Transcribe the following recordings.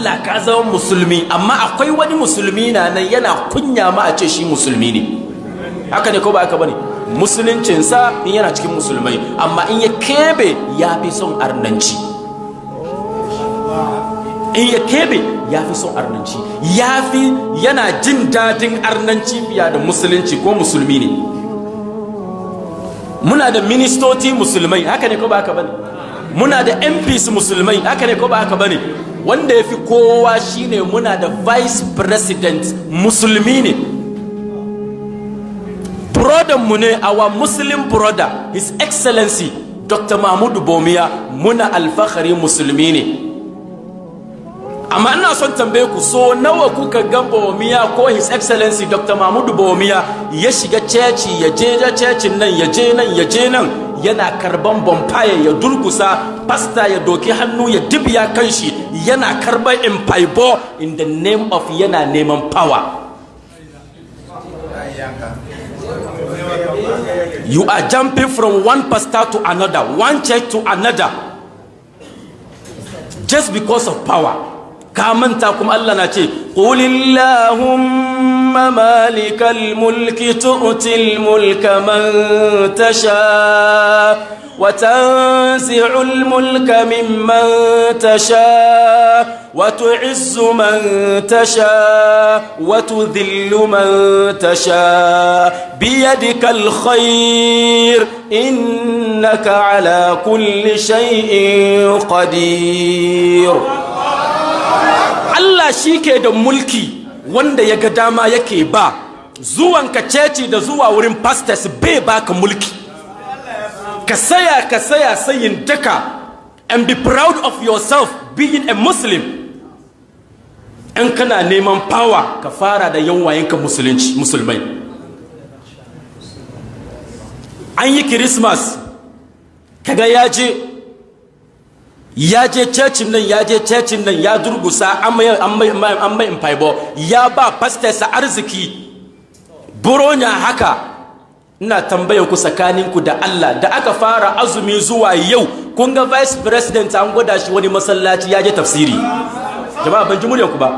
Allah ka zama musulmi amma akwai wani musulmi na nan yana kunya ma a ce shi musulmi ne haka ne ko ba haka bane musuluncinsa in yana cikin musulmai amma in ya kebe ya fi son arnanci in ya kebe ya fi son arnanci yana jin dadin arnanci fiye da musulunci ko musulmi ne muna da ministoci musulmai haka ne ko ba haka bane muna da MPs musulmai haka ne ko ba haka bane wanda ya fi kowa shine muna da vice president musulmi ne brother mu ne our muslim brother his excellency Dr. Mahmudu Bawumia muna alfahari musulmi ne amma ina son tambaye ku so nawa kuka ga Bawumia ko his excellency Dr. Mahmudu Bawumia ya shiga ceci ya je cecin nan ya je nan yana karban bonfire ya durgusa pasta ya doki hannu ya dibiya kanshi yana karban impaibo in the name of yana neman power. You are jumping from one pastor to another, one church to another, just because of power. Kamanta kuma Allah na ce qulillahumma malikal mulki tu'til mulka man tasha wa tanzi'ul mulka mimman tasha wa tu'izzu man tasha wa tudhillu man tasha biyadikal khair innaka ala kulli shay'in qadir. Allah shi ke da mulki wanda ya ga dama yake ba zuwan ka ceci da zuwa wurin pastors bai baka mulki ka saya sayin daka and be proud of yourself being a Muslim. In kana neman power ka fara da yawayenka musulmai. An yi Christmas kaga ya je cecin nan ya durgusa an mai impaibo ya ba pastorsa arziki buronya haka. Ina tambayan ku tsakaninku da Allah da aka fara azumi zuwa yau kun ga vice president an gwada shi wani masallaci ya je tafsiri jama'a ban ji muryanku ba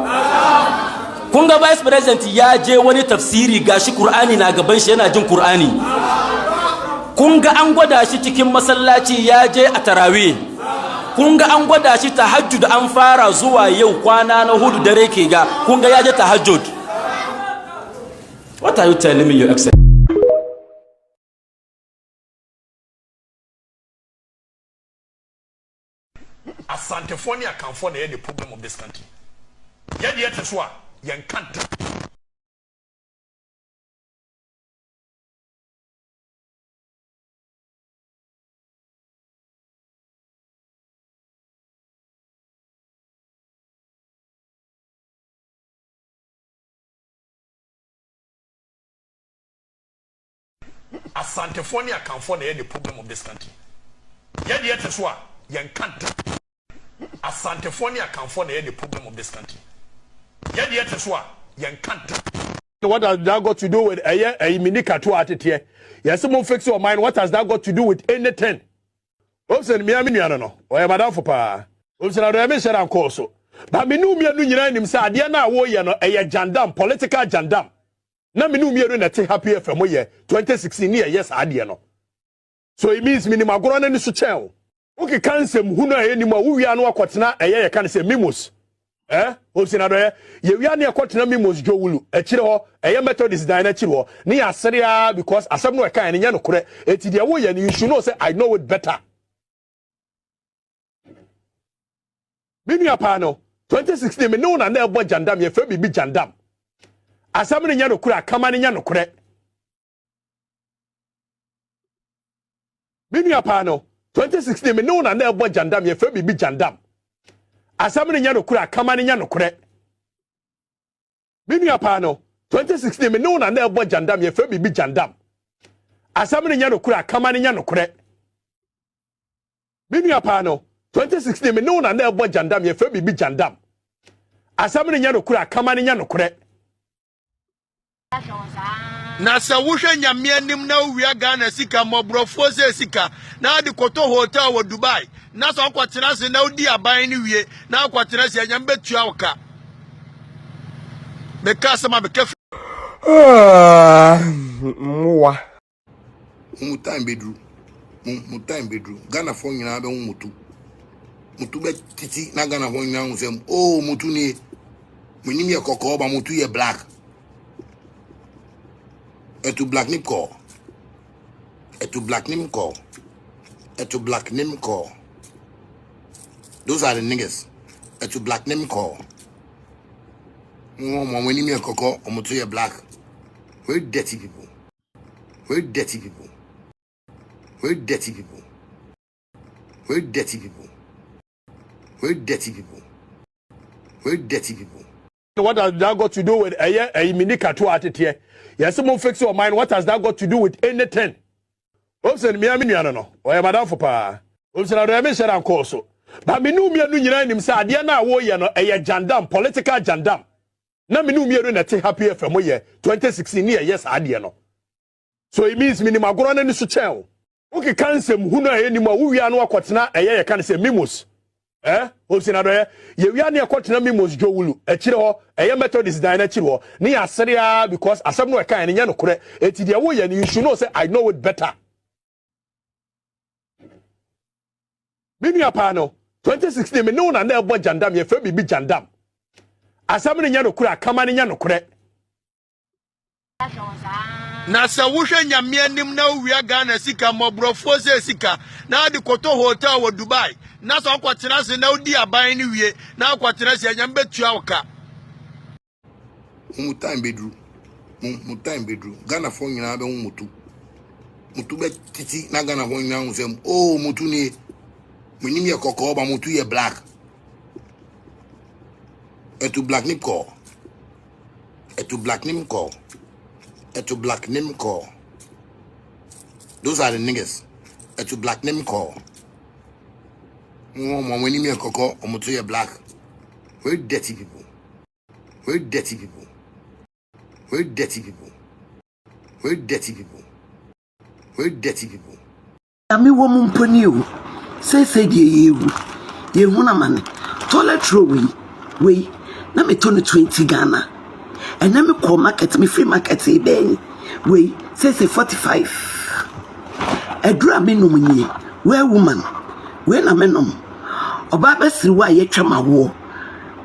kun ga vice president ya je wani tafsiri gashi Qur'ani na gaban shi yana jin Qur'ani kun ga an gwada shi cikin masallaci ya je a tarawih kun ga an gwada shi tahajjud an fara zuwa yau kwana na hudu dare ke ga kun ga ya je tahajjud. What are you telling me, your excellency? Asantefonia can for the problem of this country. Yet so yan can't. Asantefonia can for the problem of this country. Yet so yan can't. Asantefonia can for the problem of this country. Yet so yan can't. What has that got to do with a mini katu attitude? Yes, someone fix your mind. What has that got to do with anything? Obsen me aminu no. O ya madam for pa. Obsen ado me share am call so. But me nu me anu nyina nim say ade na wo ye no jandam, political jandam. Na me nu me anu na te happy FM ye 2016 year yes ade no. So it means minimum agoro na ni so chen. Okay, cancel who know any more. We are no kwatena eye can say mimos. Obsen ado ye we are near kwatena mimos jowulu. Echire ho eye Methodist dan na chire ho. Ni asere because asem no e kan nya no kore. Eti de wo ye you should know say I know it better. Binu apano 2016 me no na na ebo jandam ye fe bibi jandam. Asem no nya no kore akama nya no kore. Binu apano 2016 me no na na ebo jandam ye fe bibi jandam. Asam ne nya no kura kama ne nya no kure. Binu apano 2016 me no na na ebo jandam ye fe bibi jandam. Asam ne nya no kura kama ne nya no kure. Binu apano 2016 me no na na ebo jandam ye fe bibi jandam. Asam ne nya no kura kama ne nya no kure. Na sa wuhwe nyame anim na uwia Ghana sika mobrofo se sika na de koto hotel wo Dubai na so kwatena se na odi aban ni wie na kwatena se anyam betua woka me ka se ma be ka mwa time bedru Ghana fo nyina be mutu be titi na Ghana fo nyina nsem oh mutu ni munim ye kokko ba mutu ye black etu black name call those are the niggas etu black name call munim ye kokko mutu ye black. We're dirty people. What has that got to do with a mini katu at it here? Yes, someone fix your mind. What has that got to do with anything? Obsen me no. Or madam for pa. Obsen I me share am course. But me no me no nyina nim say ade na wo ye no jandam, political jandam. Na me no me no na te happy FM ye 2016 year yes ade no. So it means minimum agoro na ni so chen. Okay kansem hu na eni ma wo wia no akotena ye kan say mimos. Obsen ado ye wia na akotena mimos jowulu. Akire ho Methodist dan akire ho. Ni asere because asem no e kan nya no kore. Eti de wo ye you should know say I know it better. Mimi apano 2016 me no na na ebo jandam ye fe bibi jandam. Asem no nya no kore akama nya no kore. na se wo hwe nyame anim na wia Ghana sika mobrofo se sika na de koto hotel wo Dubai na so kwatena se na odi aban ni wie na kwatena se nyam betua woka time bedru Ghana fo nyina be mutu be titi na Ghana fo nyina nsem oh mutu ni munim ye kokko ba mutu ye black etu black name call those are the niggas etu black name call munim ye kokko mutu ye black. We're dirty people. Ami wo mumponi o say die yewu ye huna mane toilet roll we na me to 20 Ghana and na me call market me free market e ben we say 45 edura me no munye we woman we na me nom oba besiri wa ye twama wo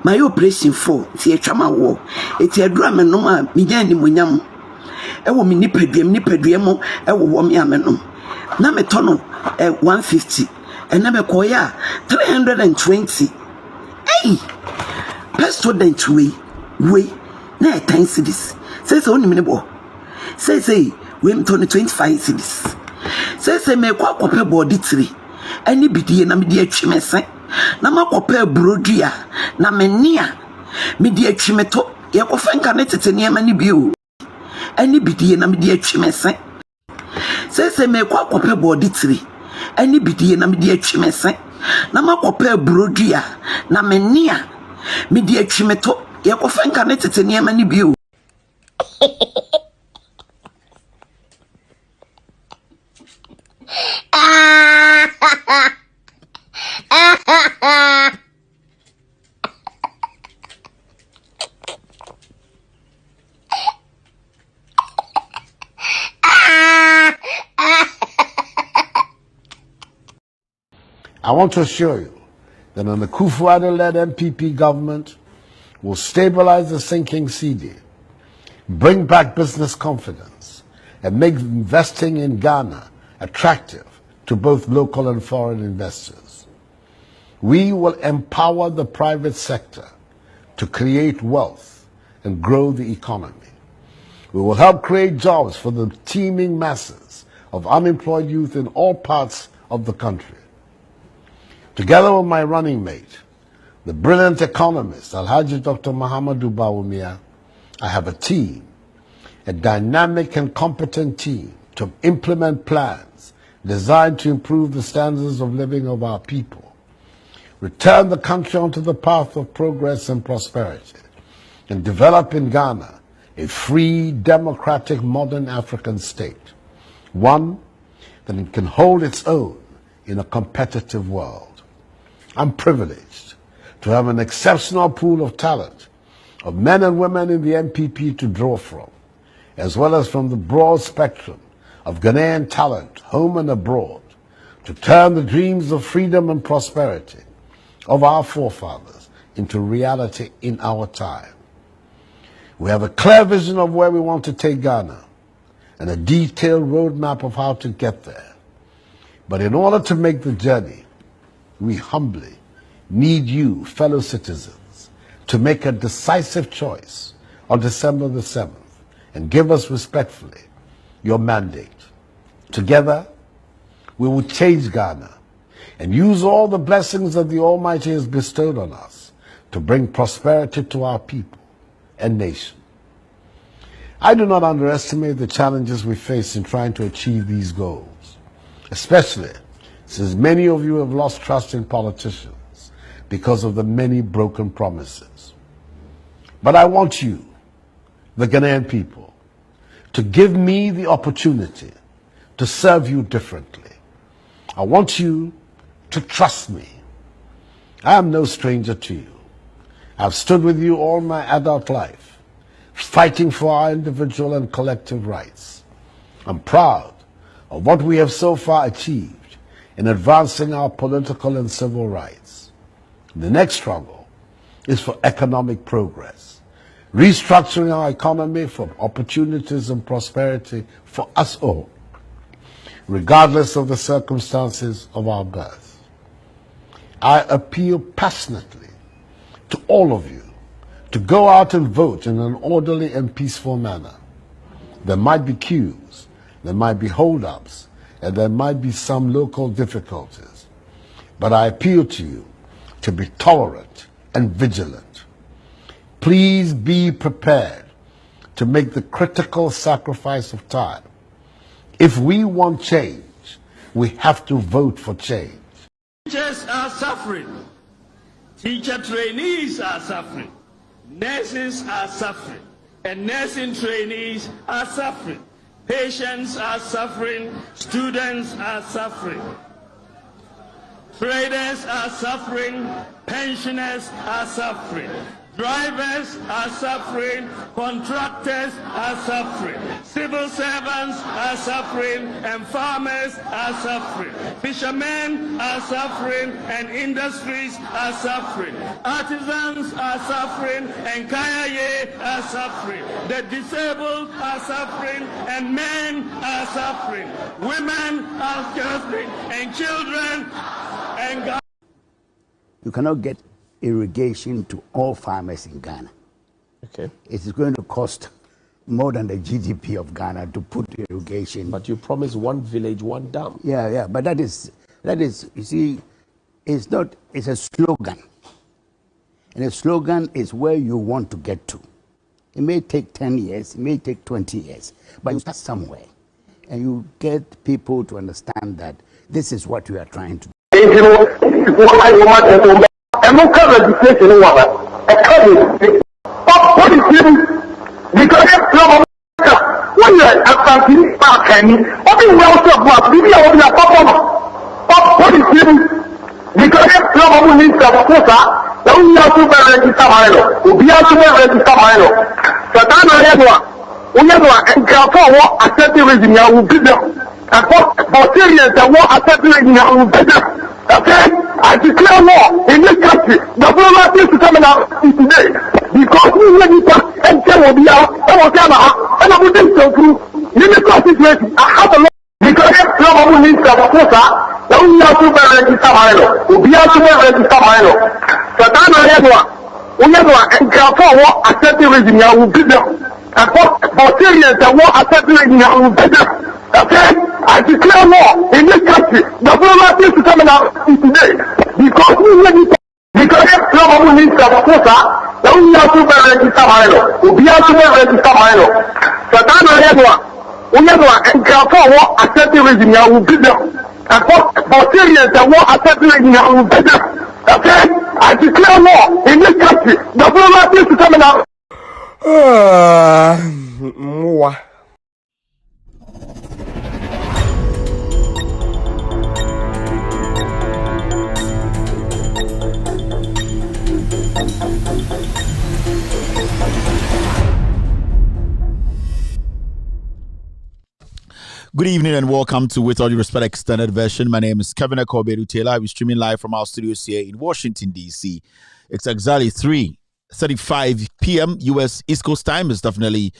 my operation for ti ye twama wo eti edura me nom a me nya ni munyam e wo me nipadua mo e wo me amenom na me tono 150 and na me koya 320 hey per student we na 10 cedis say oni me bo say we me tono 25 cedis say me kwa kope body 3 ani bidie na me die atwimese na makope brodua na me nia me die atwimeto ye kofenka ne tete niam ani bio ani bidie na me die atwimese say me kwa kope body 3 ani bidie na me die atwimese na makope brodua na me nia me die atwimeto ye kofenka ne tete niam ani bio I want to assure you that an Akufo-Addo-led MPP government will stabilize the sinking cedi, bring back business confidence, and make investing in Ghana attractive to both local and foreign investors. We will empower the private sector to create wealth and grow the economy. We will help create jobs for the teeming masses of unemployed youth in all parts of the country. Together with my running mate, the brilliant economist Alhaji Dr. Bawumia, I have a team, a dynamic and competent team to implement plans designed to improve the standards of living of our people, return the country onto the path of progress and prosperity, and develop in Ghana a free, democratic, modern African state, one that can hold its own in a competitive world. I'm privileged to have an exceptional pool of talent, of men and women in the MPP to draw from, as well as from the broad spectrum of Ghanaian talent, home and abroad, to turn the dreams of freedom and prosperity of our forefathers into reality in our time. We have a clear vision of where we want to take Ghana and a detailed roadmap of how to get there. But in order to make the journey, we humbly need you, fellow citizens, to make a decisive choice on December the 7th and give us respectfully your mandate. Together, we will change Ghana and use all the blessings that the Almighty has bestowed on us to bring prosperity to our people and nation. I do not underestimate the challenges we face in trying to achieve these goals, especially since many of you have lost trust in politicians because of the many broken promises. But I want you, the Ghanaian people, to give me the opportunity to serve you differently. I want you to trust me. I am no stranger to you. I've stood with you all my adult life, fighting for our individual and collective rights. I'm proud of what we have so far achieved in advancing our political and civil rights. The next struggle is for economic progress, restructuring our economy for opportunities and prosperity for us all, regardless of the circumstances of our birth. I appeal passionately to all of you to go out and vote in an orderly and peaceful manner. There might be queues, there might be hold-ups, and there might be some local difficulties. But I appeal to you to be tolerant and vigilant. Please be prepared to make the critical sacrifice of time. If we want change, we have to vote for change. Teachers are suffering. Teacher trainees are suffering. Nurses are suffering. And nursing trainees are suffering. Patients are suffering. Students are suffering. Traders are suffering. Pensioners are suffering. Drivers are suffering, contractors are suffering, civil servants are suffering, and farmers are suffering. Fishermen are suffering, and industries are suffering. Artisans are suffering, and kayaye are suffering. The disabled are suffering, and men are suffering. Women are suffering, and children and God. You cannot get irrigation to all farmers in Ghana. Okay. It is going to cost more than the GDP of Ghana to put irrigation. But you promised one village, one dam. Yeah, but that is, you see, it's a slogan. And a slogan is where you want to get to. It may take 10 years, it may take 20 years, but you start somewhere. And you get people to understand that this is what you are trying to do. And no cover education woman. A cover what is it? Because when you are advancing back and what is well to what maybe I will be a pop what is it? Because no needs to have quota, the only have to register Milo, will be able to register Milo. So that we have and Gehawk accepting reason will be there. And for serious and what accepting reason will be there. Okay, I declare war in this country. The government is coming out today because we need to enter will be out. And I will do so through limited situation. I have a lot because no needs to have a quota. The only have to register Milo will be able to register Milo. So that we have and Gehawk accepting reason will be there. And for serious and what accepting reason will be there. Okay, I declare war in this country. The government is coming out today because we need to. Because no needs to have a quota. The only have to register Milo will be able to register Milo. So that we have and Gehawk accepting reason will be there. And for serious and what accepting reason will be there. Okay, I declare war in this country. The government is coming out. Good evening and welcome to With All Due Respect Extended Version. My name is Kevin Akufo-Addo Taylor. We're streaming live from our studios here in Washington, D.C. It's exactly 3:35 p.m. U.S. East Coast time. It's definitely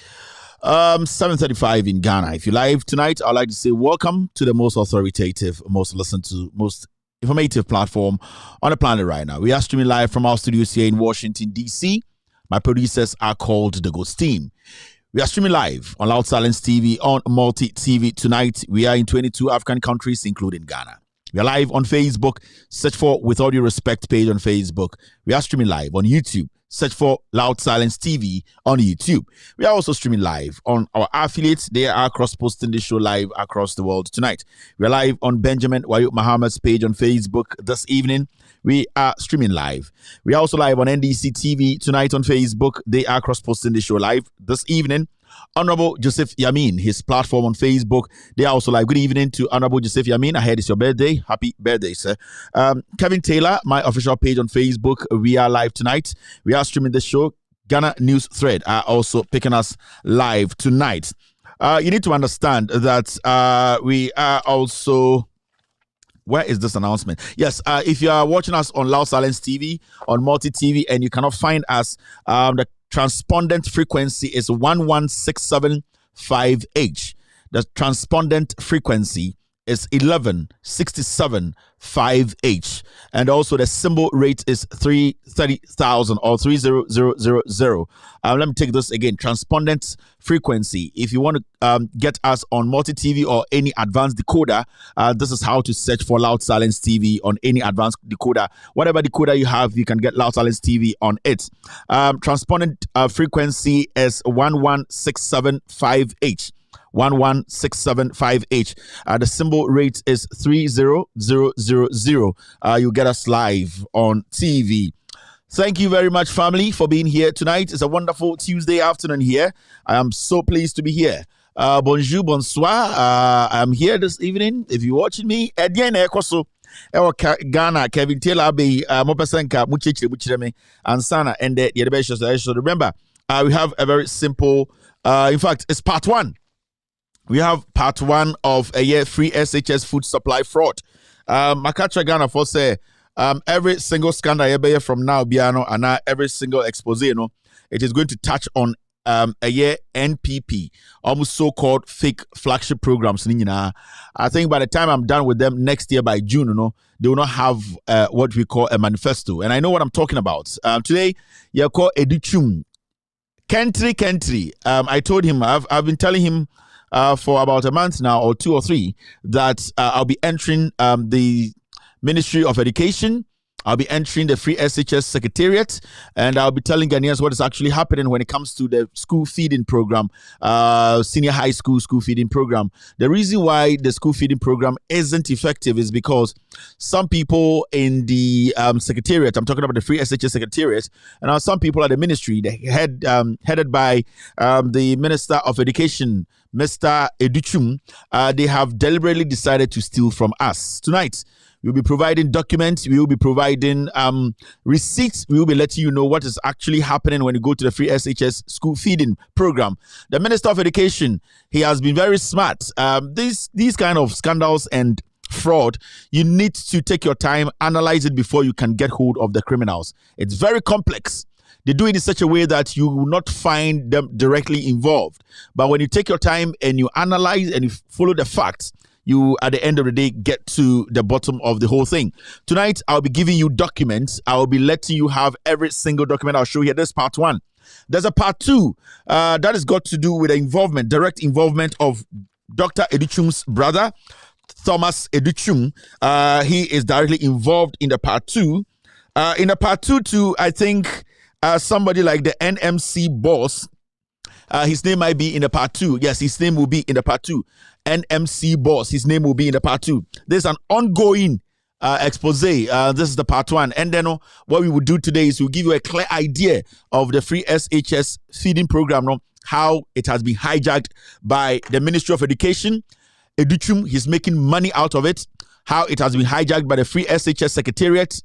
7:35 in Ghana. If you're live tonight, I'd like to say welcome to the most authoritative, most listened to, most informative platform on the planet right now. We are streaming live from our studios here in Washington, D.C. My producers are called The Ghost Team. We are streaming live on Loud Silence TV, on Multi TV tonight. We are in 22 African countries, including Ghana. We are live on Facebook. Search for With All Due Respect page on Facebook. We are streaming live on YouTube. Search for Loud Silence TV on YouTube. We are also streaming live on our affiliates. They are cross-posting the show live across the world tonight. We are live on Benjamin Wayut Muhammad's page on Facebook this evening. We are streaming live. We are also live on NDC TV tonight on Facebook. They are cross-posting the show live this evening. Honorable Joseph Yamin, his platform on Facebook. They are also live. Good evening to Honorable Joseph Yamin. I heard it's your birthday. Happy birthday, sir. Kevin Taylor, my official page on Facebook. We are live tonight. We are streaming the show. Ghana News Thread are also picking us live tonight. You need to understand that we are also... Where is this announcement? Yes, if you are watching us on Loud Silence TV, on Multi TV, and you cannot find us, the transpondent frequency is 11675H. The transpondent frequency is 11675H. And also the symbol rate is 330,000 or 30000. Let me take this again. Transpondent frequency. If you want to get us on Multi TV or any advanced decoder, this is how to search for Loud Silence TV on any advanced decoder. Whatever decoder you have, you can get Loud Silence TV on it. Transpondent frequency is 11675H. 11675H. The symbol rate is 30000. You get us live on TV. Thank you very much, family, for being here tonight. It's a wonderful Tuesday afternoon here. I am so pleased to be here. Bonjour, bonsoir. I'm here this evening. If you're watching me, Ghana, Kevin Taylor, be Mopasenka, Muchichire, and Sana, and the other. So remember, we have a very simple, in fact, it's part one. We have part one of a year free SHS food supply fraud. Makatra Ghana for say every single scandal ever from now, Biano, and every single expose, it is going to touch on a year NPP, almost so-called fake flagship programs. I think by the time I'm done with them next year by June, they will not have what we call a manifesto. And I know what I'm talking about. Today, you're called Edichum. Kentry. I told him, I've been telling him for about a month now, or 2 or 3, that I'll be entering the Ministry of Education. I'll be entering the Free SHS Secretariat, and I'll be telling Ghanaians what is actually happening when it comes to the school feeding program, senior high school feeding program. The reason why the school feeding program isn't effective is because some people in the Secretariat, I'm talking about the Free SHS Secretariat, and some people at the ministry, headed by the Minister of Education, Mr. Edichum, they have deliberately decided to steal from us. Tonight, we'll be providing documents. We will be providing receipts. We will be letting you know what is actually happening when you go to the Free SHS school feeding program. The Minister of Education, he has been very smart. These kind of scandals and fraud, you need to take your time, analyze it before you can get hold of the criminals. It's very complex. They do it in such a way that you will not find them directly involved. But when you take your time and you analyze and you follow the facts, you, at the end of the day, get to the bottom of the whole thing. Tonight, I'll be giving you documents. I'll be letting you have every single document I'll show you. This is part one. There's a part two that has got to do with the direct involvement of Dr. Edichum's brother, Thomas Edichum. He is directly involved in the part two. In the part two, too, I think somebody like the NMC boss, his name might be in the part two. Yes, his name will be in the part two. NMC boss, his name will be in the part two. There's an ongoing expose. This is the part one. And then what we will do today is we'll give you a clear idea of the Free SHS feeding program, how it has been hijacked by the Ministry of Education. Edichum, he's making money out of it. How it has been hijacked by the Free SHS Secretariat.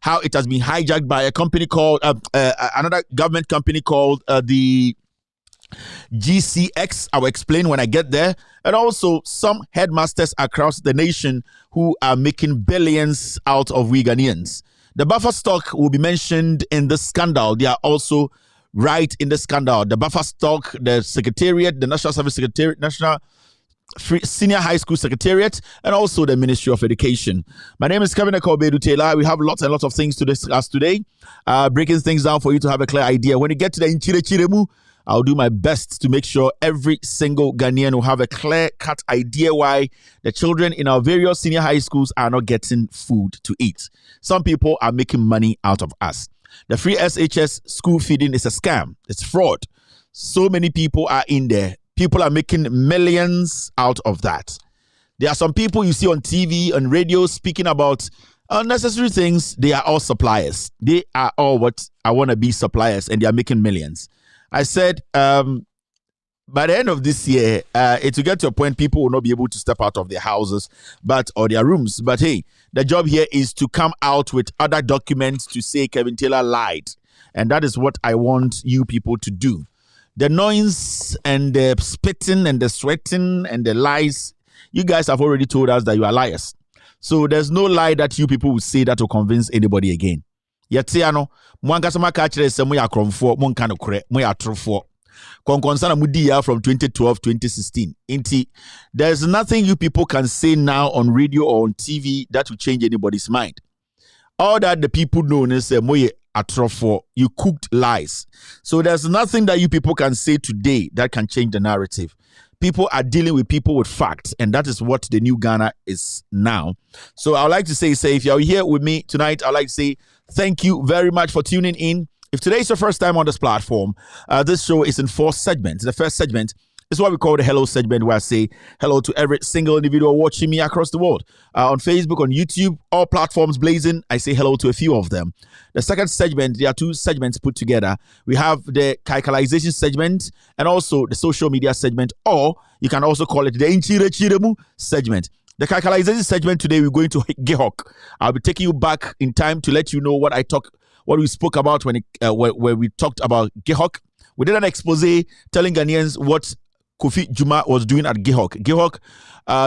How it has been hijacked by a company called, another government company called the GCX, I will explain when I get there, and also some headmasters across the nation who are making billions out of we Ghanaians. The buffer stock will be mentioned in the scandal. They are also right in the scandal. The buffer stock, the secretariat, the National Service Secretariat, National Senior High School Secretariat, and also the Ministry of Education. My name is Kevin Akufo-Addo Taylor. We have lots and lots of things to discuss today, breaking things down for you to have a clear idea. When you get to the Inchire Chiremu, I'll do my best to make sure every single Ghanaian will have a clear-cut idea why the children in our various senior high schools are not getting food to eat. Some people are making money out of us. The free SHS school feeding is a scam. It's fraud. So many people are in there. People are making millions out of that. There are some people you see on TV and radio speaking about unnecessary things. They are all suppliers. They are all what I want to be suppliers, and they are making millions. I said, by the end of this year, it will get to a point people will not be able to step out of their houses or their rooms. But hey, the job here is to come out with other documents to say Kevin Taylor lied. And that is what I want you people to do. The noise and the spitting and the sweating and the lies, you guys have already told us that you are liars. So there's no lie that you people will say that will convince anybody again. Yetiano, Mwankasama Kachre se moya kromfo, monkano kure, moya trofo. Konkonsana mudia from 2012, 2016. Inti, there's nothing you people can say now on radio or on TV that will change anybody's mind. All that the people know is moye atrofo, you cooked lies. So there's nothing that you people can say today that can change the narrative. People are dealing with people with facts, and that is what the new Ghana is now. So I would like to say if you're here with me tonight, I'd like to say thank you very much for tuning in. If today is your first time on this platform, this show is in 4 segments. The first segment is what we call the hello segment, where I say hello to every single individual watching me across the world. On Facebook, on YouTube, all platforms blazing, I say hello to a few of them. The second segment, there are 2 segments put together. We have the Kaikalization segment and also the social media segment, or you can also call it the Inchire Chiremu segment. The Kaikalization segment today, we're going to Gehawk. I'll be taking you back in time to let you know what we spoke about when we talked about Gehawk. We did an expose telling Ghanaians what Kofi Juma was doing at Gehawk. Gehawk,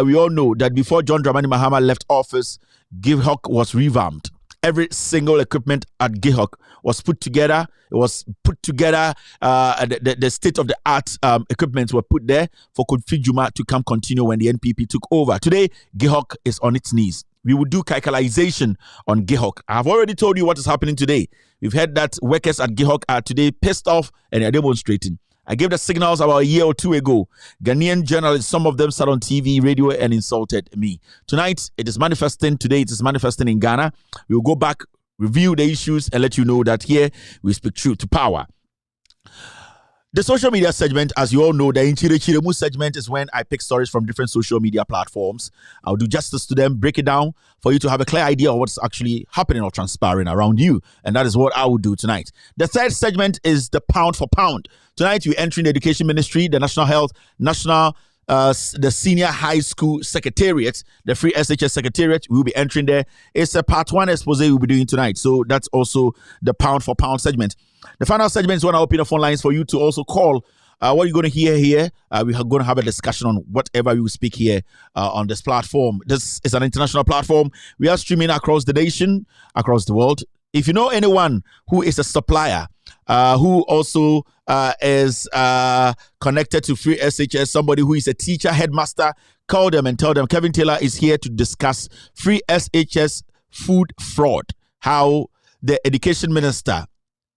we all know that before John Dramani Mahama left office, Gehawk was revamped. Every single equipment at Gehawk was put together. It was put together. The state-of-the-art equipment were put there for Kofi Juma to come continue when the NPP took over. Today, Gehawk is on its knees. We will do Kaikalization on Gehawk. I've already told you what is happening today. We've heard that workers at Gehawk are today pissed off and are demonstrating. I gave the signals about a year or 2 ago. Ghanaian journalists, some of them sat on TV, radio, and insulted me. Tonight, it is manifesting. Today, it is manifesting in Ghana. We will go back, review the issues, and let you know that here we speak truth to power. The social media segment, as you all know, the Inchire Chiremu segment is when I pick stories from different social media platforms. I'll do justice to them, break it down for you to have a clear idea of what's actually happening or transpiring around you. And that is what I will do tonight. The third segment is the pound for pound. Tonight, we're entering the Education Ministry, the National Health, the Senior High School Secretariat, the Free SHS Secretariat. We'll be entering there. It's a part 1 expose we'll be doing tonight. So that's also the pound for pound segment. The final segment is when I open the phone lines for you to also call. What you're going to hear here, we are going to have a discussion on whatever we will speak here on this platform. This is an international platform. We are streaming across the nation, across the world. If you know anyone who is a supplier, who also is connected to Free SHS, somebody who is a teacher, headmaster, call them and tell them Kevin Taylor is here to discuss Free SHS food fraud, how the education minister,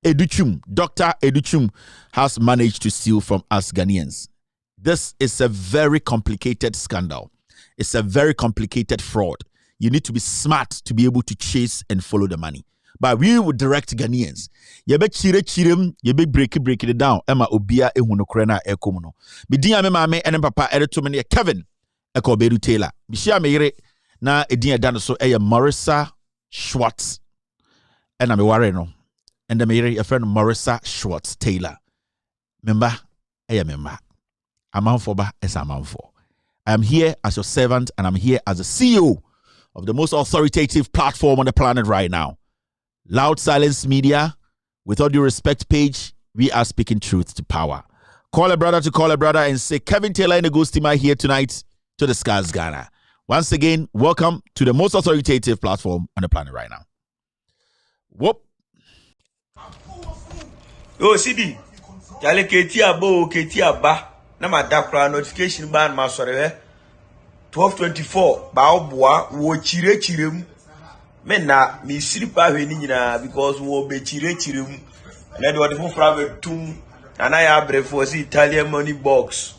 Dr. Educhum, has managed to steal from us Ghanaians. This is a very complicated scandal. It's a very complicated fraud. You need to be smart to be able to chase and follow the money. But we would direct Ghanaians. Yebe chirem, yebe break it down. Emma obia ehuno krena ekomuno. Bidia me mame ene papa ereto me Kevin Akufo-Addo Taylor. Bishia me yire na edin dan so eye Marissa Schwartz. Ena me ware no. And me yire your friend Marissa Schwartz Taylor. Member eye member. Amanfo ba esa amanfo. I am here as your servant and I'm here as the CEO of the most authoritative platform on the planet right now. Loud Silence Media, with all due respect page, we are speaking truth to power. Call a brother to call a brother and say, Kevin Taylor and the Ghost Team are here tonight to discuss Ghana. Once again, welcome to the most authoritative platform on the planet right now. Whoop. Oh, CD. Jale Ketia Bo, Ketia Ba. Na ma dakra notification ban ma sore 12:24 ba oboa wo chire chirem me na me siripa hwe ni nyina because wo be chire chirem na de wode fofra be tum na ya brefo si Italian money box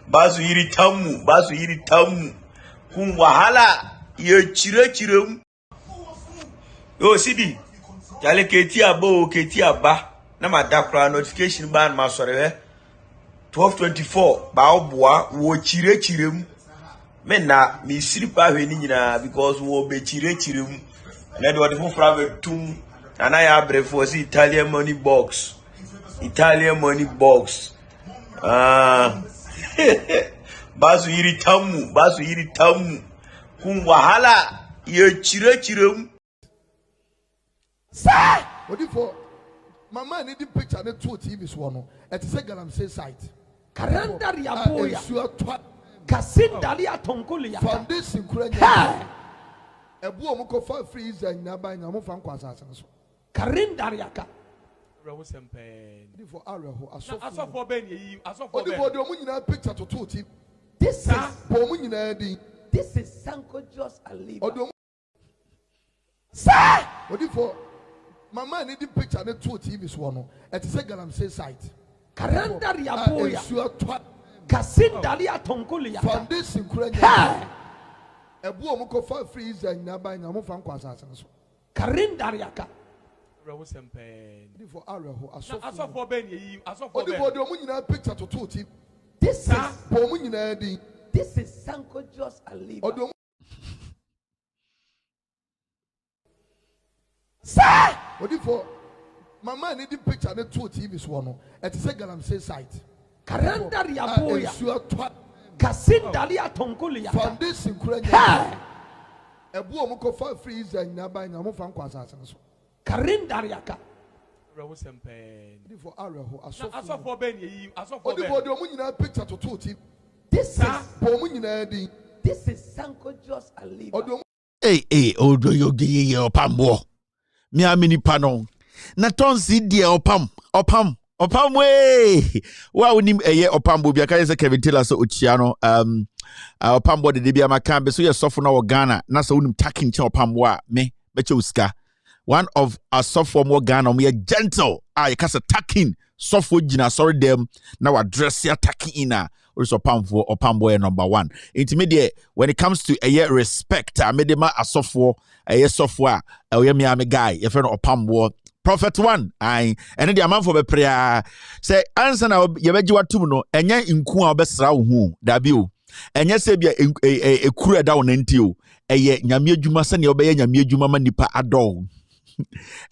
basu yiri tamu kun wahala ye chire chirem yo CD Jale Ketia Bo, Ketia Ba. Na ma dakra notification ban ma sore 12:24 ba oboa wo chire chirem me na me siripa hwe ni nyina because wo be chire chirem na de wode fofra be tum na ya brefo si Italian money box basu yiri tamu kun wahala ye chire chirem. Say! What if for my man need the picture the two TVs one? At the second say site. Karanda ya boya. Kasinda ya tonkulia. Foundation kurenya. Ebu omuko fa freezer nyaba nyamu fa nkwasa so. Karinda ya ka. Rewo sempe. For areho asofo ben yi asofo ben. Odi omu nyina picture to two TV. This is omu nyina di. This is Sanko Jos Aliba. Odi Say! What if for my man need the picture the two TVs one? At the second say site. Karanda ya boya. Kasinda ya tonkulia. Foundation kurenya. Ebu omuko fa freezer nyaba nyamu fa nkwasa so. Karinda ya ka. Rewo sempe. For areho asofo ben yi asofo ben. Odi omu nyina picture to two TV. This is omu nyina di. This is Sanko Jos Aliba. Say! What if for my man need the picture the two TVs one? At the second say site. Karanda ya boya. Kasinda ya tonkulia. Foundation kurenya. Ebu omuko fa freezer nyaba nyamu fa nkwasa so. Karinda ya ka. Rewo sempe. For areho asofo ben yi asofo ben. Odi omu nyina picture to two TV. This is omu nyina di. This is Sanko Jos Aliba. Hey, odo yo pambo. Mi amini panon. Na tonsi die opam we. Wa unim eye opam bo bia kai se Kevin Taylor so ochiano opam bo de bia makambe so ye sofo na wo Ghana na so unim taking che opam bo a me beche uska. One of our sofo mo Ghana we gentle. Ah, you kasa taking sofo gina sorry them na wa dress ya taking ina. Also opam boy number one. Intermediate when it comes to a respect, I made ma asofo a software a guy, a friend opam boy. Prophet one, and the amount for the prayer say answer now yabejiwa tumuno enya inku a obesra wo hu dabiu enya se bia a kura down ntio eye nyame adwuma se ne obeye nyame adwuma ma nipa adol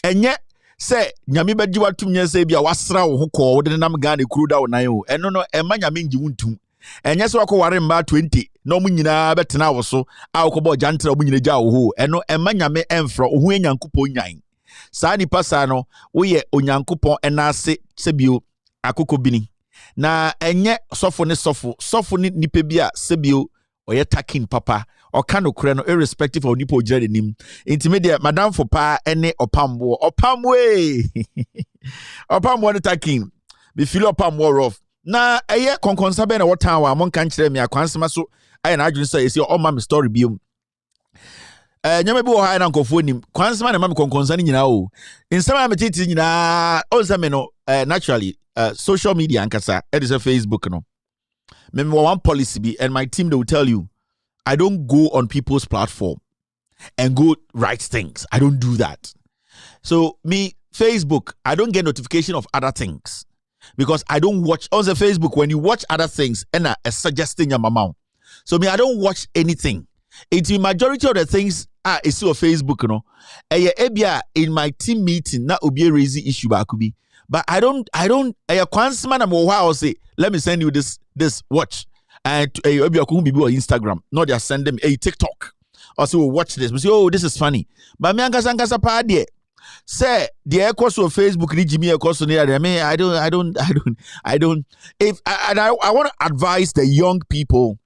enya se nyame bedi watum nya se bia wasra wo ho ko wo de nam ga na kuru da wo nan o eno no ema nyame ngi wuntum enya se wako ware mba 20 no mu nyina betena wo so a wo bo jantra wo nyina ja wo ho eno ema nyame emfro wo hu enyankopon nyan saa nipa saa no wo ye onyankopon enase sebio akoko bini na enye sofo ne nipa bi a sebio oye taking papa oka no kure no irrespective of nipa ojira nim intermediate madam for pa ene opambo opamwe opamwo ne taking be feel opamwo rough na eye konkonsa be na wotan wa mon kan kire me akwansema so aye na adwun so esi o ma me story biom nyame bi wo ha na nkofo nim kwansema na ma me konkonsa ni nyina o insama me titi nyina o se me no naturally social media ankasa it is a Facebook no me one policy be and my team they will tell you I don't go on people's platform and go write things. I don't do that. So me, Facebook, I don't get notification of other things because I don't watch. On the Facebook, when you watch other things, and suggesting your mama. So me, I don't watch anything. It's the majority of the things is on Facebook, you know. In my team meeting, that will be a raising issue, but I don't. I'll say, let me send you this watch. And you be on Instagram, not just send them a TikTok. Also, watch this. We say, oh, this is funny. But me angasa pa de. Say the echoes of Facebook, Jimmy echoes on here. I mean, I don't. If I want to advise the young people.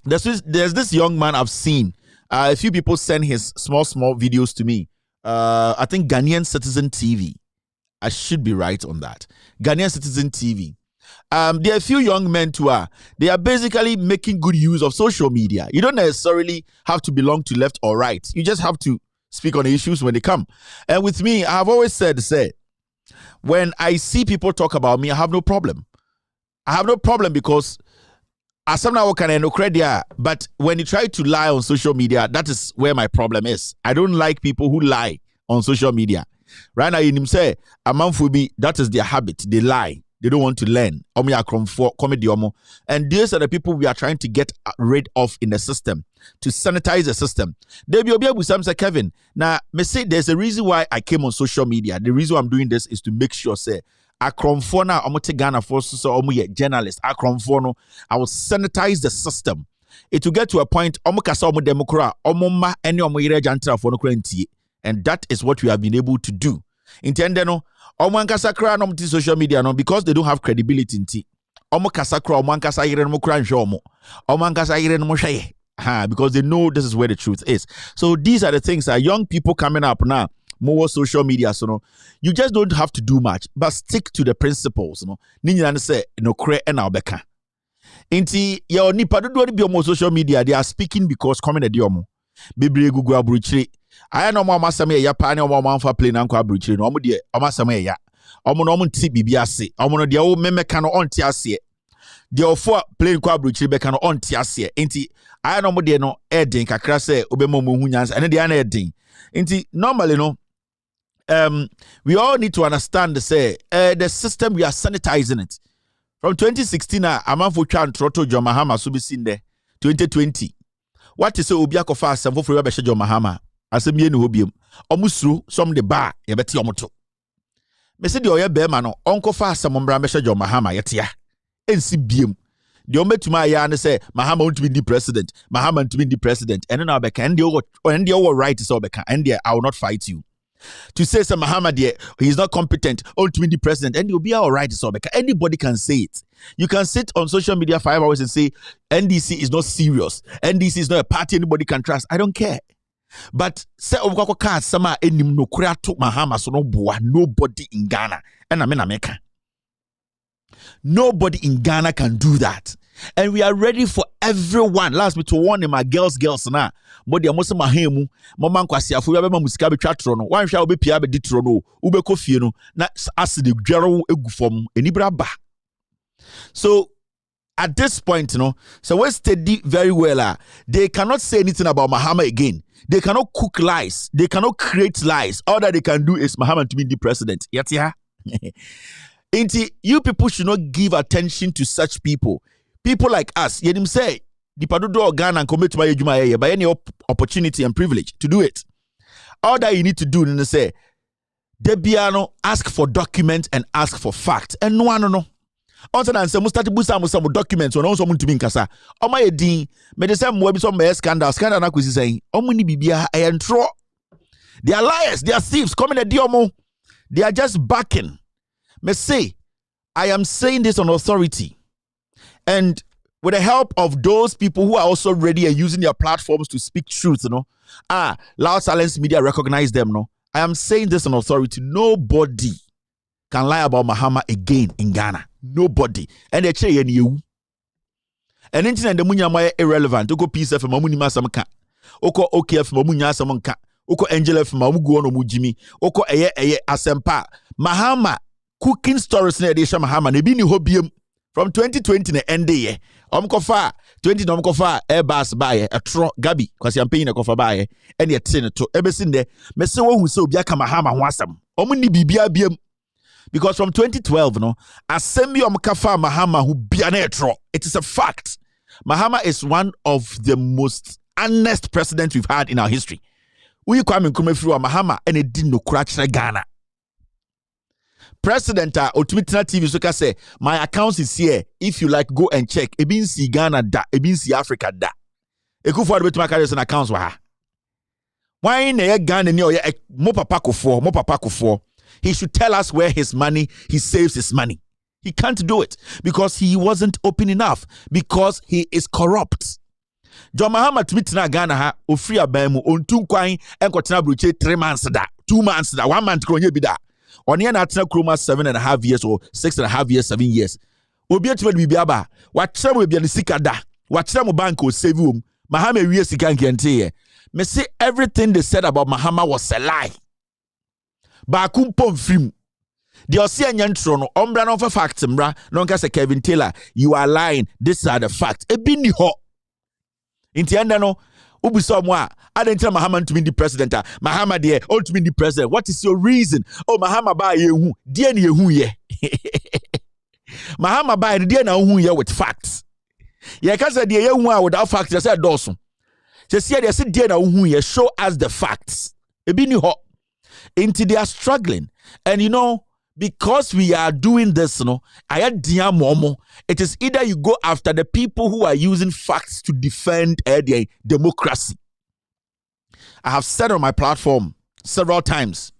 There's this young man I've seen. A few people send his small videos to me. I think Ghanaian Citizen TV. I should be right on that. Ghanaian Citizen TV. There are a few young men too. They are basically making good use of social media. You don't necessarily have to belong to left or right. You just have to speak on the issues when they come. And with me, I've always said, when I see people talk about me, I have no problem. I have no problem because but when you try to lie on social media, that is where my problem is. I don't like people who lie on social media. Right now, in him say, that is their habit. They lie. They don't want to learn. And these are the people we are trying to get rid of in the system, to sanitize the system. They be with some say, Kevin. Now, me say there's a reason why I came on social media. The reason why I'm doing this is to make sure, say, Akromfona, omote Ghana for so omo journalist. Akromfono, I will sanitize the system. It will get to a point, omokasa omo democrat, omoma any omo yere jantra for no krenti. And that is what we have been able to do. Intende no, omo ankasa kra no mti social media no, because they don't have credibility inti. Omo kasa kra, omo ankasa yere no kra nsho omo. Omo ankasa yere no shaye. Because they know this is where the truth is. So these are the things that young people coming up now. More social media, so no, you just don't have to do much, but stick to the principles. No, Nini say no kre and albeka. Inti your nipa do be on social media. They are speaking because coming at diomo. Bibli Google abruchiri. I know mama same ya pa ne mama fa play na nkwa abruchiri no. Omo de omo same ya. Omo no omo nti bibia se. Omo no de o memeka no onti ase. De ofo play nkwa abruchiri beka no onti ase. Inti I know mo de no edin kakra se obemo mo hu nyansa. Ene de ana edin. Inti normally no. We all need to understand the system, we are sanitizing it. From 2016, Amanfo Chan Troto John Mahama Subisin there. 2020. What is Obiako fast and for Rebecca John Mahama? As a mere hobium. Omusru, some the bar, Yabeti Omoto. Message your bearman, Uncle Fast, some Brambesha John Mahama, Yatia. NCBM. The Ome to my yarn say, Mahama want to be the president, Mahama to be the president, and then I'll be and the over right is Obeka, and I will not fight you. To say some Muhammad he's not competent, ultimately president, and you'll be all right. So anybody can say it. You can sit on social media 5 hours and say NDC is not serious. NDC is not a party anybody can trust. I don't care. But say sama enim no kura to Mahama so no boa nobody in Ghana. And I mean America. Nobody in Ghana can do that. And we are ready for everyone. Last me to warn my girls na. But they are most of my hemu. Mama kwasi afu yabe musika be twatrono. Wan hwa obe pia be ditrono. Ube kofie no. Na acid gwero egu fom enibra ba. So at this point, so we steady very well. They cannot say anything about Mahama again. They cannot cook lies. They cannot create lies. All that they can do is Mahama to be the president. Yatia. You people should not give attention to such people. People like us, yedim say, the Padudo Ghana and commit to my ejuma by any opportunity and privilege to do it. All that you need to do is say, Debiano, ask for document and ask for fact. And no. Also, and say, Mustati Busa some documents on also to be in Casa. O my edin, me the same way some scandal na kwisi saying, Omuni bibia and tro. They are liars, they are thieves, coming at Diomo. They are just backing. Me say, I am saying this on authority. And with the help of those people who are also ready and using their platforms to speak truth, Loud Silence Media recognize them, I am saying this on authority. Nobody can lie about Mahama again in Ghana. Nobody. And they say any you. And then the munya irrelevant. Oko peace of mamuni masamka. Oko OKF mamunya samanka. Oko angel of mamugu no mujimi. Oko eye asempa. Mahama cooking stories na edesha Mahama ne bi ni hobiam. From 2020 na end year. Omkofa 20 na omkofa Airbus buy atro Gabi kwasi ampeyi na kofa buy and ye tin to ebesin de me se wo hu se obi aka Mahama ho asam. Omo ni bibia biam. Because from 2012 asemi omkafa Mahama hu bia na etro. It is a fact. Mahama is one of the most honest presidents we've had in our history. We Kwame Nkrumah free Mahama and it didn't no crash Ghana. President Otumitana TV so say my account is here. If you like, go and check. Ebin si Ghana da, ebin si Africa da. Akufo-Addo betuma carry some accounts wa. Why na Ghana ni mo papa Akufo? He should tell us where he saves his money. He can't do it because he wasn't open enough, because he is corrupt. John Mahama to meet na Ghana ha ofri aban mu ontu kwan enkotena bruche 3 months da 2 months da 1 month kronye bi da onye na atena kroma 7.5 years or 6.5 years 7 years obi etima bibi aba wa kire mo bia ne sika da wa kire mo bank o save wom Mahama wie sika nkente ye me say everything they said about Mahama was a lie ba kumpom film the anya ntro no ombra no for fact mbra no nka say Kevin Taylor you are lying, these are the facts ebi ni ho inti enda no ubuso mo a adentra Mahama to be the president Mahama de to be the president. What is your reason? Oh, Mahama ba yehu de na yehu ye Mahama ba de na hu ye with facts ye ka say de yehu a without facts they say doso say they say de na hu ye show us the facts ebi ni ho inti they are struggling. And you know, because we are doing this, it is either you go after the people who are using facts to defend their democracy. I have said on my platform several times,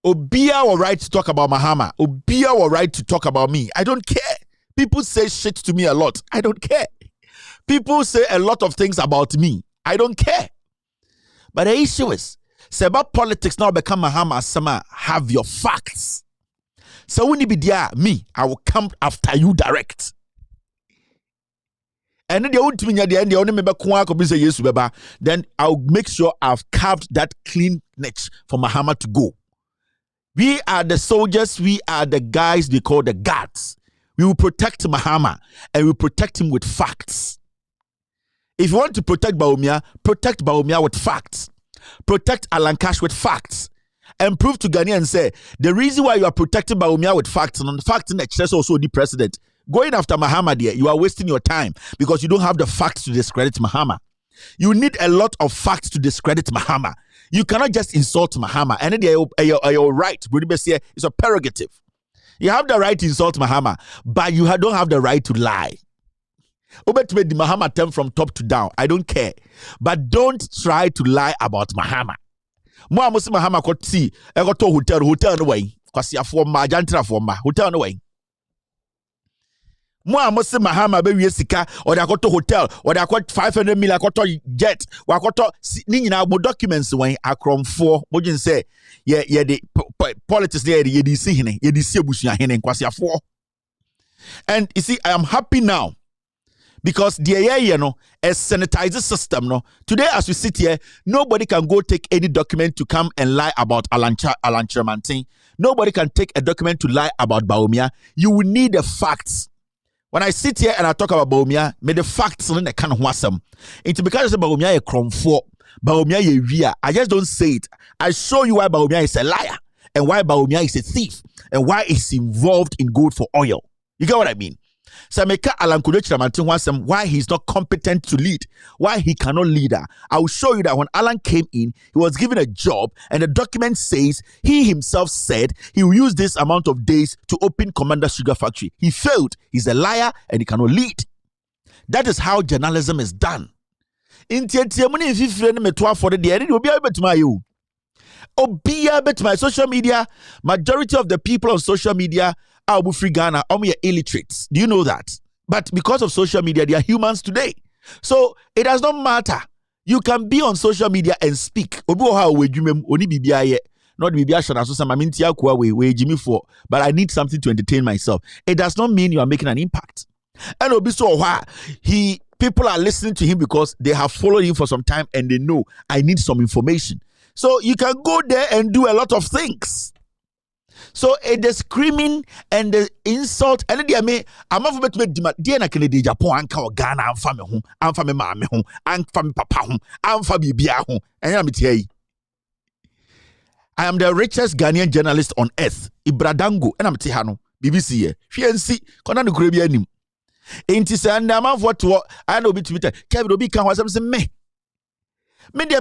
Obia will right to talk about Mahama. Obia will right to talk about me. I don't care. People say shit to me a lot. I don't care. People say a lot of things about me. I don't care. But the issue is, say about politics now become Mahama Sama, have your facts. So when you be there, me, I will come after you direct. And then the only member then I'll make sure I've carved that clean niche for Mahama to go. We are the soldiers, we are the guys they call the guards. We will protect Mahama and we will protect him with facts. If you want to protect Bawumia with facts. Protect Alan Cash with facts. And prove to Ghanaians say the reason why you are protecting Bawumia with facts and the fact in the also the president. Going after Mahama there, you are wasting your time because you don't have the facts to discredit Mahama. You need a lot of facts to discredit Mahama. You cannot just insult Mahama. And then you're right. It's a prerogative. You have the right to insult Mahama, but you don't have the right to lie. Obet made the Mahama term from top to down. I don't care. But don't try to lie about Mahama. Mo amusi Mahama ko ti e go to hotel no way. Kwasi afo ma jantra fo ma hotel no way. Mo amusi Mahama be wie sika or da to hotel or da 500 million to jet. Wa to ni nyina mo documents wen akromfo. Mo jin say ye the politics there ye di si hene, ye di si abusua hene kwasi afo. And you see, I am happy now. Because the a sanitized system. No, today as we sit here, nobody can go take any document to come and lie about Alan Chermantin. Nobody can take a document to lie about Bawumia. You will need the facts. When I sit here and I talk about Bawumia, may the facts in the kind of wasam. It's because Bawumia a cromfo, Bawumia a ria. I just don't say it. I show you why Bawumia is a liar and why Bawumia is a thief and why he's involved in gold for oil. You get what I mean? So why he's not competent to lead, why he cannot lead her. I will show you that when Alan came in, he was given a job and the document says he himself said he will use this amount of days to open Commander Sugar Factory. He failed. He's a liar and he cannot lead. That is how journalism is done. In social media, majority of the people on social media are free Ghana, illiterates. Do you know that? But because of social media, they are humans today. So it does not matter. You can be on social media and speak. But I need something to entertain myself. It does not mean you are making an impact. And people are listening to him because they have followed him for some time and they know I need some information. So you can go there and do a lot of things. So the screaming and the insult, and then I'm not going to be na Kennedy Japan and Ghana and family home, and family mammy home, and family papa home, and family bia home. And I'm tell you, I am the richest Ghanaian journalist on earth. Ibradango, and I'm Tihano, BBC, FNC, Conan the Caribbean. Ain't it and I'm of what I know between Kevin Obi can was something me. Me na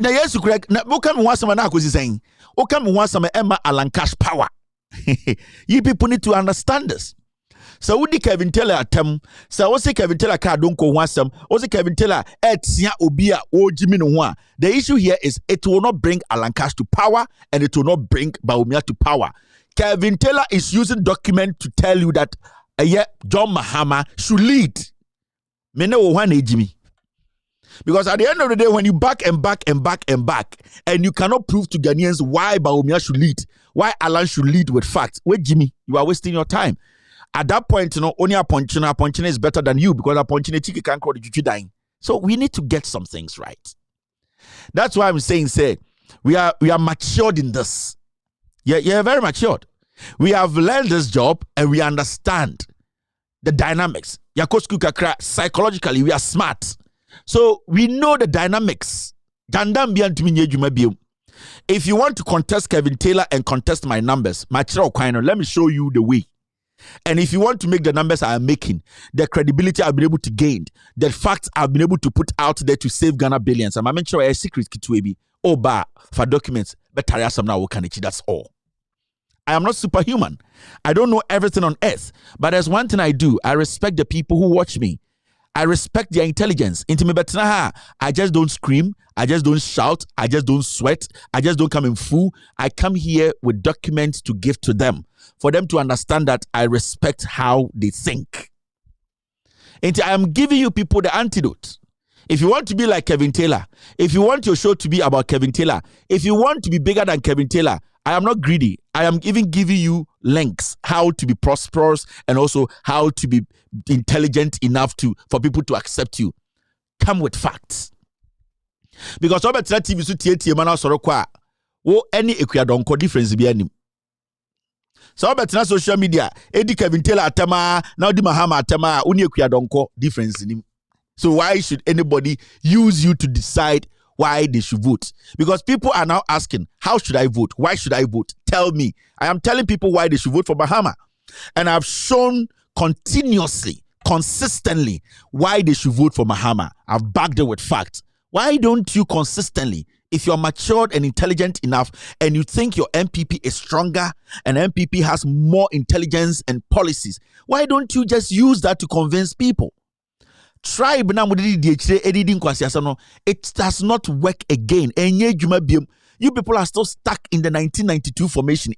yes correct na wo come want some na akosi saying wo come want some Emma Alan Cash power. You people need to understand this. So wudi Kevin Taylor atem. So wo say Kevin Taylor ka don ko ho asem. Wo say Kevin Taylor etia obi a wo jimi no ho a. The issue here is it will not bring Alan Cash to power and it will not bring Bawumia to power. Kevin Taylor is using document to tell you that John Mahama should lead. Me no one ejimi. Because at the end of the day, when you back and back and you cannot prove to Ghanaians why Bawumia should lead, why Alan should lead with facts, wait, Jimmy, you are wasting your time. At that point, only a punching is better than you because a punching can't call the juju dying. So we need to get some things right. That's why I'm saying, we are matured in this. Yeah, very matured. We have learned this job and we understand the dynamics. Psychologically, we are smart. So we know the dynamics. If you want to contest Kevin Taylor and contest my numbers, let me show you the way. And if you want to make the numbers I am making, the credibility I've been able to gain, the facts I've been able to put out there to save Ghana billions, I'm sure a secret kitwebi for documents, but that's all. I am not superhuman. I don't know everything on earth, but there's one thing I do. I respect the people who watch me. I respect their intelligence. I just don't scream. I just don't shout. I just don't sweat. I just don't come in fool. I come here with documents to give to them for them to understand that I respect how they think. And I am giving you people the antidote. If you want to be like Kevin Taylor, if you want your show to be about Kevin Taylor, if you want to be bigger than Kevin Taylor, I am not greedy. I am even giving you links how to be prosperous and also how to be intelligent enough for people to accept you. Come with facts. Because over TV so tie man asoro kwa wo any ekwadonko difference bi anim. So over social media edi Kevin Taylor atama na odi Mahama atama uni ekwadonko difference nim. So why should anybody use you to decide why they should vote? Because people are now asking, how should I vote? Why should I vote? Tell me. I am telling people why they should vote for Mahama. And I've shown continuously, consistently, why they should vote for Mahama. I've backed it with facts. Why don't you consistently, if you're matured and intelligent enough and you think your MPP is stronger and MPP has more intelligence and policies, why don't you just use that to convince people? Tribe na it does not work again. You people are still stuck in the 1992 formation.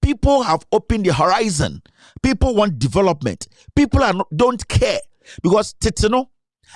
People have opened the horizon. People want development. People don't care because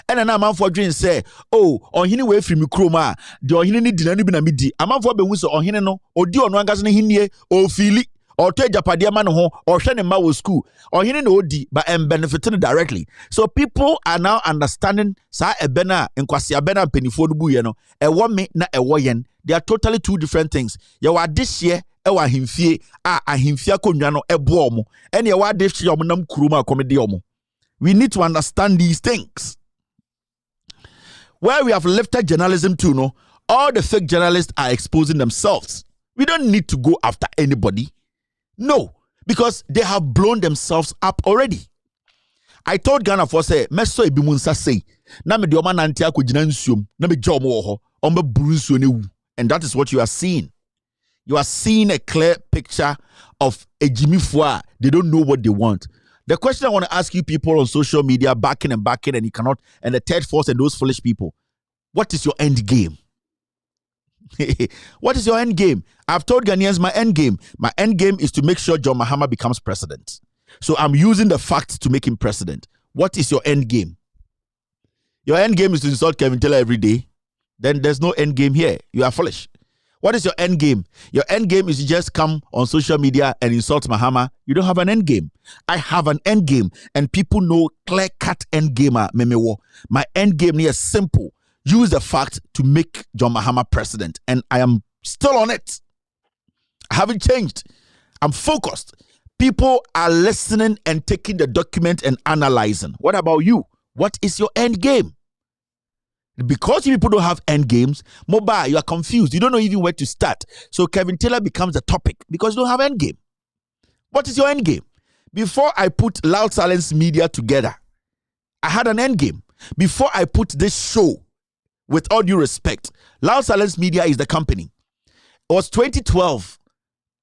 and an amount for dream say, oh, on hini way from Kroma, the on hini did not be midi. Amount for Bewuso on hino, or do on one gas in hinie, or Philly, or Tejapadia man or Shannon Mawo school, or hini no di, but am benefiting directly. So people are now understanding Sa Ebena and Kwasia Bena Pennyfodu Buyeno, a woman na a wayen. They are totally two different things. You are this year, ewa himfie, himfia konyano, ebomo, and you are this year, Kruma comediomo. We need to understand these things. Where we have lifted journalism to, all the fake journalists are exposing themselves. We don't need to go after anybody. No, because they have blown themselves up already. I told Ghana for say, Meso Ebimunsa say, na me de oma nantia ko gina nsuom, na me jomo ho, ombe buru nsuo ne wu. And that is what you are seeing. You are seeing a clear picture of a Jimmy Fua. They don't know what they want. The question I want to ask you people on social media, backing, and you cannot, and the third force and those foolish people, what is your end game? What is your end game? I've told Ghanaians my end game. My end game is to make sure John Mahama becomes president. So I'm using the facts to make him president. What is your end game? Your end game is to insult Kevin Taylor every day. Then there's no end game here. You are foolish. What is your end game? Your end game is to just come on social media and insult Mahama. You don't have an end game. I have an end game, and people know clear-cut end gamer memewo. My end game is simple. Use the fact to make John Mahama president, and I am still on it. I haven't changed. I'm focused. People are listening and taking the document and analyzing. What about you? What is your end game? Because you people don't have end games, mobile, you are confused. You don't know even where to start. So Kevin Taylor becomes the topic because you don't have end game. What is your end game? Before I put Loud Silence Media together, I had an end game. Before I put this show with all due respect, Loud Silence Media is the company. It was 2012,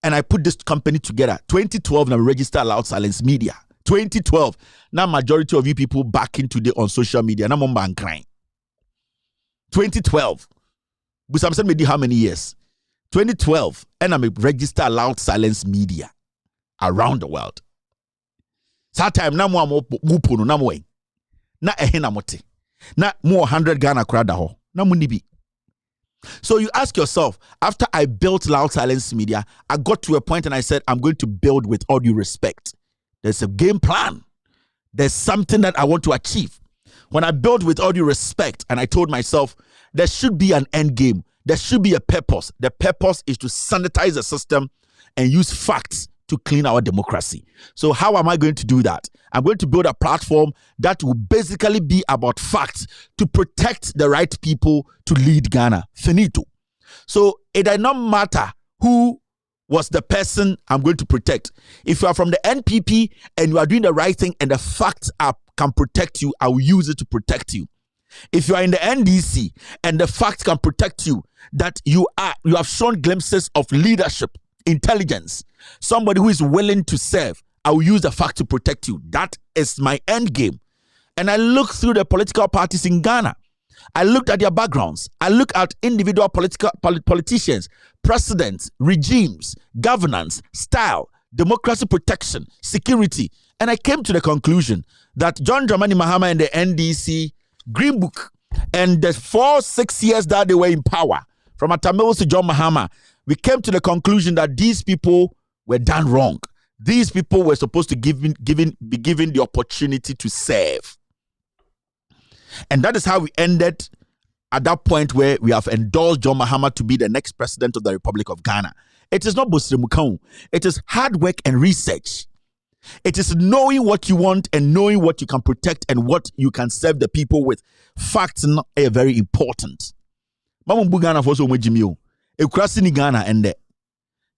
and I put this company together. 2012, and I registered Loud Silence Media. 2012. Now, majority of you people back in today on social media. Now, I'm crying. 2012. But I'm saying how many years? 2012, and I'm registered Loud Silence Media around the world. That time, na mo mupono na mo na ehena mote na more 100 Ghana krada ho na munibi. So you ask yourself, after I built Loud Silence Media, I got to a point and I said, I'm going to build with all due respect. There's a game plan. There's something that I want to achieve. When I built with all due respect, and I told myself, there should be an end game. There should be a purpose. The purpose is to sanitize the system and use facts to clean our democracy. So how am I going to do that? I'm going to build a platform that will basically be about facts to protect the right people to lead Ghana. Finito. So it does not matter who was the person I'm going to protect. If you are from the NPP and you are doing the right thing and the facts can protect you, I will use it to protect you. If you are in the NDC and the facts can protect you, that you have shown glimpses of leadership, intelligence, somebody who is willing to serve, I will use the fact to protect you. That is my end game. And I look through the political parties in Ghana. I looked at their backgrounds. I look at individual politicians, presidents, regimes, governance, style, democracy protection, security. And I came to the conclusion that John Dramani Mahama and the NDC Green Book and the 4-6 years that they were in power, from Atamils to John Mahama, we came to the conclusion that these people were done wrong. These people were supposed to be given the opportunity to serve. And that is how we ended at that point where we have endorsed John Mahama to be the next president of the Republic of Ghana. It is not Bosre Mukau. It is hard work and research. It is knowing what you want and knowing what you can protect and what you can serve the people with. Facts are very important. Ghana for so much in Ghana, and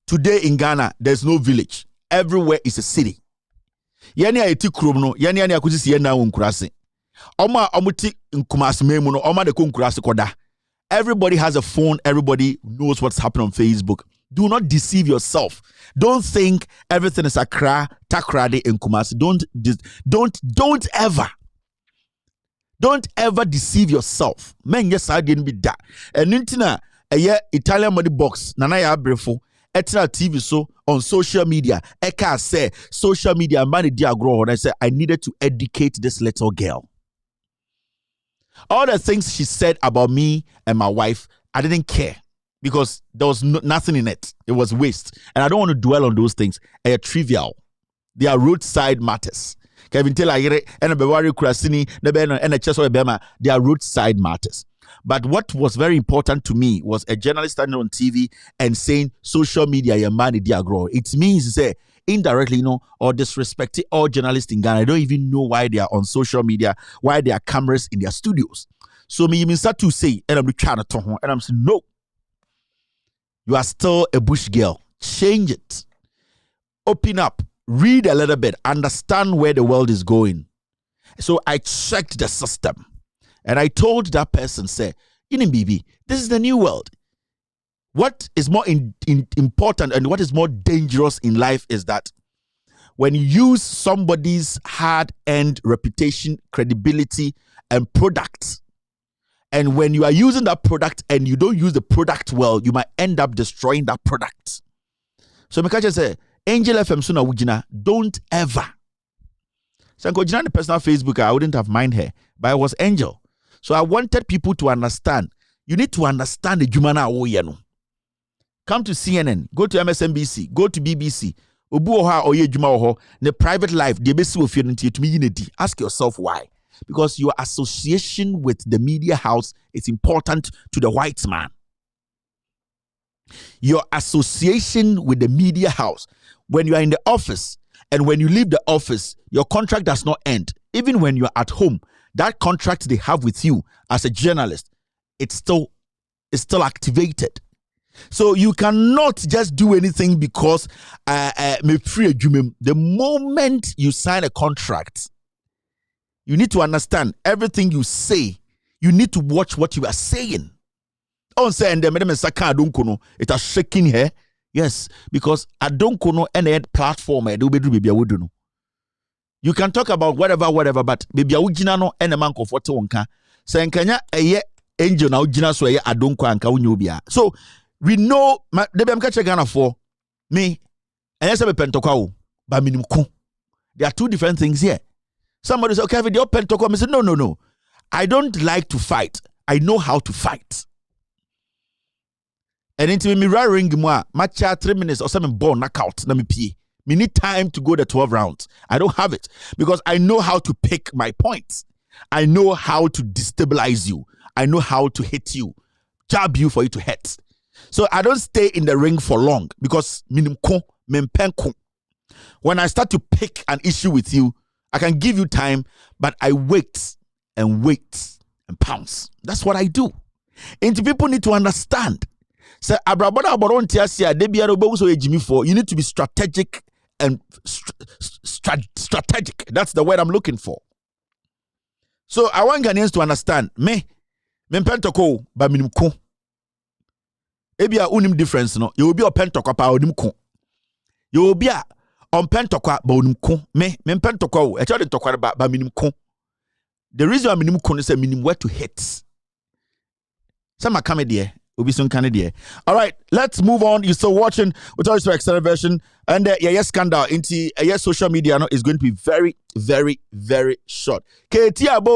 today in Ghana there's no village. Everywhere is a city. Yani eti kromno, yani akusi siye na unkurase. Oma omuti nkumasi memuno, oma de kunkurase koda. Everybody has a phone. Everybody knows what's happening on Facebook. Do not deceive yourself. Don't think everything is Accra, Takrade, and Kumasi. Don't ever deceive yourself. Men, yes, I didn't be that. And Nintina, a year Italian money box, Nanaya Brefo, Etra TV so on social media. Eka say social media money dear grow. And I said I needed to educate this little girl. All the things she said about me and my wife, I didn't care. Because there was nothing in it. It was waste. And I don't want to dwell on those things. They are trivial. They are roadside matters. Kevin Taylor and Kurasini and they are roadside matters. But what was very important to me was a journalist standing on TV and saying social media yamani diagro. It means to say indirectly, or disrespecting all journalists in Ghana. I don't even know why they are on social media, why there are cameras in their studios. So me even start to say, and I'm trying to talk, and I'm saying no. You are still a bush girl. Change it. Open up. Read a little bit. Understand where the world is going. So I checked the system. And I told that person, say, Bibi, this is the new world. What is more important and what is more dangerous in life is that when you use somebody's hard-earned reputation, credibility, and product, and when you are using that product and you don't use the product well, you might end up destroying that product. So Mekacha say, Angel FM Suna Wujina, don't ever. So on the personal Facebook, I wouldn't have mind her, but I was Angel. So I wanted people to understand. You need to understand the Jumana Oyeno. Come to CNN, go to MSNBC, go to BBC. Obuoha oye Juma oho, the private life, the best of your unity. Ask yourself why. Because your association with the media house is important to the white man. Your association with the media house, when you are in the office and when you leave the office, your contract does not end. Even when you are at home, that contract they have with you as a journalist, it's still activated. So you cannot just do anything because the moment you sign a contract, you need to understand everything you say, you need to watch what you are saying. On saying the madam Saka Adonkono, it is shaking her. Yes, because Adonkono any platform do be baby awudu. You can talk about whatever, but baby awujina no any man comfort wonka. Say nkanya eye angel na ujina so eye Adonko anka unyobia. So we know the am catch Ghana for me. And yes, I'm a pentokwa, but minimum. There are two different things here. Somebody say, okay, with your pentokwa, I say, no. I don't like to fight. I know how to fight. And into me ring moi, match 3 minutes or something ball knockout. Let me pee. Me need time to go the 12 rounds. I don't have it because I know how to pick my points. I know how to destabilize you. I know how to hit you, jab you for you to hit. So I don't stay in the ring for long because when I start to pick an issue with you, I can give you time, but I wait and pounce. That's what I do. And people need to understand. So you need to be strategic and strategic. That's the word I'm looking for. So I want Ghanaians to understand. Me pentoko ba minimko. Ebia unim difference no. You will be a pentoko pa onimko. You will be a on pentokwa ba onimko. Me pentoko. E tell tokwa ba minimko. The reason I minimko is a minimum where to hit. Some are coming there. All right, let's move on. You're still watching with all respect, extended version, and yes, scandal into social media no, is going to be very, very, very short. Ketiaba,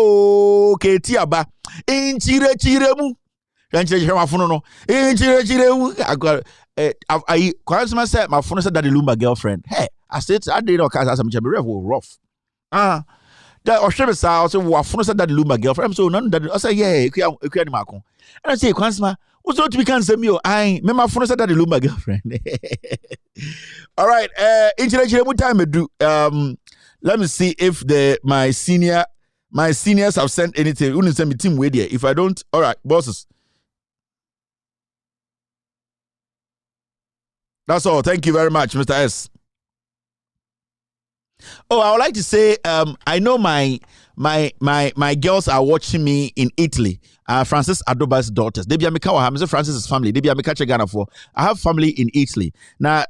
inchiremu, I quite said my phone said that the Lumba girlfriend. Hey, I said I did not cast as I'm rough. That or shebe sa also wa phone said that the Lumba girlfriend. So none that I say yeah, and I say Kwansma. What's not to be cancer me? I my phone said that the Lumba girlfriend. All right, let me see if my seniors have sent anything. You send me team with here. If I don't, all right, bosses. That's all. Thank you very much, Mr. S. Oh, I would like to say, I know my girls are watching me in Italy. Francis Adoba's daughters. They be Mr. Francis's family. They be Ghana for. I have family in Italy. Now,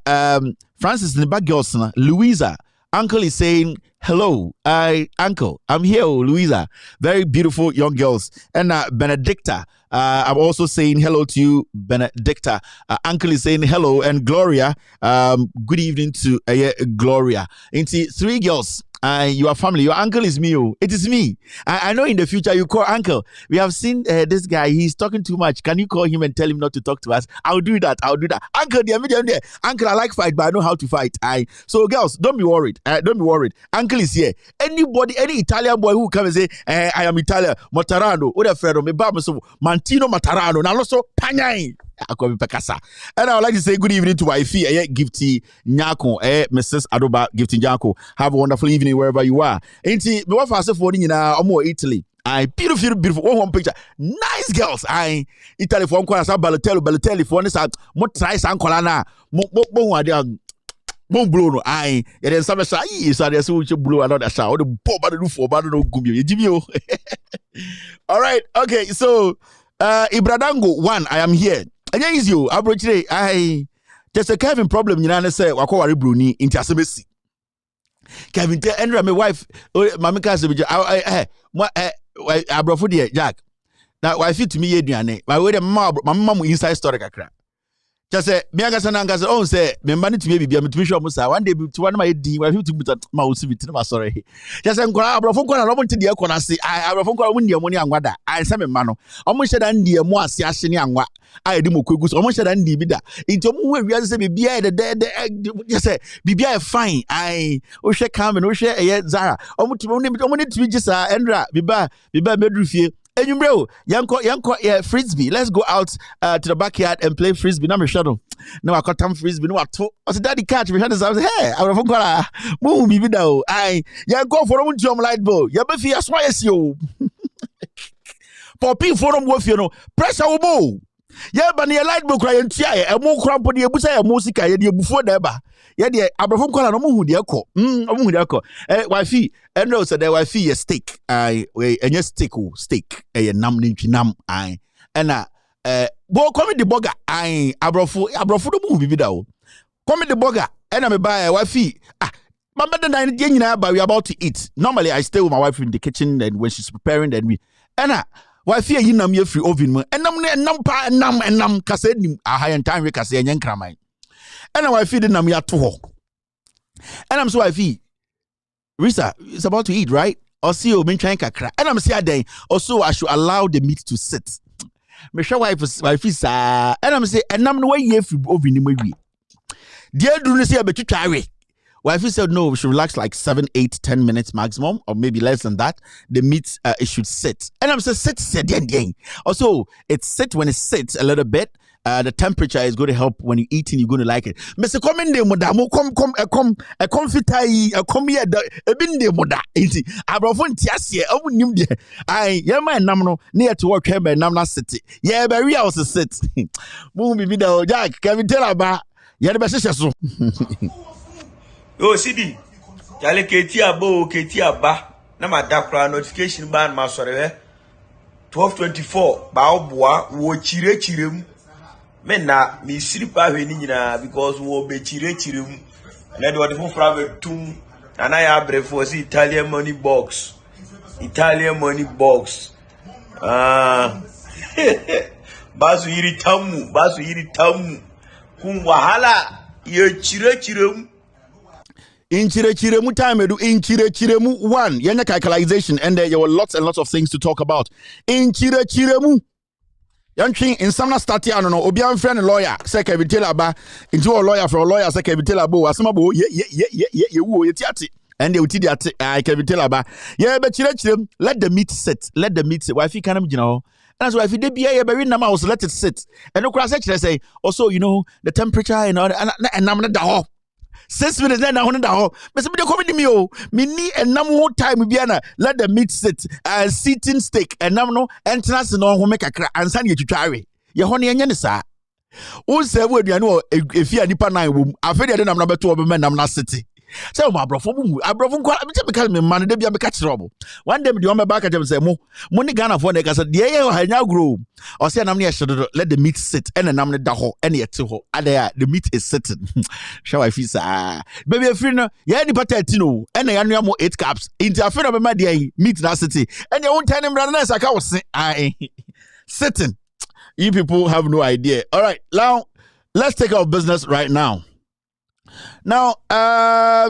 Francis and the back girls, Louisa. Uncle is saying hello. Uncle, I'm here, Louisa. Very beautiful young girls. And Benedicta. I'm also saying hello to you, Benedicta. Uncle is saying hello, and Gloria. Good evening to Gloria. Into 3 girls. Your family, your uncle is me. Oh. It is me. I know in the future you call uncle. We have seen this guy. He's talking too much. Can you call him and tell him not to talk to us? I'll do that. Uncle, there. Uncle, I like fight, but I know how to fight. So girls, don't be worried. Uncle is here. Anybody, any Italian boy who comes and say, I am Italian, Matarano, or Fredo, me bam, Mantino Matarano, and also Panyai. And I would like to say good evening to my fee, Gifty Nyako, Mrs. Adoba Gifty Nyako. Have a wonderful evening wherever you are. Ain't it? What fast for in Italy? Beautiful. One picture. Nice girls. Italy for one Balotelli for one side. What tries Ancolana? Mo blow no it is some shy so there's so blue another shower the pop bad do for bad no gumio. All right, okay, so Ibradango 1, I am here. And yeah, is you abro today. Just a Kevin problem. You know, say wako wari Bruni into asemesi. Kevin tell Andrea, my wife, mama kasi abro for the Jack. Now wife to me yediane. My way the mama inside story kakra. Just say me anga sananga say say me mani to me bibia me to show musa one day to one my di wife to put ma usibiti na sorry. Just say nkora abro fon kwara no monte de ekona se abro fon kwara munde mo ni anwada. I say me ma no. Omo hye dan de mo ase ahye ni anwa. I di mo kwagu so omo hye dan de bi da. Nti omo hu awia say bibia de just say bibia fine. O hye Carmen o hye Zara. Omo ni to bi gisa Endra biba medru fie. Bro, yanko, frisbee. Let's go out to the backyard and play frisbee. Now me shadow. Now I got time frisbee. No, I said, Daddy catch me. I said, hey, I'm from Kola. Move me now. Yanko for them jump light bulb. Ya be fear swice you. Popping for them wolf, you know. Pressure will move. Yeah, but the light book cry and tia a more crump on the busa musica ye before deba. Yeah, the Abraham Kola no mu de ko. Omu de ko. Wifey, and no said the wifey a steak. I and your steak a nam nam I and bo come the burger I abrofo do mu bibi da o. Come the burger and I buy a wifey. But we are about to eat. Normally, I stay with my wife in the kitchen, and when she's preparing, then we. And wife here, you know me free oven, and nam kase a high and time we kase and yankramai. And I wife didn't nam ya to ho. And I'm so wifey, Risa is about to eat, right? Or see you been trying kakra. And I'm saying day. Also, I should allow the meat to sit. Me sure wife is and I'm saying, and nam no way ye free oven in my way. Dear, do you say about you try? Wifey said no, we should relax like 7, 8, 10 minutes maximum, or maybe less than that. The meat it should sit. And I'm saying sit. Also, it sit when it sits a little bit. The temperature is going to help when you eat and you're going to like it. Mr. Come in there, madam. Come here. A bin de moda. Inti. Abrafon tiasie. Awu nim de. Ai, yeah man namno near to work here by Namna City. Yeah, by real house sit. Mu bi da Jack. Can we tell about? Yeah, the best so. Yo, Sidi, Jale Keti Abo, Keti Aba, Namadakra notification ban Masore 1224, Baobua, wo chirem, Mena, mi slipa venina because wo be chirem, and then what the private tomb, and I have was Italian money box. Basu iri tamu, wahala, ye chirem. In Chiremu time, in Chiremu 1, yenya calculation, and there were lots and lots of things to talk about. In Chiremu, Yanchin in some start, I don't know, Obian friend lawyer, second Vitilaba, into a lawyer for a lawyer, second Vitilabo, Asmabo, ye, and they would tell that I can Vitilaba. Yeah, but Chirechim, let the meat sit, wifey can, you know. That's why if you did be a very number, let it sit. And no cross actually say, also, you know, the temperature and all, and I'm not the whole. 6 minutes then I want to ho. Mr. Be coming me oh. Me ni and nam one time be na let the meat sit sitting steak and nam no entrance no ho make akra ansa na twitware. Ye ho ne enye ne sa. Won say we aduane efia nipa nan wom. Afede de nam na beto obema nam na city. Say o abrofo mu abrofo kwa me tell me man de bia be ka kire obo. One day me de o me back at them say mo ni Ghana for na ka say de ye hanya grow. O say nam na ye let the meat sit and nam ne da ho and ye te ho. Ada the meat is sitting. Shall I feel sa baby free no ye ni pata tino and ya no 8 cups. Into afena be ma de meat na city. And your own time brother na saka wo sitting. You people have no idea. All right, now let's take our business right now. Now,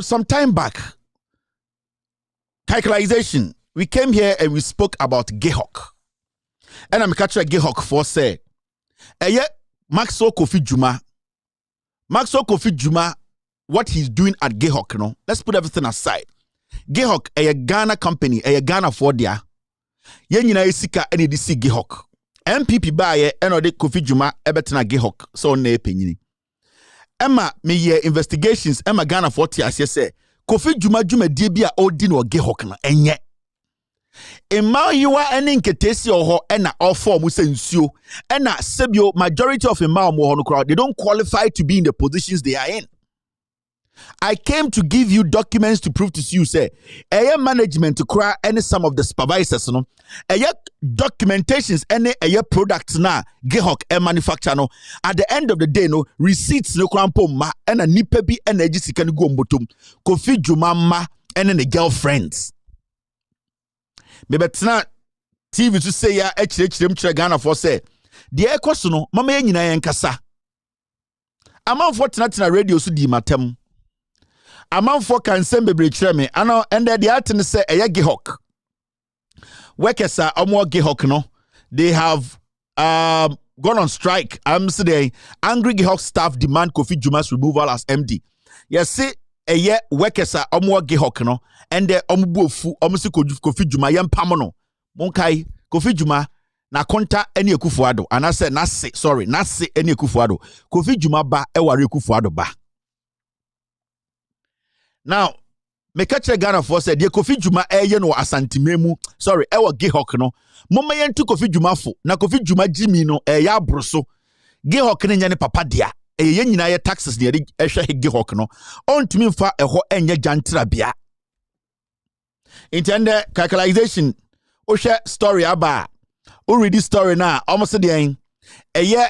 some time back, calculation, we came here and we spoke about Gehawk. And I'm catching Gehawk for say, Maxwell Kofi Juma, what he's doing at Gehawk, you know, let's put everything aside. Gehawk, a Ghana company, a Ghana for dia, Yenina Isika, and EDC Gehawk. MPP baye, and the Kofi Juma, Ebetina Gehawk, so ne penny. Emma me ye investigations Emma Ghana 40 as say Kofi Juma die bia odi no Gehawk na enye Emma yiwa ene nketesi oho ena ofo mu sensuo ena sebio majority of Emma mo no crowd they don't qualify to be in the positions they are in. I came to give you documents to prove to you say management to cry any some of the supervisors no documentations any products na Gehawk manufacture no at the end of the day no receipts no krampo ma and a nipa bi energy sika no go mbotom Kofi Juma ma and the girlfriends me betna TV to say ya chire Ghana for say the ekoso no mama ya nyina yen kasa amanfo tena radio so di matem amanfo kan sembe brechire me ano and the atene say Gehawk workers are more Gehawk no they have gone on strike. I'm saying angry Gehawk staff demand Kofi Juma's removal as MD. Yes, see workers are more Gehawk no and the omubofu omusi Kofi Juma yam pamono monkai Kofi Juma na konta eni Akufo-Addo and I said nase eni Akufo-Addo Kofi Juma ba eware Akufo-Addo ba. Now me catch Ghana for said the Kofi Juma no asantimemu ewa Gehawk no mama yen to Kofi Juma fo na Kofi Juma Jimmy no ya broso Gehawk ne nya ne papa dia eye nyina ye taxes ne ehwe Gehawk no ontumi mfa eho enye jantrabia intended calculation ohwe story aba already story na almost the end eye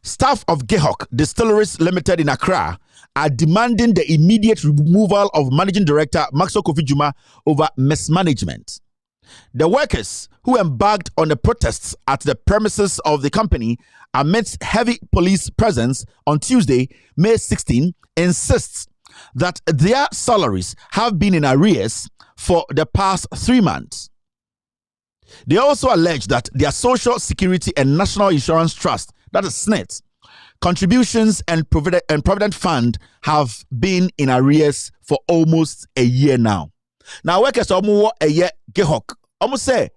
staff of Gehawk Distilleries Limited in Accra are demanding the immediate removal of Managing Director Maxwell Kofi Juma over mismanagement. The workers who embarked on the protests at the premises of the company amidst heavy police presence on Tuesday, May 16, insists that their salaries have been in arrears for the past 3 months. They also allege that their Social Security and National Insurance Trust, that is SNIT, contributions and Provident Fund have been in arrears for almost a year now. Now, workers omo a year Gehawk. Omo say,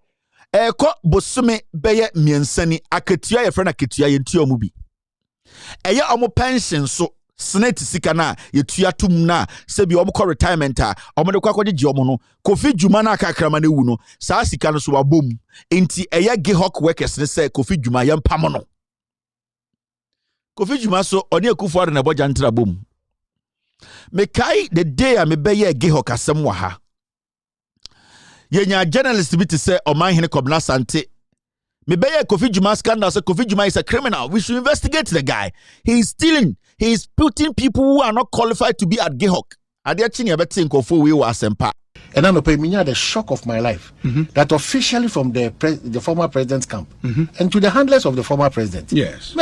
ko bosume beye miensani aketua ye friend aketua ye ntua omo bi. Eye omo pension so SNIT sika na ye tua tum na se bi omo ko retirement a omo de kwakode gi omo no Kofi Juma na akakrama na wu no saa sika no so wabom. Enti eye Gehawk workers ne say Kofi Juma ye mpam no. Kofi Juma so oni Akufo-Addo na boja ntra bom. Me kai the day a me beye Gehawk asem wa ha. Yenya journalist bi to say Oman Hene Kobna Sante. Me beye Kofi Juma scandal say Kofi Juma is a criminal. We should investigate the guy. He is stealing. He is putting people who are not qualified to be at Gehawk. Ade achini abeti nkofo we wa asempa. And I know the shock of my life that officially from the former president's camp and to the handlers of the former president. Yes.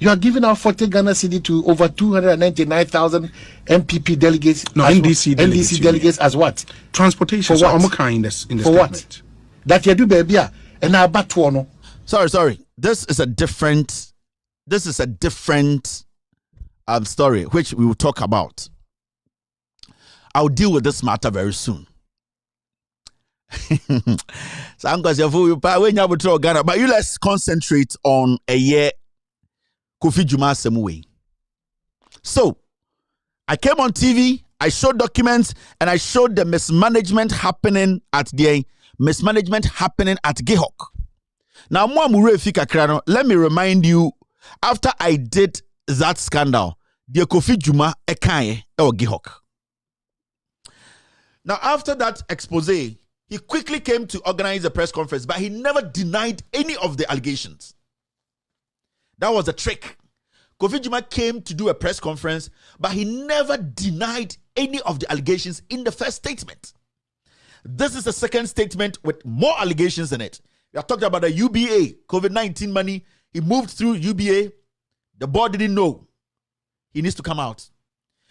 You are giving out 40 Ghana cedi to over 299,000 MPP delegates. No, NDC delegates as what? Transportation. For what? In the for what? That you do, baby. And I bat one. Sorry. This is a different story which we will talk about. I'll deal with this matter very soon. But you let's concentrate on a year Kofi Juma Semuwe. So, I came on TV, I showed documents, and I showed the mismanagement happening at Gehawk. Now, let me remind you, after I did that scandal, the Kofi Juma Ekaye or Gehawk. Now, after that expose, he quickly came to organize a press conference, but he never denied any of the allegations. That was the trick. Kofi Juma came to do a press conference, but he never denied any of the allegations in the first statement. This is the second statement with more allegations in it. We are talking about the UBA, COVID-19 money. He moved through UBA. The board didn't know. He needs to come out.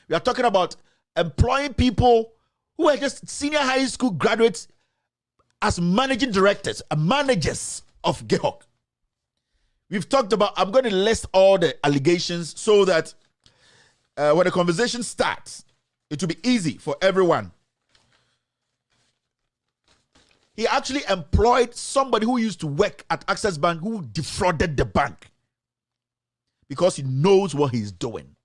We are talking about employing people who are just senior high school graduates as managing directors, managers of Gehawk. We've talked about, I'm going to list all the allegations so that when the conversation starts, it will be easy for everyone. He actually employed somebody who used to work at Access Bank who defrauded the bank because he knows what he's doing.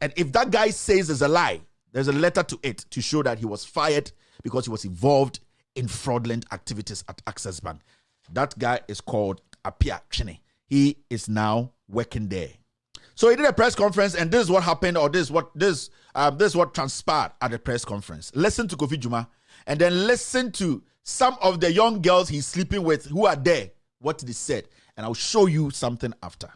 And if that guy says there's a lie, there's a letter to it to show that he was fired because he was involved in fraudulent activities at Access Bank. That guy is called Apia Chine. He is now working there. So he did a press conference, and this is what happened, or this is what transpired at the press conference. Listen to Kofi Juma, and then listen to some of the young girls he's sleeping with who are there, what they said. And I'll show you something after.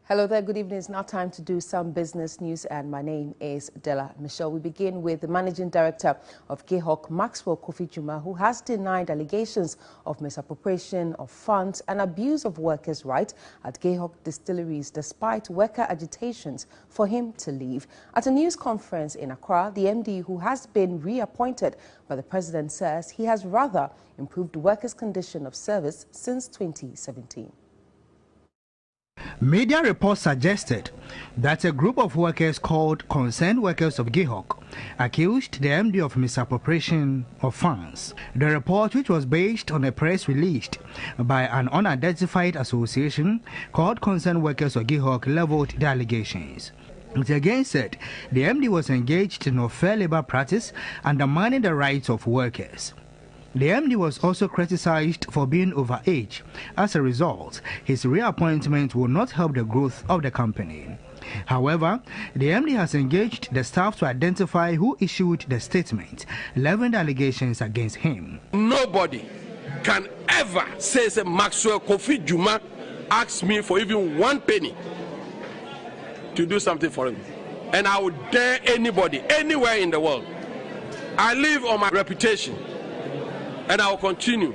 Hello there, good evening. It's now time to do some business news, and my name is Della Michelle. We begin with the Managing Director of Gehawk, Maxwell Kofi Juma, who has denied allegations of misappropriation of funds and abuse of workers' rights at Gehawk distilleries, despite worker agitations for him to leave. At a news conference in Accra, the MD, who has been reappointed by the President, says he has rather improved workers' condition of service since 2017. Media reports suggested that a group of workers called Concerned Workers of Gehawk accused the MD of misappropriation of funds. The report, which was based on a press released by an unidentified association called Concerned Workers of Gehawk, leveled the allegations. It again said the MD was engaged in unfair labor practice undermining the rights of workers. The MD was also criticized for being overage. As a result, his reappointment will not help the growth of the company. However, the MD has engaged the staff to identify who issued the statement, levying the allegations against him. Nobody can ever say Maxwell Kofi Juma asked me for even 1 penny to do something for him. And I would dare anybody, anywhere in the world. I live on my reputation, and I will continue.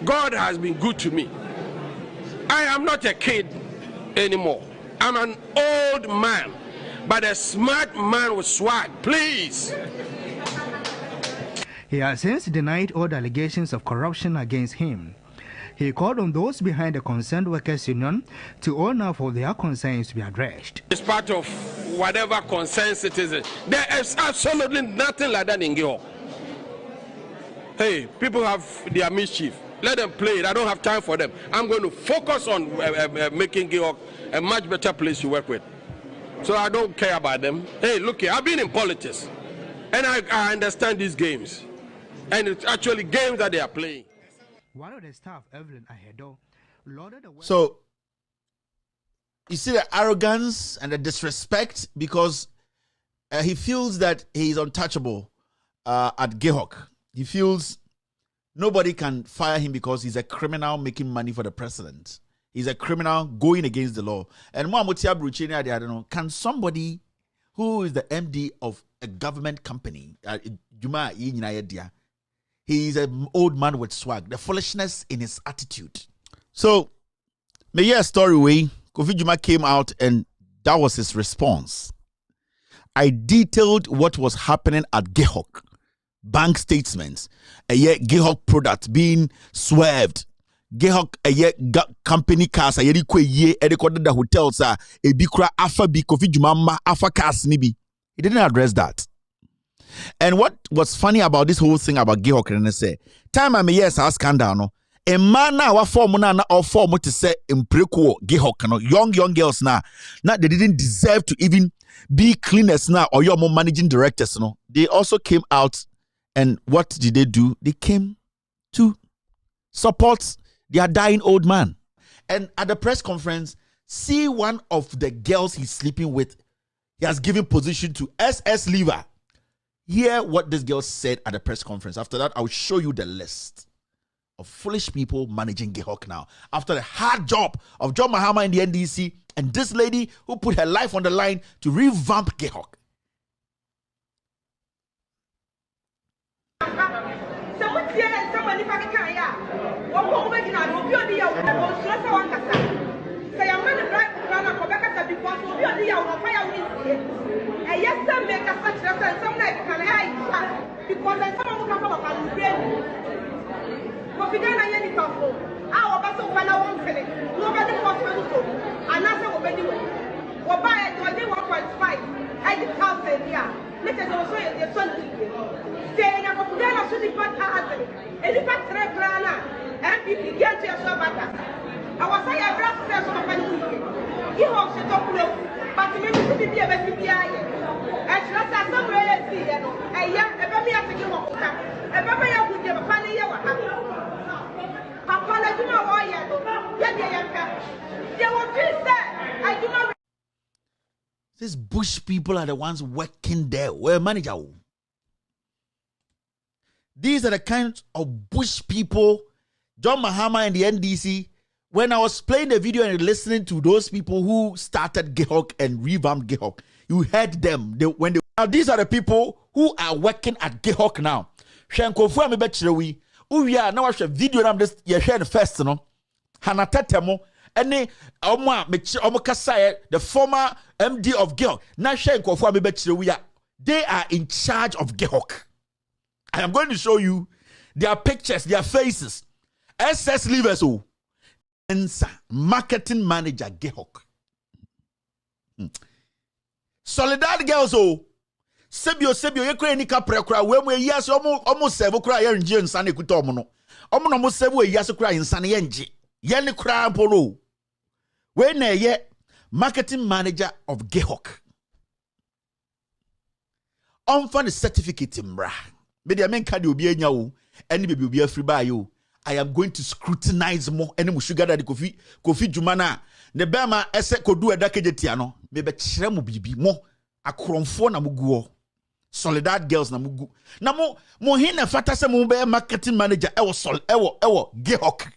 God has been good to me. I am not a kid anymore. I'm an old man, but a smart man with swag, please. He has since denied all the allegations of corruption against him. He called on those behind the Concerned Workers Union to own up for their concerns to be addressed. It's part of whatever concerned citizens. There is absolutely nothing like that in Gehawk. Hey, people have their mischief. Let them play it. I don't have time for them. I'm going to focus on making Gehawk a much better place to work with. So I don't care about them. Hey, look here, I've been in politics, and I understand these games. And it's actually games that they are playing. One of the staff, Evelyn Ahedo, lauded the... So, you see the arrogance and the disrespect because he feels that he is untouchable at Gehawk. He feels nobody can fire him because he's a criminal making money for the president. He's a criminal going against the law. And I don't know, can somebody who is the MD of a government company, he's an old man with swag, the foolishness in his attitude. So, may your story way, Kofi Juma came out and that was his response. I detailed what was happening at Gehawk. Bank statements, a year Gehawk product being swerved. Gehawk a year company cars, a year recorded the hotels, a bikra afa bi Kofi Juma afa cars nibi. He didn't address that. And what was funny about this whole thing about Gehawk, and I say, time I'm a yes, I scandal no. A man now, what form na or form to say in prequel Gehawk, no young girls now, they didn't deserve to even be cleaners now or your more managing directors. No, they also came out, and what did they do? They came to support their dying old man. And at the press conference, see one of the girls he's sleeping with, he has given position to SS Lever. Hear what this girl said at the press conference. After that, I'll show you the list of foolish people managing Gehawk now. After the hard job of John Mahama in the NDC and this lady who put her life on the line to revamp Gehawk. These bush people are the ones working there. We're manager. These are the kinds of bush people, John Mahama and the NDC. When I was playing the video and listening to those people who started Gehawk and revamped Gehawk, you heard them. Now these are the people who are working at Gehawk now. Shankofu amebechrewi. Uya na watch a video and I'm just sharing first, no. Hanatetemo. Any the former MD of Gehawk. Na Shankofu amebechrewi. They are in charge of Gehawk. I am going to show you their pictures, their faces. SS Livers, marketing manager Gehawk. Solidar girls, Sebio, you crane capra cry, when yes, almost several cry and Jim Sunny Kutomono. Almost several years cry in Sunny Enji. Yanni cry polo. When a ye marketing manager of Gehawk. On the certificate in bra. Media men can do be a any baby will be free by you. I am going to scrutinize more any sugar daddy Kofi Jumana. Ne bema ese kodu edake tiano. Mebe chiremu bibi mo akromfo na muguo. Soledad girls na mugu. Na mo hine fata se mo be marketing manager ewo Gehawk.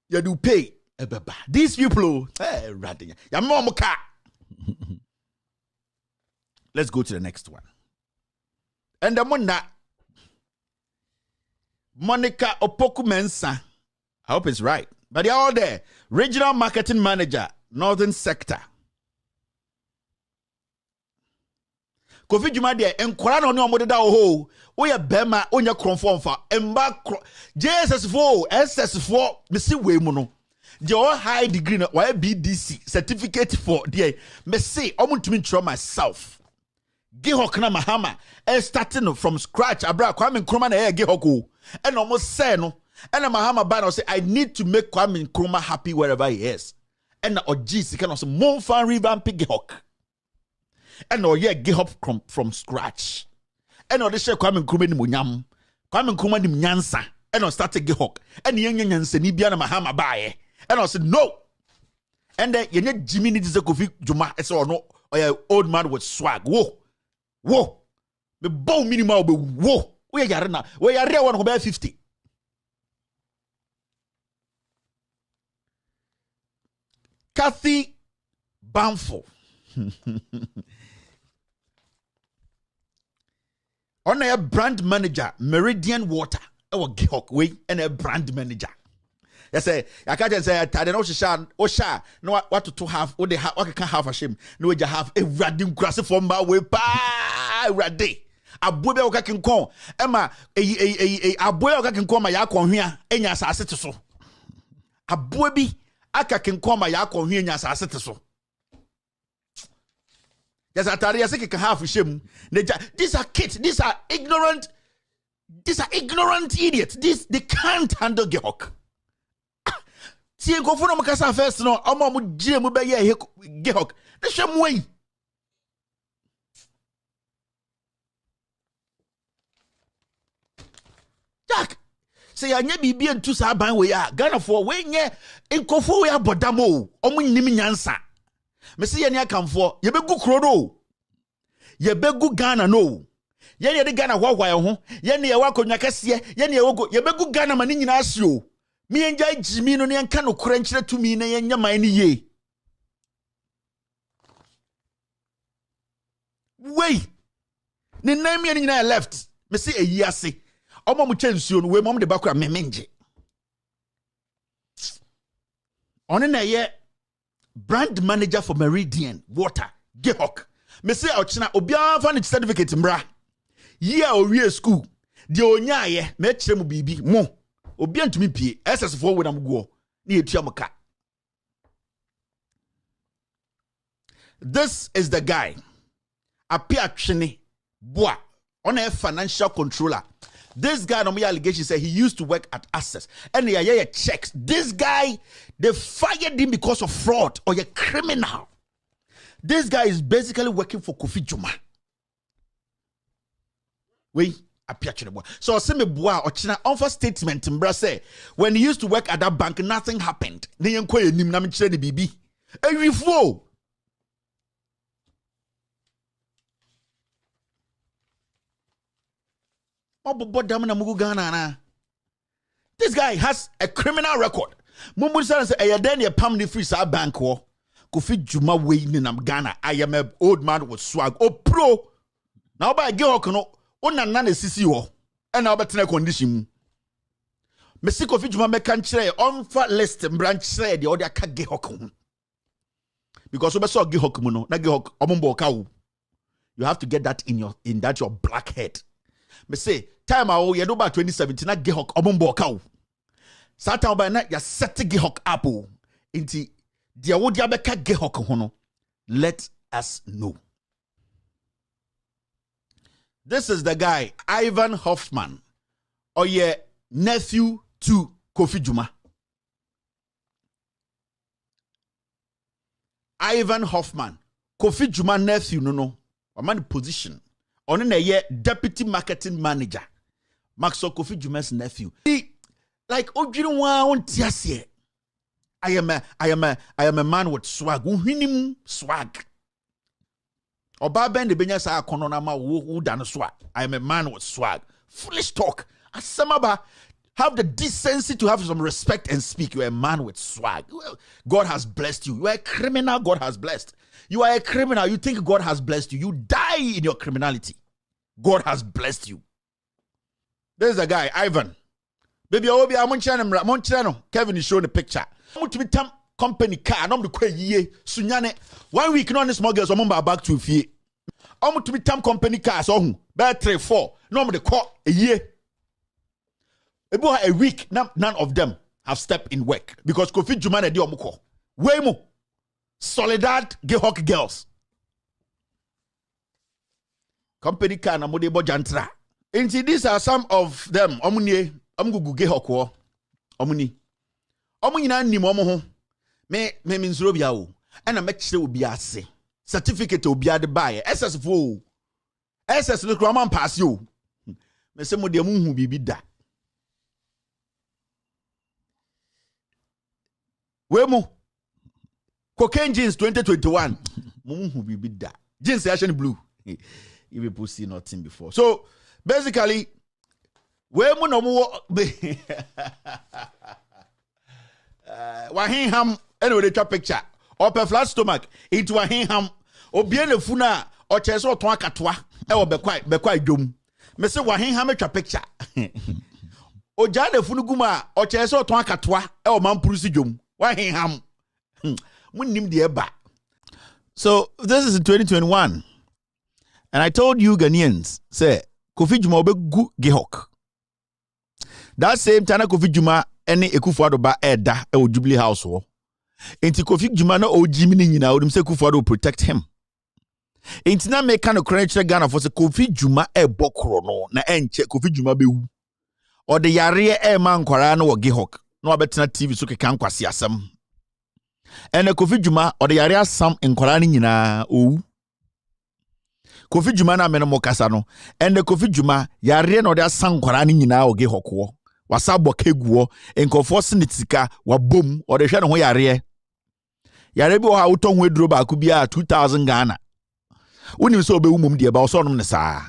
You do pay ebeba. These people radinya. Ya mo ka. Let's go to the next one. And the one that Monica Opoku Mensah, I hope it's right, but they're all there. Regional Marketing Manager, Northern Sector. Kofi Juma there, enkwara no omo da ho. Oya bema onya kronfo mfa. Emba JSS4, SS4, me see we mu no. The all high degree no why BDC certificate for there. Me say omo ntumi try myself. Gehawk na mahama starting from scratch. Abra Kwame Nkrumah na Gehawk. And almost say no. And Mahama Bano say, I need to make Kwame Nkrumah happy wherever he is. And Ojisi can also more fun revamp Gehawk. And Gehawk from scratch. And they say Kwame Nkrumah ni munyam. Kwame Nkrumah ni mnyansa. And start Gehawk. And nyansa ni biana Mahama bae. And I said no. And then yenye Jimmy needs a Kofi Juma. It's or no or old man with swag. Whoa. The bow minimal be whoa. We are na. We are real one who bear 50. Kathy Bamfo. On a brand manager, Meridian Water. Our Gehawk way and a brand manager. Yes, I can't say I don't know. No, what to have? What they have? What can have a shame? No, we just have a radim grassy from my way. Pa radi. Abuebe oka kinkon. Emma abuebe oka kinkon ma ya konhwea enya asase te so. Abuebi aka kinkon ma ya konhwea enya asase te so. Yes, atari yase can have shame. These are kids. These are ignorant idiots. They can't handle Gehawk. See, go for no makasa first no. Omo mu jire mu be ye Gehawk. The same way. Jack, say anya bibi entu sa ban we ya. Ghana for we nye enkofo we abodamo. Omo nnim nyansa. Me say ye ne akamfo, ye begu kro no. Ye begu Ghana no. Ye de Ghana hwahwa ho. Ye ne ye wakonwa kase, ye ne ye wogo. Ye begu Ghana mani nyina asio. Me enjai jimi no ne enka no kora nkyere tumi na ye nyaman ni ye. Wait. Ne nan me nyina left. Me say eyi ase. Omo mu chansuo no we mom de bakwa memenje. One na ye brand manager for Meridian Water Gehawk. Me say ochina obia fa ne certificate mbra. Ye a owie school. De onya ye me kire mu bibi mo. Obia ntumi pie SS4 we na mguo. Na etua muka. This is the guy. Apia twene boa on a financial controller. This guy, no allegation said he used to work at Access. And yeah, checks. This guy, they fired him because of fraud or a criminal. This guy is basically working for Kofi Juma. Wait, so semi boa or China offer statement in Brazil. When he used to work at that bank, nothing happened. They inquire him the BB. Every flow. This guy has a criminal record. Mumbu say ayadeni a pam ni free sa bank wo. Kofi Juma way ni nam Ghana. I am an old man with swag. Oh pro. Now by Gehawk no. Ona na ne sisi wo. And now betena condition. Mesi Kofi Juma me kan kire on fa list branch say the other ka Gehawk. Because we saw Gehawk mu no. Na Gehawk omombo ka wo. You have to get that in your black head. Me say time awo ye do ba 2017 na Gehawk omombo ka wo. Satan ba na ya set Gehawk up o. Inti dia wo dia beka Gehawk ho no. Let us know. This is the guy Ivan Hoffman or your nephew to Kofi Juma. Ivan Hoffman, Kofi Juma nephew no. A man position. On a year deputy marketing manager. Maxwell Kofi Juma's nephew. Like I am a man with swag. Swag. Oba ben de benya sa akono na ma wo dan swag. I am a man with swag. Foolish talk. Asamaba, have the decency to have some respect and speak. You are a man with swag. God has blessed you. You are a criminal God has blessed. You are a criminal. You think God has blessed you. You die in your criminality. God has blessed you. There's a guy, Ivan. Baby, Obi, I'm on Kevin is showing the picture. I'm to be company car. I'm the ye. Sunyane. 1 week, no small girls. I'm back to fee. I'm to be company car. So, bad 3, 4. No, the call a year. About a week, none of them have stepped in work because Kofi Juma and Diomuko. Wemo. Soledad Gehawk girls. Company car na modebo jantra. And these are some of them. Omunye, Omugu Gehawk. Omuni. Omunyina ni momo. Me minzuro biawo. And a match will be ase. Certificate will be at the buy. SS4. SS look Roman pass you. Me se mo de munhu bibi da. Wemo. Cocaine jeans 2021. Munhu bibi da. Jeans actually blue. You people see nothing before. So basically, wemo no mo Wahinham anyway the picture. Open flat stomach into Wahinham. Obien le funa o cheso ton akatoa e wo bekwa dwom. Me se Wahinham twa picture. O ja le funu guma o cheso ton akatoa e wo mampurusi dwom. Wahinham. Munnim de eba. So this is in 2021. And I told you Ghanaians, say, Kofi Juma obegu Gehawk. That same time, Kofi Juma, any Akufo-Addo ba eda e Jubilee House wo. Enti Kofi Juma na oji mini nyina odum say Akufo-Addo protect him. Enti na make no credential Ghana for say Kofi Juma e bokro no na enche Kofi Juma be wu. Or the yare e man kwara no wo Gehawk. No abetena TV so keka nkwase asem. And Kofi Juma or the yare asam nkwara ni nyina owu. Kofi Juma na meno mokasa no. And the Kofi Juma yare no de asam nkwara ni nyina o Gehawk wo. Wasabo keguo enkofo sinitika wabom or the hwe no ho yare. Yare bi o ha uton ho eduro ba ku bia 2000 Ghana. Unim so obewu mum de ba so nom ne saa.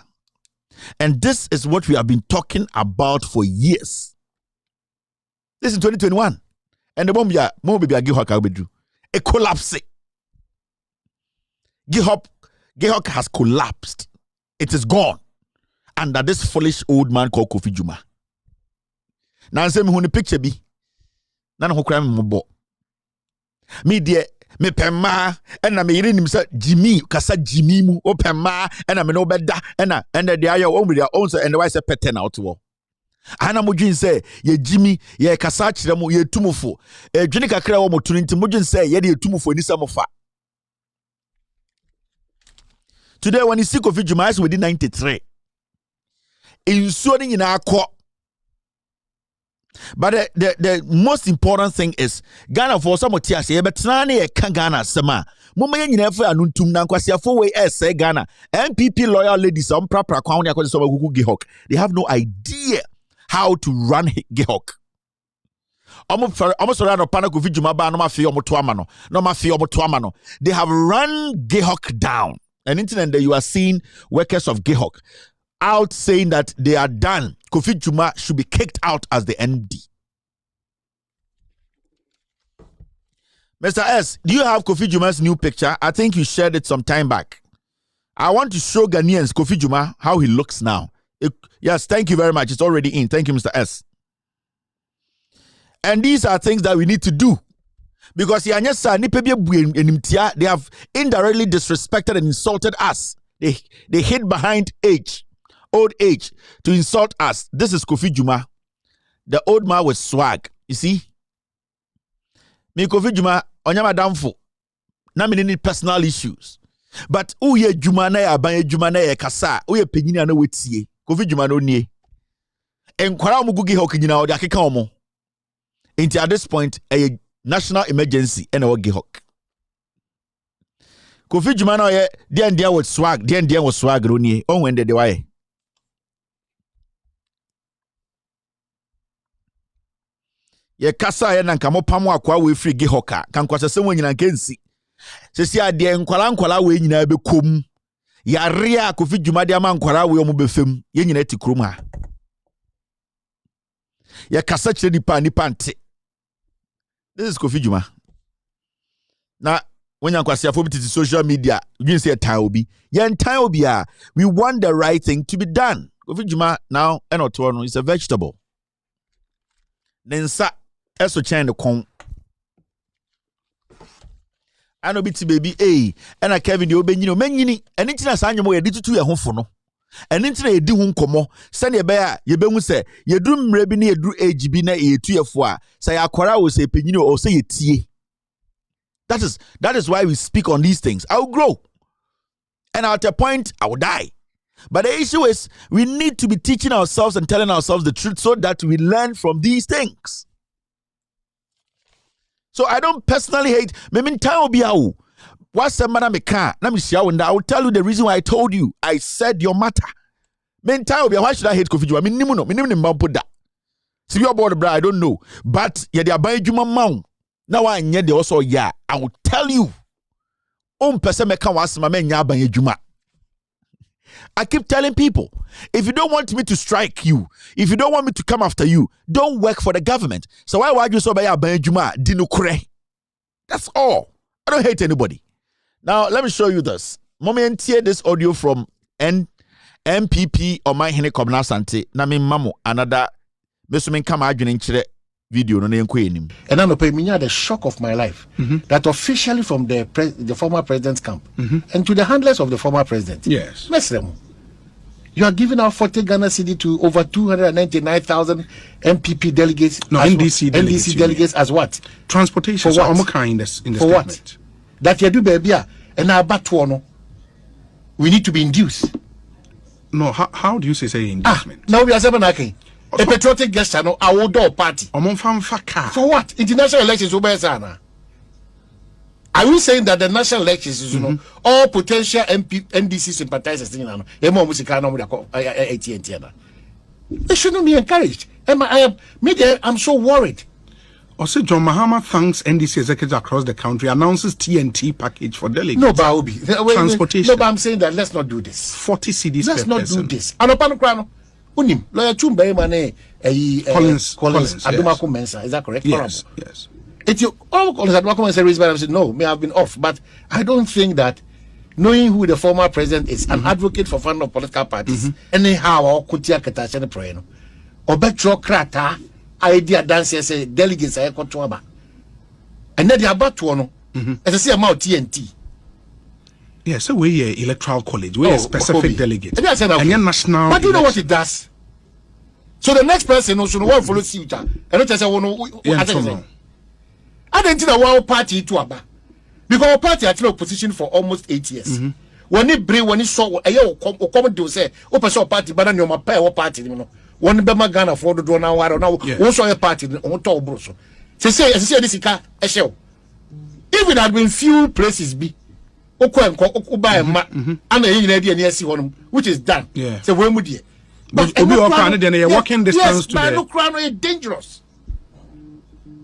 And this is what we have been talking about for years. This is 2021. And the bomb ya mo be Gehawk abedu. A collapse. Gehawk has collapsed. It is gone under this foolish old man called Kofi Juma. Now say me who the picture be. Nana ho kra me mobo. Me de me pema and na me yire nim say Jimmy kasa Jimmy mu o pema and na me no beda and the ayo o me dia own say and why say pete na oto. Ana modwin say ye Jimmy ye kasa kire mu ye tumufo. Dwene kakra wo motu nti modwin say ye de tumufo ni samofa. Today when you see Kofi Juma is within 93. In so ni na akọ. But the most important thing is Ghana for some of tears ye betna na ye kan Ghana sema. Mama ye nyina fa anuntum na nkwasiafo we say Ghana. MPP loyal ladies on prapra kwa akọ so gugu Gehawk. They have no idea how to run Gehawk. Almost around a pana Kofi Juma ba no ma fe omoto amano. No ma fe omoto amano. They have run Gehawk down. And internet you are seeing workers of Gehawk out saying that they are done. Kofi Juma should be kicked out as the MD. Mr. S, do you have Kofi Juma's new picture? I think you shared it some time back. I want to show Ghanaians Kofi Juma how he looks now. Yes, thank you very much. It's already in. Thank you, Mr. S. And these are things that we need to do. Because they have indirectly disrespected and insulted us. They hid behind old age, to insult us. This is Kofi Juma, the old man with swag. You see? Me Kofi Juma, onyama damfo. Na me need personal issues. But uye Juma na ya abanye Juma na ya kasa. Uye penyini ana wetie. Kofi Juma no nie. Enkwara omugu Gehawk nyina odi akeka omo. Until at this point, a national emergency and our Gehawk. Kofi Juma na ye dia with swag, dia with swag roni. On when de way. Ye kasa ye nanka mopamo akwa we free Gehawk kan kwasese wonyina nkensi. Sesi ade nkwala we nyina be kom. Ya ria Kofi Dwuma de ama nkwara we omo befem. Ye nyina ti krom ha. Ye kasa kire nipa nte. This is Kofi Dwuma. Na when you kwasiafo biti social media, you say time obi. Yen time obi a we want the right thing to be done. Kofi Dwuma now enoto is a vegetable. Nensa eso chen de kon. Ano biti baby na Kevin de obenyini o manyini eni tina sa anwom ye ditutu ye hofo no. Eni tina ye di hu nkomo se ne be a ye behu se ye duru mre bi na ye duru age bi na ye tuefo a se ya kwara wo se penyini o se ye tie. That is why we speak on these things. I will grow. And at a point, I will die. But the issue is, we need to be teaching ourselves and telling ourselves the truth so that we learn from these things. So I don't personally hate. I will tell you the reason why I told you. I said your matter. Why should I hate Kofi Dwuma? See your board, I don't know. But now I need the also I will tell you. I keep telling people, if you don't want me to strike you, if you don't want me to come after you, don't work for the government. So why would you so by Juma dinukure? That's all. I don't hate anybody. Now let me show you this. Moment here this audio from MPP or my hene komna sante na me mamo another mesumen kama adwene nkyere video no na enim. And I know the shock of my life that officially from the former president's camp and to the handlers of the former president. Yes. You are giving out 40 Ghana cedi to over 299,000 MPP delegates. No, NDC delegates as what? Transportation. For what? In the for statement. What? That you do, baby. And now, but we need to be induced. No, how do you say inducement? Now we are seven. A patriotic gesture, no, our door party. For what? International elections, are we saying that the national elections is, all potential NDC sympathizers, they shouldn't be encouraged. I'm so worried. Also, John Mahama thanks NDC executives across the country, announces TNT package for delegates. No, Baubi. Transportation. No, but I'm saying that let's not do this. 40 cedis let's per not person. do this. Unim, lawyer Chumbe Mane, Collins, Adumaku Mensa, is that correct? Yes, yes. It's you all Collins Adumaku Mensa reason I said no, may have been off, but I don't think that knowing who the former president is, an advocate for funding of political parties, anyhow or Kutia Katachane Proeno, or Betrocrata, idea dancers say delegates I control. And then they are about to as I say about TNT. Yes, so we're electoral college, we're a specific delegate. And national. But do you know what it does? So the next person who should want follow suit. And not just I didn't think one party to Aba. Because our party had opposition for almost 8 years. When it saw a year come to say, open party, but your pay party, one Bema Ghana for the drone now, also a party on top broso. Say this a show. Even had been few places be. Which is done. Yeah. So when would you? But you're walking distance to the crown is dangerous.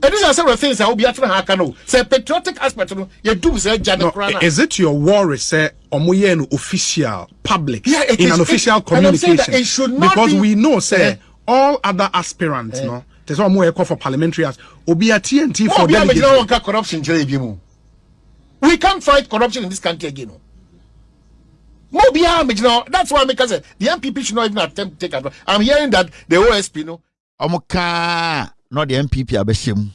And these are several things I will be after Hakano. Say patriotic aspect you do say is it your worry, say omoye official public in an official communication? It should not because be, we know say all other aspirants, no, there's one more call for parliamentary as Obi TNT for delegates. Corruption. We can't fight corruption in this country again. That's why I say the MPP should not even attempt to take advantage. I'm hearing that the OSP, not the MPP abeshim.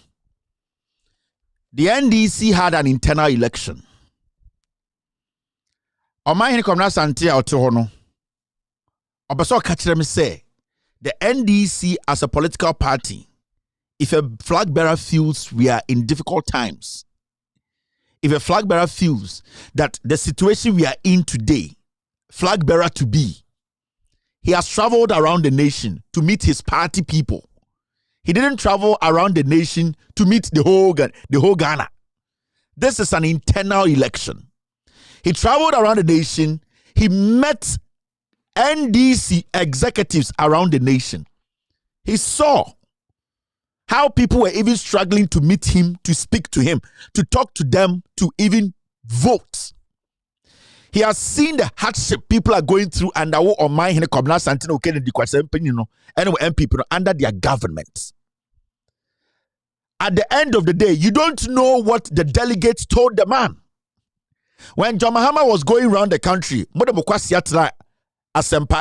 The NDC had an internal election. Omahini komna sante otohono. Obaso kachire me say the NDC as a political party, if a flag bearer feels we are in difficult times, if a flag bearer feels that the situation we are in today, flag bearer to be, he has traveled around the nation to meet his party people. He didn't travel around the nation to meet the whole Ghana. This is an internal election. He traveled around the nation. He met NDC executives around the nation. He saw How people were even struggling to meet him, to speak to him, to talk to them, to even vote. He has seen the hardship people are going through under what mind in Kobna Santino Kennedy and MPP under their government. At the end of the day, you don't know what the delegates told the man. When John Mahama was going around the country,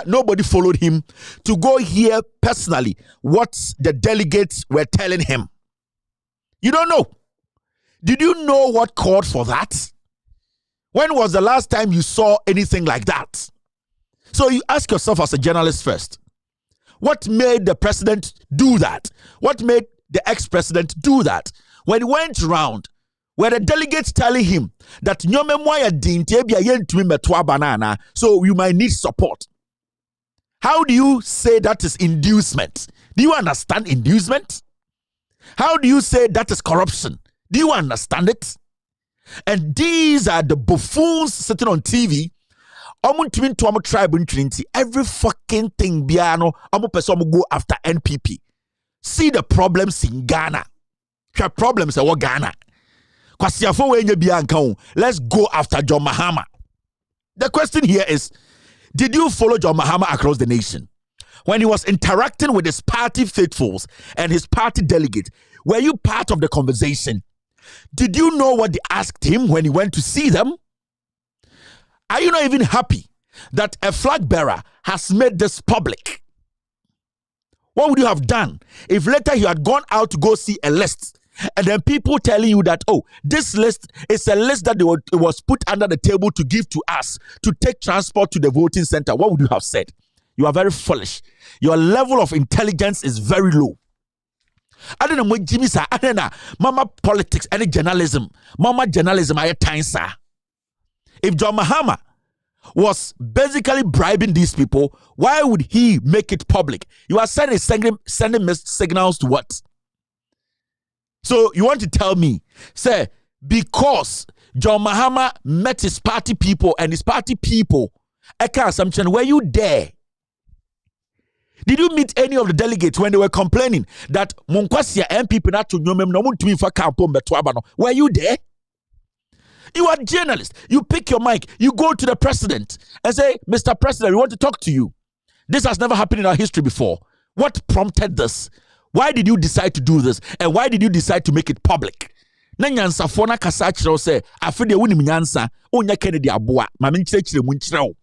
nobody followed him to go hear personally what the delegates were telling him. You don't know. Did you know what called for that? When was the last time you saw anything like that? So you ask yourself as a journalist first, what made the president do that? What made the ex-president do that? When he went around, were the delegates telling him that so you might need support? How do you say that is inducement? Do you understand inducement? How do you say that is corruption? Do you understand it? And these are the buffoons sitting on TV. Every fucking thing biano, go after NPP. See the problems in Ghana. The problems in Ghana. Let's go after John Mahama. The question here is, did you follow John Mahama across the nation? When he was interacting with his party faithfuls and his party delegates, were you part of the conversation? Did you know what they asked him when he went to see them? Are you not even happy that a flag bearer has made this public? What would you have done if later you had gone out to go see a list and then people telling you that, oh, this list is a list that it was put under the table to give to us to take transport to the voting center? What would you have said? You are very foolish. Your level of intelligence is very low. I don't know what Jimmy said. I don't know. Mama politics and journalism. Mama journalism are time, sir. If John Mahama was basically bribing these people, why would he make it public? You are sending signals to what? So you want to tell me, say, because John Mahama met his party people and his party people, were you there? Did you meet any of the delegates when they were complaining that Monkwasia MPP not to know? Were you there? You are a journalist. You pick your mic. You go to the president and say, Mr. President, we want to talk to you. This has never happened in our history before. What prompted this? Why did you decide to do this? And why did you decide to make it public? Nanyansa fona kasachiro say, afide wuni mnyansa, onya Kennedy abua, maminchire munchiro.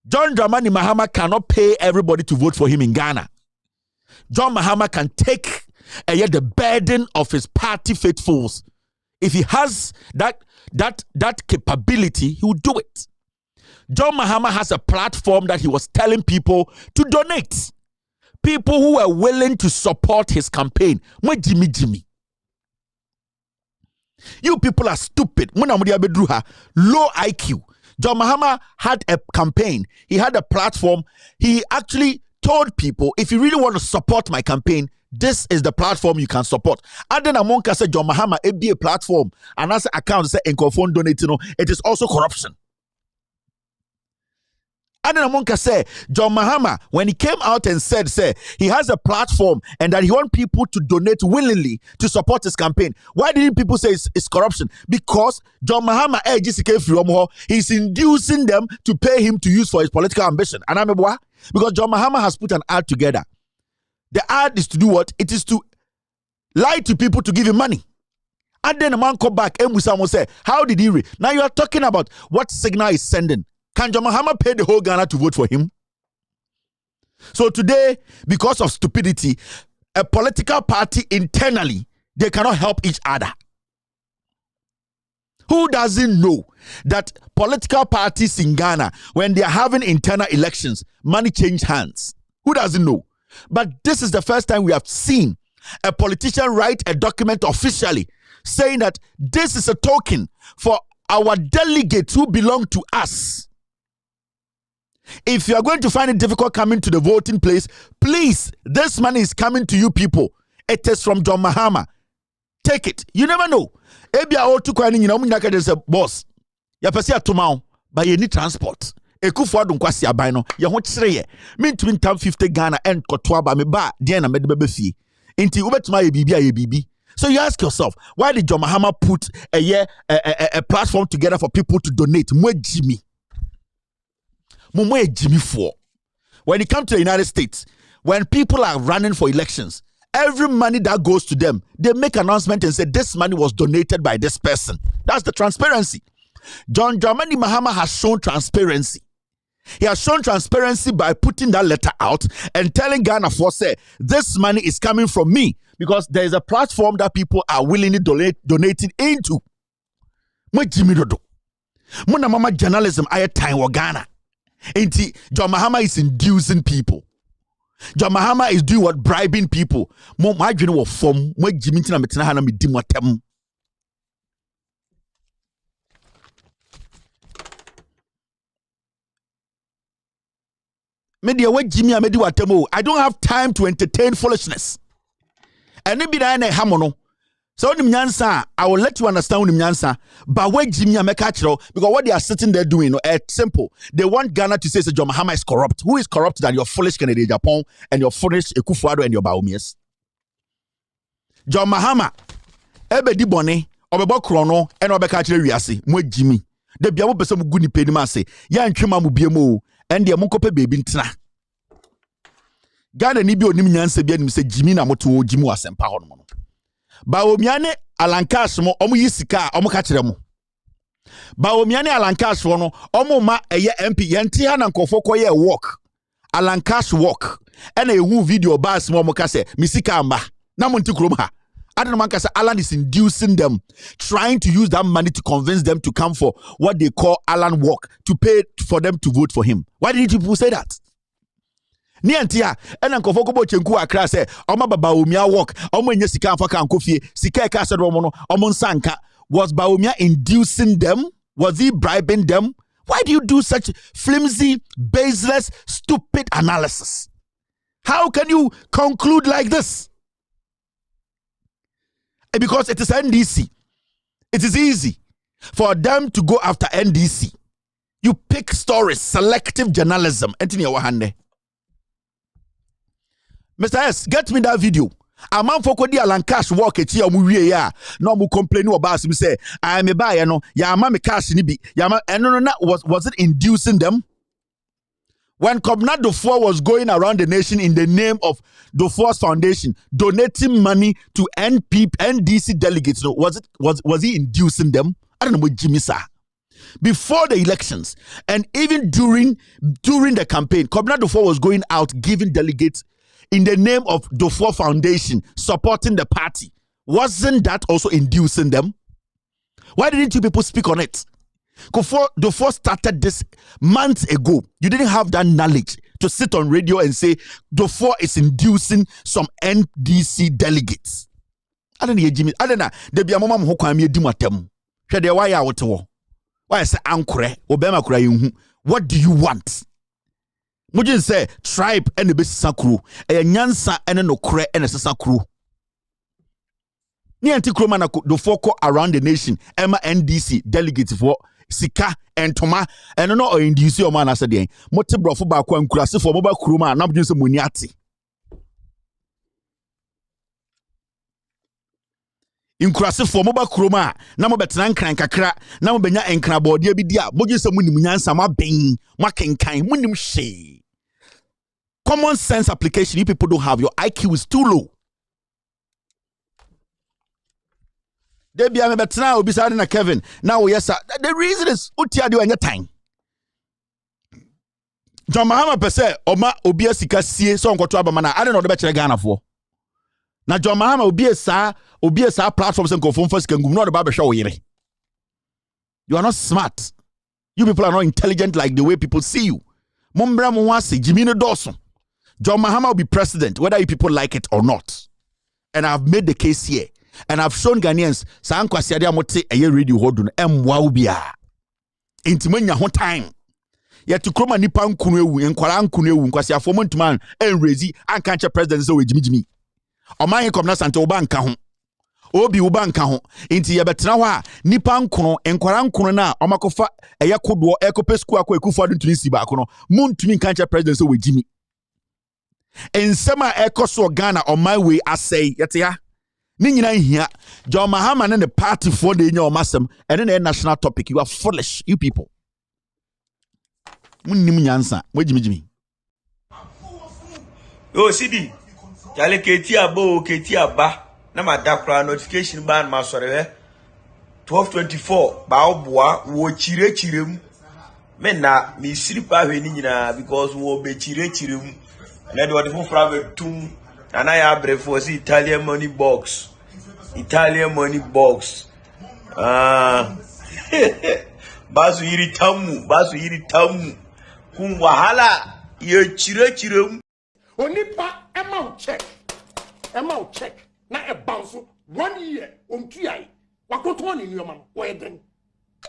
John Dramani Mahama cannot pay everybody to vote for him in Ghana. John Mahama can take the burden of his party faithfuls. If he has that capability, he will do it. John Mahama has a platform that he was telling people to donate. People who were willing to support his campaign. Jimmy. You people are stupid. Low IQ. John Mahama had a campaign. He had a platform. He actually told people, if you really want to support my campaign, this is the platform you can support. And then Amonka said, John Mahama, it be a platform. And as account said, Nkofon donating, it is also corruption. And then Amonka said, John Mahama, when he came out and said, he has a platform and that he wants people to donate willingly to support his campaign. Why didn't people say it's corruption? Because John Mahama, he's inducing them to pay him to use for his political ambition. And I'm a because John Mahama has put an ad together. The ad is to do what? It is to lie to people to give him money. And then a man come back and will say, how did he read? Now you are talking about what signal is sending. Can John Mahama pay the whole Ghana to vote for him? So today, because of stupidity, a political party internally, they cannot help each other. Who doesn't know that political parties in Ghana, when they are having internal elections, money change hands? Who doesn't know? But this is the first time we have seen a politician write a document officially saying that this is a token for our delegates who belong to us. If you are going to find it difficult coming to the voting place, please, this money is coming to you people. It is from John Mahama. Take it. You never know. Ebia o to kwani nyina munyaka dey say boss. Ya pese atoma ba ye ni transport. Akufo-Addo nkwasi aban no ye ho kire ye. Mentumi ntam 50 Ghana and koto aba me ba de na me de beba fie. Inti ubetuma ye bibi. So you ask yourself, why did John Mahama put a platform together for people to donate? Mwe Jimmy for. When it comes to the United States, when people are running for elections, every money that goes to them, they make announcement and say this money was donated by this person. That's the transparency. John Dramani Mahama has shown transparency. He has shown transparency by putting that letter out and telling Ghana for say this money is coming from me because there is a platform that people are willingly donating into. Muna mama journalism aye time wa Ghana. Inti John Mahama is inducing people. John Mahama is doing what? Bribing people. Mo madwene wo fom, mo Jimmy tina metena ha na medi motem. Media what Jimmy amedi watemo. I don't have time to entertain foolishness. And it be na na hamono. So I will let you understand but where Jimmy ameka chiro because what they are sitting there doing it's simple. They want Ghana to say John Mahama is corrupt. Who is corrupt than your foolish Kennedy Japan and your foolish Akufo-Addo and your Bawumias? John Mahama ebe di bone obebo krono and obeka chire wiase mo Jimmy. De bia mo pese mo guni pedi ma se ya ntwema mo biemo and de mo kope baby ntena. Ghana ni bi onim nyanse bia nim se Jimmy na moto Jimmy wasempa ho no. Bawumia ne alankas mo omo yisika omo ka kire mo. Bawumia ne alankas no omo ma eye MP yenti ha na nkofo koye work. Alankas work. Ena ehu video bas mo ka se misika amba. Na mo ntikrom ha. Adana man ka se Alan is inducing them, trying to use that money to convince them to come for what they call Alan work, to pay for them to vote for him. Why did you people say that? Ni antia ena nkofo ko bo chenku akra se oma Bawumia work oma nya sika afa kan kofie sika ka se do mo no omo nsanka. Was Bawumia inducing them? Was he bribing them? Why do you do such flimsy, baseless, stupid analysis? How can you conclude like this? Because it is NDC. It is easy for them to go after NDC. You pick stories, selective journalism. Anthony Wahande. Mr. S, get me that video. A man for Kodi Alan cash walk at ya muye ya. No mu complain about him say, I am a buyer no. Ya ma me cash ni bi. Ya ma no was it inducing them? When Comrade Dofour was going around the nation in the name of Dofour's Foundation, donating money to NDC delegates, no, was he inducing them? I don't know what Jimmy said. Before the elections and even during the campaign, Comrade Dofour was going out giving delegates in the name of Dofour Foundation, supporting the party. Wasn't that also inducing them? Why didn't you people speak on it? Dofour started this months ago. You didn't have that knowledge to sit on radio and say Dofour is inducing some NDC delegates. I don't know, Jimmy. I don't know. There be a mama who can be dimatem. Why are we? Why say ankure? Obama kura yunhu. What do you want? Mujin say tribe and the best sakru. A nyansa and no kure and a sakru. Ni anti kroma na Dofour ko around the nation. Emma NDC delegates for sika entoma eno no o induce o man ase den mote brofo ba kwa nkurase fo moba kuruma na bdin se muni ate nkurase fo moba kuruma na mo betena nkran kakra na mo benya enkran bode bi dia bogin se muni munyansa ma ben ma kenkan munim hye. Common sense application, you people don't have. Your IQ is too low. They be a better now, beside Kevin. Now, yes, sir. The reason is Utia do any time. John Mahama per se, Oma Obia Sika Sie, so uncle Trabamana. I don't know the better Ghana for. Now, John Mahama Obia sa platforms and conform first can go not the barber show. You are not smart. You people are not intelligent like the way people see you. Mumbra Mwasi, Jimino Dawson. John Mahama will be president, whether you people like it or not. And I've made the case here. And I've shown Ghanaians, San Kwasiadia Mote, a year radio hodun, Mwabia. Intimania hon time. Yet to Kroma Nipan Kunewu, and Kwaran Kunewu, Kwasia Fomont man, and Rezi, and Kancha president, so with Jimmy. O my comnas and Obanka hon. Obi Ubanka hon. Inti Yabetrawa, Nipan Kuno, and Kwaran Kunana, Omakofa, a Yakudwo, Ekopesqua, Akufo-Addo to Nisibakono, Moon to me Kancha president, so with Jimmy. In summer echo so Ghana on my way I say yatia. Nina here, John Mahama and the party for the your massam and then the national topic. You are foolish, you people. Jimmy. Oh, CD. Jale ketia bo ketia ba. Na ma dakra notification ban ma sore 1224 ba oboa wo chirechirem. Me na mi siripa hweni nyina because wo be chirechirem. Na de wode fofra be tum. And I have breakfast Italian money box. Italian money box. Basu iri tamu. Kun wahala ye chire. Onipa amount check. Na e bounce 1 year tuai. Wakoto ni nyoma wo eden.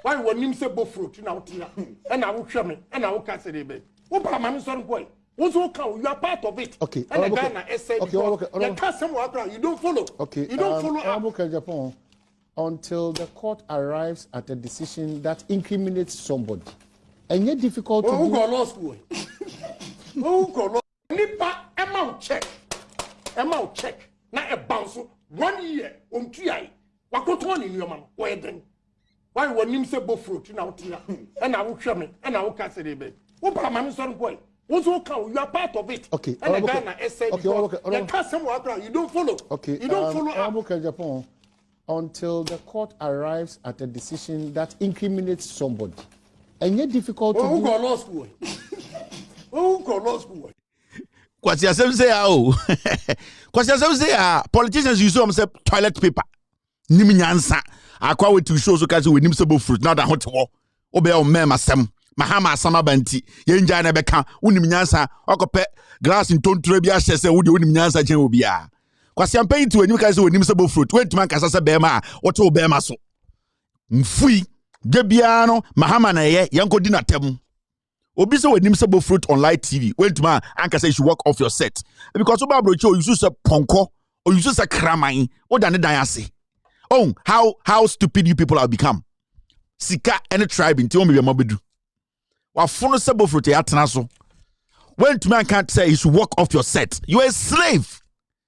Why wonim se bo fruit na wotia. E na wo hwe me, e na wo ka se be. Wo ba ma me so boy. Also, you are part of it. Okay. And the Ghana essay. Okay. You don't follow. Okay. You don't follow. Japan, until the court arrives at a decision that incriminates somebody, and yet difficult to do. Who got law school? Who got law? Nipa amount check. Na a bounce 1 year tuai. Wakoto ni nyoma wo eden. Why wonim se bo fruit na wotia. And I will hwe me, and I will ka se be. Wo ba ma me so boy. Also, you are part of it. Okay. And the Ghana essay. You don't follow. Okay. You don't follow. Japan, until the court arrives at a decision that incriminates somebody, and yet difficult to do. Who got law school? Who got law school? Politicians use them say toilet paper. Nimi nyansa. Akwa we to show so kazi we nimsebo fruit. Now that hot war. Obe o mema sem. Mahama asama banti yenja na beka unim nyansa okope glass ntontre bia hyese wo de unim nyansa chen obi a kwase ampan ti wanim ka se wonim sebo fruit wentuma kasa se bema wote wo bema so mfui de bia no mahama na ye yankodi na tem obi se wonim sebo fruit on live TV wentuma anka say you should walk off your set because oba broche o use se ponko o use se kraman o da ne dan ase oh how stupid you people have become sika any tribe nti o me be mabedu wafono sebo fruit ya tena so when to man can't say you should walk off your set. You are a slave.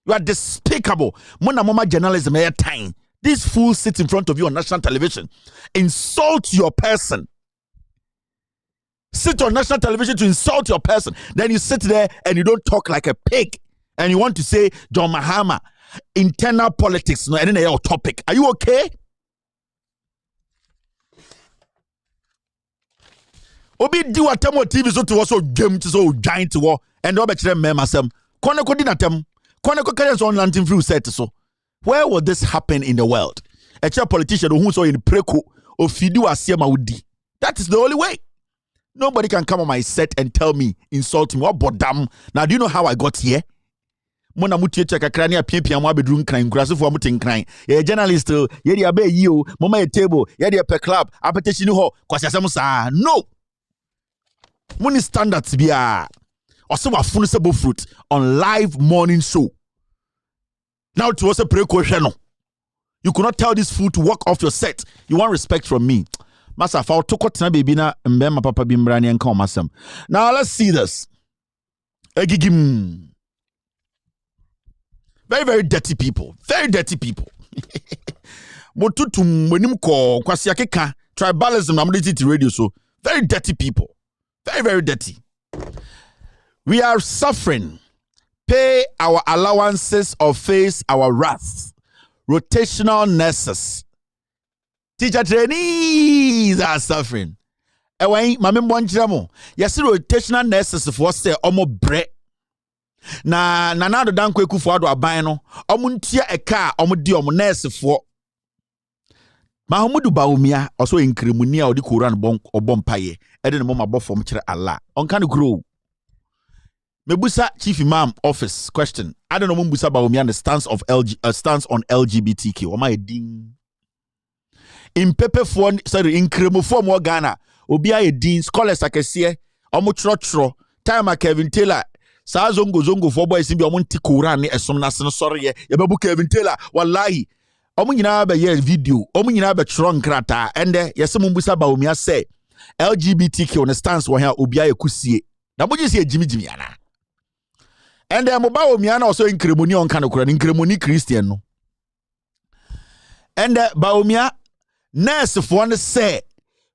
You are despicable. Mona mama journalism air time. These fools sit in front of you on national television, insult your person. Sit on national television to insult your person. Then you sit there and you don't talk like a pig. And you want to say John Mahama, internal politics, no any topic. Are you okay? Obi di watamo TV so to also game to so giant war and obe chere mema sem kone ko di natem kone ko carry on landing through set so where would this happen in the world a chair politician who so in preko ofidi wasiema udi that is the only way. Nobody can come on my set and tell me insult me what bodam. Now do you know how I got here? Mona mutie cheka krani apiapia mo abedru nkran nkurasefo amutin nkran ye journalist ye dia ba yi o mama ye table ye dia per club apetition ho kwasiasem sa no money standards bia ose wa funu sebo fruit on live morning show. Now to us a precaution. You could not tell this fool to walk off your set. You want respect from me. Masa fa otokotena baby na mbema papa bimbrani enka omasem. Now let's see this. Egigim. Very, very dirty people. Very dirty people. Motutum wenim ko kwasi akeka tribalism na modity radio so very dirty people. Very, very dirty. We are suffering. Pay our allowances or face our wrath. Rotational nurses. Teacher trainees are suffering. Ewa mame mbonchiramo. Yesi rotational nurses for say omo bre. Na nanado dankwe Akufo-Addo aban no. Omo ntia eka omo di omo nurse for. Mahamudu Bawumia also in Krimunia or the Quran obompaye. Eden mama bofom chere Allah. On can grow. Mebusa Chief Imam Office question. I don't know Mbusa Bawumia the stance of stance on LGBTQ. Am I ding? In paper form, sorry, in Krimu form or Ghana. Obia a dean scholars I can see. Omo trotro. Time Kevin Taylor. Sa zongo for boys in be omonti Quran ni esomna sorry ye. Yababu Kevin Taylor. Wallahi. Omu nyina ba ye video, omu nyina ba tro nkrata, ende yese Mbusa Bawumia say LGBTQ on stance wo ha obia ekusie. Na boje se jimi ana. And then Bawumia also in Kremoni on Kanokura, in Kremoni Christian. No. And Bawumia, nurse for one say,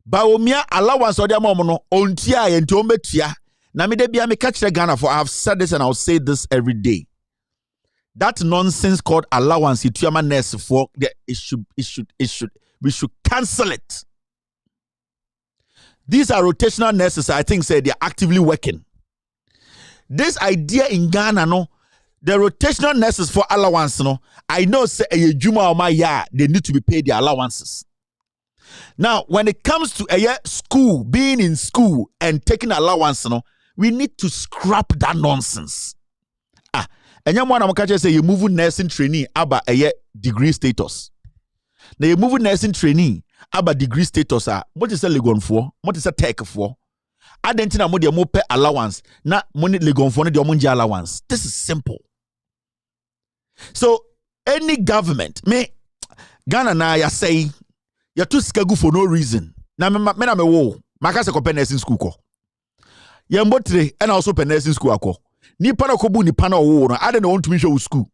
Bawumia allowance or their momono, on tia and tombetia. Namide bia me catch the Ghana for I have said this and I'll say this every day. That nonsense called allowance, it nurse for we should cancel it. These are rotational nurses, I think say they're actively working. This idea in Ghana, no, the rotational nurses for allowance, no, I know say a Juma or my ya, they need to be paid their allowances. Now, when it comes to a school, being in school and taking allowance, no, we need to scrap that nonsense. And you want to say you move nursing trainee about a degree status. Now you move nursing trainee about degree status. What is a legon for? What is a tech for? I don't think I'm more pay allowance. Not money legon for the money allowance. This is simple. So any government, me Ghana na ya say you're too scared for no reason. Now me na me wo. Makase ko nursing school ko. Ya mbotre and also nursing school ko. Ni pana ko bu ni pana wo no. I don't want to be show school.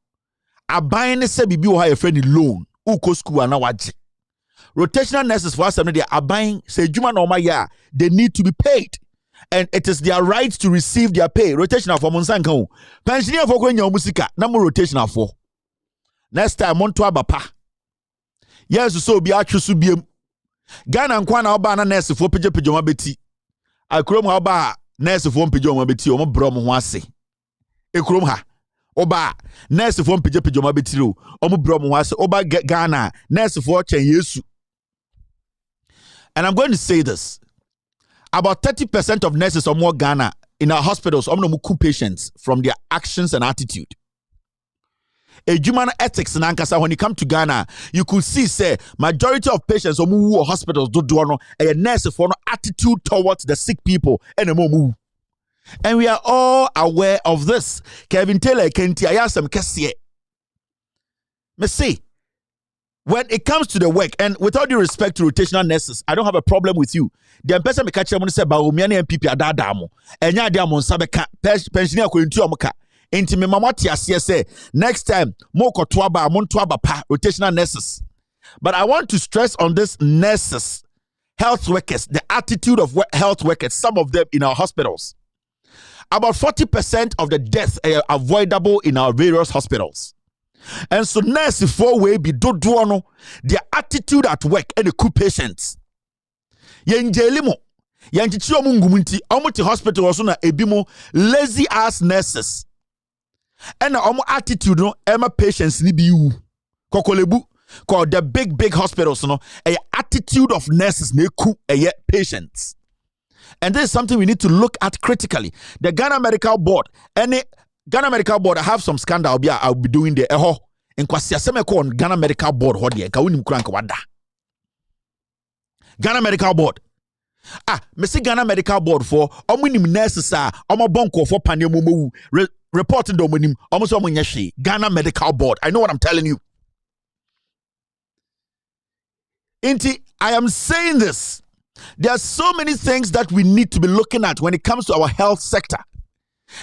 Aban ne se bibi wo ha your friend loan. Uko school ana waje. Rotational nurses for us they are buying say juma no ya they need to be paid. And it is their right to receive their pay. Rotational for Monsanka. Pensioner for going your musica. Number rotational for. Next time, Monto Abapa. Yes, so be actually subium. Ghana and Kwana Obana nurse for pijama beti. I chrome Oba nurse for pijama beti or brom wase. A chrome ha. Oba nurse for pijama beti or brom wase. Oba Ghana nurse for chen yesu. And I'm going to say this. About 30% of nurses or more Ghana in our hospitals omnomuku patients from their actions and attitude. A human ethics in Ankasa, when you come to Ghana, you could see, say, majority of patients or hospitals do a nurse for no attitude towards the sick people and a move. And we are all aware of this. Kevin Taylor, Kenti, I ask them, Kessie. Me see. When it comes to the work, and with all due respect to rotational nurses, I don't have a problem with you. The person me catch them say Bawumia and PP adadamo. Enya dia mon sabeka pensioner ko ntu omuka. Enti me mama ti ase say next time mo kotwaba mo ntwaba pa rotational nurses. But I want to stress on this nurses, health workers, the attitude of health workers, some of them in our hospitals. About 40% of the deaths are avoidable in our various hospitals. And so nurse for way be do no their attitude at work and the coup patients. Yenjelimo yanchichi omungumunti omuti hospital also na ebimo lazy ass nurses. And na omo attitude no ema patients ni bi wu. Kokolebu called the big hospitals no a attitude of nurses na coup patients. And this is something we need to look at critically. The Ghana Medical Board Ghana Medical Board, I have some scandal I'll be doing there. In Kwasiaseme Ghana Medical Board, Ghana Medical Board. Missy Ghana Medical Board for omunim nurses bonko for panemu reporting dominim almost omunyashi. Ghana Medical Board. I know what I'm telling you. Inti, I am saying this. There are so many things that we need to be looking at when it comes to our health sector.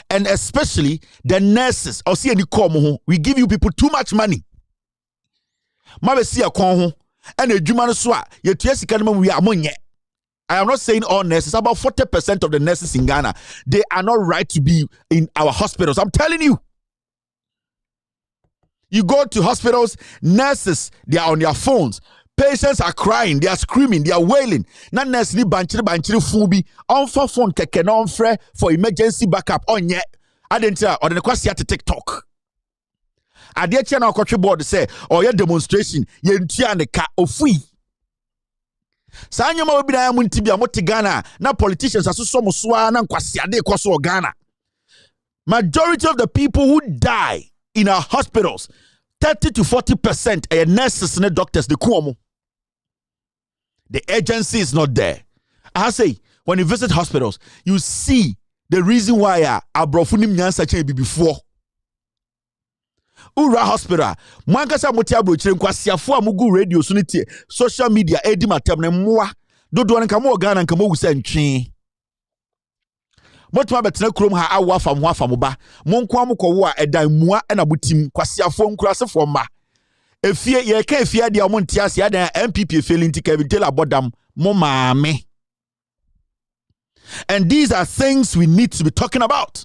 And especially the nurses. We give you people too much money. And I am not saying all nurses. About 40% of the nurses in Ghana, they are not right to be in our hospitals. I'm telling you. You go to hospitals, nurses, they are on their phones. Patients are crying, they are screaming, they are wailing. Na nurse ni banchiri fubi on for phone keke na on fre for emergency backup on ye. Adentia or the kwasi at TikTok. Adetia na okotwe board say or your demonstration ye ntua ne ka ofui. Sa anyoma obi na yamu ntibia moti Ghana na politicians asuso muswa na kwasi ade kwaso Ghana. Majority of the people who die in our hospitals 30 to 40% are nurses and doctors the kuomo. The agency is not there. I say, when you visit hospitals, you see the reason why abrofunim nyansa chen before. Ura hospital, mwankasa motia brochire nkwasiafo amugu radio suniti social media edi matem ne mwa dodo nka mo Ghana nka mo wusa ntwe. Motuma betena kurom ha awo afam ho afam ba. Monko amukwo a edan mua na butim kwasiafo nkurasefo ma. Efie ye ka efie dia mo ntiase adan MPP failing to Kevin Taylor bodam mo maame. And these are things we need to be talking about.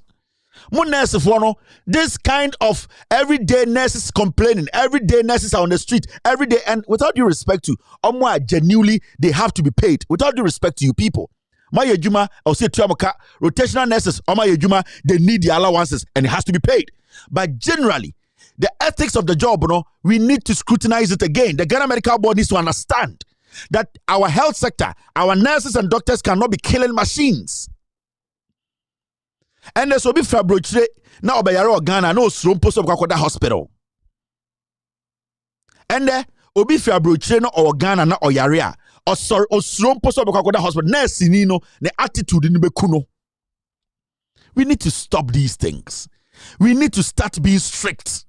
This kind of everyday nurses complaining, everyday nurses are on the street, every day, and without due respect to genuinely they have to be paid. Without due respect to you people. My Juma, I'll say rotational nurses, Juma, they need the allowances and it has to be paid. But generally, the ethics of the job, we need to scrutinize it again. The Ghana Medical Board needs to understand that our health sector, our nurses and doctors cannot be killing machines. And there's obi fabrochire na obayare Ghana no suro mpo so kwakoda hospital. And there obi fabrochire na Ghana na oyare a osoro osuro mpo so kwakoda hospital. Nurse ni no ne attitude ni beku no. We need to stop these things. We need to start being strict.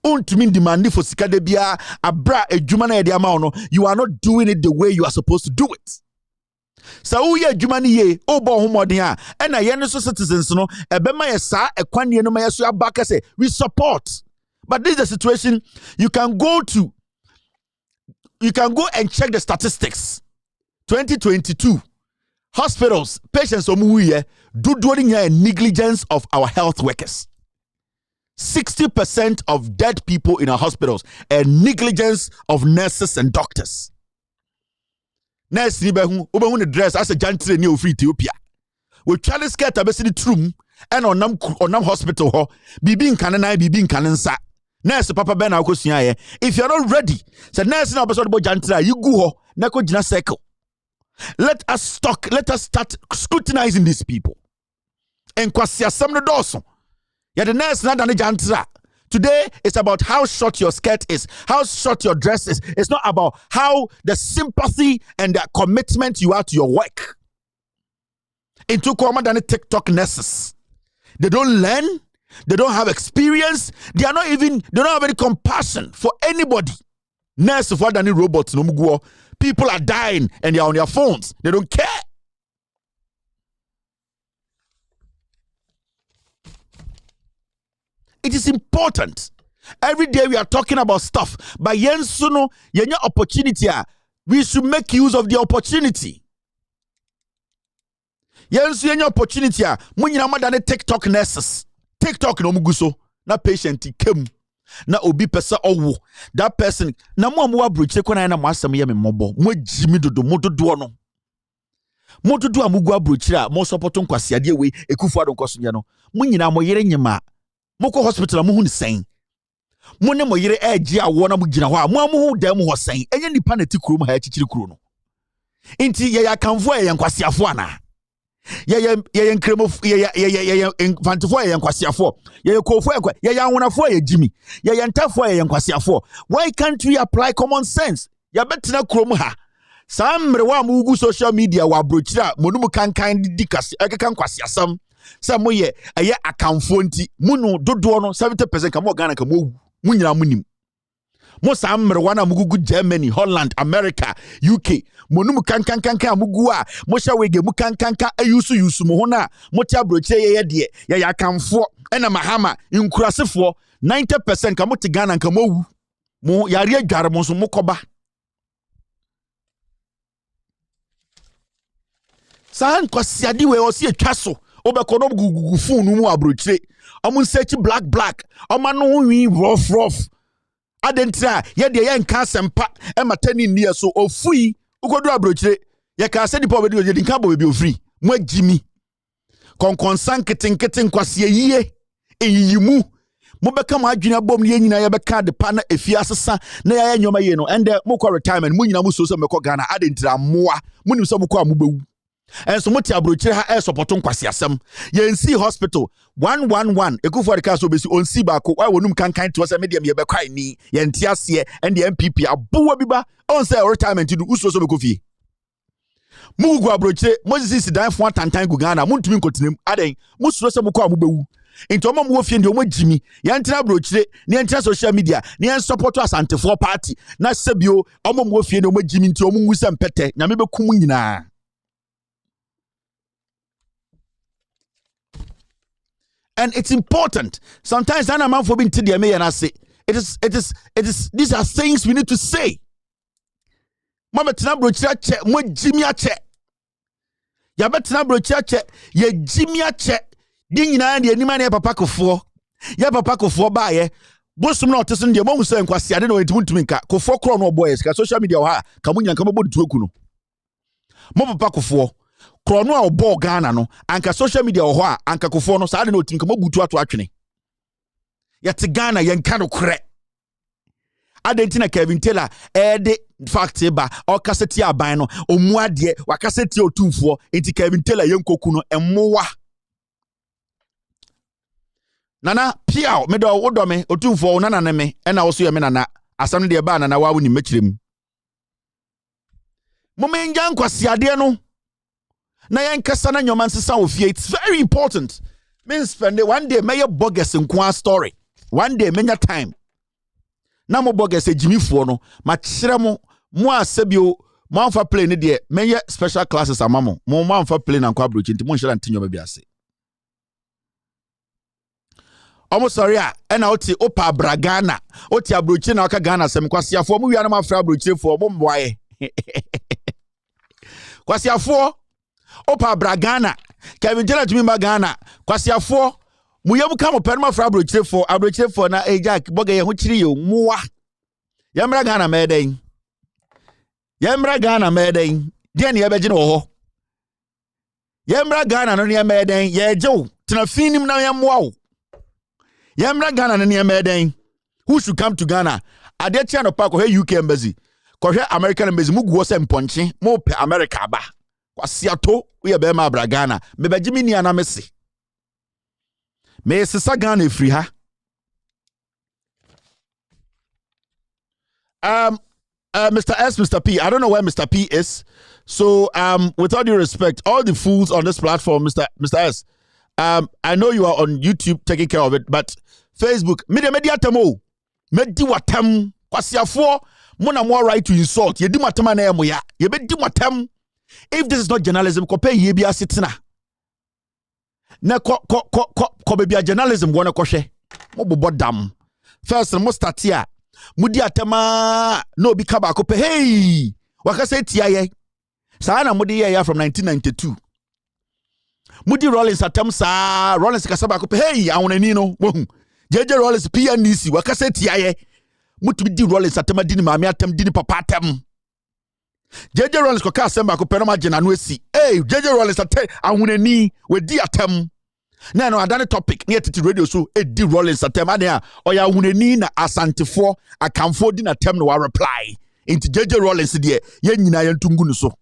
Untumi demanding for sika de bia abra ejuma na yede ama no, you are not doing it the way you are supposed to do it. So we jumani ye obo humodin a na ye so citizens no ebema ye sa ekwane no ma ye so abaka say we support. But this is the situation. You can go and check the statistics. 2022 hospitals patients omuye doing a negligence of our health workers. 60% of dead people in our hospitals and negligence of nurses and doctors. Nurse ni behu obehu ne dress as a jantre ni ofri Ethiopia. We Charles skirt abesi ni trum and onam hospital ho bibi nkane na bibi nkane nsa. Nurse papa ben na akosua ye. If you are not ready, say nurse na obeso bo jantre you go ho na ko gina circle. Let us start scrutinizing these people. En kwasi asem no doso. Ya the nurse na dane jantre. Today, it's about how short your skirt is, how short your dress is. It's not about how the sympathy and the commitment you are to your work. Into common than TikTok nurses. They don't learn. They don't have experience. They don't have any compassion for anybody. Nurse of what than robots. No people are dying and they are on their phones. They don't care. It is important. Every day we are talking about stuff. But yensuno yenya opportunity. We should make use of the opportunity. Yensu yenya opportunity. Munyina madane TikTok nurses. TikTok no muguso. Na patient kem. Na obi pesa owo. That person. Na muwa bruche kwa na mwasa miyame mobo. Mwe jimi dodo. Mododo no. Mododo amugwa bruchira. Mo supporton kwa siadie we. Akufo-Addo nkosunyano. Munyina mo yere nyema. Moko hospital mu hu ni sen. Mo ne mo yere agi awo na mo gina ho a mo amu hu da mu ho sen. Enye nipa na ti kuro mu ha chichiri kuro no. Inti ye ya kanfo ye yankwasiafo ana. Ye nkremo ye fantifo ye yankwasiafo. Ye kofo ye yanwonafo ye jimi. Ye ntafo ye yankwasiafo. Why can't we apply common sense? Ya betina kuro mu ha. Samre wa mu ugu social media wa brochira monum kankan dikase ekeka nkwasiasam. Sa moye eye akamfo nti munu dodo no 70% ka mo Ghana ka mo munyina munim mo samre wana mugugu Germany, Holland, America, UK monum kankan mugu a mo hya wege mu kankanka ayusu mo ho na mo tia brochire ye de ye akamfo ena mahama nkurasefo 90% ka mo te Ghana ka mo yare adware mo so mo koba san kwasiade we o se atwa so obekono gugu phone mu abrochire omun search black omano wi rough adentra ye de ye nka sempa e matani ni so ofui ukodu abrochire ye ka se dipa obedi ye nka bo be ofri mo agimi konkonsan keten kwase yie eyiyimu mo beka mo adwene bom ne nyina ye beka de pa na efi asesa na ye nyoma ye no ende mo kwa retirement mo nyina mo so meko Ghana adentra moa mo nim so mo kwa mo bewu. And so much abrochire ha air supporton kwasiasem ye nsi hospital 111 Akufo-Addo ka so besi onsi ba ko why wonum kankan to say medium ye be kwai ni ye ntiase and the MPP abowa biba on say retirement do uso so be kofi mugu abrochire moses sidan fo tantan gu Ghana muntumi nkotinem aden musuro se mukọ amubewu into mo wo fie ndi o magimi ye ntina abrochire ne ntina social media ne support asante for party na sebio o mo wo fie ndi o magimi nti o mu nwuse mpete nyame bekum nyina. And it's important. Sometimes I'm for being TDMA and I say, it is, these are things we need to say. Mama Tinabro Chache, mo Jimmy Ache. Yabetina Brochache, ye Jimmy Ache, Dingina and the Animania Papako 4. Ya Papako 4 by Bosum not to the moment saying, Quasi, I don't know it won't make a for chrono boys, social media, Kamunya come about to Kuno. Mobo Paco 4. Chrono or ball Ghana no, anka social media or what, anka Kofono, so I don't know, think about to actually. Yet Ghana, yan cano crack. Adentina Kevin Taylor, de fact ba or cassette abino, or muadie, or cassette or 2-4, into Kevin Taylor, young cocuno, and moa. Nana, Piao, Medo, Odome, or 2-4, nana me, and I also a menana, as some dear ban and I wouldn't meet him. Momen young Quasiadiano. Nayan Cassana, your man's son, it's very important. Means spend one day, may your bogus in Quan story. One day, many time. Na mo boga se Jimmy Fono, ma chiramo, mo asebio, mo amfa play ne de, menye special classes amamo, mo amfa play na kwa brochi nti mo nhira ntinyo ba biase. Omo sorry a, na oti opa bragana, oti abrochi na aka Ghana sem kwasiafo mo wiana ma fra brochi fo mo mboaye. Kwasiafo opa bragana, Kevin Taylor tumi ma Ghana, kwasiafo Muyam come perma fra abrochire for na Jack boga ye ho chiri yo muwa. Yamra Ghana meden. Yamra Ghana meden. Die ne yebegine wo ho. Yamra Ghana no ne meden ye jew tena finim na yamwa wo. Yamra Ghana no ne meden. Who should come to Ghana? Ade chia no pa ko he UK embassy. Ko he American embassy mugu wo se mponche mo pe America ba. Kwasiato we be ma bra Ghana. Mebegimi ni ana mesi. May Sisa Ghana free ha. Mr. S, Mr. P. I don't know where Mr. P is. So, with all due respect, all the fools on this platform, Mr. S, I know you are on YouTube taking care of it, but Facebook, media tamo, medi watem, kwasiafo, mona more right to insult. Ye di matema na emo ya. Ye be di watem. If this is not journalism, kope ye bi asitina. Na ko bebia journalism wona kohwe mo bobo dam first mo start here mudi atema no bi kaba ko pe hey wakase tia ye sa na mudi ye from 1992 mudi Rollins atem sa Rollins kasaba ko pe hey awonani no wohu jeje Rollins PNC wakase tia ye mutu di Rollins atema di ni maami atem di ni papa atem jeje Rollins ko ka asem ko pe no magina no esi hey jeje Rollins atem awonani we di atem na no adane topic near titi radio so di Rollins atem ade oya hunani na asantefo akamfo di na tem no wa reply into JJ Rollins de ye nyina ya ntungu no so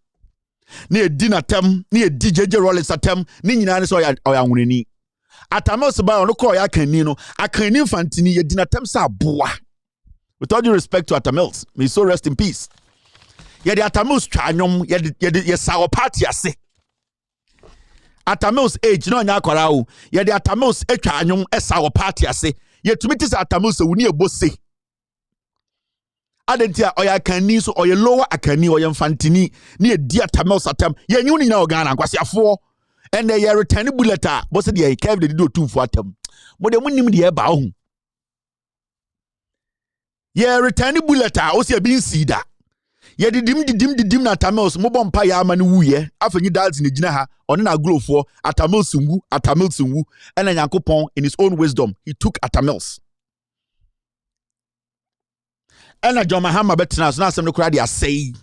na di na tem na di JJ Rollins atem ni nyina ne so oya hunani atamos ba no ko ya kanni no akanni fantini ye di na tem sa boa. With all due respect to Atamils, may so rest in peace. Ye the Atamils twa nyom ye sawo party ase. Atamils age no nya kwara o ye de Atamils etwa anyum esa wo party ase ye tumiti sa Atamils wuni ebose adentia oya kanni so oya lower akani oya mfantini ne ye di Atamils atam ye nyu ni na Ghana kwasiafo and ye return bullet a boss de ye kev de do tumfo atam mo de munim de ye ba ho ye return bullet a o se bi nsida ye didim na Atamils mo bompa ya ama ne wuye afenyi dalzi ne gina ha on na glofo Atamils nwu ena Nyankopon in his own wisdom he took Atamils ena John Mahama betena so na asem no kura de asei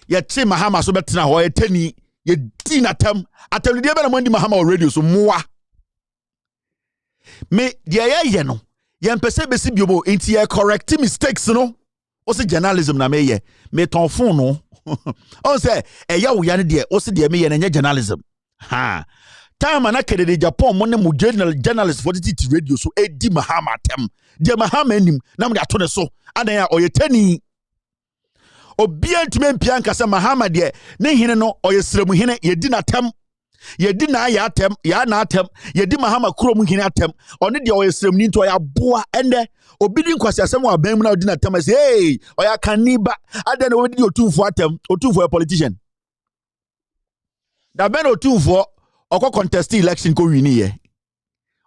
ye che Mahama so betena ho ye tani ye di na atam de be na mondi Mahama on radio so moa me de ye no yempese besi biobo enti ye correct mistakes no o se journalism na me ton phone no on say eya wo ya ne de o se de me ye na journalism ha time na kede de Japan mo ne mo journalist for the radio so edi Mahama tem de Mahama enim na mo de ato ne so adan ya oyetani obi antime mpia nka se Mahama de ne hene no oyesremu hene yedi na tem yedi na ya atem ya na atem yedi Mahama krom hene atem oni de oyesrem ni nto ya boa ende obi di nkwasi asem wa ban mu na odi na atem say hey oya kaniba adan obi di otumfo atem otumfo a politician da ben otumfo oko contest election ko win ye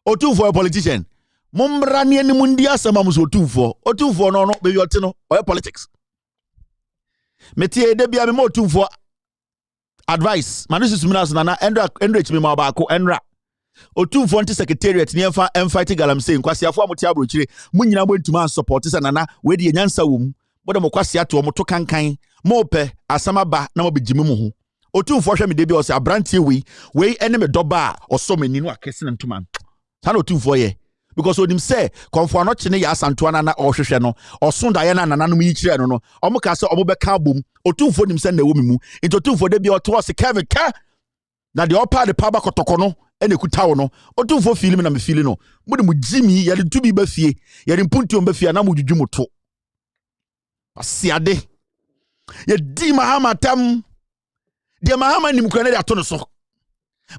otumfo a politician mumbra ne ani mundi asama muso otumfo no be yote no oye politics metie de bia me otumfo advice manusu sumina na endra chimi ma ba ko enra otumfo nti secretariat ne fight galamsey nkwasiafo amote abrochire munyina mo ntuma support se nana we de nyansa wom bodo mo kwasiato mo to kankan mo pe asama ba na mo begimi mu ho otumfo hwe me de bia o se abrantie we ene me doba oso mani no akese na ntuma sana otumfo ye because onim say konfo no chene ya asanto na ohwehwe no osonda ye na nananom yi kire no omo ka se omo be ka bom otumfo nim se na wo mimu into otumfo de bia o to se Kevin ka na de opa de paba kotoko no ene kutawo no otumfo film na me feel no mo de mo jimi ye de tubi ba fie ye de mpunti ba fie na mo dwudwu moto asiade ye di mahama tam de mahama nim kwana de ato no so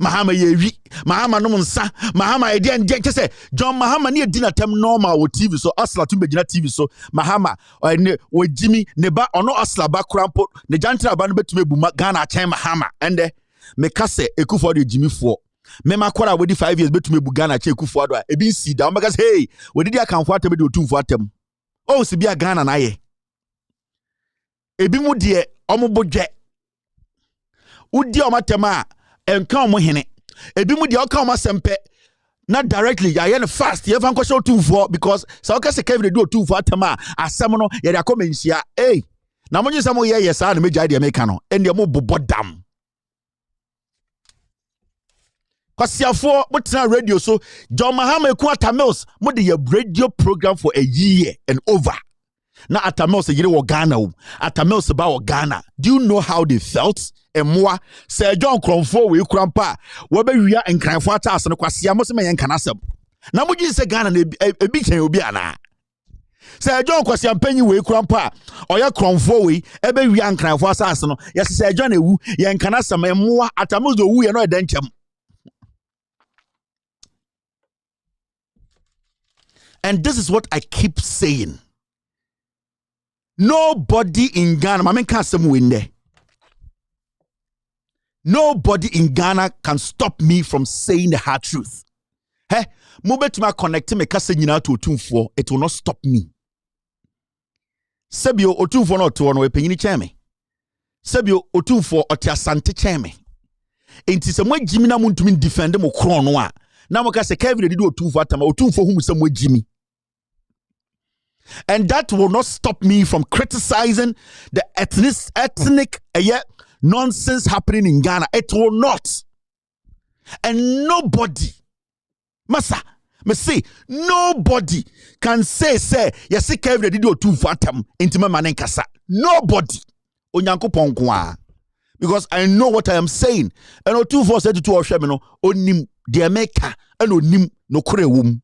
mahama ye wi mahama no nsa mahama e de nje se John Mahama ne di na tam normal wo TV so asla tum begina TV so mahama ne wo jimi ne ba ono asla ba krampo ne jantra ba no betume bu Ghana chen mahama ende me kase Akufo-Addo jimi fo me makwara we di 5 years betume bu Ghana chen Akufo-Addo a ebi si da o make say hey we di akanfo atem de otumfo atem o si bia Ghana na ye ebi mu de omo bodwe udi o matem a enka omo hene ebi mu de o ka omo sempe not directly ya yen fast ye fan kwesho otumfo because so ka se Kevin do otumfo atem a asem no ye da komensia eh na mo nyesa mo ye yes a na meja de meka no ende mo bobodam kwasiafo mutena radio so John Mahama eku Atamils mo de your radio program for a year and over. Na Atamils yire wo Ghana o. Atamils ba wo Ghana. Do you know how they felt? Emwa Sir John Kronfo we krampa wo be wia nkranfo ata ase no kwasia mo se me yenka nasem. Na mo gi se Ghana na ebi chen obi ana. Sir John kwasia mpanyi we krampa oya Kronfo we ebe wia nkranfo ase no. Yes Sir John ewu yenka nasem emwa Atamils do wu ye no edenchem. And this is what I keep saying. Nobody in Ghana, I mean, can't say in there. Nobody in Ghana can stop me from saying the hard truth. Hey, move to my connecting me kase nyina to otumfo, it will not stop me. Sebio otumfo no to no epenyini cheme. Sebio otumfo oti asante cheme. Enti se mo jimi na muntumi defend mo kron no a. Na mo kase Kevin dey do otumfo atama otumfo hu se mo jimi. And that will not stop me from criticizing the ethnic nonsense happening in Ghana. It will not. And nobody, Masa, me say, nobody can say, yes, Kevin did do two fatam into my manenkasa. Nobody. Onyanko ponkwa. Because I know what I am saying. And o 247 to Oshemino, onim de America, and onim no kore wum.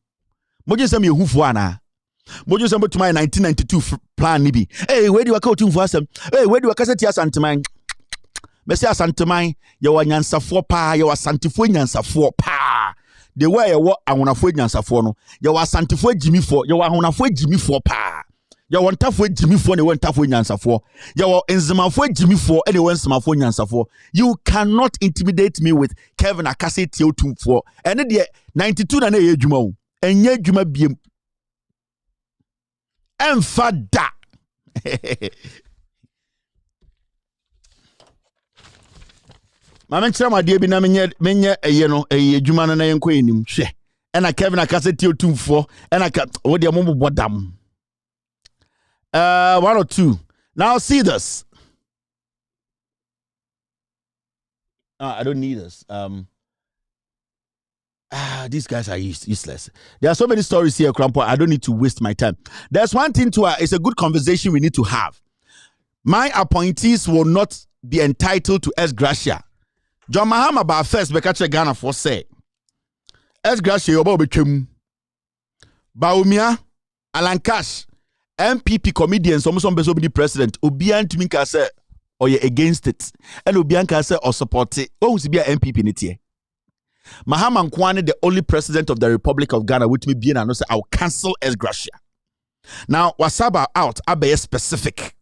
Moje sem ye hufu ana. Mojo sembo to my 1992 plan nibi. Hey, where do you go to for some? Hey, where do you cassette your santamine? Messia santamine, you are nyansa for pa, you are santifo nyansa for pa. The way you I want to for nyansa for no. You are santifo Jimmy for, you are on for Jimmy for pa. You want to for Jimmy for, you want to for nyansa for. You are enzima for Jimmy for, anyone sma for nyansa for. You cannot intimidate me with Kevin a cassette you two for. And the 92 na ye juma. And ye juma biem. Enfada. Mama nkyerɛ ma deɛ bi na menye ɛyɛ no ɛyɛ adwuma no na yɛnkɔ anim hwɛ ɛna Kevin akasa tie otumfo ɛna ka wo deɛ mo bobɔ dam 1 or 2 now see this I don't need this these guys are useless. There are so many stories here, Crampo. I don't need to waste my time. There's one thing it's a good conversation we need to have. My appointees will not be entitled to S. Gracia. John Mahama ba first bekache Ghana for say. S. Gracia yobo betwem. Bawumia, Alan Cash, MPP comedians, almost beso be the president. Obian to me ka say or you against it. And Obian ka say or support it. Oh, be a MPP nitiye. Mahama Nkwane, the only president of the Republic of Ghana, which me being and say I'll cancel S. Gracia. Now, wasaba out, abe specific.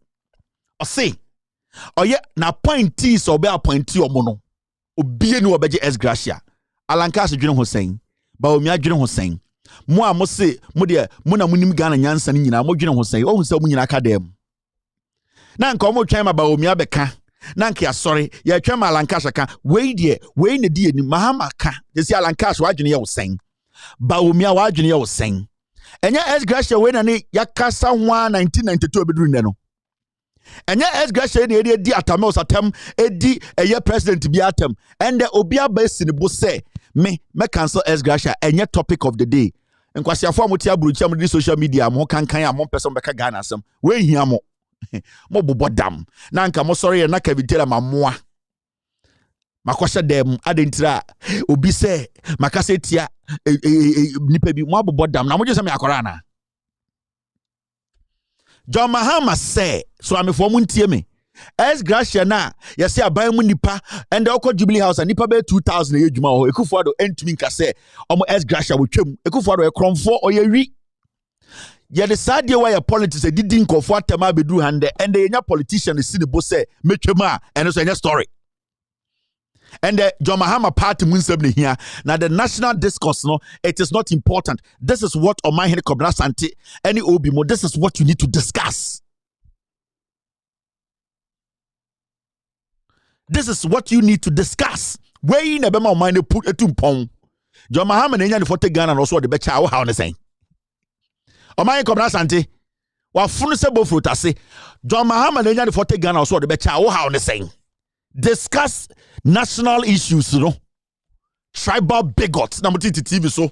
Or say, oh yeah, na appointees or be appointee or mono. Obienu obeje S. Gracia. Alankas dwene ho sen. Bawumia dwene ho sen. Mo a mo se mo de mo na munim Ghana nyansa ni nyina mo dwene ho sen. Ohun se mo nyina ka dem. Na nka mo twan ma Bawumia beka. Na nka asori ye twan ma Alankas ka. We ne die ni Mahama ka. They say Alankas wa dwene ye wo sen. Bawumia wa dwene ye wo sen. Enya S Gracia we na ne yakasa ho 1992 beduru ne no. Enya S Gracia ne di atame osatem edi eye president bi atem and obi abasi ne bo say me cancel S Gracia enya topic of the day. Nkwasiafo amotia buruchi am social media mo kankan am person beka Ghana asem we hia mo mo bobodam na nka mo sorry na kavitela mamoa makwasha dem adentira obi say makase tia nipa bi mo bobodam na mo je say me akora na John Mahama say so am for mu ntie me S Gracia na ya say aban mu nipa and the Oko Jubilee House nipa be 2000 ye djuma ho Akufo-Addo entumi nka say omo S Gracia wo twam Akufo-Addo e kromfo oyewi ye the sad way your politics e didi nkofo atema beduru hande and the nya politician si the bo say metwam a and so nya story and the John Mahama party munsem here now the national discourse no it is not important. This is what on my hand Kobna Santi any obi mo this is what you need to discuss. This is what you need to discuss. Where in a bema mind put a tumpong. John Mahama nenya ni fote Ghana and also the becha how on saying. O my Kobna Santi wa funu se bo fruit ase. John Mahama nenya ni fote Ghana also the becha how on saying. Discuss national issues, you know. Tribal bigots. Na mutiti TV so.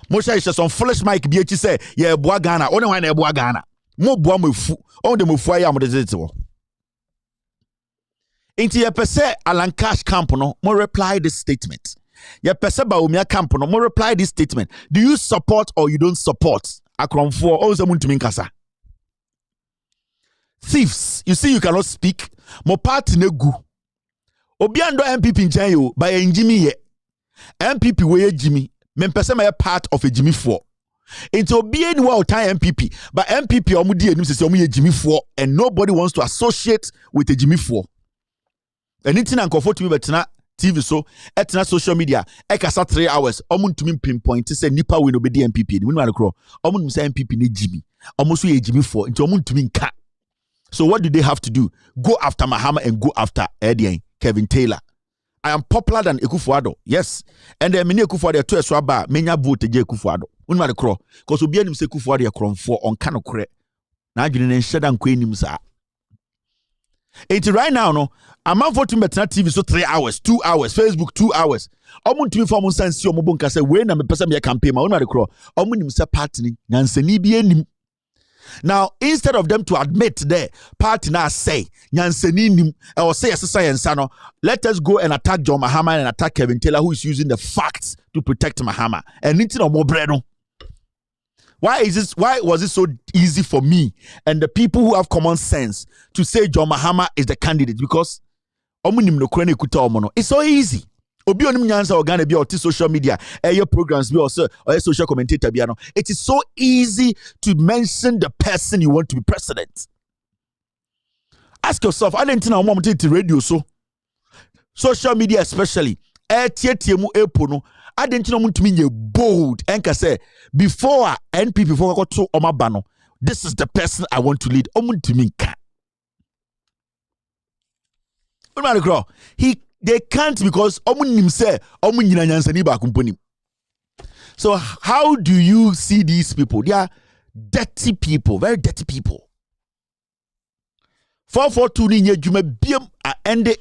Mosha is some foolish mic BH say, yeah, boa Ghana. Only one boa Ghana. Mo boa mo fu. On the mo fu ya mo de Inti ye pese Alankash camp no, mo reply this statement. Ye pese Bawumia camp no, mo reply this statement. Do you support or you don't support? Akromfo o ze muntumi nkasa. Thieves, you see you cannot speak. Mo party ne gu. Obiando MPP nchen yo by Njimi ye. MPP we Jimmy. Mempese ma ye part of a Jimmy 4. Into obi any wa time MPP, but MPP omudi enim se omu ye Jimmy 4 and nobody wants to associate with a Jimmy 4. Anything ankofo to me betena TV so etena social media ekasa 3 hours omu ntumi pinpoint say nipa we no be the MPP ni no kro omu nim say MPP ne Jimmy omu so ye Jimmy 4 into omu ntumi nka. So what do they have to do? Go after Mahama and go after Eddie Kevin Taylor. I am popular than Akufo-Addo. Yes. And then many Akufo-Addo to swaba menya vote je Akufo-Addo. Unma de kro. Cause obi anim se Akufo-Addo ye krom for on kan okre. Na adwene ne nheda nkwa anim sa. It right now no, I'm voting betna TV so 3 hours, 2 hours, Facebook 2 hours. Omu ntumi for omu sansi omu bonka se we na me pesa me campaign ma unma de kro. Omu nim se party ni nyansani bi anim. Now, instead of them to admit their party now say, Nyanseni or say science, let us go and attack John Mahama and attack Kevin Taylor, who is using the facts to protect Mahama. And nothing more bread. Why was it so easy for me and the people who have common sense to say John Mahama is the candidate? Because it's so easy. Obi onim nyansa organ bi on social media your programs be also or social commentator bi no. It is so easy to mention the person you want to be president. Ask yourself, I didn't know mom to radio so social media especially tietiemu epo no I didn't know to me bold and say before NPP for go to omaba this is the person I want to lead to me ka they can't because so how do you see these people? They are dirty people, very dirty people. 442 ninye jume biem a ende.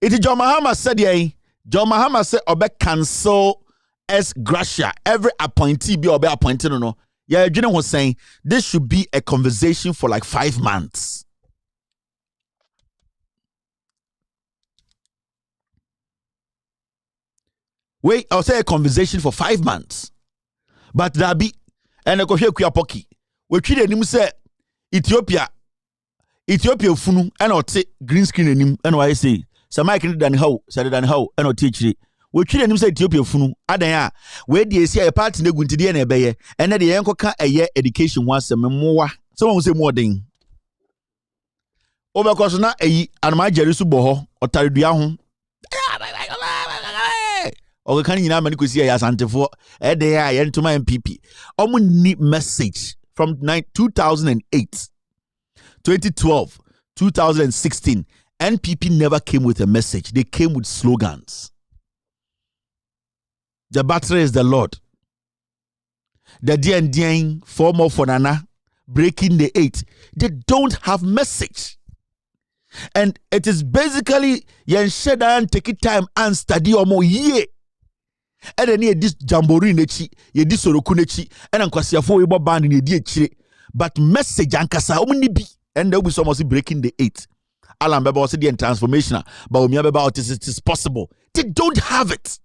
Iti John Mahama said John Mahama said obe cancel S Gracia. Every appointee be obe appointed no. Yeah, Junior was saying this should be a conversation for like 5 months. Wait, I'll say a conversation for 5 months. But that be and I go here Kuyapoki. We treat him say Ethiopia funu and I'll take green screen him and I say some I can than how said than how and I'll teach it. We treat him say Ethiopia funu adaya where they see a party ne gunti de na ebeye and the yanko ka a year education once a memoir. Someone say more thing. Over course na and my jerisu boho or taridua ho. or can you now see as antifo at the eye and to my MPP. Need message from 2008, 2012, 2016. NPP never came with a message. They came with slogans. The battery is the Lord. The DNDN, former Fonana, breaking the 8. They don't have message. And it is basically yen shedan take it time and study omo ye. And then this jamboree nechi, ye this soroku nechi, and ankwasiafo webo band in ye chire. But message ankasa omni bi. And there will be someone breaking the 8. Alan Beba was the transformational. Bawumia Beba it is possible. They don't have it.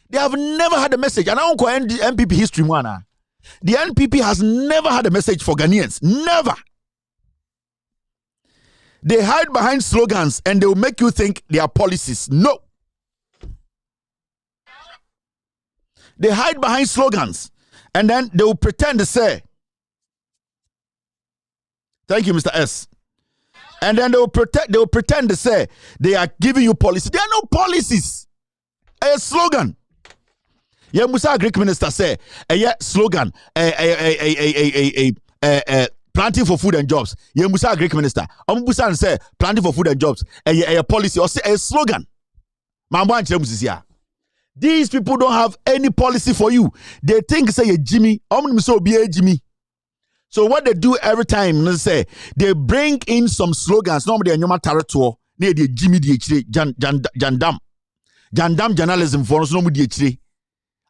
They have never had a message. And I don't call NPP history one. The NPP has never had a message for Ghanaians. Never. They hide behind slogans and they will make you think they are policies. No. They hide behind slogans and then they will pretend to say, thank you, Mr. S. And then they will pretend to say they are giving you policies. There are no policies. A slogan. Yeah, Musa Greek minister say a slogan planting for food and jobs. Yeah, Musa Greek minister. Musa say planting for food and jobs. A policy or say a slogan. These people don't have any policy for you. They think say a Jimmy. So be a Jimmy. So what they do every time, they say they bring in some slogans. Normally they are territory. Near the Jimmy Jandam journalism for us.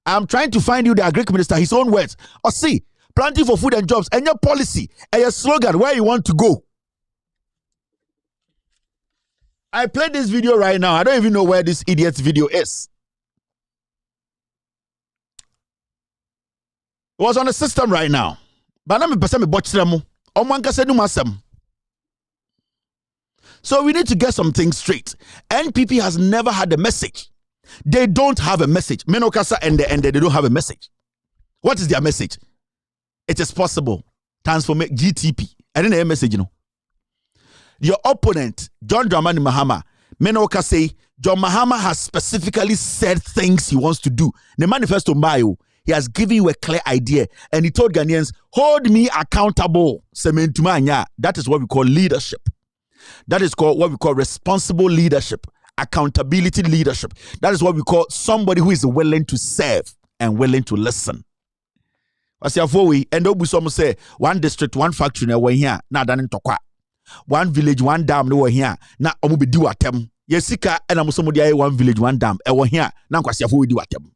I'm trying to find you the Greek minister, his own words. Or see, planting for food and jobs, and your policy, and your slogan, where you want to go. I played this video right now. I don't even know where this idiot's video is. It was on the system right now. But I'm a so we need to get some things straight. NPP has never had a message. They don't have a message. Menokasa and they don't have a message. What is their message? It is possible. Transform GTP. I didn't have a message, you know. Your opponent, John Dramani Mahama, Menoka say, John Mahama has specifically said things he wants to do. The manifesto Mayo, he has given you a clear idea. And he told Ghanaians, hold me accountable. That is what we call leadership. That is called what we call responsible leadership. Accountability leadership. That is what we call somebody who is willing to serve and willing to listen. And some say one district, one factory, na here, na done tokwa. One village, one dam, no here. Na omu be do atem. Yesika and amusomodi one village, one dam. Here, na kwasiafo we do atem.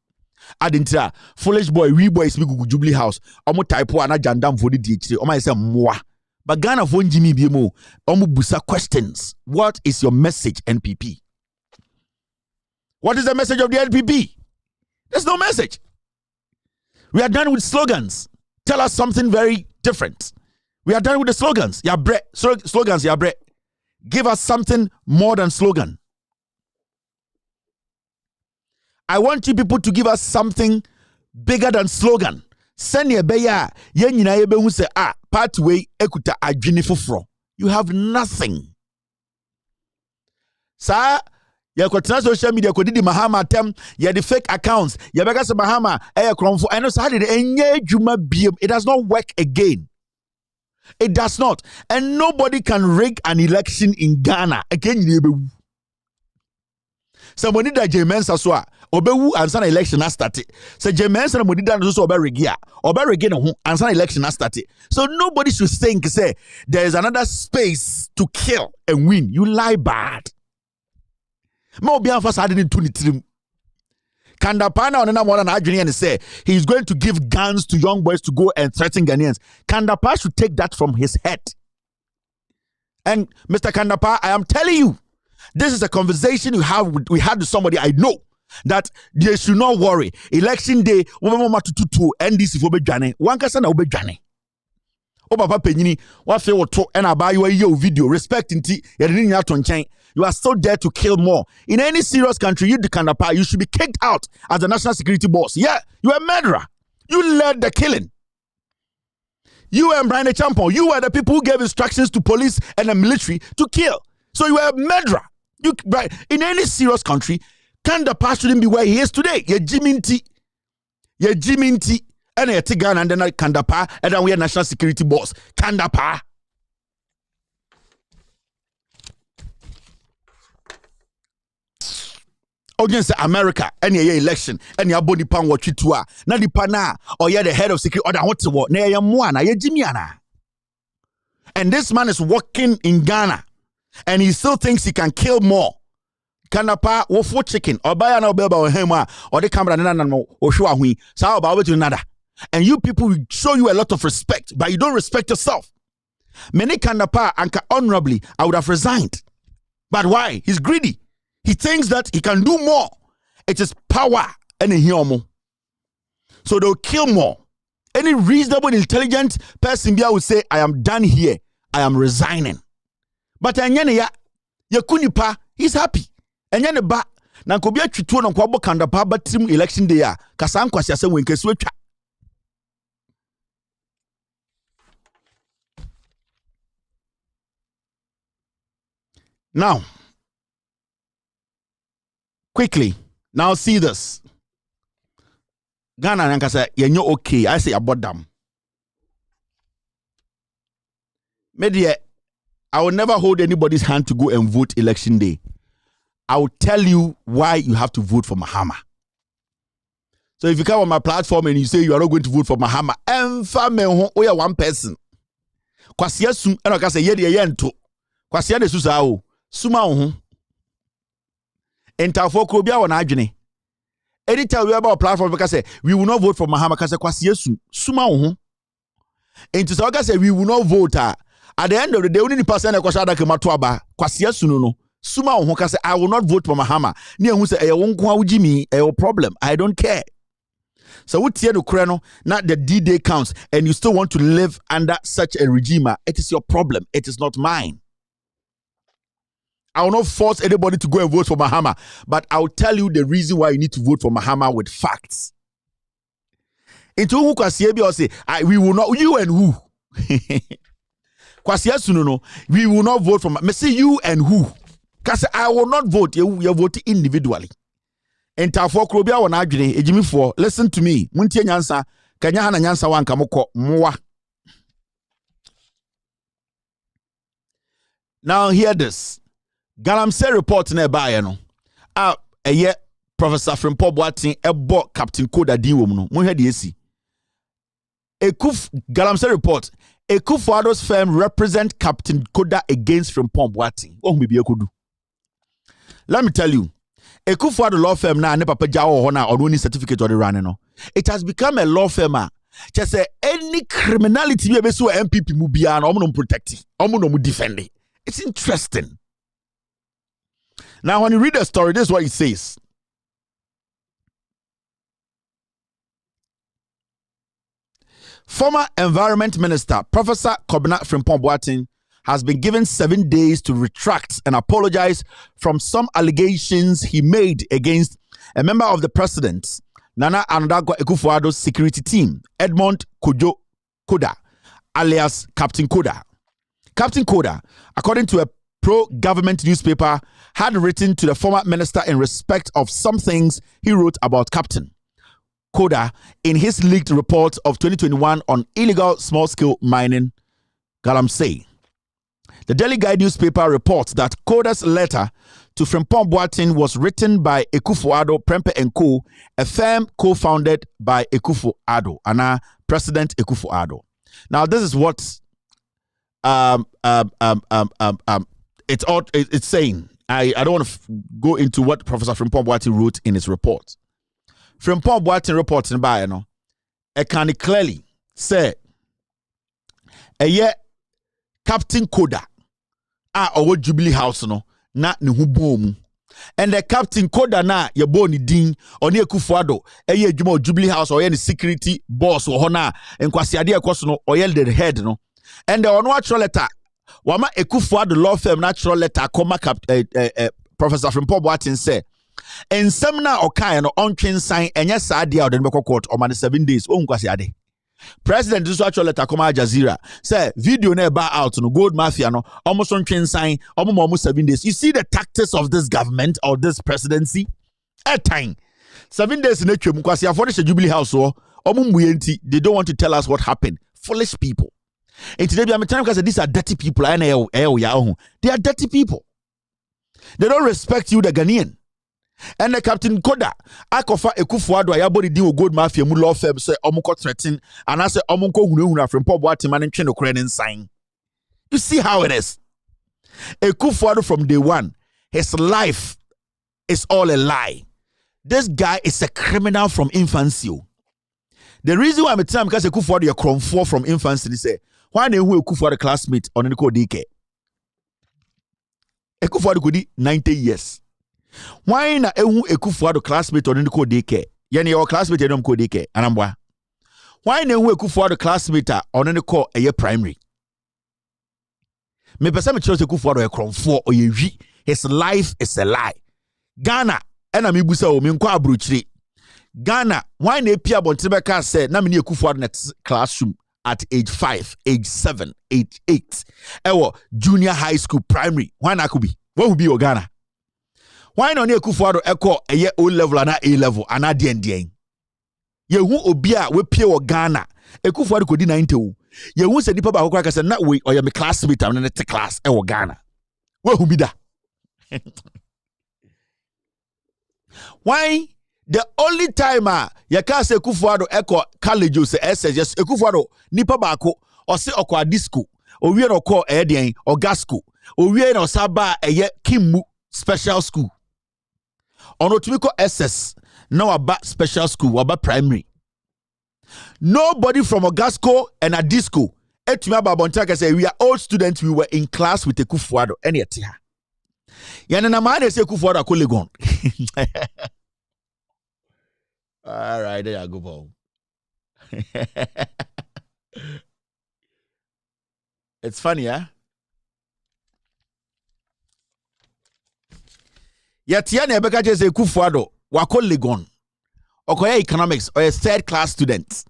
Adintra, foolish boy, we boys speak Jubilee House. Omu typo ana jandam for the DH. Oma say moi. But Ghana for Jimmy Biemo. Omu busa questions. What is your message, NPP? What is the message of the NPP? There's no message. We are done with slogans. Tell us something very different. We are done with the slogans. Slogans, yabre. Give us something more than slogan. I want you people to give us something bigger than slogan. Send your beya, yenina yebe who say, pathway ekuta adwini foforo. You have nothing. Sir, you could social media could did Mahama tem, you the fake accounts, you begas Mahama, Kromfo, and also had it does not work again. It does not. And nobody can rig an election in Ghana. Again, somebody that Jemensa swa, Obewu and San election has started. So Jemensa and Modida also Oberigia, Oberigin and San election has started. So nobody should think, say, there is another space to kill and win. You lie bad. Kandapana on another one and say he's going to give guns to young boys to go and threaten Ghanaians. Kandapa should take that from his head. And Mr. Kandapa, I am telling you, this is a conversation we had with somebody I know that they should not worry. Election day, NDC for Bejane, one person will be Jane. Oh, Papa Penini, what feel to and I buy you a video respecting tea, you are still there to kill more. In any serious country, you should be kicked out as the national security boss. Yeah, you are a murderer. You led the killing. You and Brian Champon, you were the people who gave instructions to police and the military to kill. So you are a murderer. In any serious country, Kandapa shouldn't be where he is today. Ye Jiminti. And a Tigan and then Kandapa, and then we are national security boss. Kandapa. Against America, any election, any aboni pan what you to na di pana or you're the head of security or what to what na yamwana ye Jimiana. And this man is working in Ghana and he still thinks he can kill more. Kanapa wo for chicken or buy an obeba or hema or the camera no or show hui so about to nada. And you people will show you a lot of respect, but you don't respect yourself. Many Kanapa anka honorably, I would have resigned. But why? He's greedy. He thinks that he can do more. It is power and a human. So they'll kill more. Any reasonable, intelligent person would say, I am done here. I am resigning. But Anyane Yakunipa, he's happy. Anyane ba na nkobia twituo no kwabo Kandapa batim election day a kasa nkwasi ase wenkesu atwa. Now, quickly, now see this. Ghana nankasa yenyo okay. I say about them. Media, I will never hold anybody's hand to go and vote election day. I will tell you why you have to vote for Mahama. So if you come on my platform and you say you are not going to vote for Mahama, we are one person. Kwasia sum and I can say yedi yento. Kwasia de susao suma ohu. Entafo krobia wana adwene. Anytime we about platform because say we will not vote for Mahama because kwasia suma ohu. Enti so say we will not vote at the end of the day only the person that kwasa da kemato aba kwasia sunu no suma ohu because I will not vote for Mahama. Ni ehun say e won kwa ugimi e problem. I don't care. So what tier no kreno not the D-Day counts and you still want to live under such a regime. It is your problem. It is not mine. I will not force anybody to go and vote for Mahama, but I will tell you the reason why you need to vote for Mahama with facts. Into who kwasiye bi or say, we will not, you and who? Kwasiye sununo, we will not vote for me say you and who? Because I will not vote, you vote individually. Entafo krobia wana adwene ejimifo, listen to me. Muntie nyansa, kanya hana nyansa wanka moko mwa. Now hear this. Galamsey report na eba no. Eye Professor Frimpong Boateng ebo Captain Koda din wo mu no. Mo hwe de esi. Galamsey report. Akufo-Addo's firm represent Captain Koda against Frimpong Boateng. Oh me bi ekodu. Let me tell you. Akufo-Addo law firm na ne papa jawo ho na odoni certificate or the run no. It has become a law firm just say any criminality we be so MPP mu bia na omo no protect. Omo no mu defend. It's interesting. Now, when you read the story, this is what it says. Former Environment Minister, Professor Kobina Frimpong Boateng, has been given 7 days to retract and apologize from some allegations he made against a member of the president, Nana Akufo-Addo's security team, Edmond Koda, alias Captain Koda. Captain Koda, according to a pro-government newspaper, had written to the former minister in respect of some things he wrote about Captain Koda in his leaked report of 2021 on illegal small-scale mining, Galamsey. The Daily Guide newspaper reports that Koda's letter to Frimpong Boateng was written by Akufo-Addo, Prempeh & Co., a firm co-founded by Akufo-Addo, and President Akufo-Addo. Now, this is what it's saying. I don't want to go into what Professor Frimpong Boateng wrote in his report. Frimpong Boateng report in by it can clearly say Captain Koda or Jubilee House no na ne hu bom. And the Captain Koda na ye boni din oni Akufo-Addo adwuma Jubilee House or any security boss or na enkwasi ade ekoso no or the head no. And the ono actual letter Wama Akufo-Addo law firm natural letter comma Professor Frimpong Boateng say and semna okai no on train sign enya saa dia o de be court o man 7 days o nkwasi ade President is actually letter come Al Jazeera. Say video never out no gold mafia no almost on train sign almost 7 days. You see the tactics of this government or this presidency? At time 7 days in a chum because you for the Jubilee House or they don't want to tell us what happened. Foolish people. And today I'm telling you because these are dirty people. They are dirty people. They don't respect you, the Ghanaian. And the Captain Koda, Akufo-Addo, ayabodi di gold mafia mu law firm say omuko threaten and I say omuko hunu from Pop Waterman and Cheno Ukrainian sign. You see how it is. Akufo-Addo from day one, his life is all a lie. This guy is a criminal from infancy. The reason why I'm telling because Akufo-Addo is from 4 from infancy, he say, why they who Akufo-Addo classmate on the code DK? Akufo-Addo could be 90 years. Why na ehu Akufo-Addo classmate on the code DK? Yani your classmate on code DK. Anambwa. Why na ehu Akufo-Addo classmate on the code a year primary? Me pesa me chose Akufo-Addo from 4 or ye. His life is a lie. Ghana, ena mi busa o mi nkwa abrochire. Ghana, why na epia bontebeka say na me ni Akufo-Addo net classroom at age 5, age 7, age 8. Ewo junior high school primary. Why na kubi? What would be your Ghana? Why not Akufo-Addo echo a year O level and A level and a DND? Ye who obia we pure Ghana. Akufo-Addo could 90. Ye who said the papa who said not we or your classmate and the class or Ghana. What who be that? Why the only time you can say Akufo-Addo echo college say SS just Akufo-Addo nipa bako or say okwa disco or we no call Edian or Gasco or we no saba a ye Kimu special school. Ono tumiko SS now about special school about primary. Nobody from Ogasco and a disco etumi ababontaka say we are all students, we were in class with Akufo-Addo any atia. Yana na ma say Akufo-Addo ko Legon. All right, there you go, Paul. It's funny, huh? Yet yana ebeka je say Akufo-Addo wako Legon. Okoya economics or a third class student.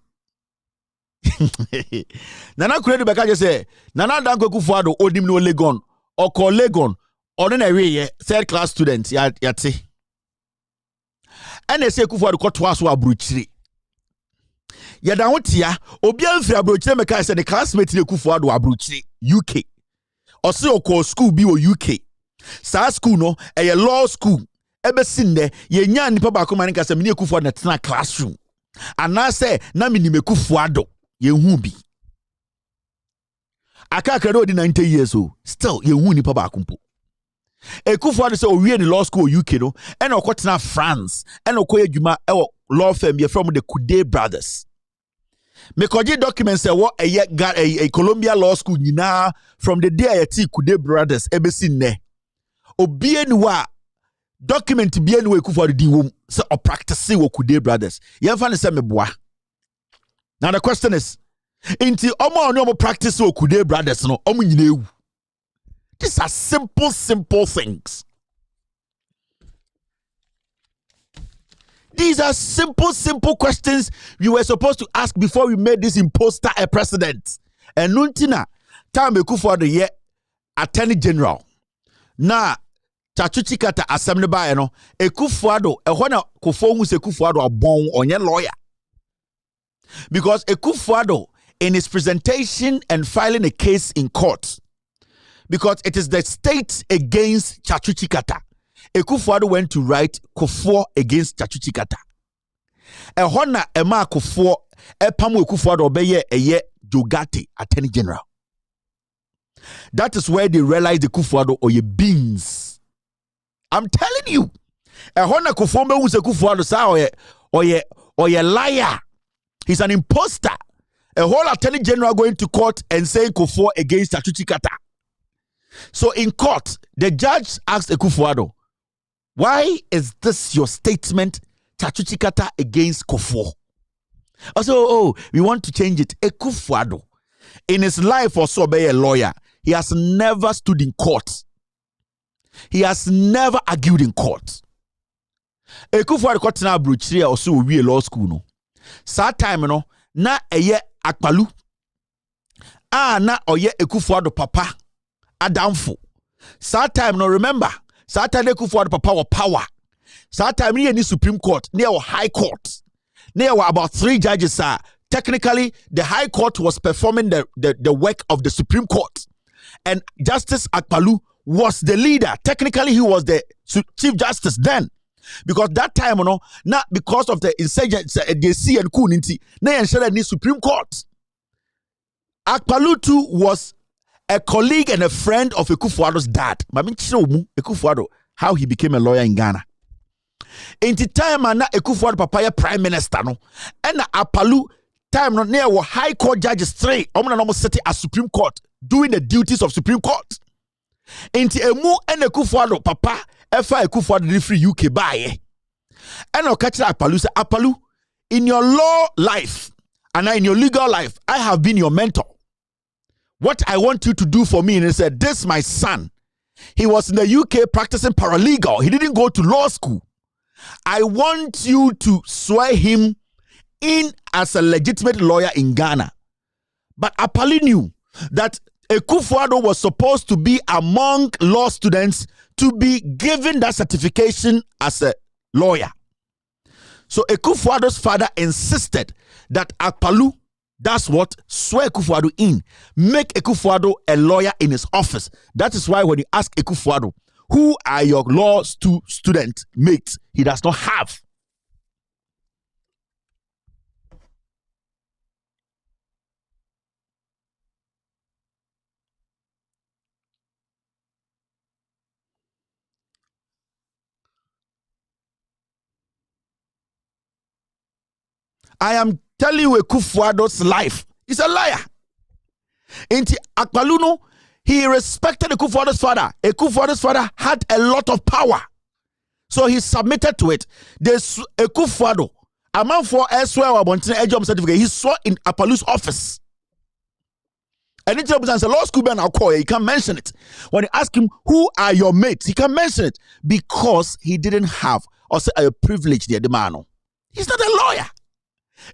Nana kure beka je say Nana danko Akufo-Addo odim no Legon oko Legon ordinary third class student yati. And they say Akufo-Addo kotwa so abrochire. Yada wotia obi amfiri abrochire meka say the classmate ne Akufo-Addo abrochire UK. Or say oko school bi o UK. Sa school no a law school. Ebe sinde ye nya nipa ba ko man nka se me Akufo-Addo na tena classroom. Ana say na me ni Akufo-Addo ye hu bi. Aka kado di 90 years old. Still ye hu nipa ba ko mpo. Akufo-Addo say o wie ni law school UK no e na okotena France e na okoye adwuma e wo law firm ye from the Kude brothers. Me koji documents say what a Columbia law school nyina from the day I ti Kude brothers ebe sinne. Obie ni wa document bia ni we Akufo-Addo di wom say o practice wo Kude brothers. Ye fa ne say me boa. Now the question is inti omo practice wo Kude brothers no omo nyina ewu. These are simple things. These are simple questions you were supposed to ask before we made this imposter a president. And nuntina time Akufo-Addo ye attorney general. Na Chachuchi kata assembly by no Akufo-Addo ehona kofo hu se Akufo-Addo abon onye lawyer. Because Akufo-Addo in his presentation and filing a case in court, because it is the state against Chachuchi kata, Akufo-Addo went to write Kofo against Chachuchi kata. Ehona ema Kofo epamu Akufo-Addo obeye eye Jogate attorney general. That is where they realized the Akufo-Addo oye beans. I'm telling you. Ehona Kofo me use Akufo-Addo sa oye liar. He's an imposter. A whole attorney general going to court and saying Kofo against Chachuchi kata. So in court, the judge asked Akufo-Addo, why is this your statement, Chachuchi kata against Kofo? Also, we want to change it. Akufo-Addo, in his life also be a lawyer, he has never stood in court. He has never argued in court. Akufo-Addo got na abrochire also we law school no. Sa time no na eye Akpalu na oye Akufo-Addo papa adamfo. That time no remember. That time Akufo-Addo papa was power. That time near the Supreme Court, near High Court. There were about 3 judges. Technically, the High Court was performing the work of the Supreme Court. And Justice Akpalu was the leader. Technically, he was the Chief Justice then. Because that time, not because of the insurgents, they see and Kuninti, they ensured the Supreme Court. Akpalu too was a colleague and a friend of Akufo-Addo's dad. Akufo-Addo, how he became a lawyer in Ghana. In the time na Akufo-Addo papa prime minister no, and Akpalu time no near were High Court judges 3. Almost sitting at Supreme Court doing the duties of Supreme Court. In the emu and Akufo-Addo papa efa Akufo-Addo free UK buy. And I'll catch Akpalu say Akpalu, in your law life and in your legal life, I have been your mentor. What I want you to do for me, and he said, this my son. He was in the UK practicing paralegal. He didn't go to law school. I want you to swear him in as a legitimate lawyer in Ghana. But Akpalu knew that Akufo-Addo was supposed to be among law students to be given that certification as a lawyer. So Akufo-Addo's father insisted that Akpalu, that's what, swear Akufo-Addo in, make Akufo-Addo a lawyer in his office. That is why when you ask Akufo-Addo, who are your law student mates, he does not have. I am telling you, Akufo-Addo's life is a liar. Inti Akpalu, he respected Akufo-Addo's father. Akufo-Addo's father had a lot of power. So he submitted to it. There's Akufo-Addo, a man for elsewhere, a job certificate, he saw in Akpalu's office. And it's a law school man, I'll call he can't mention it. When you ask him, who are your mates, he can't mention it because he didn't have or say a privilege there, the man. He's not a lawyer.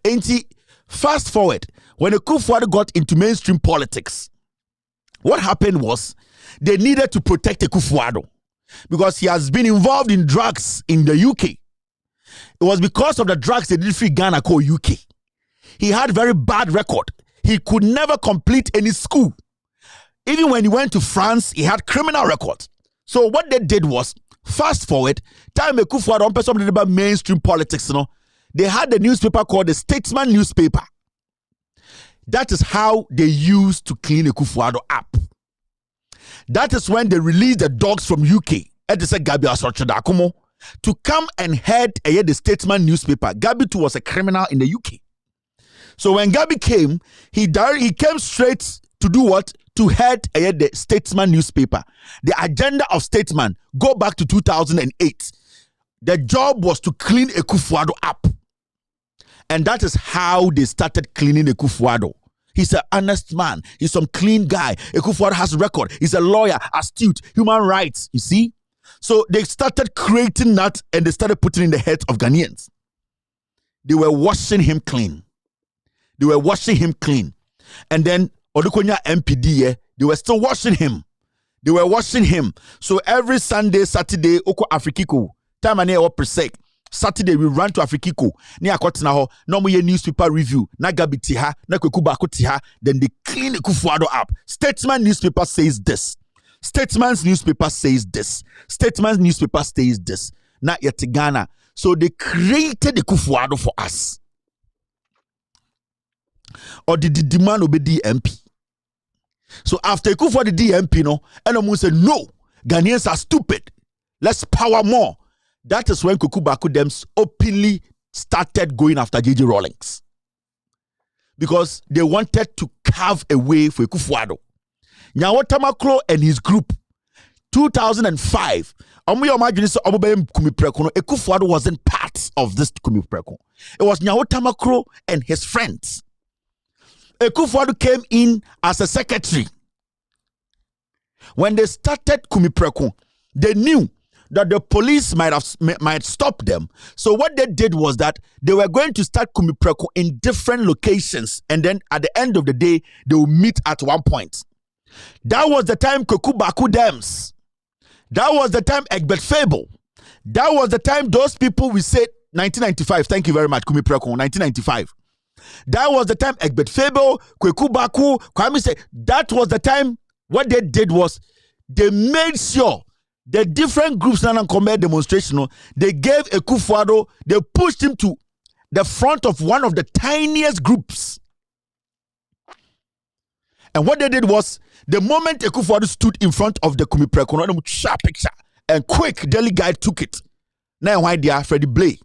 And fast forward, when Akufo-Addo got into mainstream politics, what happened was they needed to protect Akufo-Addo because he has been involved in drugs in the UK. It was because of the drugs they did free Ghana called UK. He had very bad record. He could never complete any school. Even when he went to France, he had criminal records. So what they did was, fast forward, time Akufo-Addo on something about mainstream politics, they had the newspaper called the Statesman newspaper. That is how they used to clean Akufo-Addo up. That is when they released the dogs from UK, to come and head the Statesman newspaper. Gabi too was a criminal in the UK. So when Gabi came, he came straight to do what? To head the Statesman newspaper. The agenda of Statesman, go back to 2008. The job was to clean Akufo-Addo up. And that is how they started cleaning Akufo-Addo. He's an honest man. He's some clean guy. Akufo-Addo has a record. He's a lawyer, astute, human rights. You see? So they started creating that and they started putting in the heads of Ghanaians. They were washing him clean. They were washing him clean. And then Odukonya MPD, they were still washing him. They were washing him. So every Sunday, Saturday, Oko Afrikiko, time and or presec. Saturday we run to Afrikiko. Ni akotena ho. No mo ye newspaper review. Na Gabi tiha, na Kwekuba tiha. Then they clean Akufo-Addo up. Statesman newspaper says this. Statesman's newspaper says this. Statesman's newspaper says this. Na yet Ghana. So they created Akufo-Addo for us. Or did the demand obey DMP? So after Akufo-Addo the DMP, and said, no, Ghanaians are stupid. Let's power more. That is when Kukubaku Dems openly started going after J.J. Rawlings. Because they wanted to carve a way for Akufo-Addo. Nyawo Tamaklo and his group, 2005, Akufo-Addo wasn't part of this Kumipreko. It was Nyawo Tamaklo and his friends. Akufo-Addo came in as a secretary. When they started Kumipreko, they knew that the police might stop them. So what they did was that they were going to start Kumipreko in different locations, and then at the end of the day, they will meet at one point. That was the time Kokubaku Dams. That was the time Egbert Fable. That was the time those people we said 1995. Thank you very much, Kumipreko, 1995. That was the time Egbert Fable, Kokubaku, Kwame said. That was the time. What they did was they made sure the different groups in a demonstration, they gave Akufo-Addo, they pushed him to the front of one of the tiniest groups. And what they did was, the moment Akufo-Addo stood in front of the Kumipreko, sharp picture, and quick Daily Guide took it. Now why they are Freddie Blay,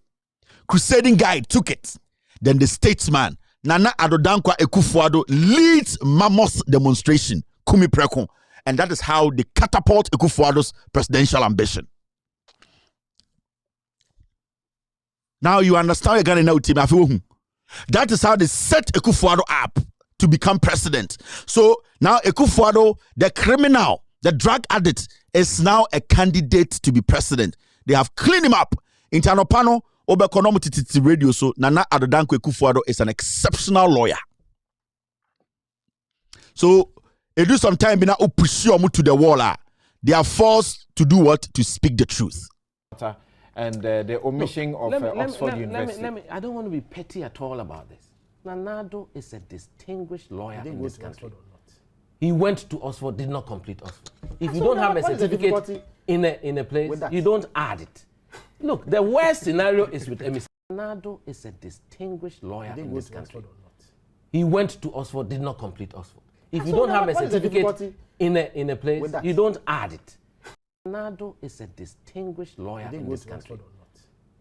Crusading Guide took it. Then the statesman, Nana Addo Dankwa Akufo-Addo, leads mammoth demonstration, Kumipreko. And that is how they catapult Akufo-Addo's presidential ambition. Now you understand again now, team. That is how they set Akufo-Addo up to become president. So now Akufo-Addo, the criminal, the drug addict, is now a candidate to be president. They have cleaned him up. Internal panel, Obekonomo radio. So Nana Addo Dankwa Akufo-Addo is an exceptional lawyer. So it do some time now push you to the wall. They are forced to do what? To speak the truth. And the omission of Oxford University. I don't want to be petty at all about this. Nana Addo is a distinguished lawyer in this country. He went to Oxford, did not complete Oxford. If you don't have a certificate in a place, you don't add it. Look, the worst scenario is with Emis. Nana Addo is a distinguished lawyer in this country. He went to Oxford, did not complete Oxford. If you don't have a certificate in a place, you don't add it. Nana Addo is a distinguished lawyer in this country.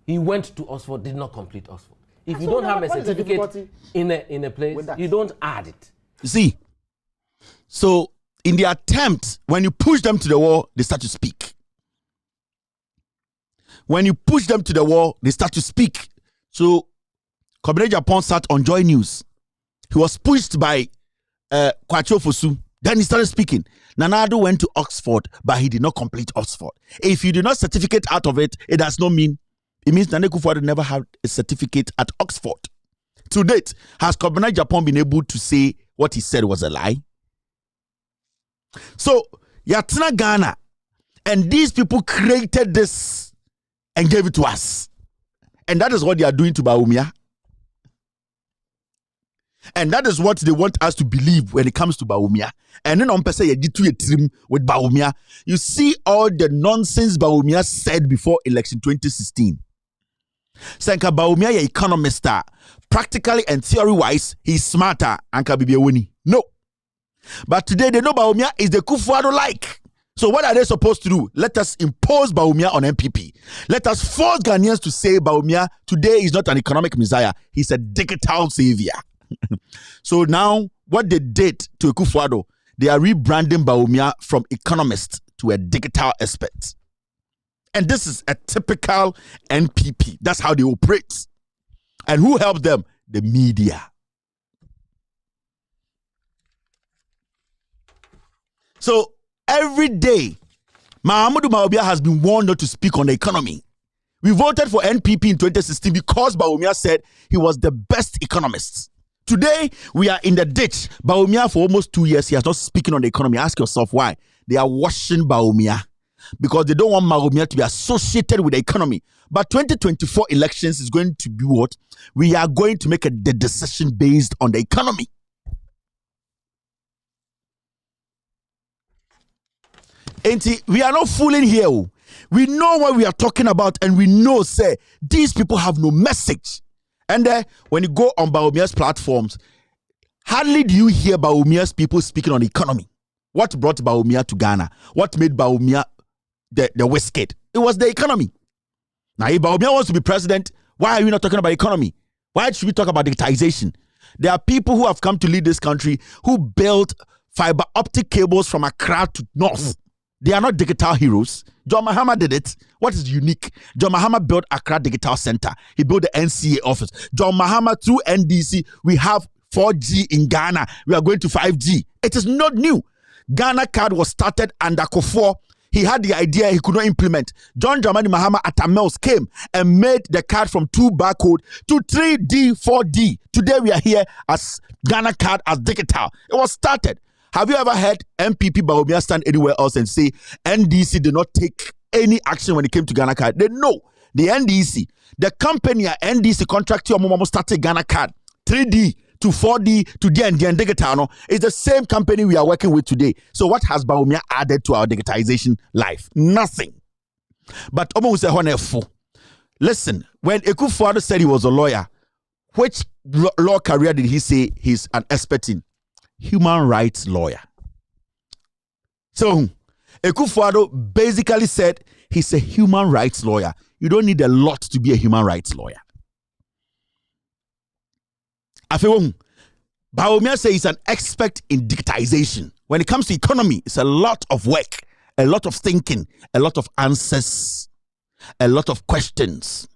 He went to Oxford, did not complete Oxford. If you don't have a certificate in a place, you don't add it. See, so in the attempt, when you push them to the wall, they start to speak. When you push them to the wall, they start to speak. So, Kobere Japan sat on Joy News. He was pushed by Kwacho Fosu. Then he started speaking. Nana Addo went to Oxford, but he did not complete Oxford. If you do not certificate out of it, it does not mean. It means Nana Akufo-Addo never had a certificate at Oxford. To date, has Kobere Japan been able to say what he said was a lie? So, Yatina Ghana, and these people created this and gave it to us. And that is what they are doing to Bawumia. And that is what they want us to believe when it comes to Bawumia. And then on person with Bawumia, you see all the nonsense Bawumia said before election 2016. Senka Bawumia is economist, practically and theory-wise, he's smarter and can be a winnie. No. But today they know Bawumia is the Akufo-Addo like. So what are they supposed to do? Let us impose Bawumia on MPP. Let us force Ghanaians to say Bawumia today is not an economic messiah. He's a digital savior. So now what they did to Akufo-Addo, they are rebranding Bawumia from economist to a digital expert. And this is a typical NPP. That's how they operate. And who helped them? The media. So every day, Mahamudu Bawumia has been warned not to speak on the economy. We voted for NPP in 2016 because Bawumia said he was the best economist. Today, we are in the ditch. Bawumia, for almost 2 years, he has not speaking on the economy. Ask yourself why. They are washing Bawumia because they don't want Bawumia to be associated with the economy. But 2024 elections is going to be what? We are going to make the decision based on the economy. And we are not fooling here. We know what we are talking about, and we know, say, these people have no message. And when you go on Bawumia's platforms, hardly do you hear Bawumia's people speaking on the economy. What brought Bawumia to Ghana? What made Bawumia the whiskey? It was the economy. Now, if Bawumia wants to be president, why are we not talking about economy? Why should we talk about digitization? There are people who have come to lead this country who built fiber optic cables from Accra to North. They are not digital heroes. John Mahama did it. What is unique? John Mahama built Accra Digital Center. He built the NCA office. John Mahama, through NDC, we have 4G in Ghana. We are going to 5G. It is not new. Ghana Card was started under Akufo. he had the idea he could not implement. John Dramani Mahama at Amels came and made the card from 2 barcode to 3D, 4D. Today we are here as Ghana card as digital. It was started. Have you ever heard MPP Bawumia stand anywhere else and say NDC did not take any action when it came to Ghana card? They know. The NDC, the company NDC contracted your started Ghana card 3D to 4D to DND digital is the same company we are working with today. So what has Bawumia added to our digitization life? Nothing. But listen, when Akufo-Addo said he was a lawyer, which law career did he say he's an expert in? Human rights lawyer. So Akufo-Addo basically said he's a human rights lawyer. You don't need a lot to be a human rights lawyer. Bawumia says he's an expert in digitization. When it comes to economy, it's a lot of work, a lot of thinking, a lot of answers, a lot of questions.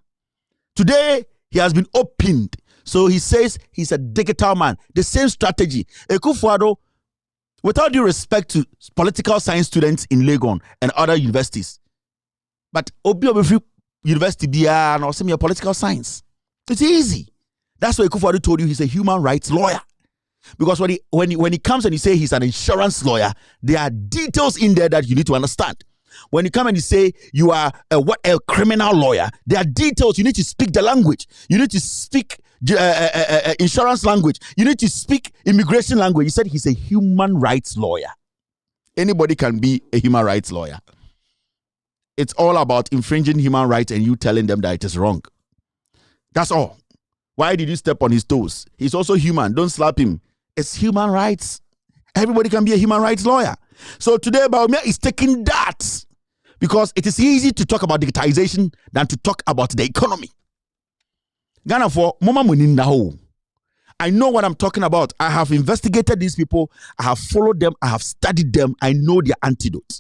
Today, he has been opened. So he says he's a digital man. The same strategy. Akufo-Addo, without due respect to political science students in Legon and other universities, but Obi University BR or some political science. It's easy. That's why Akufo-Addo told you he's a human rights lawyer. Because when he comes and he say he's an insurance lawyer, there are details in there that you need to understand. When you come and you say you are a criminal lawyer, there are details. You need to speak the language. You need to speak insurance language. You need to speak immigration language. He said he's a human rights lawyer. Anybody can be a human rights lawyer. It's all about infringing human rights and you telling them that it is wrong. That's all. Why did you step on his toes? He's also human. Don't slap him. It's human rights. Everybody can be a human rights lawyer. So today, Bawumia is taking that because it is easy to talk about digitization than to talk about the economy. Ghana for Mama Munindaho. I know what I'm talking about. I have investigated these people. I have followed them. I have studied them. I know their antidote.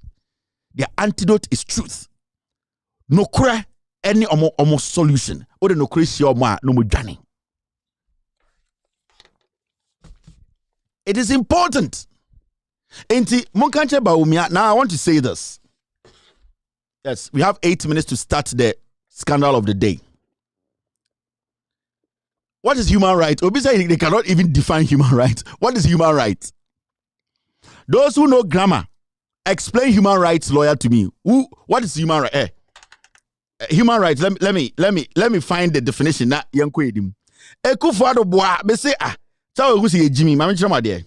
Their antidote is truth. No cry any omo solution. Or the no cry no mujani. It is important. Enti Monkanche Bawumia. Now I want to say this. Yes, we have 8 minutes to start the scandal of the day. What is human rights? Obi say they cannot even define human rights. What is human rights? Those who know grammar, explain human rights lawyer to me. What is human rights? Human rights. Let me find the definition. Na yanko edim. Akufo-Addo boa be say Sao who say Jimmy, mama chama there.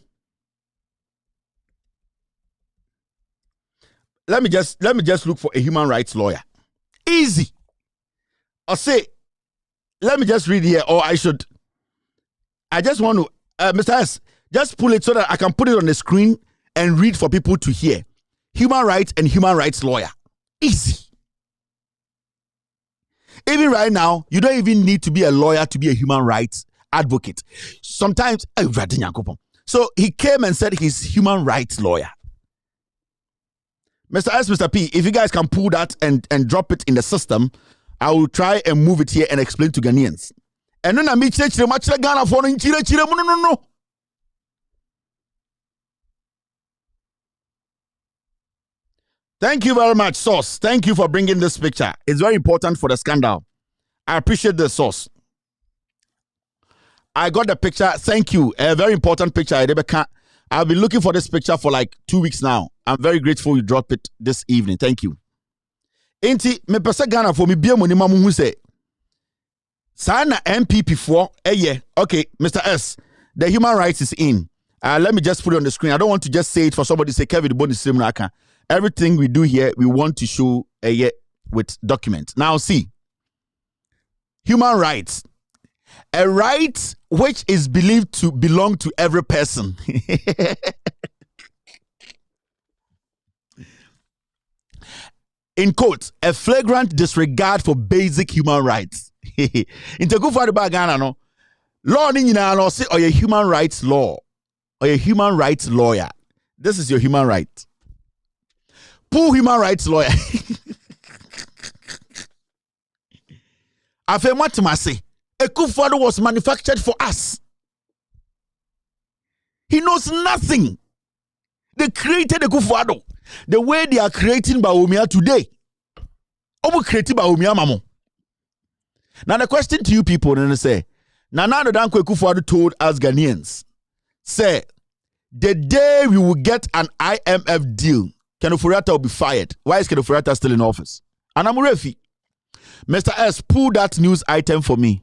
Let me just look for a human rights lawyer. Easy. Or say, let me just read here, or I just want to, Mr. S, just pull it so that I can put it on the screen and read for people to hear. Human rights and human rights lawyer. Easy. Even right now, you don't even need to be a lawyer to be a human rights advocate. Sometimes, so he came and said he's human rights lawyer. Mr. S, Mr. P, if you guys can pull that and drop it in the system, I will try and move it here and explain to Ghanaians. And then I meet Ghana for no. Thank you very much, Source. Thank you for bringing this picture. It's very important for the scandal. I appreciate the Source. I got the picture. Thank you. A very important picture. I've been looking for this picture for like 2 weeks now. I'm very grateful you dropped it this evening. Thank you. Enti me pese Ghana for me bia money mamu hu say sana MPP for okay, Mr. S, the human rights is in. Let me just put it on the screen. I don't want to just say it for somebody to say Kevin the bonus naka. Everything we do here, we want to show with documents. Now see. Human rights. A right which is believed to belong to every person. In quotes, a flagrant disregard for basic human rights. In Akufo-Addo Ghana, no law ni nyina no say or a human rights law or a human rights lawyer. This is your human right. Poor human rights lawyer. Afematimase. Akufo-Addo was manufactured for us. He knows nothing. They created Akufo-Addo. The way they are creating Bawumia today. Obu creating Bawumia mamo. Now the question to you people, and say, Nana Danko Akufo-Addo told us Ghanaians, say, the day we will get an IMF deal, Kenoforiata will be fired. Why is Kenoforiata still in office? And I'm Refi. Mr. S, pull that news item for me.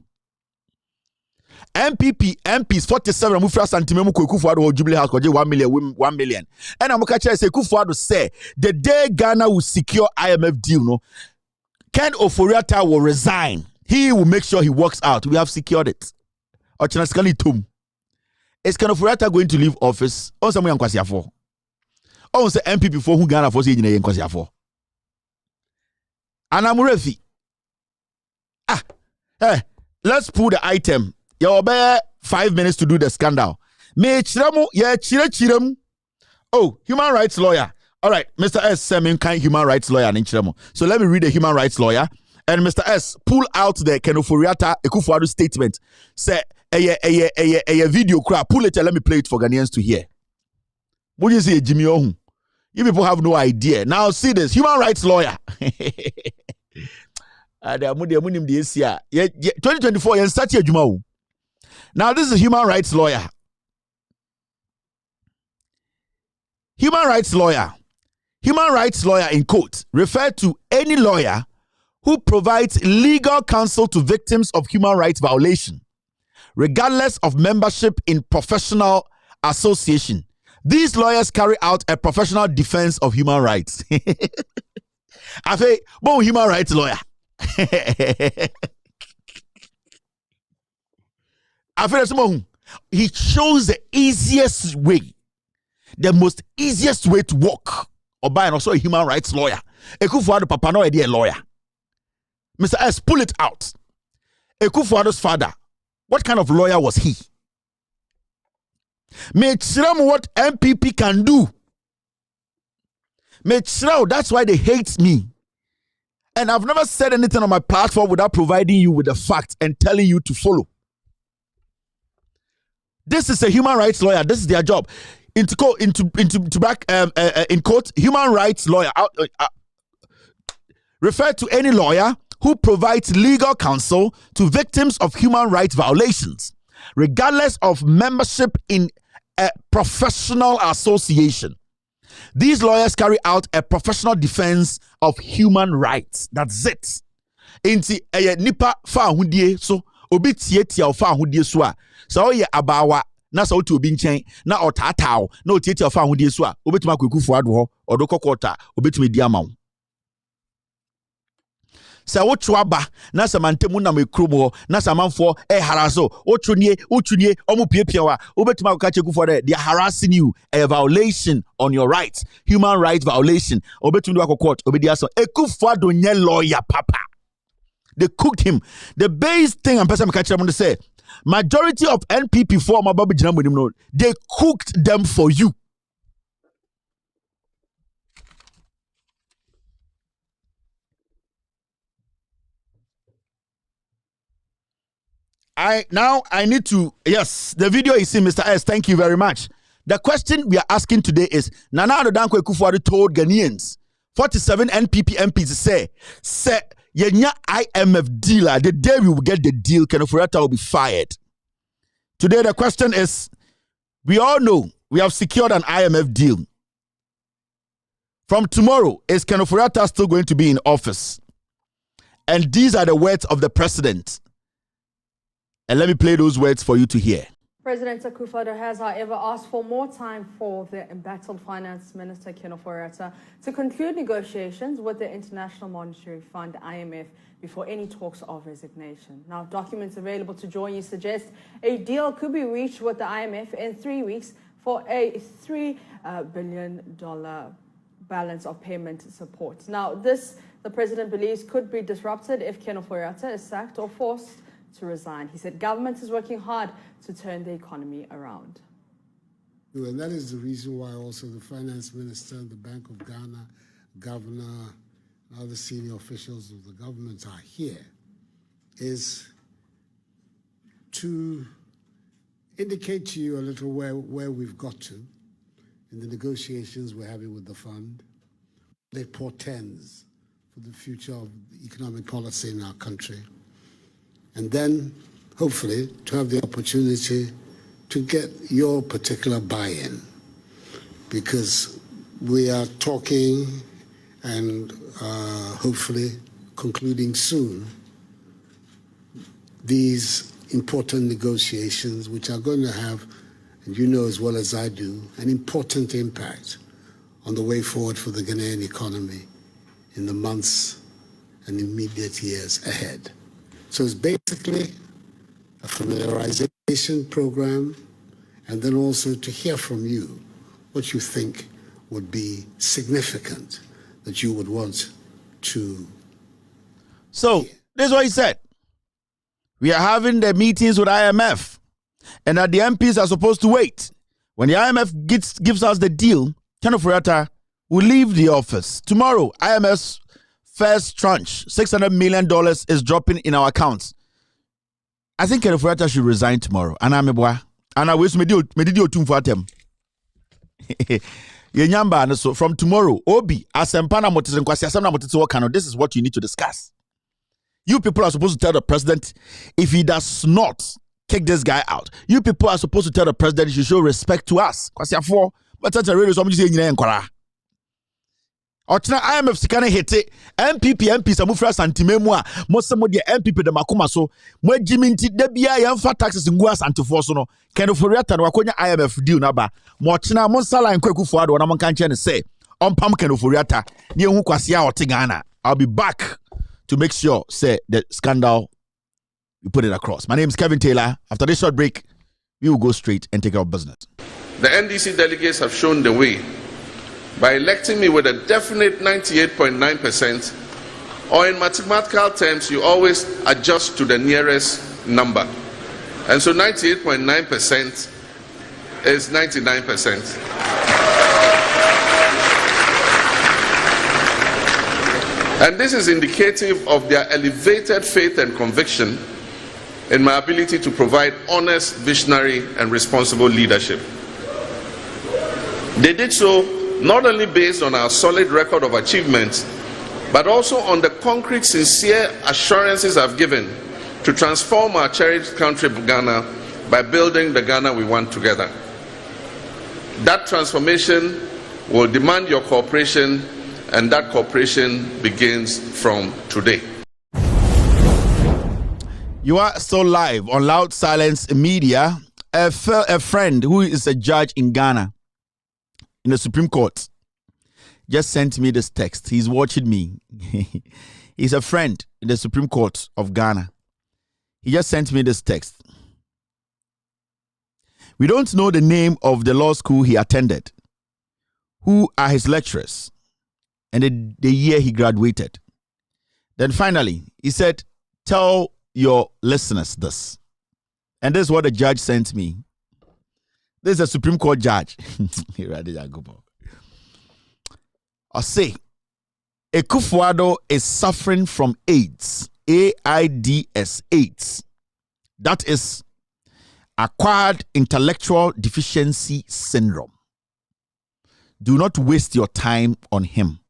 MPs 47 Mufra Santimemu Akufo-Addo Jubilee House 1 million. And I'm going to say Akufo-Addo say the day Ghana will secure IMF deal, no, Ken Oforiatta will resign. He will make sure he works out. We have secured it. Ochinaskali Tum. Is Ken Oforiatta going to leave office? On some Yankwasiafo. On say MPP for who Ghana for say Yankwasiafo. And I'm Refi. Let's pull the item. You obey 5 minutes to do the scandal. Me chiramu, chirem. Oh, human rights lawyer. All right, Mr. S, Semin kind human rights lawyer in chiramu. So let me read the human rights lawyer. And Mr. S, pull out the Kenoforiatta Akufo-Addo statement. Say a video crap. Pull it and let me play it for Ghanaians to hear. What do you say, Jimmy Ohun? You people have no idea. Now see this human rights lawyer. 2024 now this is a human rights lawyer. Human rights lawyer in quote refer to any lawyer who provides legal counsel to victims of human rights violation regardless of membership in professional association. These lawyers carry out a professional defense of human rights. I say bon human rights lawyer. He chose the easiest way, the most easiest way to work. Or by and also a human rights lawyer. Akufo-Addo papa no idea lawyer. Mr. S, pull it out. Akufo-Addo's father, what kind of lawyer was he? Mechram what MPP can do. Mechram, that's why they hate me. And I've never said anything on my platform without providing you with the facts and telling you to follow. This is a human rights lawyer. This is their job. In quote, human rights lawyer refer to any lawyer who provides legal counsel to victims of human rights violations, regardless of membership in a professional association. These lawyers carry out a professional defense of human rights. That's it. Inti nipa fa ahudie so obi tietia fa ahudie so a so ye abawa na so otu obi nchen na otatao na otietia fa ahudie so a obetuma Akufo-Addo ho odokokota obetuma di amawo. Sa wochuaba na samantemu na mekromo na samanfo haraso ochunie omu piepiewa obetuma ka Akufo-Addo they are harassing you, a violation on your rights, human rights violation obetuma do court obedi aso Akufo-Addo nye lawyer papa. They cooked him. The base thing and person catch them to say majority of NPP former Babu Jinam, they cooked them for you. I need to, yes, the video is in, Mr. S. Thank you very much. The question we are asking today is, Nana Addo Akufo-Addo told Ghanaians, 47 NPP MPs say, Yenya IMF dealer, the day we will get the deal, Kenoforiatta will be fired. Today the question is, we all know we have secured an IMF deal. From tomorrow, is Kenoforiatta still going to be in office? And these are the words of the president. And let me play those words for you to hear. President Akufo-Addo has, however, asked for more time for the embattled Finance Minister Kenoforiatta to conclude negotiations with the International Monetary Fund, IMF, before any talks of resignation. Now, documents available to join you suggest a deal could be reached with the IMF in 3 weeks for a $3 billion balance of payment support. Now, this, the president believes, could be disrupted if Kenoforiatta is sacked or forced to resign. He said government is working hard to turn the economy around. And that is the reason why also the finance minister, the Bank of Ghana, governor, and other senior officials of the government are here, is to indicate to you a little where we've got to in the negotiations we're having with the fund, they portends for the future of economic policy in our country. And then, hopefully, to have the opportunity to get your particular buy-in, because we are talking and hopefully concluding soon these important negotiations, which are going to have, and you know as well as I do, an important impact on the way forward for the Ghanaian economy in the months and immediate years ahead. So it's basically a familiarization program, and then also to hear from you what you think would be significant that you would want to. So, this is what he said. We are having the meetings with IMF, and that the MPs are supposed to wait. When the IMF gives us the deal, Ken Ofori-Atta will leave the office. Tomorrow, IMF's first tranche, $600 million, is dropping in our accounts. I think Ken Ofori-Atta should resign tomorrow. And I'm a boy. And I wish me do for them. So from tomorrow, Obi, Asempana Motis and Kwasi Asana Motis, this is what you need to discuss. You people are supposed to tell the president if he does not kick this guy out. You people are supposed to tell the president he should show respect to us. Kwasi Afo, but that's a radio so much saying Ochina IMF sikane hete MPP samufra santimemu a mosemo de MPP de makoma so mo agiminti da bia yamfa taxes ngu asantifo so no Ken Ofori-Atta no akonya IMF deal na ba mo ochina mo sala Akufo-Addo na mo kan che ne say ompam Ken Ofori-Atta ne hu kwase a ote Ghana. I'll be back to make sure say the scandal you put it across. My name is Kevin Taylor. After this short break, we will go straight and take care of business. The NDC delegates have shown the way by electing me with a definite 98.9%, or in mathematical terms, you always adjust to the nearest number. And so 98.9% is 99%. And this is indicative of their elevated faith and conviction in my ability to provide honest, visionary, and responsible leadership. They did so not only based on our solid record of achievements, but also on the concrete, sincere assurances I've given to transform our cherished country, Ghana, by building the Ghana we want together. That transformation will demand your cooperation, and that cooperation begins from today. You are still live on Loud Silence Media. A friend who is a judge in Ghana, in the Supreme Court, just sent me this text. He's watching me. He's a friend in the Supreme Court of Ghana. He just sent me this text. We don't know the name of the law school he attended, who are his lecturers, and the year he graduated. Then finally, he said, tell your listeners this. And this is what the judge sent me. This is a Supreme Court judge. I say, Akufo-Addo is suffering from AIDS. AIDS. AIDS. That is acquired intellectual deficiency syndrome. Do not waste your time on him.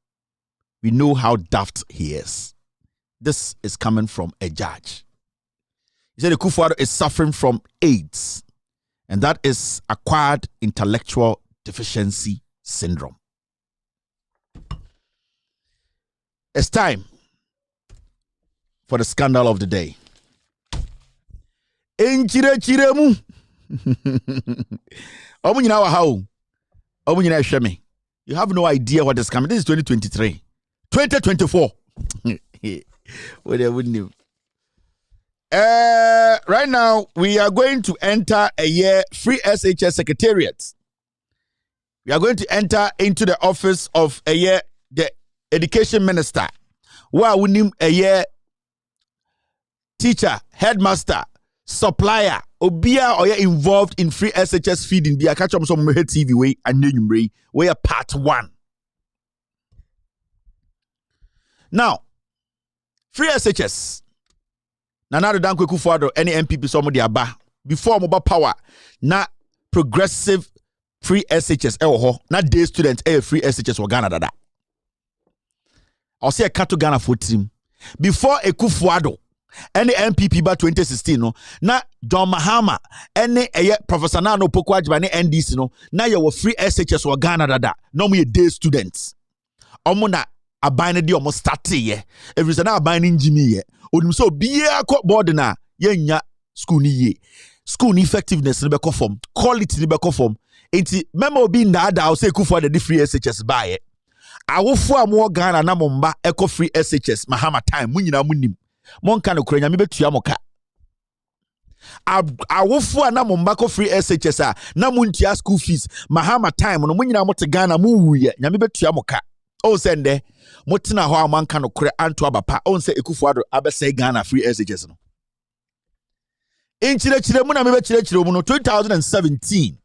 We know how daft he is. This is coming from a judge. He said Akufo-Addo is suffering from AIDS, and that is acquired intellectual deficiency syndrome. It's time for the scandal of the day. Enchirechiremu. You have no idea what is coming. This is 2023. 2024. Right now, we are going to enter a year free SHS Secretariat. We are going to enter into the office of a year the Education Minister. Where we name a year teacher, headmaster, supplier, obia or involved in free SHS feeding. Be a catch up some TV way and new way part 1. Now, free SHS. Nanado Danko Akufo-Addo any MPP some de aba before mobile power na progressive free SHS na day student free SHS wa Ghana dada. I'll say a Kato Ghana for team. Before Akufo-Addo, any MPP by 2016, no, na John Mahama, any Professor Nano Pokwa by NDC, no, now you were free SHS or Ghana dada, no me day students. Omona a binary almost start ye. If it's an binding Jimmy ye, or so be a court board na yenya school ye. School effectiveness in the form, quality in the form. Ain't memo being that I'll say for the free SHS buy it. I will for more Ghana na momba eco free SHS Mahama time munina munim. Mon kan okrenya me betua moka. I will for na momba ko free SHS na muntia school fees Mahama time no munina mote Ghana mu wuye nyame betua moka. O sende motina ho aman kan okre anto abapa on se Akufo-Addo abese Ghana free SHS no. In chile mu na me be chile mu no 2017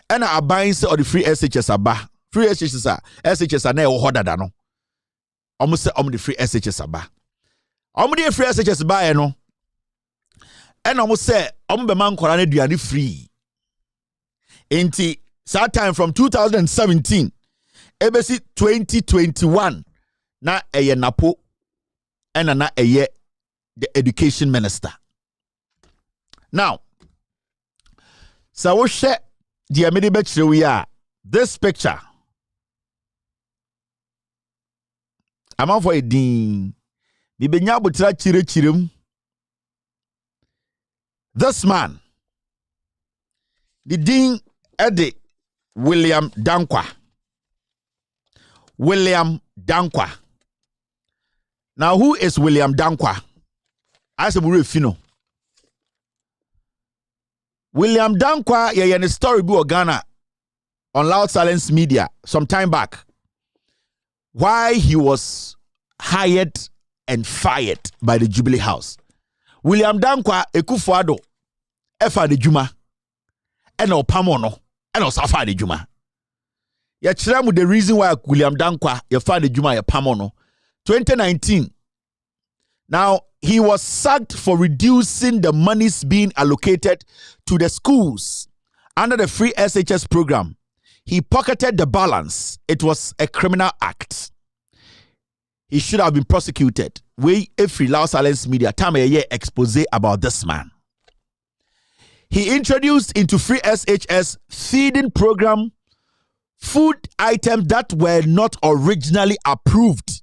and I buying se or the free SHS aba. Free SHS na e ho dada no. Omo se omo the free SHS aba. Omo the free SHS ba no. And omo se omo be man kwara na duane free. Enti that time from 2017 ebesi 2021 na eye napo and na eye the education minister. Now, so we share the amedi we are this picture. I'm on for a ding. Bibenya butra chirem. This man, the ding Eddie William Dankwa. William Dankwa. Now, who is William Dankwa? As a fino. William Dankwa, yeah, in a story book Ghana on Loud Silence Media some time back. Why he was hired and fired by the Jubilee House. William Dankwa, Akufo-Addo, Efa de Juma, and Opamono, and Osafa de Juma. Ya chiramu the reason why William Dankwa, Efa de Juma, Pamono, 2019. Now, he was sacked for reducing the monies being allocated to the schools under the free SHS program. He pocketed the balance. It was a criminal act. He should have been prosecuted. We, every Loud Silence Media, time a year expose about this man. He introduced into free SHS feeding program food items that were not originally approved.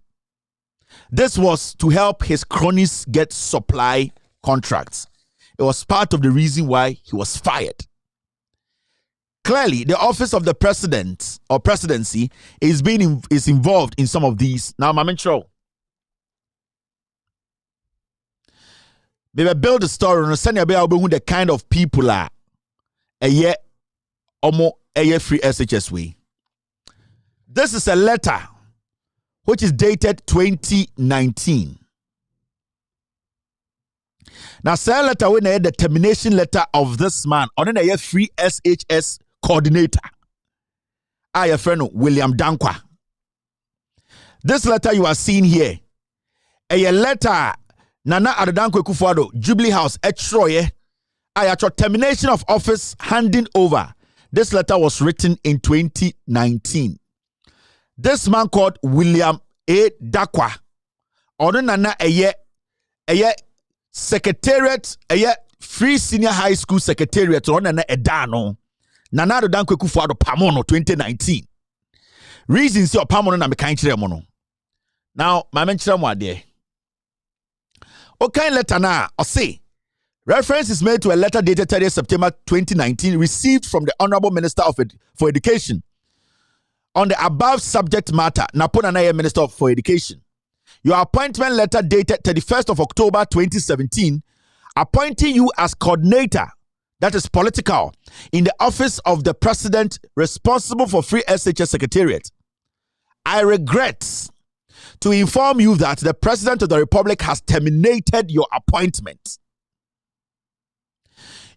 This was to help his cronies get supply contracts. It was part of the reason why he was fired. Clearly, the office of the president or presidency is involved in some of these. Now, I'm intro. They build a story on the kind of people are a year free SHS way. This is a letter which is dated 2019. Now, say letter when the termination letter of this man on a free SHS coordinator. I friend William Dankwa. This letter you are seeing here, a letter Nana Adedankwa Akufo-Addo Jubilee House Etroye. Ayacho termination of office handing over. This letter was written in 2019. This man called William A. Dankwa. Ono nana eye secretariat free senior high school secretariat ono nana edano. Nana Adedankwa Akufo-Addo Pamono 2019. Reasons your Pamono na mekan kire mo no. Now, my mention mo ade. Okay, letter na or say reference is made to a letter dated 30th September 2019 received from the Honorable Minister for Education on the above subject matter. Napona na Minister for Education. Your appointment letter dated 31st of October 2017 appointing you as coordinator, that is political, in the office of the president responsible for free SHS Secretariat. I regret to inform you that the President of the Republic has terminated your appointment.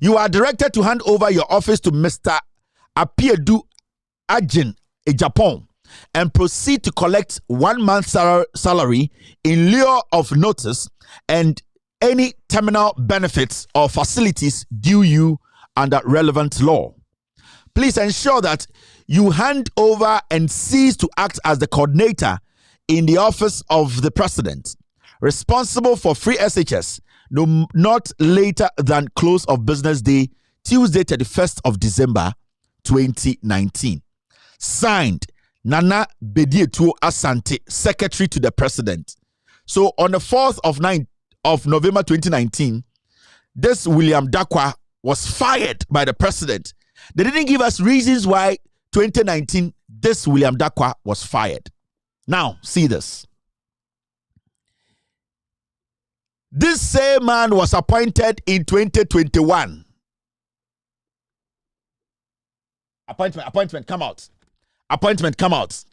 You are directed to hand over your office to Mr. Akufo-Addo Ajin in Japan and proceed to collect 1 month's salary in lieu of notice and any terminal benefits or facilities due you under relevant law. Please ensure that you hand over and cease to act as the coordinator in the office of the president, responsible for free SHS, not later than close of business day, Tuesday, 31st of December, 2019. Signed, Nana Bedietuo Asante, Secretary to the President. So on the 4th of November 2019, this William Dakwa was fired by the president. They didn't give us reasons why 2019 this William Dakwa was fired. Now, see this. This same man was appointed in 2021. Appointment, come out. Appointment, come out.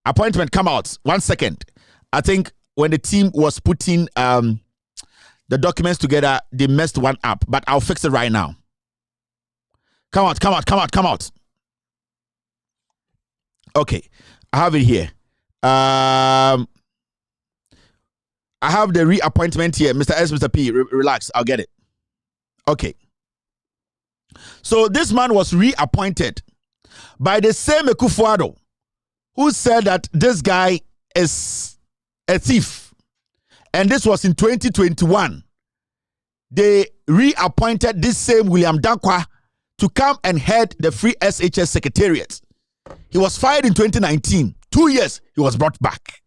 Appointment, come out. 1 second. I think when the team was putting the documents together, they messed one up, but I'll fix it right now. Come out, come out, come out, come out. Okay, I have it here. I have the reappointment here. Mr. S, Mr. P, relax, I'll get it. Okay. So this man was reappointed by the same Akufo-Addo who said that this guy is a thief. And this was in 2021. They reappointed this same William Dakwa to come and head the Free SHS Secretariat. He was fired in 2019. 2 years, he was brought back.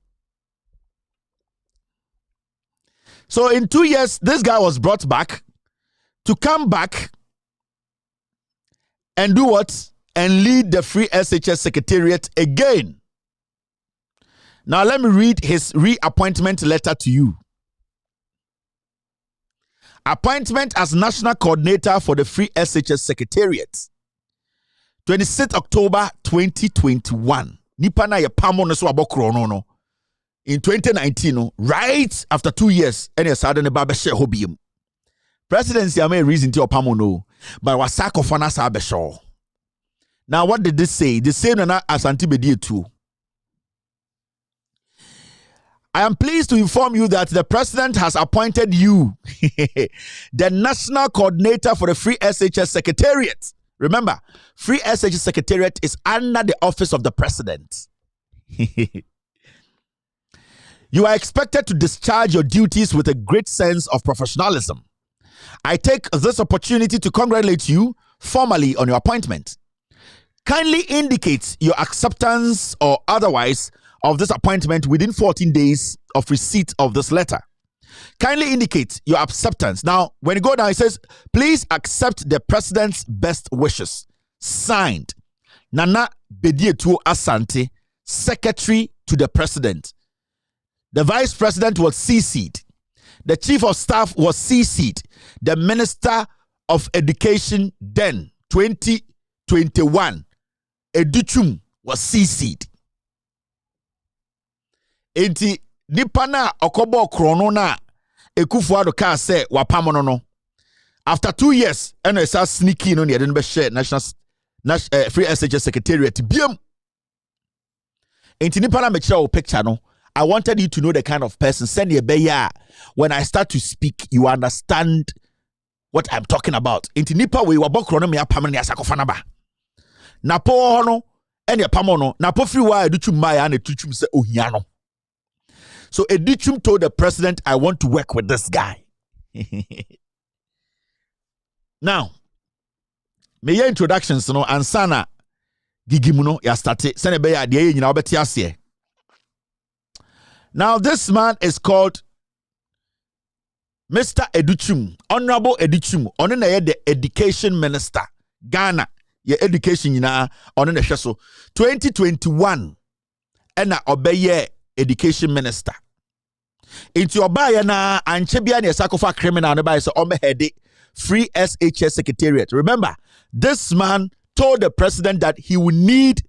So in 2 years, this guy was brought back to come back and do what? And lead the Free SHS Secretariat again. Now let me read his reappointment letter to you. Appointment as National Coordinator for the Free SHS Secretariat. 26th October 2021. Nipa na ye pamo no so abokro no. In 2019, right after 2 years, any sudden baba share hobium. Presidency I may reason to your pamo no, but was sakofana sabesho. Now what did this say? The same na Asante Bedie too. I am pleased to inform you that the president has appointed you the National Coordinator for the Free SHS Secretariat. Remember, Free SHS Secretariat is under the office of the president. You are expected to discharge your duties with a great sense of professionalism. I take this opportunity to congratulate you formally on your appointment. Kindly indicate your acceptance or otherwise of this appointment within 14 days of receipt of this letter. Kindly indicate your acceptance. Now, when you go down, it says, please accept the president's best wishes. Signed, Nana Bedietuo Asante, Secretary to the President. The Vice President was CC'd. The Chief of Staff was CC'd. The Minister of Education then, 2021, Educhum, was CC'd. Enti nipa na okobo krono na Akufo-Addo ka say wapamo no. After 2 years, and I saw sneaky no near the share National Free SHS Secretariat. Biam. Enti nipa na mecha picture no. I wanted you to know the kind of person. Send your beya. When I start to speak, you understand what I'm talking about. Enti nipa we wabokro me apam na sakofana ba. Na po hono ene pamo no. Na po free wa educhum maya na tuchum se ohia no. So Edichum told the president, I want to work with this guy. Now, may your introductions, you know, ansana gigimuno ya starte. Senebeya diye nyina obeti asye. Now, this man is called Mr. Edichum, Honorable Edichum, on the Education Minister, Ghana, your education, on the so 2021, and obey Education Minister. Into your buyer na anchebia ne sakofa criminal ne buy so head Free SHS Secretariat. Remember, this man told the president that he would need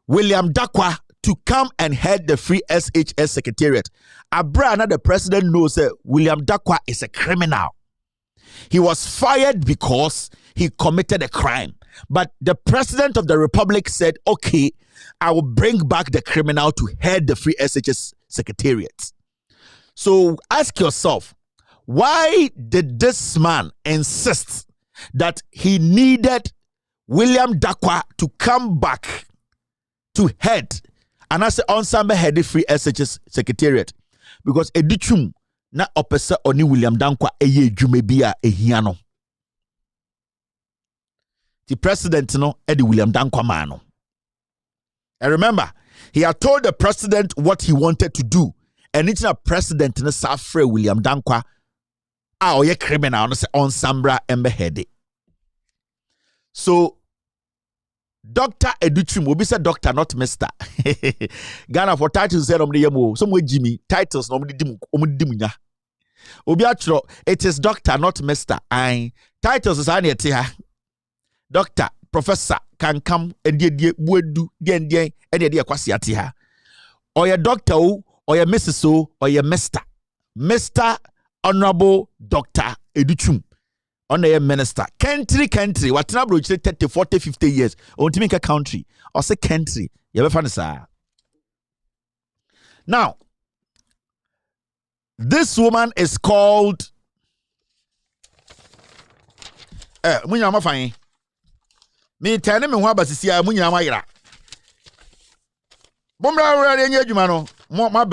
William Dakwa to come and head the Free SHS Secretariat. Abrana, the president knows that William Dakwa is a criminal. He was fired because he committed a crime. But the president of the republic said, okay, I will bring back the criminal to head the Free SHS Secretariat. So ask yourself, why did this man insist that he needed William Dakwa to come back to head and I say on some head free SHS secretariat because edichum na opesa oni William Dankwa eye dwuma bia ehia no. The president no Eddie William Dankwa man no. And remember, he had told the president what he wanted to do. And it's a president na Safre William Dankwa oye criminal no say on Sambra embehede. So Dr. Educhim will be said doctor, not Mr. Ghana for titles said somewhere Jimmy titles normally dimunya. Obiatro, it is doctor, not Mr. I titles is here. Doctor, professor can come and would do and kwasiatiha. Or your doctor, or your Mrs. O, or your Mr. Honorable Dr. Educhum. On a minister, country, what now 30, 40, 50 years, or to make a country, or say country, you ever find a now, this woman is called Munyama Fine. Me tell me what Basisia Munyama Ira. Bombra already in Jumano, Moma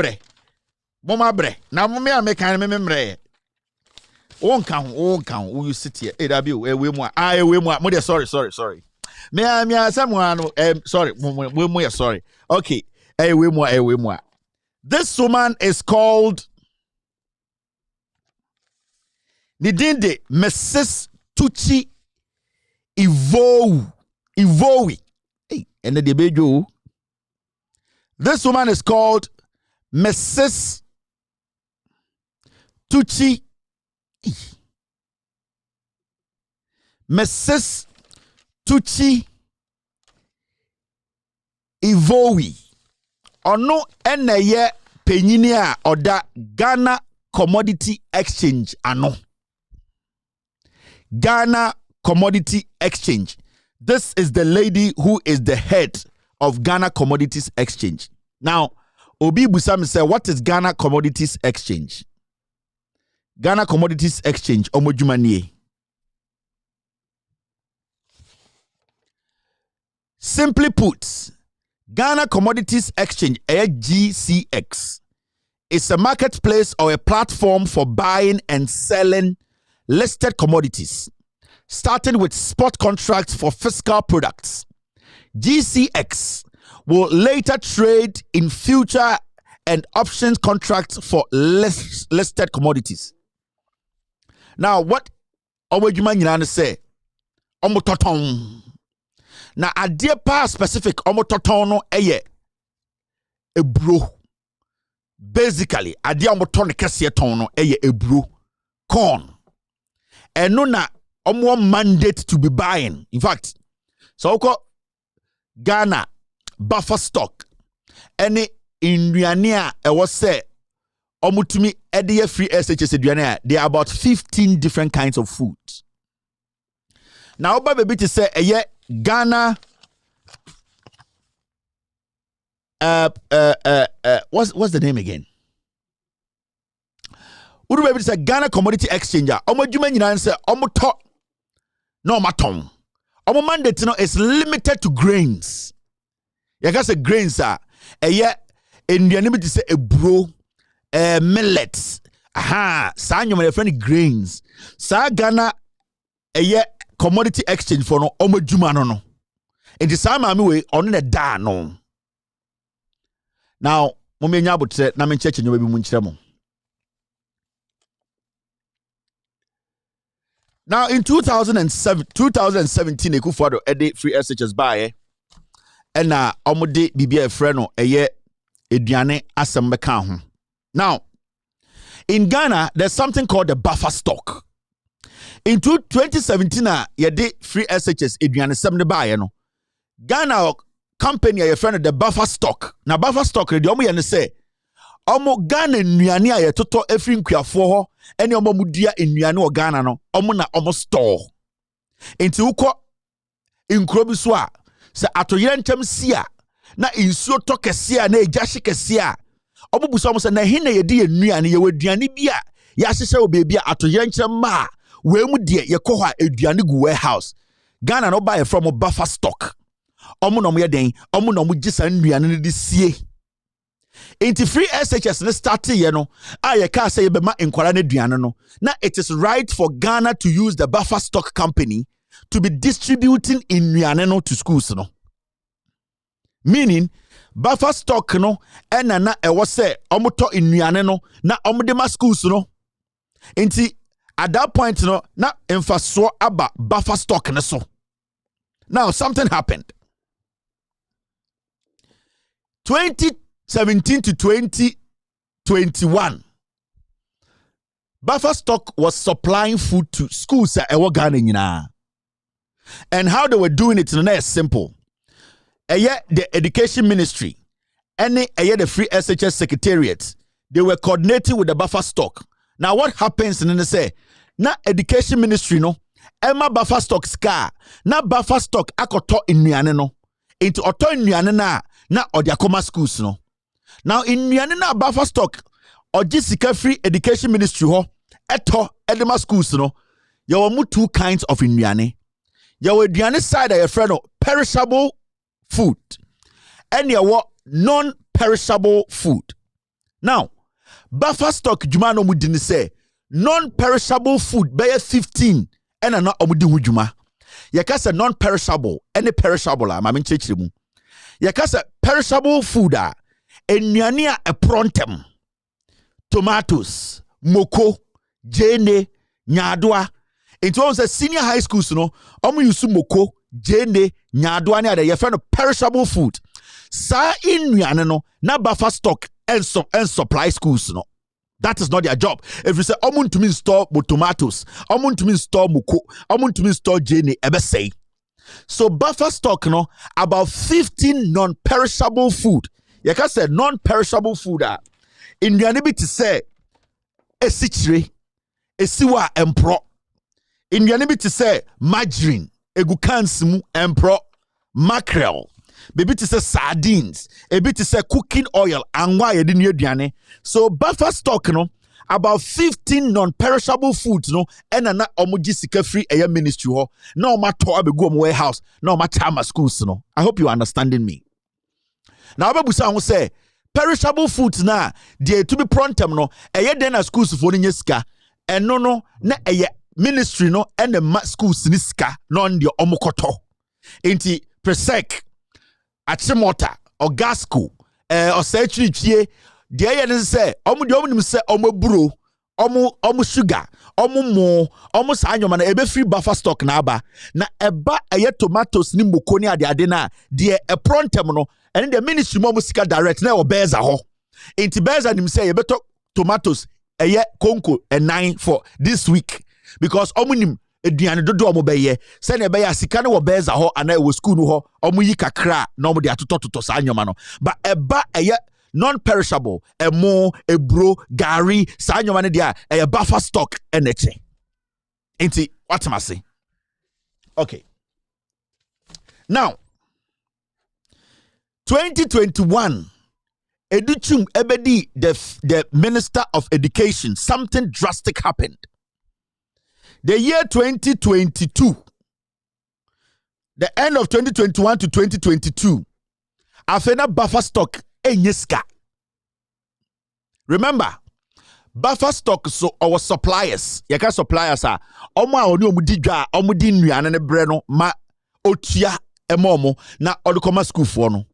bre. Now, me make kind of memory. Won't count, will you sit here? We more. Sorry. Me, someone, sorry. Okay, we more. This woman is called Nidinde Mrs. Tuchi Ivowi. Hey, and the debate. This woman is called Mrs. Tuchi. Mrs. Tuchi Ivowi ono eneye penyini a oda Ghana Commodity Exchange ano. Ghana Commodity Exchange. This is the lady who is the head of Ghana Commodities Exchange. Now, Obi Busam said, what is Ghana Commodities Exchange? Ghana Commodities Exchange, Omojumanie. Simply put, Ghana Commodities Exchange, GCX, is a marketplace or a platform for buying and selling listed commodities, starting with spot contracts for physical products. GCX will later trade in future and options contracts for listed commodities. Now, what Omojuma nyina say? Omototon. Na adie pa specific omototon no eye ebro. Basically, adie omoton kese ton no eye ebro, corn. Eno na omo mandate to be buying. In fact, so Ghana buffer stock any induane a was say omutumi ediye free SHS eduane. There are about 15 different kinds of foods. Now oba baby to say Ghana what's the name again? Udu baby to say Ghana Commodity Exchange. Omo djuma nyina say omo to no maton. Omo mandate no is limited to grains. You can say grains are induane bi to say ebro millets. Aha, sa nyoma your friend grains. Sa Ghana Commodity Exchange for no omojuma no. It is some we on the da no. Now, mumenya botre na me cheche nyoba bi mu nkyeremo. Now in 2017 Akufo-Addo ede free SHS buy and na omode bibia efre no eduane asem beka ho. Now, in Ghana, there's something called the buffer stock. In 2017, yede free SHS eduane sem ne buy no. Ghana company a friend of the buffer stock. Now buffer stock the omo ye say omo Ghana nnuane a yetoto efri nkwiafo ho ene omo mudua nnuane o Ghana no omo na omo store. Enti ukọ nkro bi so a se atoyere ntem sia na insuo to kese a na ejahye kese a omo buso omo se na he na yedi nnuane ye waduane bi a ya hyehye o beebi a atoyere nkyem ma we mu de yekọ ho a eduane gu warehouse. Ghana no buy from a buffer stock. Omo no mo yeden, omo no mo gisa nnuane ne de sie. Into free SHS ne start ye no a ka say be ma enkwara ne duane no na it is right for Ghana to use the buffer stock company to be distributing nnuane no to schools no, meaning buffer stock no ena na ewo se omoto nnuane no na omode ma schools no. Inti at that point no na emfaso aba buffer stock ne so. Now something happened 2017 to 2021. Buffer stock was supplying food to schools at Ghana. And how they were doing it is simple. The education ministry and the free SHS secretariat, they were coordinating with the buffer stock. Now what happens in the say, na education ministry no, Emma buffer stock ska, na buffer stock akoto innuane no, into oto innuane na odiakoma schools no. Now in na buffer stock or Jessica free education ministry ho eto edema schools no, you will move 2 kinds of innuane. You will duane side of your friend perishable food and you want non-perishable food. Now buffer stock juma no mudini say non-perishable food by 15 and na omudi hujuma. Yakasa non-perishable any perishable ma min chechirimu. Yakasa perishable food enuane a prontem, tomatoes, moko, jene, nyadoa. Into all the senior high schools no omu use moko, jene, nyadoa ne ade friend perishable food. Sa enuane no na buffer stock and supply schools no. That is not their job. If you say omu to me store tomatoes, omu to me store moko, omu to me store jene, ebe say. So buffer stock no about 15 non-perishable food. Yaka said non-perishable food in Yanibi to say esichire, esiwa empro. In Yanibi to say margarine, egukansimu empro, mackerel, baby to say sardines, a bit to say cooking oil, and why you. So buffer stock no about 15 non-perishable foods no and na omuji sika free air ministry ho no matter abego warehouse no matter my schools no. I hope you are understanding me. Now ababusa ho say perishable foods na dey to be prontem no eye den na schools for no sika eno no na eye ministry no and the schools ni sika no on the omokoto enti presec achimota or gasco or sechirie dey yen say omu say omu buro omu sugar omu mo omu sa anyoma na ebe free buffer stock na aba na eba eye tomatoes ni moko ni ade na dey e prontem no and the ministry mo sika direct na obeza ho enti beza nim say beto tomatoes eye konko and 9 for this week because omunim eduane dodo omo beye say na beye sika na obeza ho ana e wo school no ho omu yi kakra na omo de atototo sa anyoma no but eba eye non-perishable emo ebro gari sa anyoma ne dia eye buffer stock eneche enti what am I say? Okay, now 2021 Educhum Ebedi, the Minister of Education, something drastic happened. The year 2022, the end of 2021 to 2022, Afena buffer stock enyeska. Remember, buffer stock so our suppliers, yaka suppliers are oma oni omudidwa omudi nnuane ne bre no ma otua emomo na odukoma school for no.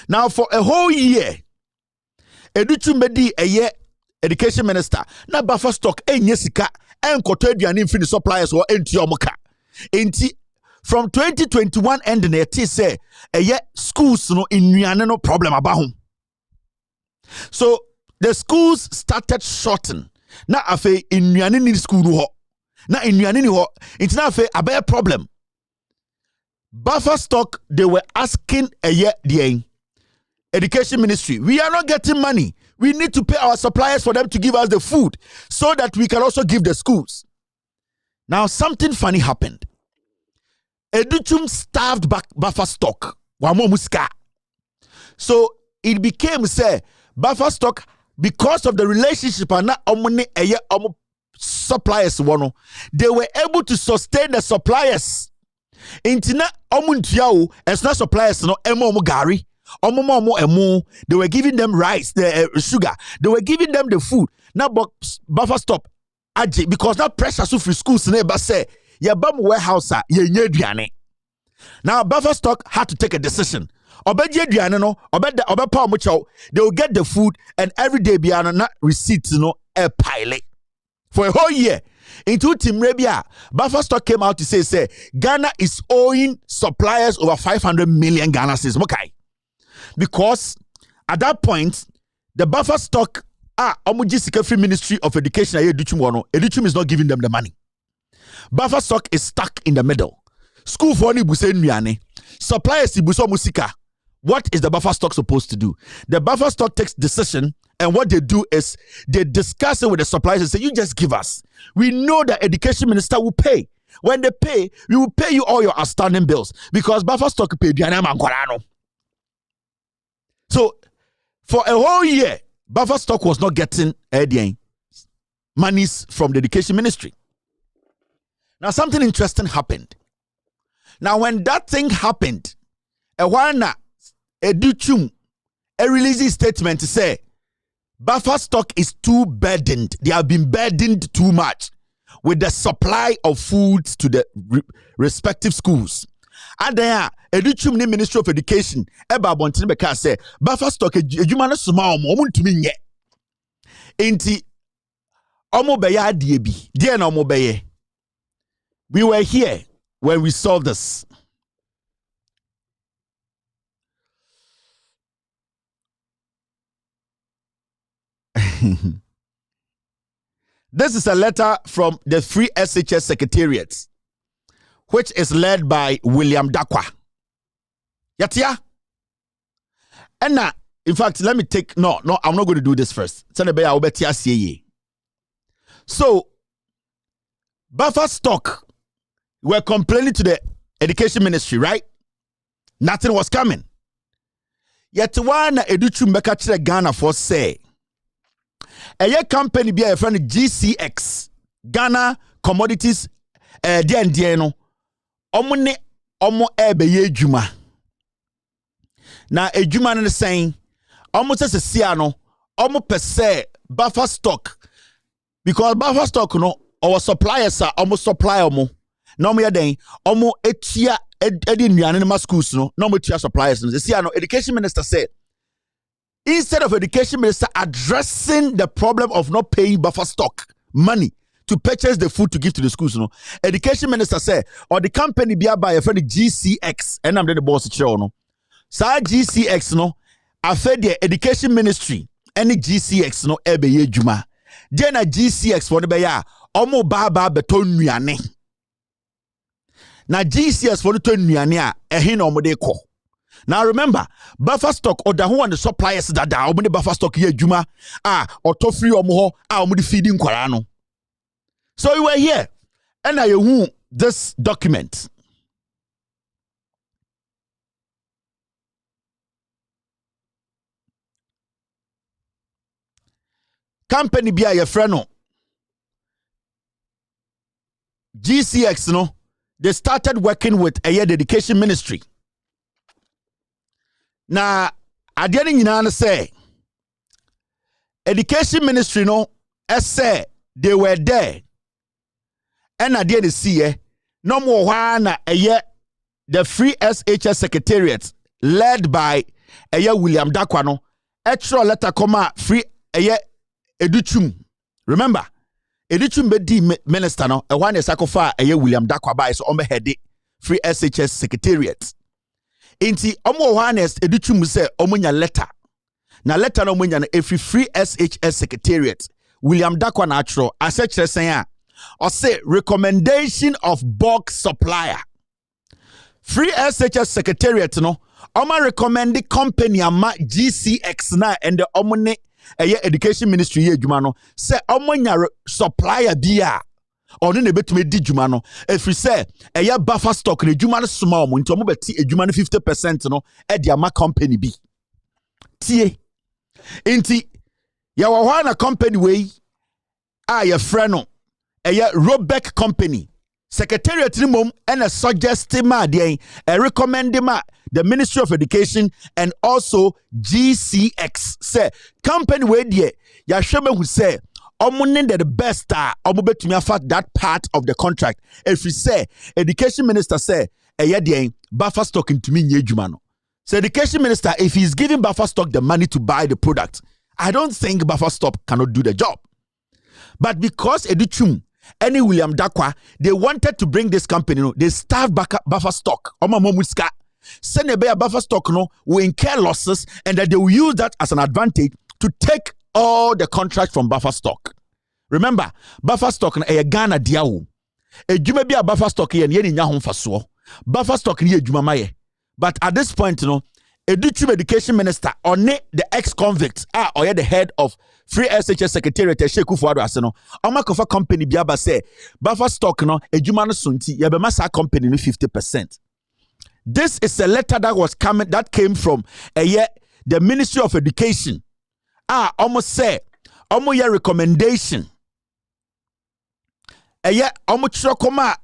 Now for a whole year, Educhumedi a year education minister, na buffer stock enyesika and koto aduane mfi the suppliers or enti omoka. Enti from 2021 ending it say a year schools no nnuane no problem about home. So the schools started shorting. Na afe nnuane ni school no ho. Na nnuane ni ho. Enti na afe abaya problem. Buffer stock they were asking a year the education ministry, we are not getting money. We need to pay our suppliers for them to give us the food so that we can also give the schools. Now something funny happened. Educhum starved back buffer stock. So it became say buffer stock because of the relationship and suppliers they were able to sustain the suppliers. Intina omuntiao as not suppliers no emo gari. They were giving them rice, the sugar. They were giving them the food. Now buffer stop. Because that pressure so free schools neighbor say, "Ya bam warehouse Now buffer stock had to take a decision. They will get the food and every day be not receipts a pilot for a whole year. Into Team Rabia, buffer stock came out to say Ghana is owing suppliers over 500 million Ghana cedis. Okay, because at that point the buffer stock Free Ministry of Education Educhum is not giving them the money. Buffer stock is stuck in the middle. School for ni buse nnuane. Suppliers ibuso musika. What is the buffer stock supposed to do? The buffer stock takes decision, and what they do is they discuss it with the suppliers and say, "You just give us. We know the education minister will pay. When they pay, we will pay you all your outstanding bills because buffer stock paid." So for a whole year, buffer stock was not getting monies from the education ministry. Now something interesting happened. Now when that thing happened, Educhum released a statement to say buffer stock is too burdened. They have been burdened too much with the supply of foods to the respective schools. And then Educhum ni Ministry of Education eba bontini beka say buffer stock ejuma no suma omo ntumi nye. Enti omo beye adie bi. Die na omo beye. We were here when we saw this. This is a letter from the Free SHS Secretariat, which is led by William Dakwa. Yatia? And now, in fact, let me take, no, I'm not going to do this first. So, buffer stock were complaining to the education ministry, right? Nothing was coming. Yet one Educhum Beka Ghana for say, a company be a friend GCX Ghana Commodities DNDNO omune omo ebeye juma na ejuma no saying omo se sia no omo pese buffer stock because buffer stock no our suppliers are omo supply omo na omo yeden omo etia edi nnuane no schools no na omo etia suppliers no sia no education minister said instead of education minister addressing the problem of not paying buffer stock money to purchase the food to give to the schools, education minister said, or the company be by a friend GCX, and I'm the boss no. Sa GCX no, I fed the education ministry, any GCX no ebe ye juma. Then a GCX for the beya, omo baba beton nuane. Na GCX for the ton nuane ehin omo de ko. Now remember, buffer stock or the who and the suppliers that are omo buffer stock ye juma or to free omo omo feeding kwarano. So you were here, and I who this document. Company be a friend no. GCX no, they started working with a dedication ministry. Now, I didn't say education ministry no, I say they were there. And I didn't see no more one the Free SHS Secretariat led by William Dakwano. Extra letter comma free Educhum. Remember, Educhum be minister no a one sakofa William Dakwa by so head Free SHS Secretariat. Inti omo honest Educhum say omunya letter. Na letter no munya na every Free SHS Secretariat. William Dakwa natural asechere sen or say recommendation of bulk supplier. Free SHS Secretariat no Oma recommend the company ama GCX na and the omone education ministry ye djuma no say omonya supplier bia ono na betumi di djuma no efri say buffer stock na djuma no small mo nti omo beti djuma no 50% no e di ama company bi tie nti ya wa na company we your friend no Robeck company Secretariat mom and a suggested ma a recommended ma the Ministry of Education and also GCX say company where die ya hweme who say omunin the best omubetumi afa that part of the contract if we say education minister say buffer stock into me nyejuma no. So education minister, if he's giving buffer stock the money to buy the product, I don't think buffer stock cannot do the job. But because Edichum, any William Dakwa, they wanted to bring this company, they starved buffer stock. Send a buffer stock will incur losses and that they will use that as an advantage to take all the contract from buffer stock. Remember, buffer stock a Ghana diawo. A juma be a buffer stock yen nya faso. Buffer stock ni juma maye. But at this point, Educhum Education Minister or the ex-convict or the head of Free SHS Secretariat Akufo-Addo aseno Omakofa company biaba say buffer stock ejuma no sunti ya be masa company no 50%. This is a letter that came from the Ministry of Education. Almost say almost your recommendation. Almost chokoma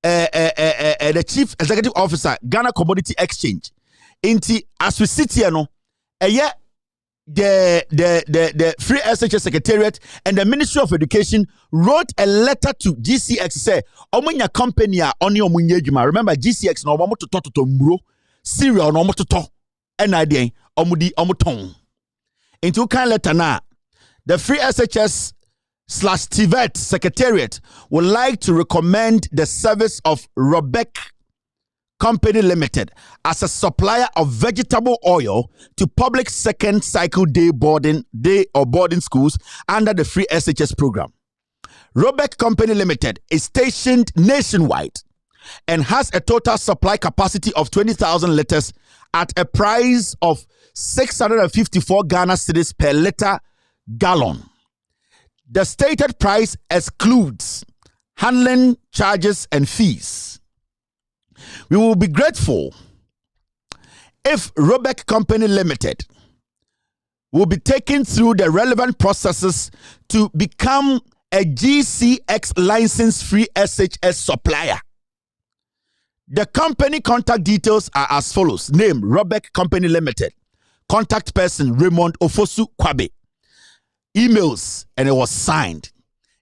the Chief Executive Officer Ghana Commodity Exchange. Inti as we sit here the Free SHS Secretariat and the Ministry of Education wrote a letter to GCX say omunya company oni omunye djuma. Remember GCX no omo to mbro cereal no omo to and idea omudi omoton into kind letter na the Free SHS/TVET Secretariat would like to recommend the service of Robeck Company Limited as a supplier of vegetable oil to public second cycle day boarding schools under the Free SHS program. Robeck Company Limited is stationed nationwide and has a total supply capacity of 20,000 liters at a price of 654 Ghana cedis per liter gallon. The stated price excludes handling charges and fees. We will be grateful if Robeck Company Limited will be taken through the relevant processes to become a GCX license-free SHS supplier. The company contact details are as follows. Name, Robeck Company Limited. Contact person, Raymond Ofosu Kwabe. Emails, and it was signed.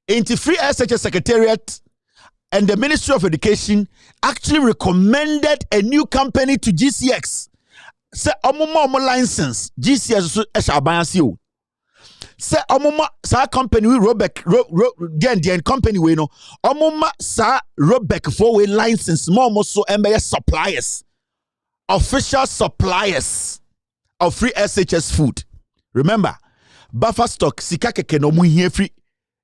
Into Free SHS Secretariat and the Ministry of Education actually recommended a new company to GCX. Say omo license GCX eshabansi. Say omo sa company we Robeck the company we no omo sa Robeck for we license more so MBS suppliers, official suppliers of Free SHS food. Remember, buffer stock sika keke no mu here free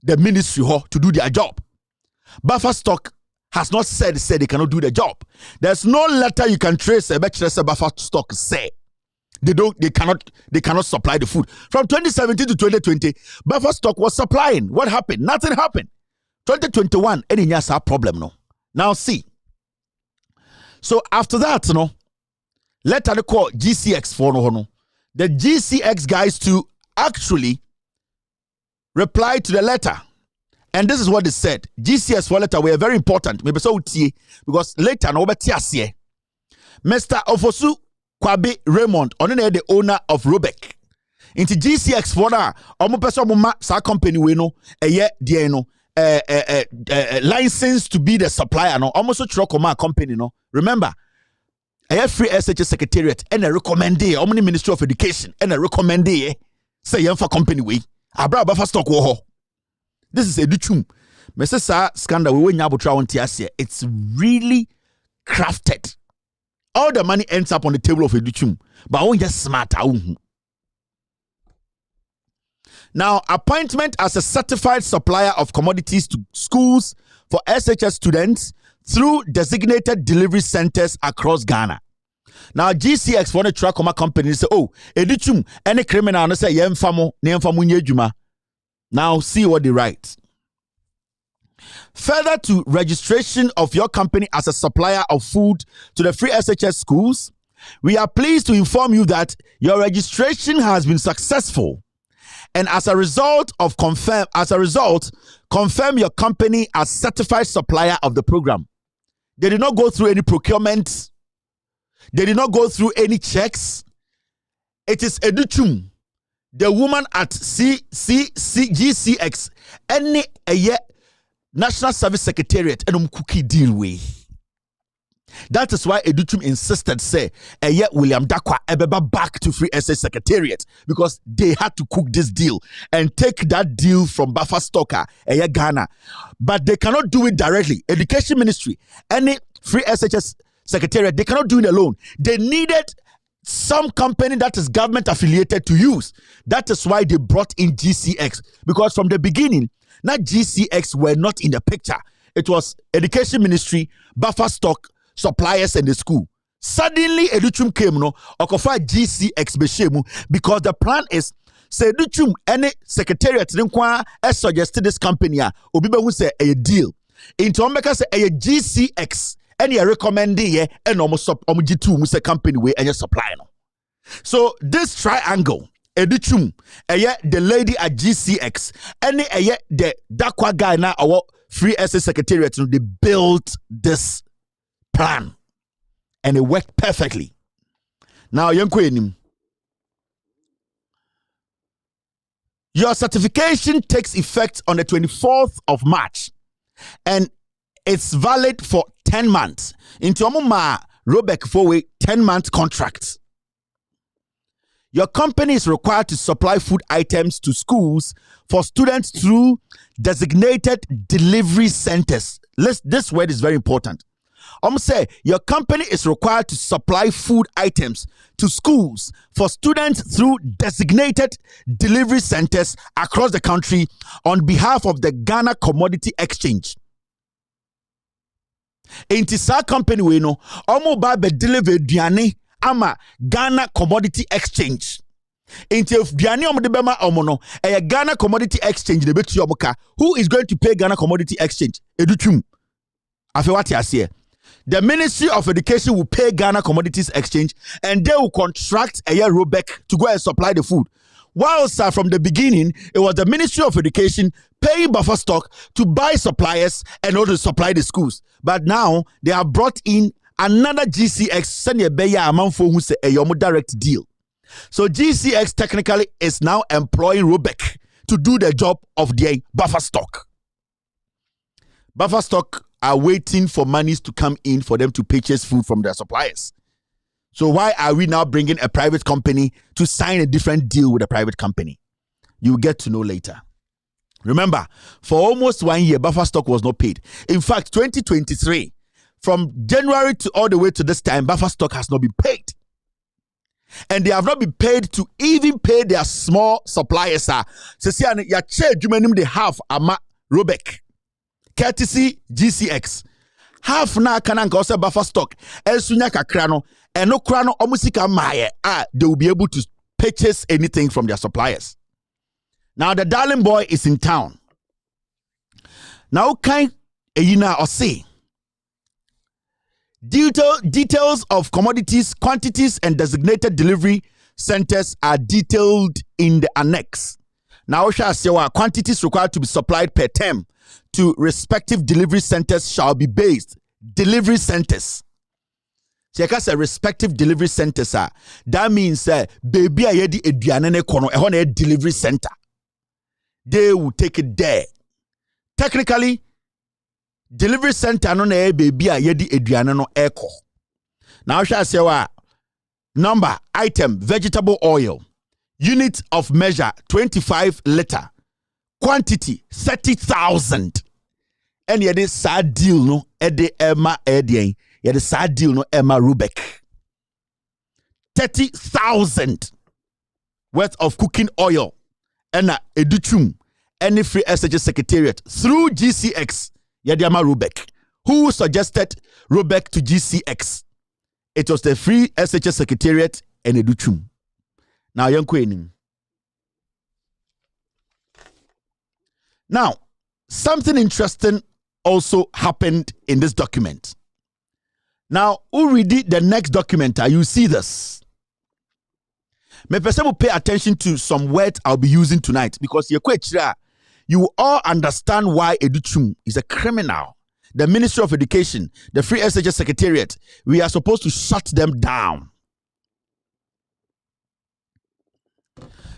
the ministry to do their job. Buffer stock has not said they cannot do the job. There's no letter you can trace a buffer stock say they cannot supply the food. From 2017 to 2020, buffer stock was supplying. What happened? Nothing happened. 2021, any nyasa problem no. Now see. So after that, letter they call GCX for no. The GCX guys to actually reply to the letter. And this is what they said. GCS for letter were very important. Maybe so because later no Mr. Ofosu Kwabe Raymond, the owner of Robeck. Into GCX for now, sa company we know license to be the supplier no. Almost a truck company no. Remember, I have Free SHS Secretariat and a recommendee, Ministry of Education and a recommendee. Say for company we. Abra buffer stock wo. This is Edichum. Mr. Scandal, we it's really crafted. All the money ends up on the table of Edichum, but I won't just smart. Now, appointment as a certified supplier of commodities to schools for SHS students through designated delivery centers across Ghana. Now, GCX for the truck company say, oh, Edichum, any criminal, no say, yemfamo, nyejuma. Now, see what they write. Further to registration of your company as a supplier of food to the Free SHS schools, we are pleased to inform you that your registration has been successful And as a result, confirm your company as certified supplier of the program. They did not go through any procurement. They did not go through any checks. It is Educhum, the woman at GCX, any National Service Secretariat, and cookie deal with. That is why Educhum insisted, say, William Dakwa ebeba back to Free SA Secretariat, because they had to cook this deal and take that deal from buffer stocker, Ghana. But they cannot do it directly. Education Ministry, any Free SHS Secretariat, they cannot do it alone. They needed some company that is government affiliated to use. That is why they brought in GCX, because from the beginning, not GCX were not in the picture. It was Education Ministry, buffer stock, suppliers, and the school. Suddenly, Educhum came, Okofa GCX beshemu, because the plan is, say Educhum, any secretariat, suggested this company, Obiba who say a deal. Into Omeka say a GCX, and you recommend it, and almost G2 Musa company way and your supply. So this triangle, Educhum, the lady at GCX, and the Dakwa guy now, our Free SA Secretariat, they built this plan, and it worked perfectly. Now, your certification takes effect on the 24th of March, and it's valid for 10 months. Into Omuma Robek for a 10-month contract. Your company is required to supply food items to schools for students through designated delivery centers. This word is very important. Say your company is required to supply food items to schools for students through designated delivery centers across the country on behalf of the Ghana Commodity Exchange. Intisa company we know ba be deliver duane ama Ghana Commodity Exchange. Into duane de bema no Ghana Commodity Exchange de betu omoka. Who is going to pay Ghana Commodity Exchange? Educhum. Afi what you say. The Ministry of Education will pay Ghana Commodities Exchange, and they will contract Robek to go and supply the food. Whilst from the beginning, it was the Ministry of Education paying buffer stock to buy suppliers and also supply the schools. But now they have brought in another GCX, send a beya amount for who say a direct deal. So GCX technically is now employing Robek to do the job of their buffer stock. Buffer stock are waiting for monies to come in for them to purchase food from their suppliers. So why are we now bringing a private company to sign a different deal with a private company? You'll get to know later. Remember, for almost 1 year, buffer stock was not paid. In fact, 2023, from January to all the way to this time, buffer stock has not been paid. And they have not been paid to even pay their small suppliers. They have ama Robek. Courtesy GCX. Half na kananka ose buffer stock. Elsunya kakrano. Eno krano omusika maye. They will be able to purchase anything from their suppliers. Now the darling boy is in town. Now kind eyina ose. Details of commodities, quantities, and designated delivery centers are detailed in the annex. Now, quantities required to be supplied per term to respective delivery centers shall be based. Delivery centers. So, a respective delivery centers are. That means, baby, I had a delivery center. They will take it there. Technically, delivery center no na baby a yedi eduane no echo. Now I say wa number item vegetable oil, unit of measure 25 liter, quantity 30,000. And yede sad deal no ede Emma edien yede sad deal no Emma Rubek 30,000 worth of cooking oil and educhum any free SHS secretariat through GCX. Yadiama Rubek. Who suggested Rubek to GCX? It was the Free SHS Secretariat and Educhum. Now, young queen. Now, something interesting also happened in this document. Now, who read the next document? You see this. Me person will pay attention to some words I'll be using tonight because you all understand why Educhum is a criminal. The Ministry of Education, the Free SHS Secretariat, we are supposed to shut them down.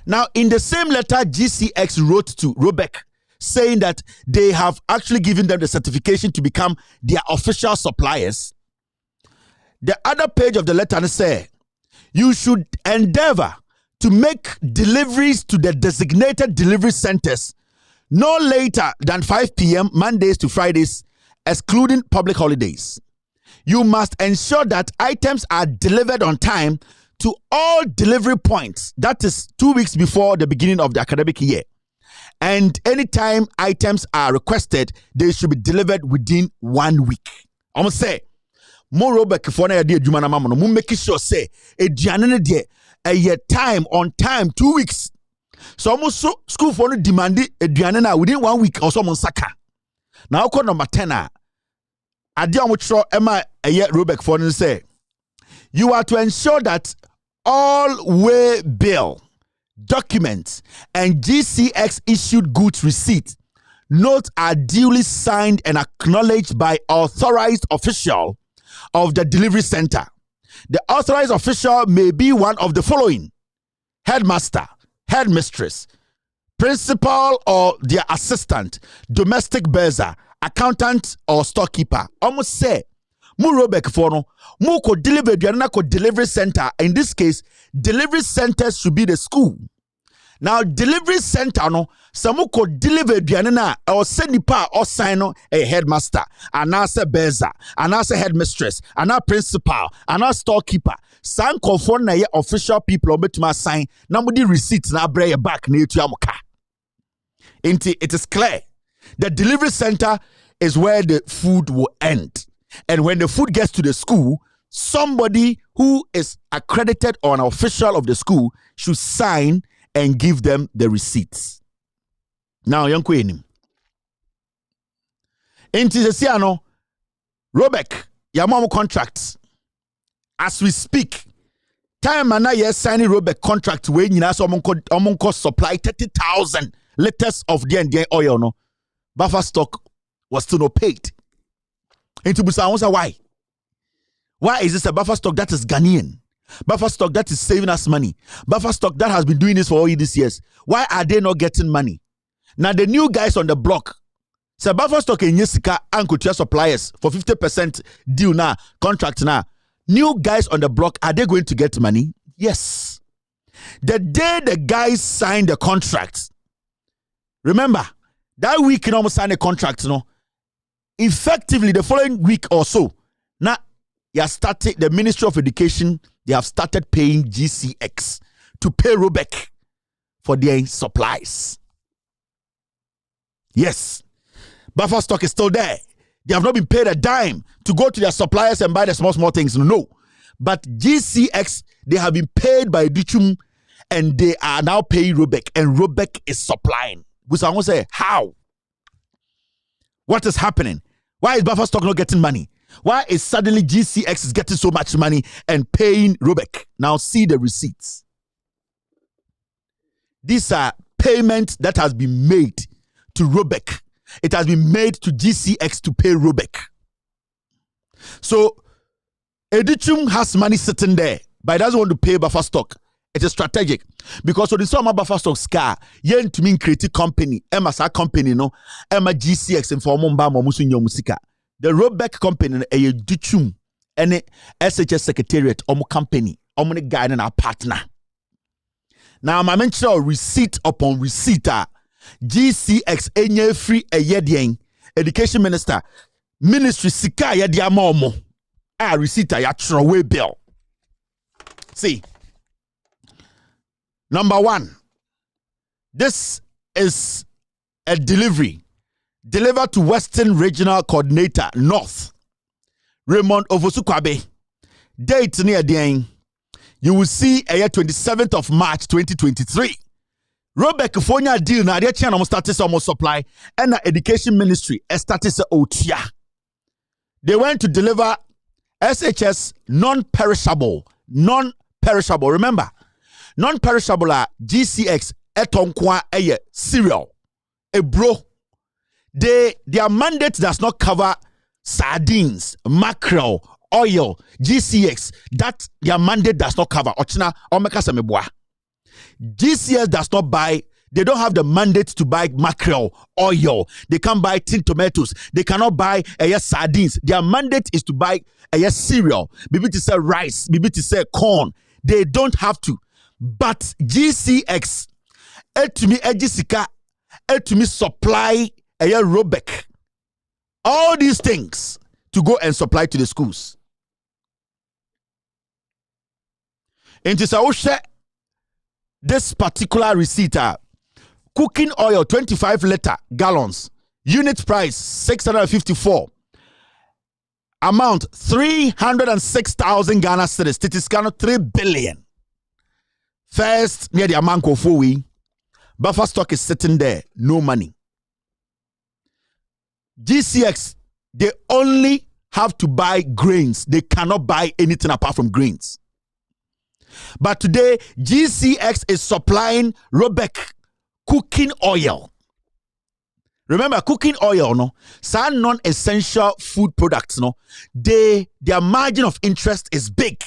Now, in the same letter, GCX wrote to Robeck saying that they have actually given them the certification to become their official suppliers. The other page of the letter says, you should endeavor to make deliveries to the designated delivery centers no later than 5 p.m. Mondays to Fridays, excluding public holidays. You must ensure that items are delivered on time to all delivery points. That is 2 weeks before the beginning of the academic year. And anytime items are requested, they should be delivered within 1 week. I'm say, moreover, for na yadi adwuma na mama no, make sure say eduane ne de a time on time 2 weeks. So almost school for no demand eduane na within 1 week or so mon saka. Now call number 10 ade amotro ema Robeck for no say you are to ensure that all way bill, documents, and GCX issued goods receipt notes are duly signed and acknowledged by authorized official of the delivery center. The authorized official may be one of the following: headmaster, headmistress, principal or their assistant, domestic bursar, accountant or storekeeper. Almost say Robeck for no mu ko deliver duana ko delivery center. In this case, delivery centers should be the school. Now delivery center no samu ko deliver duana na or send pa or sign no a headmaster, anasa bursar, anasa headmistress, ana principal, ana storekeeper. San conform na ye official people obetuma sign na mudi receipt na bring back na etu amuka. It is clear the delivery center is where the food will end. And when the food gets to the school, somebody who is accredited or an official of the school should sign and give them the receipts. Now, young queen. Into the Siano, Robeck, Yamamu contracts. As we speak, time and I signing Robeck contract when you know someone supply 30,000 liters of the oil. No, buffer stock was still not paid. Into Busa, why? Why is this a buffer stock that is Ghanaian? Buffer stock that is saving us money. Buffer stock that has been doing this for all these years. Why are they not getting money? Now the new guys on the block, say buffer stock in Yesika and Couture suppliers for 50% deal now, contract now. New guys on the block, are they going to get money? Yes. The day the guys signed the contract, remember, that week you almost signed a contract, no? Effectively, the following week or so, now you started the Ministry of Education. They have started paying GCX to pay Robeck for their supplies. Yes, buffer stock is still there. They have not been paid a dime to go to their suppliers and buy the small things. No, but GCX, they have been paid by Duchum, and they are now paying Robeck, and Robeck is supplying. But I want to say how. What is happening? Why is buffer stock not getting money? Why is suddenly GCX is getting so much money and paying Robeck? Now see the receipts. These are payments that has been made to Robeck. It has been made to GCX to pay Robeck. So Edichum has money sitting there, but it doesn't want to pay buffer stock. It is strategic because so the summer buffer stock scar yen to mean creative company, Emma company no, Emma GCX and for Mumba Momusunyo Musika. The Robeck company a Duchum and SHS Secretariat company, guy and our partner. Now my mention receipt upon receipt GCX enye free a yedien education minister ministry sika yedia momo a receipt ya throw bill. See. Number one, this is a delivery delivered to Western Regional Coordinator North, Raymond Ovosukwabe. Date near the end. You will see a year 27th of March 2023. Robeck Fonya deal na de channel started some supply and the education ministry started otia. They went to deliver SHS non-perishable. Remember, Non-perishable GCX etonkwa cereal. Bro. Their mandate does not cover sardines, mackerel, oil, GCX. That their mandate does not cover. GCX does not buy. They don't have the mandate to buy mackerel, oil. They can't buy tin tomatoes. They cannot buy sardines. Their mandate is to buy cereal. Maybe to sell rice. Maybe to sell corn. They don't have to. But GCX, to me supply Robeck. All these things to go and supply to the schools. And this particular receipt, cooking oil 25 liter gallons, unit price 654, amount 306,000 Ghana cedis. It is kind of 3 billion. First, near the amount of buffer stock is sitting there, no money. GCX, they only have to buy grains. They cannot buy anything apart from grains. But today, GCX is supplying Robeck cooking oil. Remember, cooking oil, no, some non-essential food products, no, their margin of interest is big.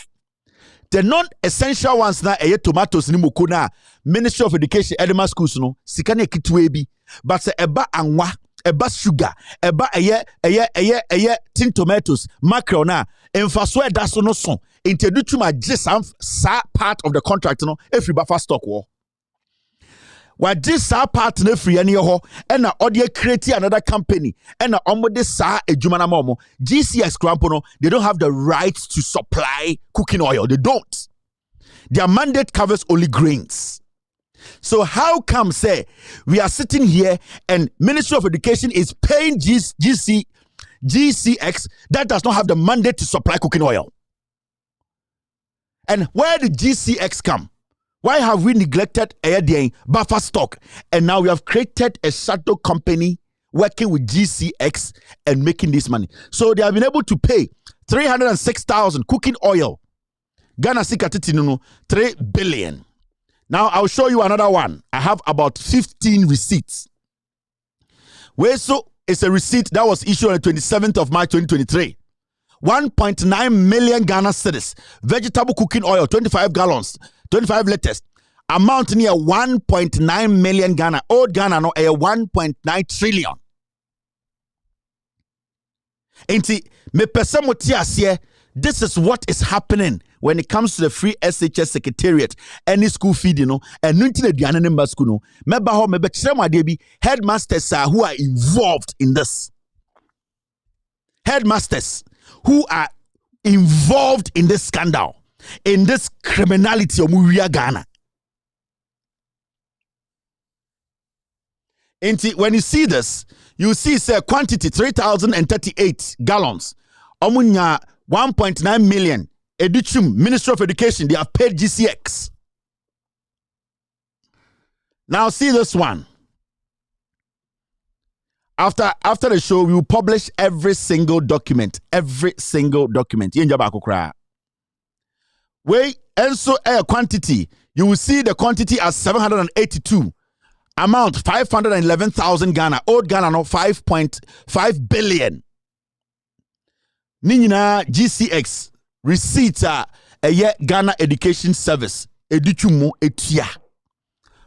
The non-essential ones na tomatoes ni mukuna Ministry of Education Edema schools no sikane kitwebi, but se eba anwa, eba sugar, eba tin tomatoes, mackerel na emfaso eda so no so introduce ma gisam sa part of the contract no every buffer stock wo. What this part na free any ho and na audio create another company and na omode sa ejuma na momo GCX crampo no, they don't have the right to supply cooking oil. They don't. Their mandate covers only grains. So how come say we are sitting here and Ministry of Education is paying GCX that does not have the mandate to supply cooking oil? And where did GCX come? Why have we neglected buffer stock? And now we have created a shadow company working with GCX and making this money. So they have been able to pay 306,000 cooking oil. Ghana Sikatiti 3 billion. Now I'll show you another one. I have about 15 receipts. Where so it's a receipt that was issued on the 27th of March 2023. 1.9 million Ghana cedis. Vegetable cooking oil, 25 gallons. 25 liters. Amount near 1.9 million Ghana. Old Ghana no 1.9 trillion. Enti me pesamoti this is what is happening when it comes to the free SHS secretariat. Any school feed, and nunti the diana number school no. Meba ho mebe chirema debi headmasters who are involved in this. Headmasters who are involved in this scandal, in this criminality of Muria Ghana. When you see this, you see say quantity 3,038 gallons. Omunya 1.9 million. Educhum, Ministry of Education, they have paid GCX. Now see this one. After the show, we will publish every single document. Every single document. Wait, and so a quantity. You will see the quantity as 782. Amount 511,000 Ghana. Old Ghana no 5.5 billion. Nina GCX receipts a Ghana Education Service. Educhumo etia.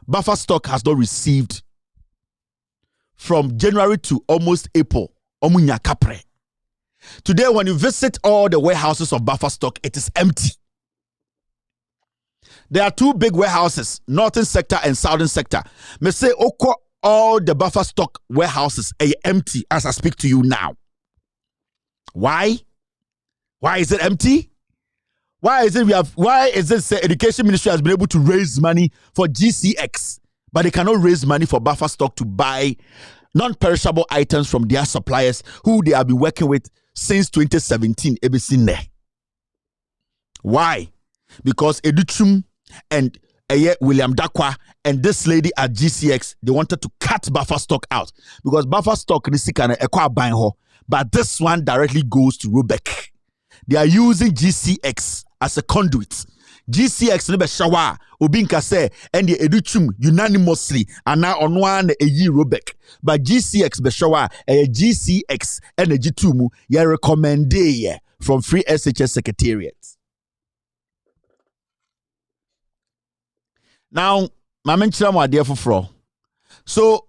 Buffer stock has not received from January to almost April. Omunya kapre. Today, when you visit all the warehouses of buffer stock, it is empty. There are two big warehouses, northern sector and southern sector. Me say oko all the buffer stock warehouses are empty as I speak to you now. Why? Why is it empty? Why is it say Education Ministry has been able to raise money for GCX, but they cannot raise money for buffer stock to buy non-perishable items from their suppliers who they have been working with since 2017? Why? Because Educhum and William Dakwa and this lady at GCX, they wanted to cut buffer stock out because buffer stock but this one directly goes to Robeck. They are using GCX as a conduit. GCX ne be shawa obi nka say and the educhum unanimously and now on one a year Robek but GCX be shawa a GCX and a G2 ya recommend from Free SHS Secretariat. Now my mention my dear for so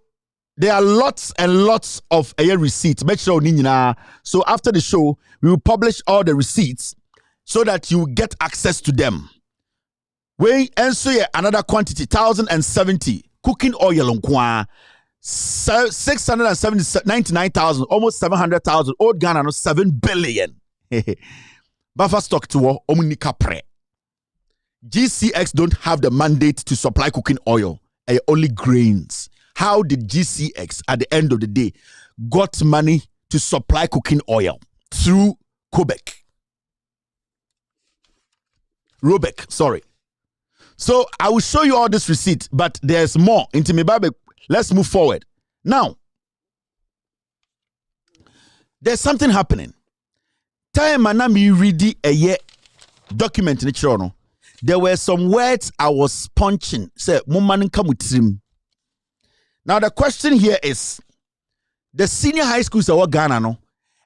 there are lots and lots of receipts. Make sure so after the show we will publish all the receipts so that you get access to them. We answer another quantity 1,070 cooking oil on kwa 699,000 almost 700,000 old Ghana no 7 billion. Buffer stock to omunika pre. GCX don't have the mandate to supply cooking oil, only grains. How did GCX at the end of the day got money to supply cooking oil through Robek, sorry. So I will show you all this receipt, but there's more. Into me, baby. Let's move forward. Now, there's something happening. Time manami ready a year document in the channel. There were some words I was punching. Say, "Muman kamutrim." Now the question here is, the senior high schools are what Ghana no,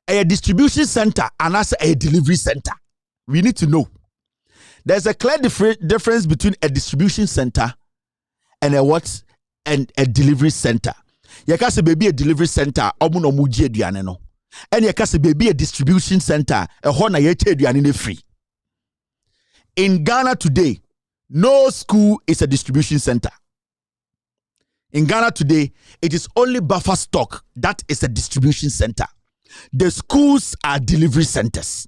a distribution center and also a delivery center. We need to know. There's a clear difference between a distribution center and a what? And a delivery center. You can say baby a delivery center, omu muji eduane no. And you can say baby a distribution center, a hona yeche eduane free. In Ghana today, no school is a distribution center. In Ghana today, it is only buffer stock that is a distribution center. The schools are delivery centers.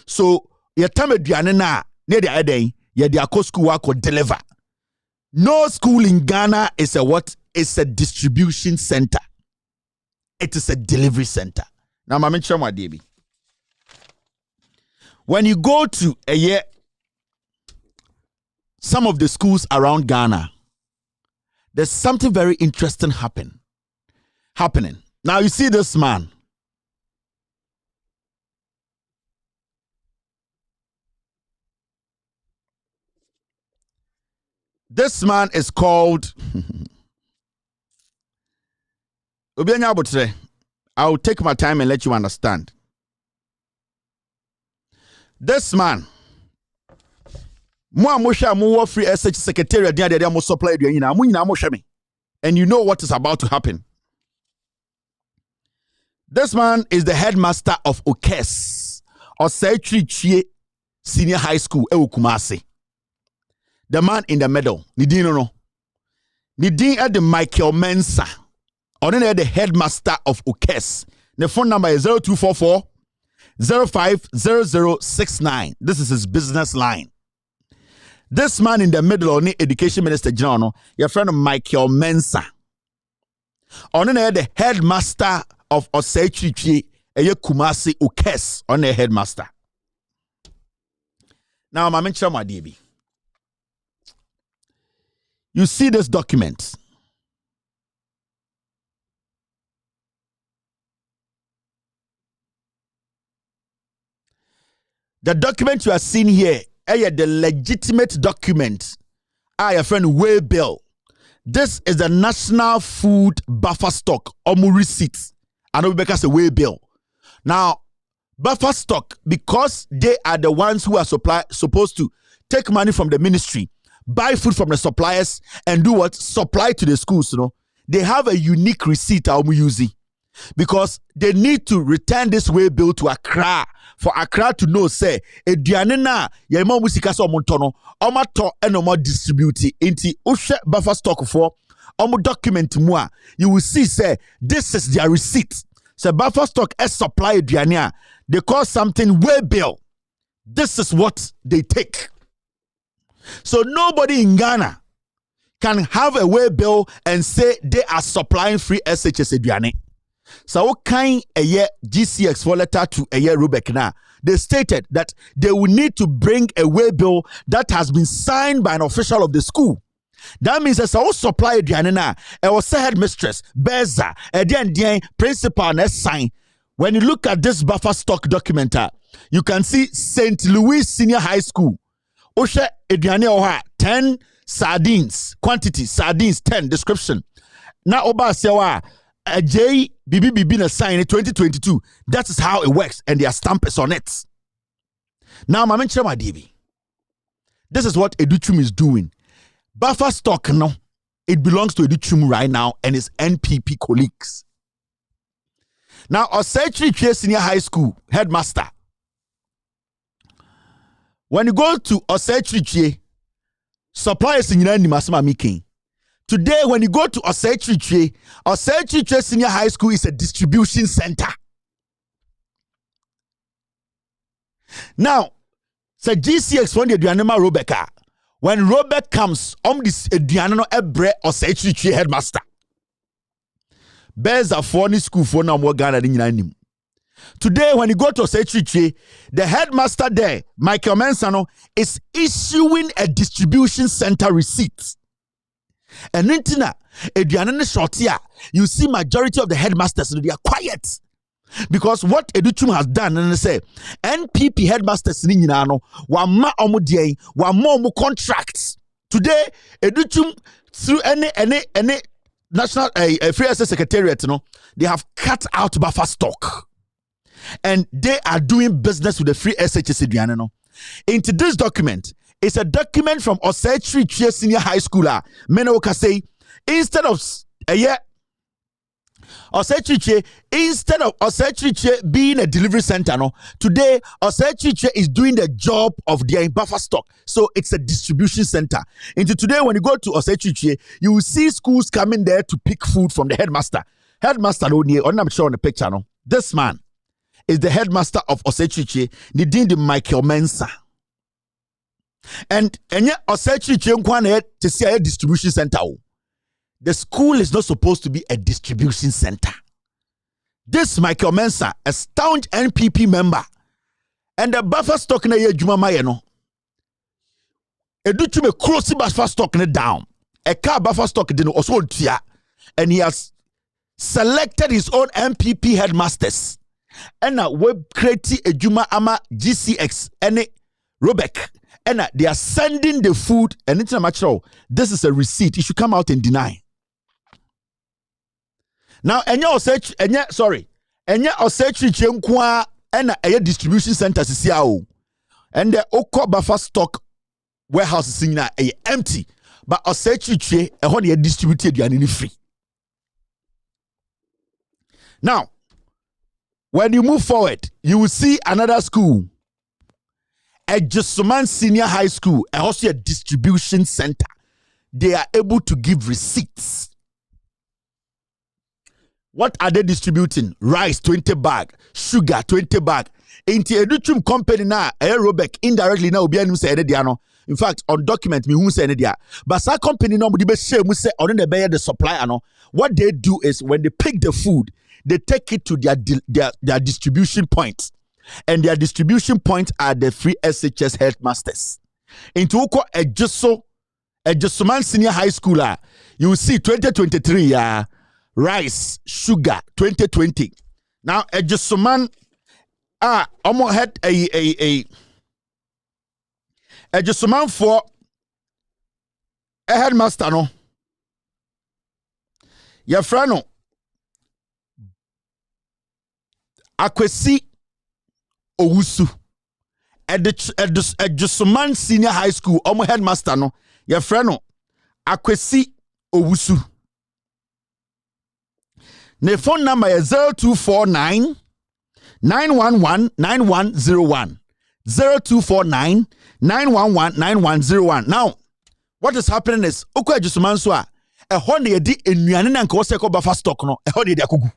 So, your time eduane na near the other, your school work or deliver. No school in Ghana is a what? It's a distribution center. It is a delivery center. Now, Mama Chama Debi. When you go to some of the schools around Ghana, there's something very interesting happening. Now you see this man. This man is called I'll take my time and let you understand. This man, Free SH Secretariat, and you know what is about to happen. This man is the headmaster of Okes, or Seichi Senior High School, Kumasi. The man in the middle, Nidino. Nidin at the Michael Mensa, or then the headmaster of Okes. The phone number is 0244 050069. This is his business line. This man in the middle, only Education Minister General, your friend Michael Mensa. On the headmaster of Osei Kumasi Ukes, on the headmaster. Now, Mama Chama DB. You see this document. The document you are seeing here, the legitimate document. Your friend Way Bill. This is the National Food Buffer Stock, Omu Receipt. I know because a Way Bill. Now, buffer stock, because they are the ones who are supposed to take money from the ministry, buy food from the suppliers, and do what? Supply to the schools, They have a unique receipt, Omu using. Because they need to return this Way Bill to Accra for Accra to know, say, eduane na ya ima musika so omontono, omato eno distribute into ushe buffer stock for omo document mua. You will see, say, this is their receipt. So buffer stock is supply eduane. They call something Way Bill. This is what they take. So nobody in Ghana can have a Way Bill and say they are supplying free SHS eduane. So what kind a year GCX for letter to a year Rubek now? They stated that they will need to bring a Way Bill that has been signed by an official of the school. That means that our supply Diana, our headmistress, Beza, a principal and sign. When you look at this buffer stock document, you can see St. Louis Senior High School. Oshe aduane oha 10 sardines, quantity sardines 10 description. Na oba sewa a J BBB na sign in 2022. That is how it works, and their stamp is on it. Now, my DB. This is what Educhum is doing. Buffer stock, no, it belongs to Educhum right now and his NPP colleagues. Now, Osei Senior High School headmaster. When you go to Osei suppliers in United Masama Miking. Today, when you go to Osei Senior High School is a distribution center. Now, say GCX when the Duanema Rebecca. When Robert comes, this Duanano Ebre Osei headmaster. Bears are funny school for now more Ghana than United. Today, when you go to Osei, the headmaster there, Michael Mensano, is issuing a distribution center receipt. And Nintina, you see majority of the headmasters, they are quiet. Because what Educhum has done, and they say, NPP headmasters, one contracts. Today, Educhum, through any national free access secretariat, they have cut out buffer stock. And they are doing business with the free SHS. Into this document, it's a document from Osei Senior High Schooler. Menoka say, instead of Osei being a delivery center, today Osei is doing the job of their buffer stock. So it's a distribution center. Into today, when you go to Osei, you will see schools coming there to pick food from the headmaster. Headmaster, I'm showing the picture. This man is the headmaster of Osei the Michael Mensa. And yet Osei to see a distribution center. The school is not supposed to be a distribution center. This Michael Mensa, a staunch NPP member, and the buffer stock na ye juma mayeno. Educhume cross buffer stock down. A car buffer stock didn't also tia, and he has selected his own MPP headmasters. And now we create a Juma Ama GCX and Robek. And they are sending the food and it's a matter. This is a receipt. You should come out and deny. Now, and your search, and yet, sorry, and yet, or search and a distribution center is here. And the Oko buffer stock warehouse is empty. But or search a honey distributed and free. Now, when you move forward, you will see another school, a Jesuman Senior High School, and also a distribution center. They are able to give receipts. What are they distributing? Rice 20 bag, sugar 20 bag. Into Educhum company now, aerobic indirectly now be say diano. In fact, on document me who say dia. But that company now be share we say on the supply ano. What they do is when they pick the food, they take it to their distribution points. And their distribution points are the free SHS headmasters. Into Oko a Jesuman Senior High Schooler, you will see 2023 rice, sugar 2020. Now a Jesuman almost had a Jesuman for a headmaster no. Your friend no. Akwesi Owusu at Jesuman Senior High School, Omo headmaster no, your friend no, Akwesi Owusu. The phone number is 0249 911 9101. 0249 911 9101. Now, what is happening is Okwa Jesuman so a honey edi enuane na nka wose ko buffer stock no, e honey edi akugu.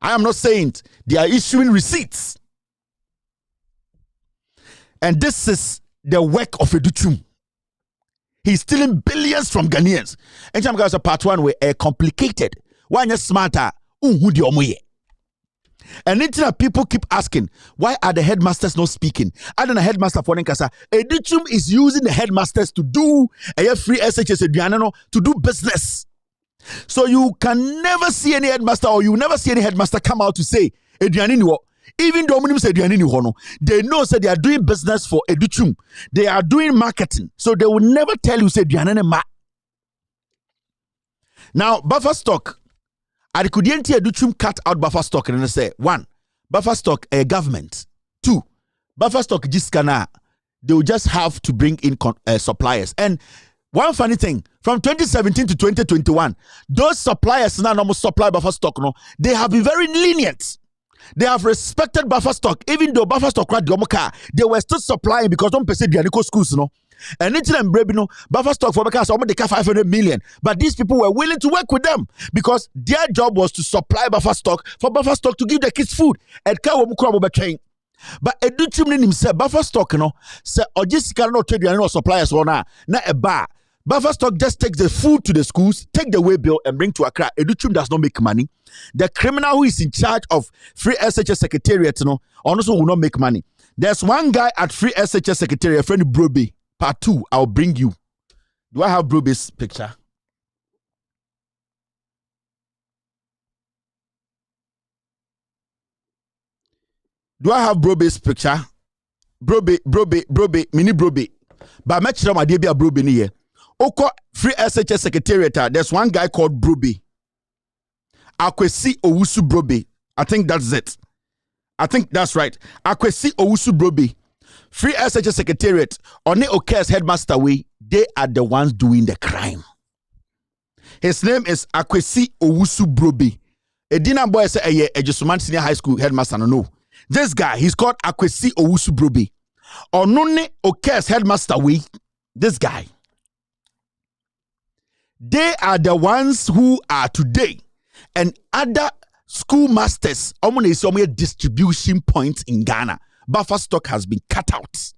I am not saying they are issuing receipts. And this is the work of Educhum. He's stealing billions from Ghanaians. And some guys are part one were complicated. Why not smarter? And people keep asking, why are the headmasters not speaking? I don't know, headmaster for Nkasa. Educhum is using the headmasters to do a free SHS to do business. So you can never see any headmaster, or you never see any headmaster come out to say, Even though they know say they are doing business for Educhum. They are doing marketing. So they will never tell you say ma. Now, buffer stock. I could Educhum cut out buffer stock and say, 1, buffer stock a government. 2, buffer stock jiskana. They will just have to bring in suppliers. And one funny thing, from 2017 to 2021, those suppliers now almost supply buffer stock. No, they have been very lenient. They have respected buffer stock, even though buffer stock they were still supplying because don't perceive the schools, no. And it's buffer stock for because almost they 500 million. But these people were willing to work with them because their job was to supply buffer stock for buffer stock to give the kids food. And but Educhum himself buffer stock, say Ojisika no trade no suppliers or na a bar. Buffer stock just takes the food to the schools, take the way bill, and bring to Accra. Educhum does not make money. The criminal who is in charge of Free SHS Secretariat, also will not make money. There's one guy at Free SHS Secretariat, friend Broby. Part 2, I'll bring you. Do I have Broby's picture? Do I have Broby's picture? Broby, mini Broby. But match them, I did be a Broby here. Oko Free SHS Secretariat, there's one guy called Broby. Akwesi Owusu Broby. I think that's it. I think that's right. Akwesi Owusu Broby. Free SHS Secretariat, One Oke's headmaster way, they are the ones doing the crime. His name is Akwesi Owusu Broby. Edina boy say a Jesuman Senior High School headmaster, no. This guy, he's called Akwesi Owusu Broby. One Oke's headmaster way, this guy. They are the ones who are today and other schoolmasters, distribution points in Ghana. Buffer stock has been cut out.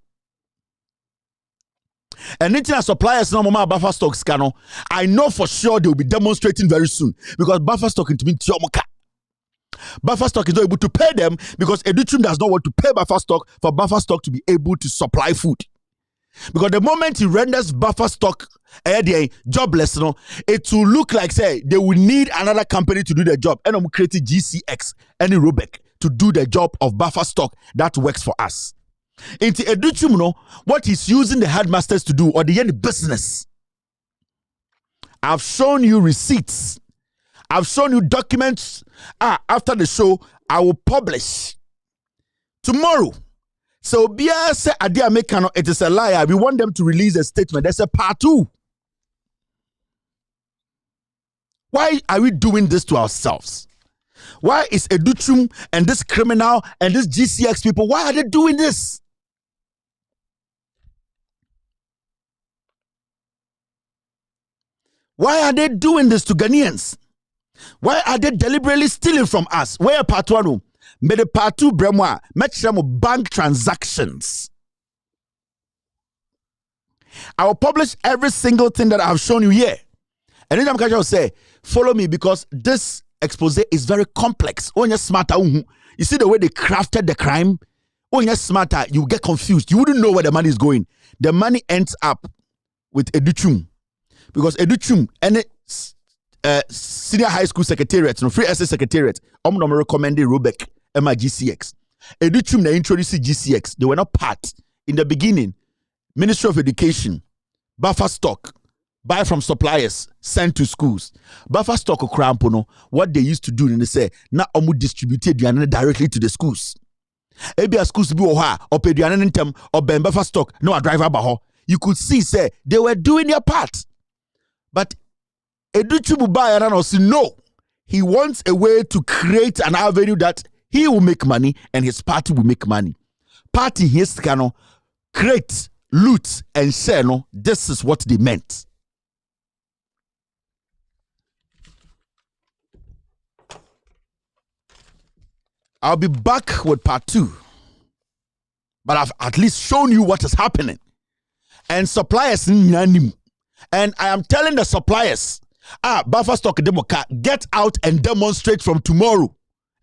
And international suppliers no more buffer stocks cano. I know for sure they will be demonstrating very soon because buffer stock into mean tiomoka. Buffer stock is not able to pay them because Educhum does not want to pay buffer stock for buffer stock to be able to supply food. Because the moment he renders buffer stock jobless, it will look like say they will need another company to do the job. And I'm creating GCX and Robeck to do the job of buffer stock that works for us. Into Educhum, what he's using the headmasters to do or the end business. I've shown you receipts. I've shown you documents. After the show, I will publish tomorrow. So Bia say Adia Mekano, it is a liar. We want them to release a statement. There's a part 2. Why are we doing this to ourselves? Why is Educhum and this criminal and this GCX people, why are they doing this? Why are they doing this to Ghanaians? Why are they deliberately stealing from us? Where part 1? May the part 2 bremwa match bank transactions. I will publish every single thing that I have shown you here. And anytime I will say, follow me because this expose is very complex. When you're smarter, you see the way they crafted the crime. When you're smarter, you get confused. You wouldn't know where the money is going. The money ends up with Educhum. Because Educhum and senior high school secretariat, Free SS secretariat, I'm not recommending Robeck, GCX. Educhum, they introduced GCX. They were not part. In the beginning, Ministry of Education, buffer stock, buy from suppliers, send to schools. Buffer stock crampono, what they used to do, and they say, now omu distributed directly to the schools. Ebia schools be or pay the or ben buffer stock, no a driver baho. You could see, say, they were doing their part. But Educhum Bubayana said, no, he wants a way to create an avenue that he will make money and his party will make money. Party his cano create, loot, and share. No, this is what they meant. I'll be back with part 2. But I've at least shown you what is happening. And suppliers, and I am telling the suppliers, buffer stock demoka, get out and demonstrate from tomorrow.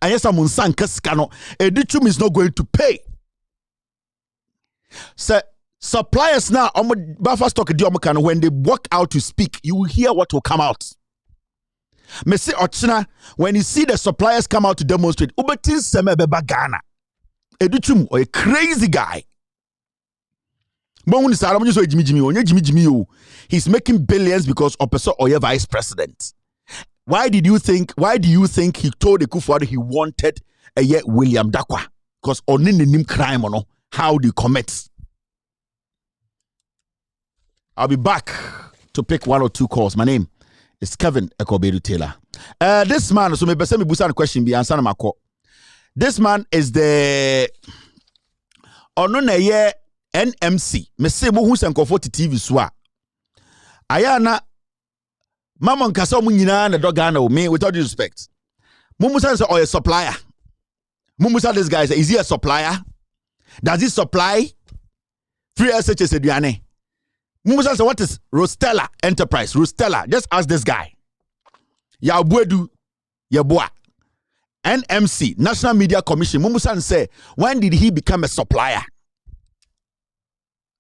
And yes, I'm on Sankascano. Educhum is not going to pay. So, suppliers now, buffer stock demoka, when they walk out to speak, you will hear what will come out. Messi Ochina, when you see the suppliers come out to demonstrate, Ubetin Semebeba Ghana. Educhum or a crazy guy. He's making billions because Opeso Oye vice president. Why do you think he told Akufo-Addo he wanted a William Dakwa? Because only crime or no, how do you commit? I'll be back to pick 1 or 2 calls. My name is Kevin Ekobedu Taylor. This man, so maybe send me a question be answer my call. This man is the Ononeye NMC. Me say mo hu senko for TV swa. Ayana Mama nkasa mu nyina na dogana o me with all due respect. Mumusa say or a supplier. Mumusa this guy is he a supplier? Does he supply free SHS aduane? Mumusa say what is Rostella Enterprise? Rostella, just ask this guy. Ya buedu ya boa. NMC, National Media Commission. Mumusa say when did he become a supplier?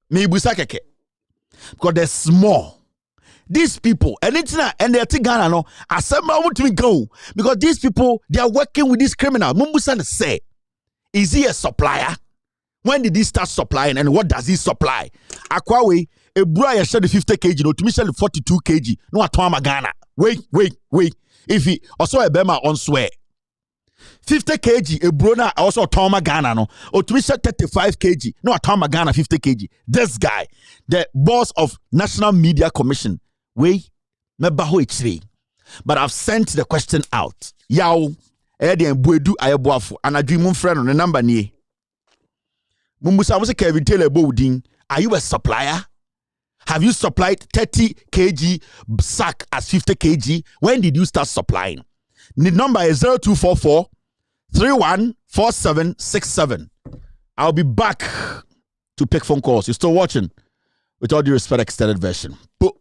Me busa keke. Because they're small. These people, and they're Ghana no, I want to go because these people they are working with this criminal. Mumusa say, is he a supplier? When did he start supplying and what does he supply? Akwawe, a bro ya share the 50 kg, no to me share the 42 kg. No atoma Ghana. Wait. If he also a bema on swear. 50 kg, a bro na also atoma Ghana no. Or to me share 35 kg. No atoma Ghana 50 kg. This guy, the boss of National Media Commission. But I've sent the question out. Yao, buedu ayeboafo and I dream friend on the number ni. Mumbusa was a Kevin Taylor Bowding. Are you a supplier? Have you supplied 30 kg sack as 50 kg? When did you start supplying? The number is 0244 314767. I'll be back to pick phone calls. You're still watching with all due respect extended version. Po.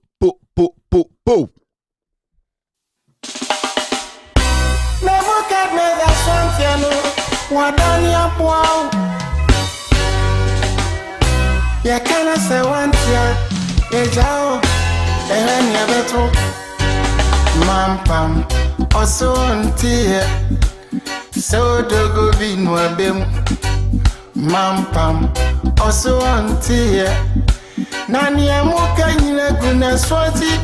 Ya kana se wantia ejao ehania beto mampam osontie so dogo binwa bem mampam osontie nani amuka nyina guna swati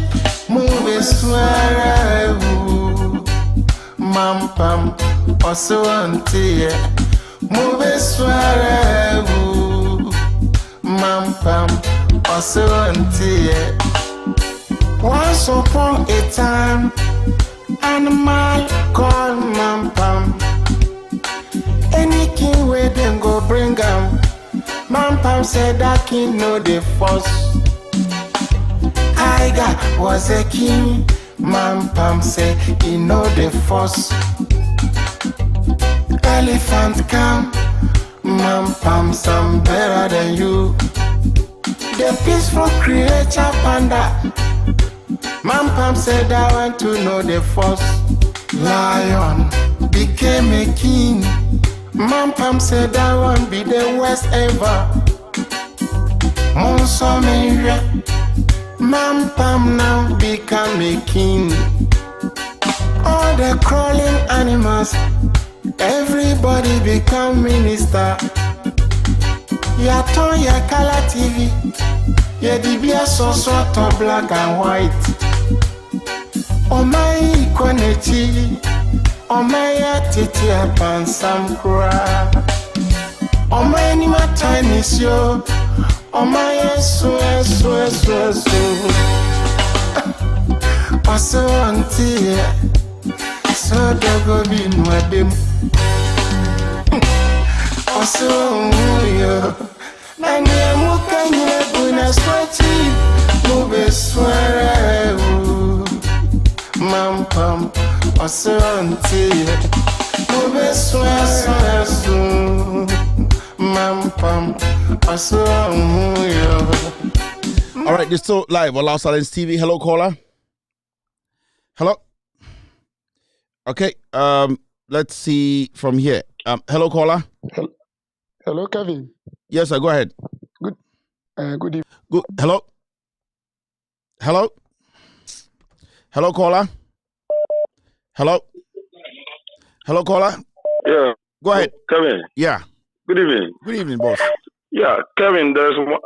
mube swara mampam osontie mube swara Mampam, also until once upon a time, animal called Mampam. Any king where them go bring him. Mampam said that king know the force. Tiger was a king. Mampam said he know the force. Elephant come. Mampam, some better than you. The peaceful creature panda. Mampam said I want to know the force. Lion became a king. Mampam said I want be the worst ever. Monsomere. Mampam now become a king. All the crawling animals. Everybody become minister. Ya turn ya color TV. Ya dibia so sort of black and white. Oh my konechi. Oh my titi apan sam kura. Oh my ni ma tiny show. Oh my so. Paso auntie. So dogo binwa dem. Also yo nani amuka nyina guna swati mube swara mampam also auntie mube swara mampam also yo. All right, this is still live on Loud Silence TV. Hello, caller. Hello. Okay, let's see from here. Hello, caller. Hello, Kevin. Yes, sir. Go ahead. Good evening. Good. Hello. Hello, caller. Hello, caller. Yeah. Go ahead. Kevin. Yeah. Good evening. Good evening, boss. Yeah, Kevin, there's one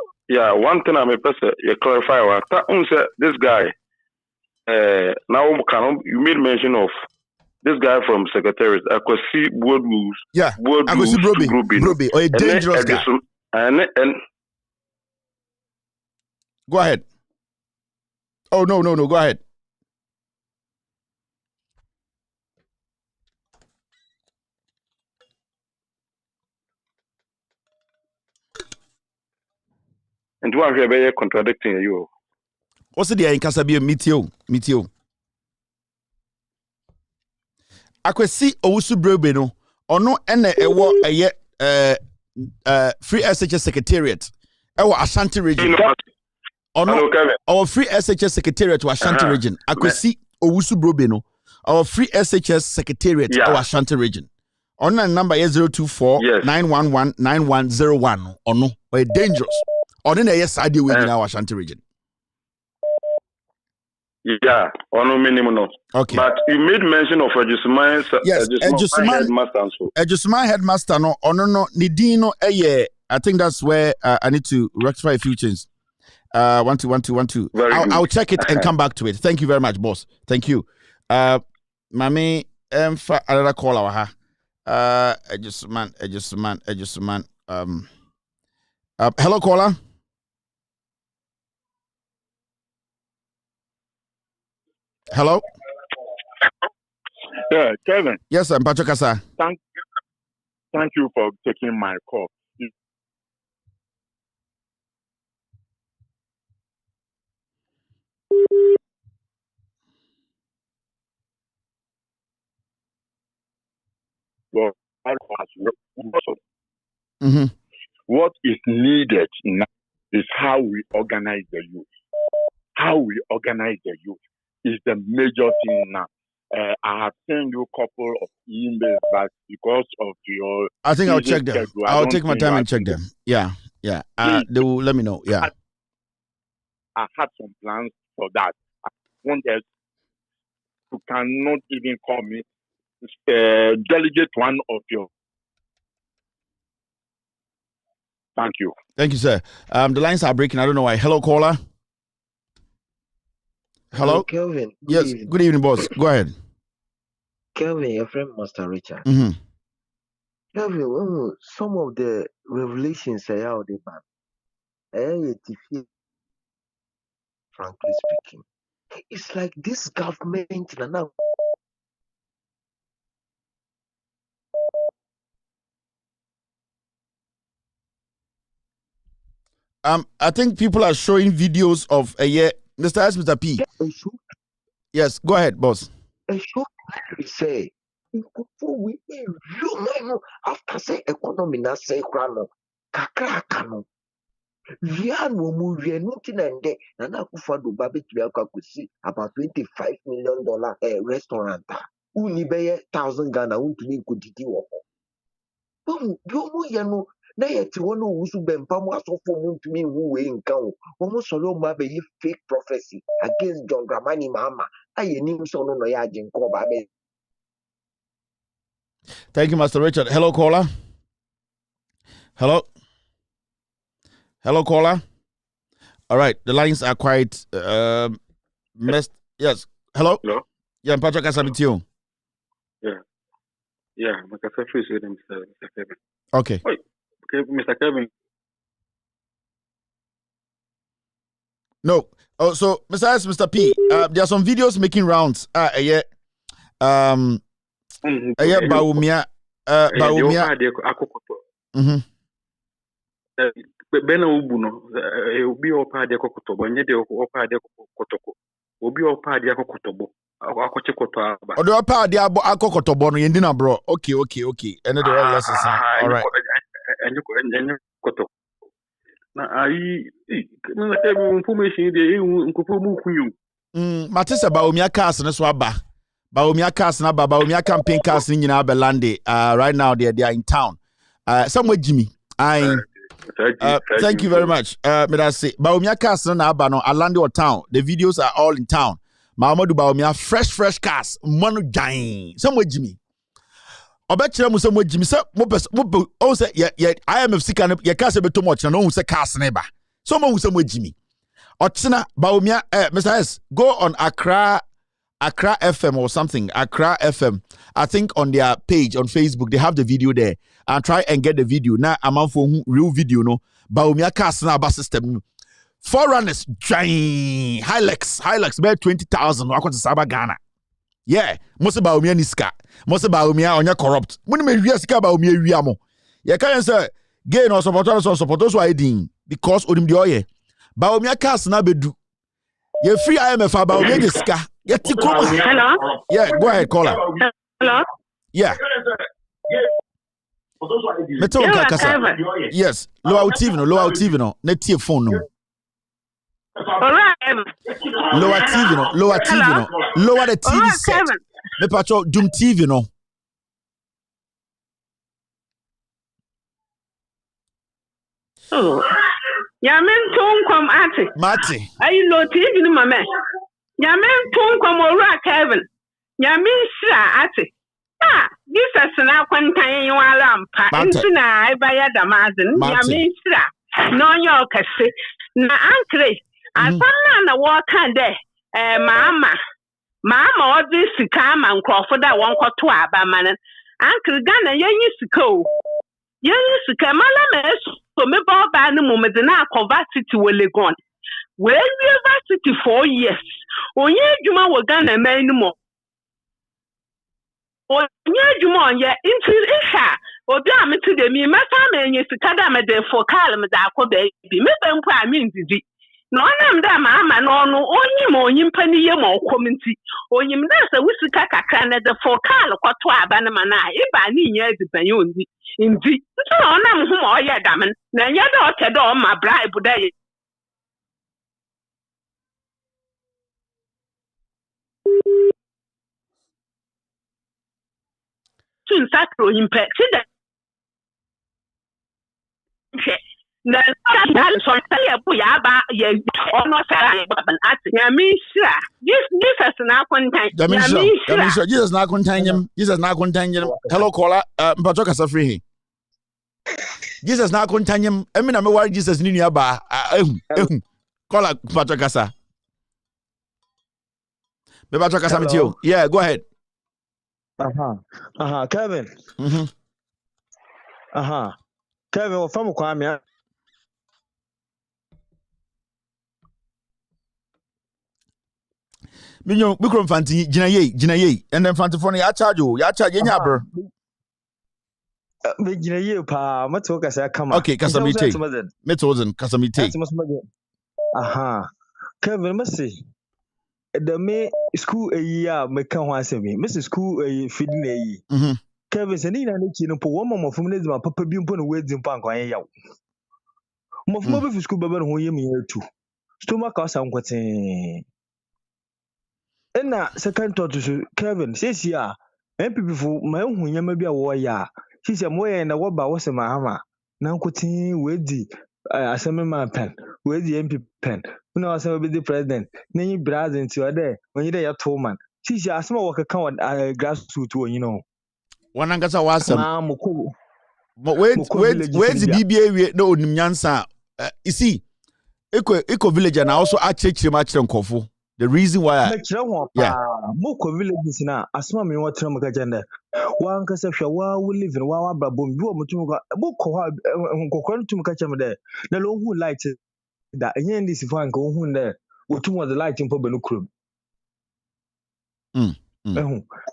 thing I'm a person you clarify what this guy now you made mention of this guy from Secretariat. I could see board rules. Yeah. Board I could see Broby or a dangerous guy. And go ahead. Oh no, go ahead. And you are very contradicting you. What's the in Casabia Mitio? I could see Owusu Brobe no or no ene ewo free SHS Secretariat. Ewo Ashanti region. Or no our free SHS Secretariat to Ashanti region. I could see Owusu Brobe no our free SHS Secretariat to Ashanti region. On that number is 024-911-9101 or no or dangerous. Or then yes I deal with in our Ashanti region. Yeah, or no minimum no. Okay. But you made mention of Ejusman. Yes, Ejusman headmaster no no Nidino I think that's where I need to rectify a few things. 1 2. I'll check it and come back to it. Thank you very much, boss. Thank you. Mami another call our Ejusman. Hello caller. Hello. Yeah, Kevin. Yes, I'm Patrick Kasa. Thank you for taking my call. Well, what is needed now is how we organize the youth. How we organize the youth is the major thing now. I have sent you a couple of emails, but because of your... I think I'll check them. I'll take my time and check them. Yeah. They will let me know. Yeah. I had some plans for that. I wanted you cannot even call me delegate one of your... Thank you. Thank you, sir. The lines are breaking. I don't know why. Hello, caller. Hello, Kelvin. Yes. Good evening, boss. Go ahead. Kelvin, your friend, Master Richard. Mm-hmm. Kelvin, some of the revelations say how they ban. Frankly speaking, it's like this government now. I think people are showing videos of Mr. P. Yes, go ahead, boss. Say, after say economy na say krano, kakra Vian mu ntinende na Akufo-Addo babetumi akwakusi about $25 million restaurant. Uni beye 1,000 Ghana untumi nkudidi wo. Bomu yenu na yeti wono wusu bempa mu asofo mu ntumi hu we nka wo. Bomu solo ma be fake prophecy against John Dramani Mahama. Ayeni so no ya ajenko ba be. Thank you, Master Richard. Hello, caller. Hello, caller. All right, the lines are quite messed. Yes. Hello. Yeah, I'm Patrick Asabitio. Yeah. Mr. Kevin. Okay. Okay, Mr. Kevin. No. Oh, so Mr. P. There are some videos making rounds. Bawumia. Bena ubuno obi opa de kokotobo nye de opa de kotoko obi opa de kokotobo akoche koto aba odo opa de abo akokotobo no yendi na bro. Okay and the real lessons all right enyo kotoko na ayi na ke information de nkofo mu kunyu matisa Bawumia cars no so aba Bawumia cars na Bawumia campaign cars ni nyina abelande right now they are in town somewhere Jimmy thank you very much. Medase Bawumia cars na aba no Alande or town. The videos are all in town. Mahamadou Bawumia fresh cars. Manu Jain. Somewhere Jimmy. obekire mu se mo jimi se mo o se ye IMF sika no ye ka se beto mo kire no hu se cars ne ba so mo hu se mo jimi Ochina Bawumia Mr. S go on Accra FM or something Accra FM I think on their page on Facebook they have the video there and try and get the video now amount for real video no Bawumia cars na bus system foreigners giant Hilux be 20,000 akwa saba Ghana yeah most Bawumia niska most Bawumia onya corrupt mun me wi sika Bawumia wi amo ye kan say gay no supporters so idin because odim de oye Bawumia cars na bedu ye free IMF Bawumia niska ye ti koma hello yeah go ahead caller hello yeah Meto kasa yes low TV no na tie phone no lower TV no lower the TV set me pacho dum TV no oh ya men ton kom ate ayi lo TV ni mama ya men ton kom ora Kevin ya men sha ate Jesus na kwantan yi wala mpa nti na ibaya damazin ya men sha no nyo kase na ankre asanna na wo kan de mama odi sika ma nkrofo da won kwoto aba manen ankre Ghana yenyi sika o yenyi sika mala me so me ba no mo me de na convertity we Legon we university 4 years onye adwuma wo Ghana man no mo onye adwuma onye inti isha obi amete de mi masa ma enye sika da me de focal me da akoba bi me be mpo amindidi no nam da ma no no onyi mpani ye ma okomenti onyim da sa wusika kakra na de focal kwato aba na mana iba ni nya ediban ondi ndi so nam ho ma oye damen na nya da otedo o ma bribe da ye tun sakro impe sida na dal so ya bu ya ba ya ono sara baban at ya mi sha Jesus na kontan ya mi sha Jesus na kontan yim hello caller mpacho kasa free he Jesus na kontan yim emi na me worry Jesus ni nua ba ehun caller mpacho kasa me mpacho kasa mit you yeah go ahead Kevin Kevin wa famu kwa amia Minyo mikro mfanti jina ye and then mfanti phone ya charge nya bro be jina ye pa mato kasa kama okay kasa mi take metozen kasa mi take Kevin masi da me school ya me kan ho asemi mesi school feeding eyi Kevin sani na neki no po wo mofum ne zima papa bi mpo no wedi mpo ankan yaw mofum be fi school baba no ho yemi yetu stomach ka sa nkote ena second thought to Kevin sisi a MPP fu ma hu nyama bi a wo ya sisi mo ye na wo ba wo se ma hama na nkote wedi asemi ma pen wedi MP pen una asemi be the president na yi brazil ti ode onyi de ya to man sisi asema wo keka grassroots onyi no wanangasa wasam wait BBA we no onim nyansa you see eco village na also achechire ma chire nkofo the reason why moko villages na asma me wotram ka janda wan ka se hwa wa live wa brabom bi o mutum ka moko ha nkokoro tum ka chem de na lo hu light da enye ndi sifan ka hu de otum was the light mpo benu krom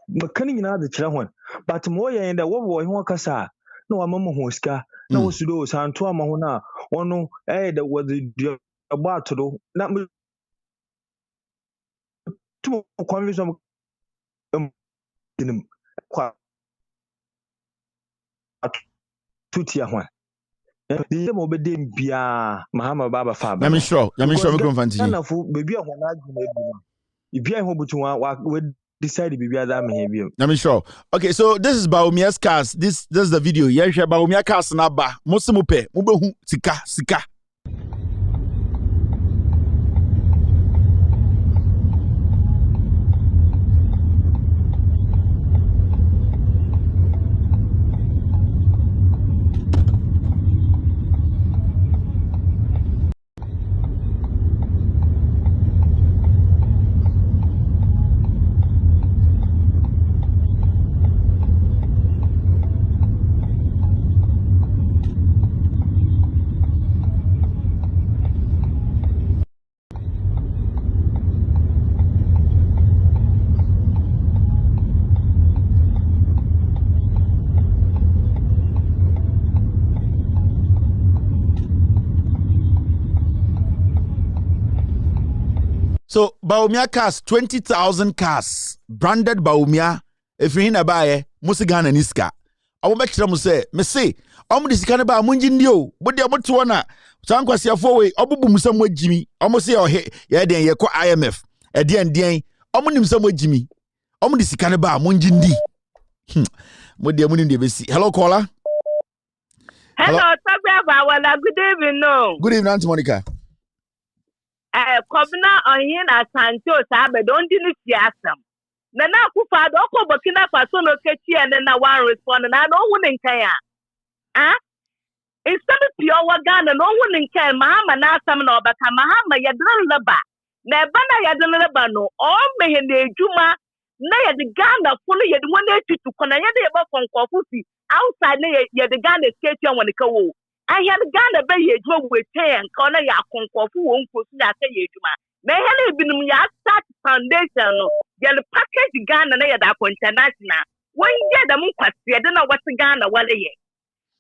makani nyina de kire hon but mo ye nda wo wo ho kasa na wa mama ho ska na wo sudo santo ama ho na wono de wo de gba atoro na tu conviction dinim kwa tutia ho de mo be dem bia mahama baba fa na me sure me konfanti na fu bebi ho na adwuma bi ibia ho butu wa decide bibi ada me here. Let me show. Okay, so this is Bawumia's cars. This is the video. Yeah, share Bawumia cars na ba. Musimupe. Mubehu sika. So Bawumia cars, 20,000 cars, branded Bawumia. If you in a buy, Musigana Niska. I will make sure me say, this kind of munjindio, but the about one. Sankwasi afọwe obubu musamwe Jimmy almost say oh yeah den ye ko IMF e den omunim samwe Jimmy omu disikane ba monjindi mo de munim de besi. Hello caller. Hello Tabia, good evening. No. Good evening, Auntie Monica. Kobna ohin asanto sabe don di siasam na Akufo-Addo ko Burkina Faso no kechi and na one respond na no hu nkan ya instead of pure Ghana no hu nkan Mahama na asam na obaka Mahama yedran leba na eba na yedran leba no o mehe na ejuma na yed Ghana fo no yed wona tutu kona yed eba konkofu fi outside na yed Ghana kechi won ka wo ahia Ghana be yeduma we ten kona ya konkofu wo nkosu ya ka yeduma na hele binum ya start foundation no yel package Ghana na yeda international won ye da mun kwase yeda na wat Ghana wale ye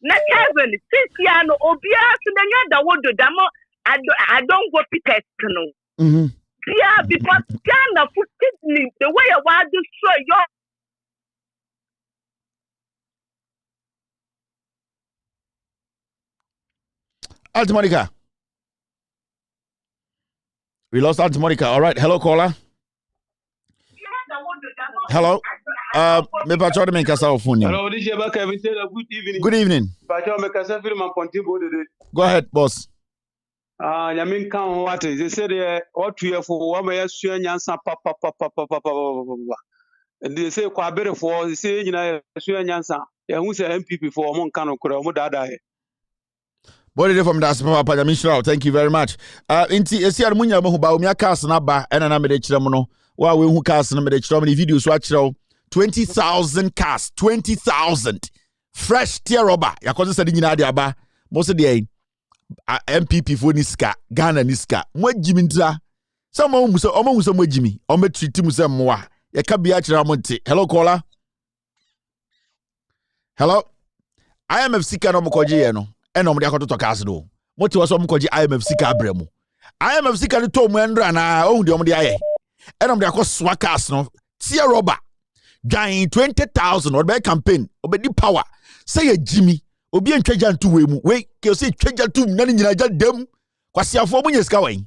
na Kevin sisia no obia so na nya da wodo da mo I don't go Peters no yeah, because Ghana for Sydney the way I want to show your Auntie Monica. We lost Auntie Monica. All right. Hello, caller. Hello. Me pa chode men kasa ofuni. Hello, this is Kevin. Good evening. Good evening. Go ahead, boss. Yamin kan what they said what we for one way sua nyansa papa. And they say kwa bere for they say nyina sua nyansa. Ya hu say MPP for omo kan okura omo dada he. Body from das papa Yamin. Thank you very much. Inti esia munya mo Bawumia cars na ba ena na me de kire mo no. Wa we hu cars na me de kire mo ni video so a kire 20,000 cars, 20,000 fresh tier rubber. Yakoze said nyina de aba. Mo se de MPP for niska, Ghana niska. Mo Jimmy ntra. Some muso mo Jimmy. O me treat mu se moa. Ye ka bia kire mo nti. Hello caller. Hello. IMF sika no mo koje ye no. Eno mo de akoto cars do. Mo ti wo so mo koje IMF sika abremu. IMF sika ni to mo endra na ohun de mo de aye. Eno mo de akoswa cars no. Tier rubber. Gain 20,000 or be campaign obedi power say a Jimmy obi entwaja ntu we mu we ke say twaja tu na nyina ja dem kwasiafo mu nyeska wan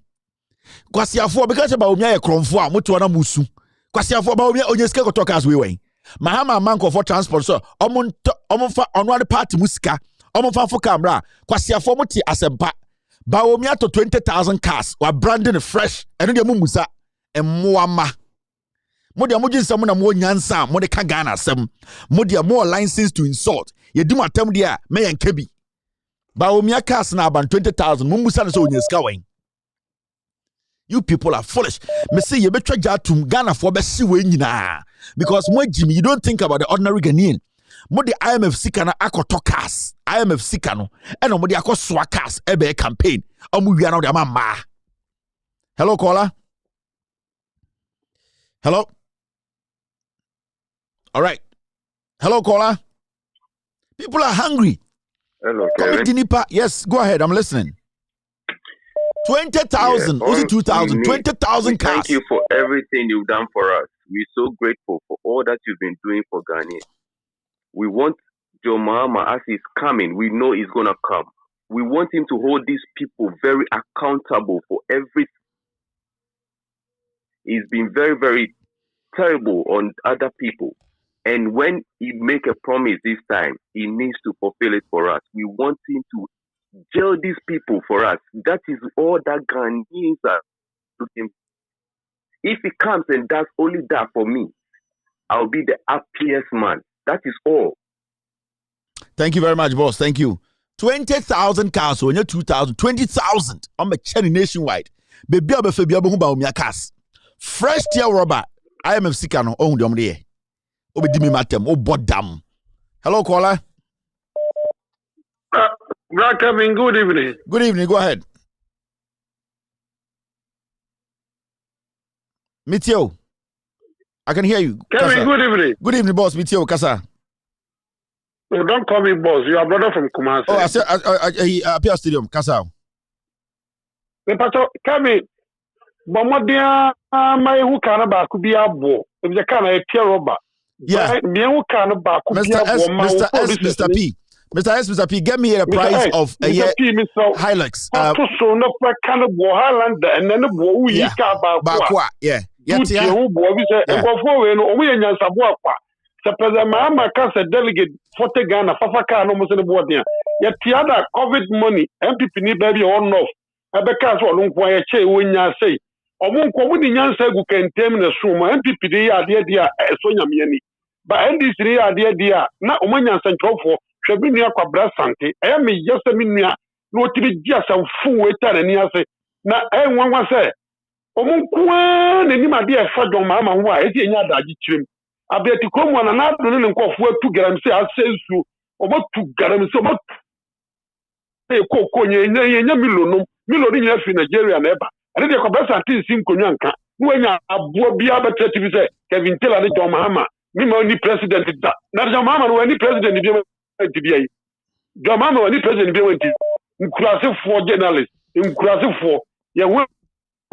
kwasiafo because Bawumia ye kromfo a moto na musu kwasiafo Bawumia onyeska ko talkers we wan Mahama manko for transport so omonfa onware party musika omonfa for camera kwasiafo moti asempa Bawumia to 20,000 cars wa branding fresh eno de mu musa emmoama Modia mojin some na mo nyansa mo de ka Ghana sem modia more license to insult ye dim atem dia me yan kebi Bawumia cars na ban 20,000 mumbusa na so onyeska wan. You people are foolish. Me say ye betwa jatum Ghana for be si we nyina because mo Jimmy you don't think about the ordinary Ghanaian. Mo de IMF sika na akoto cars IMF sika no e no mo de akoswa cars e be campaign omu wia na de amamba. Hello caller. Hello. All right. Hello, caller. People are hungry. Hello, Kevin. Yes, go ahead. I'm listening. 20,000. Was it 2,000? 20,000 cars. Thank you for everything you've done for us. We're so grateful for all that you've been doing for Ghana. We want Joe Mahama, as he's coming, we know he's going to come. We want him to hold these people very accountable for everything. He's been very, very terrible on other people. And when he make a promise this time, he needs to fulfill it for us. We want him to jail these people for us. That is all that Ghanaians are looking for. If he comes and does only that for me, I'll be the happiest man. That is all. Thank you very much, boss. Thank you. 20,000 cars, when you're 2,000, 20,000. I'm a cherry nationwide. Baby, I'm a Bawumia cars. Fresh tier rubber. IMF sika no ohun de omde obedi mi matem obodam. Hello caller. Kevin, good evening. Good evening, go ahead. Mitio, I can hear you. Kevin, Kasa. good evening. Good evening, boss. Mitio, Kasa. No, don't call me boss. You are brother from Kumasi. Oh, I said Appeal Stadium, Kasa. Kevin, Bomodia my who can about could be a bo. If you can a tear rubber. Yeah. Me who can about Mr. S, Mr. P. Mr. P, get me a price of a year Hilux. So no kind of Highland and then the boy we about yeah. Yeah, we say go for we nyansa bo akwa. Se president ma ka se delegate 40 Ghana fafa ka no mo se board ya. Ya tiada COVID money MPP ni baby on off. Abeka so no nko ya che wo nya sei. Omo nko mo ni nyansa gu kentem na so mo MPP de ya de dia so nyame ani. Ba NDC de ya de dia na omo nyansa ntofo hwebi ni akwa bra sante. E me yese mi nua no tibi dia sa fu we tare ni ase. Na nwanwa se omunkwa ne nima de efa don mama ho a eti enya daji kirem abeti komo na na do ne nkofo atu garam se asensu omotu garam se omotu ko nya milono nya fi Nigeria na eba ade de ko besa tinsi nkonwa nka no enya abo bia betreti bi se Kevin Taylor ne John Mahama ni ma ni president da na John Mahama no ni president bi enti bi John Mahama ni president bi enti nkurase for journalist nkurase for ye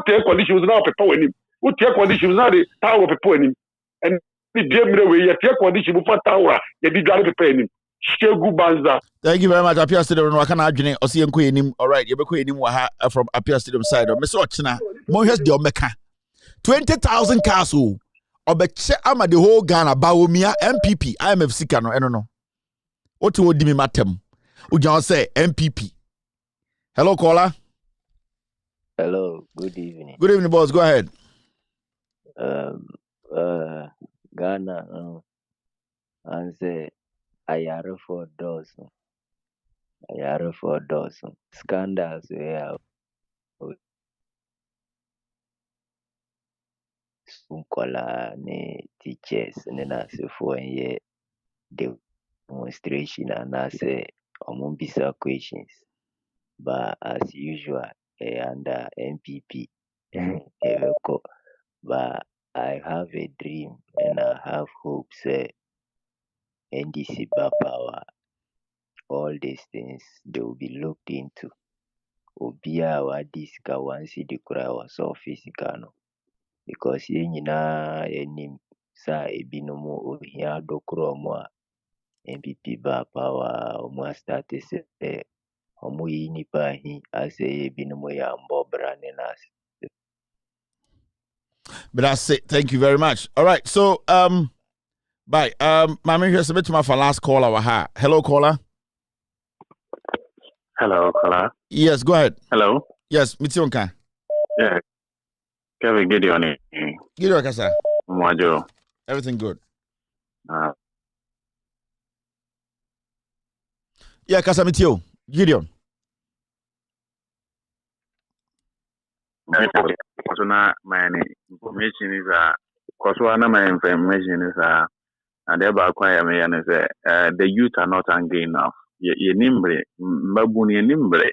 take conditions now people with him. Who take conditions now the tower people in him. And the demre way you take conditions for tower, you did got people in him. Shegu Banza. Thank you very much. Appear Stadium no can adwene osi enko enim. All right, you be ko enim wa ha from Appear Stadium side. Me so ochina. Mo hwes de omeka. 20,000 cars o. Obeche ama the whole Ghana Bawumia MPP IMF sika no eno no. Oti wodi mi matem. Ujan say MPP. Hello caller. Hello, good evening. Good evening, boss. Go ahead. Ghana, and say, Ayare for dozen. Scandals we have. Sunkola, ne teachers, and I say for a demonstration, and I say, bisa questions. But as usual, under MPP, but I have a dream and I have hope, say, NDC power, all these things, they will be looked into. Obia wa diska one city cry was so physical, because yenina enim sa ebinomo ohia dokro mo MPP power omo start say omo yi nipa hi ase ebinomo ya mbobra ne nas. But that's it. Thank you very much. All right. So bye. My man here's a bit to my last caller wa ha. Hello caller. Hello caller. Yes, go ahead. Hello. Yes, Mitionka. Yeah. Kevin Gideon. Gideon kasa. Mwajo. Everything good. Yeah, kasa mitio. Gideon. So now my information is my information is and thereby acquire me and say the youth are not angry enough. Ye nimbre, mabuni nimbre.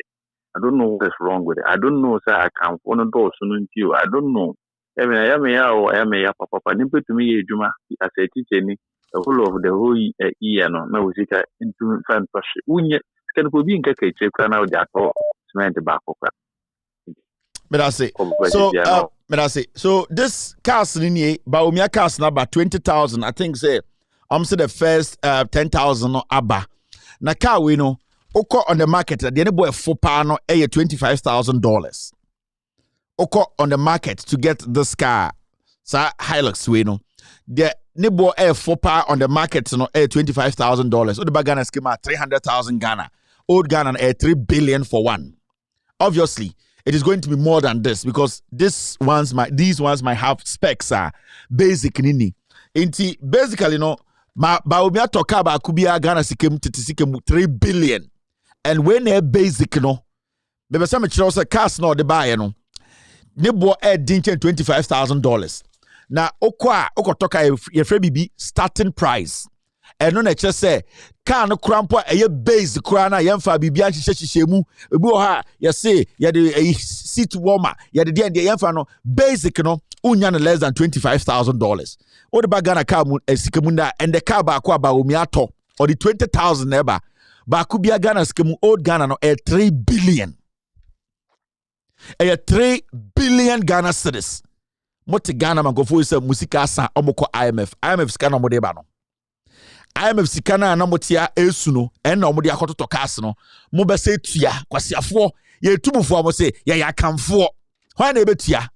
I don't know what's wrong with it. I don't know, sir. I can't want to do soon you. I don't know. I may papa nimpe to me juma as a teacher the whole of the whole year no we see into fan push. Unye can be in cake now that all cement tobacco. But I say so this cast in here Bawumia cast number 20,000 I think say say the first 10,000 no abba na car we know oko on the market the any boy for no $25,000 oko on the market to get this car sa Hilux we know the nebo for on the market no $25,000 so the Ghana scheme 300,000 Ghana old Ghana 3 billion for one. Obviously it is going to be more than this because these ones might have specs basic nini. Inti basically Bawumia talk about kubia Ghana sikem 3 billion. And when they basic maybe some say cars no the buy nebo dinchen $25,000. Now oko talk your bibi starting price. And no just say car no crampo a base crana yamfa bibia hihye ebu ha you say you the seat warmer you the yamfa no basic no unya no less than $25,000. What the Ghana car sikemunda and the car ba kwa Bawumia to or the 20,000 neba ba kubia Ghana sikemu old Ghana no 3 billion. 3 billion Ghana cedis. Mote Ghana mankofo is musika sa omoko IMF sika na omode ba no. IMF sika na motia esu no na omode akototo cast no. Mo be say tua kwasiafo ye tubufo mo say ya kamfo. Why na ebetua?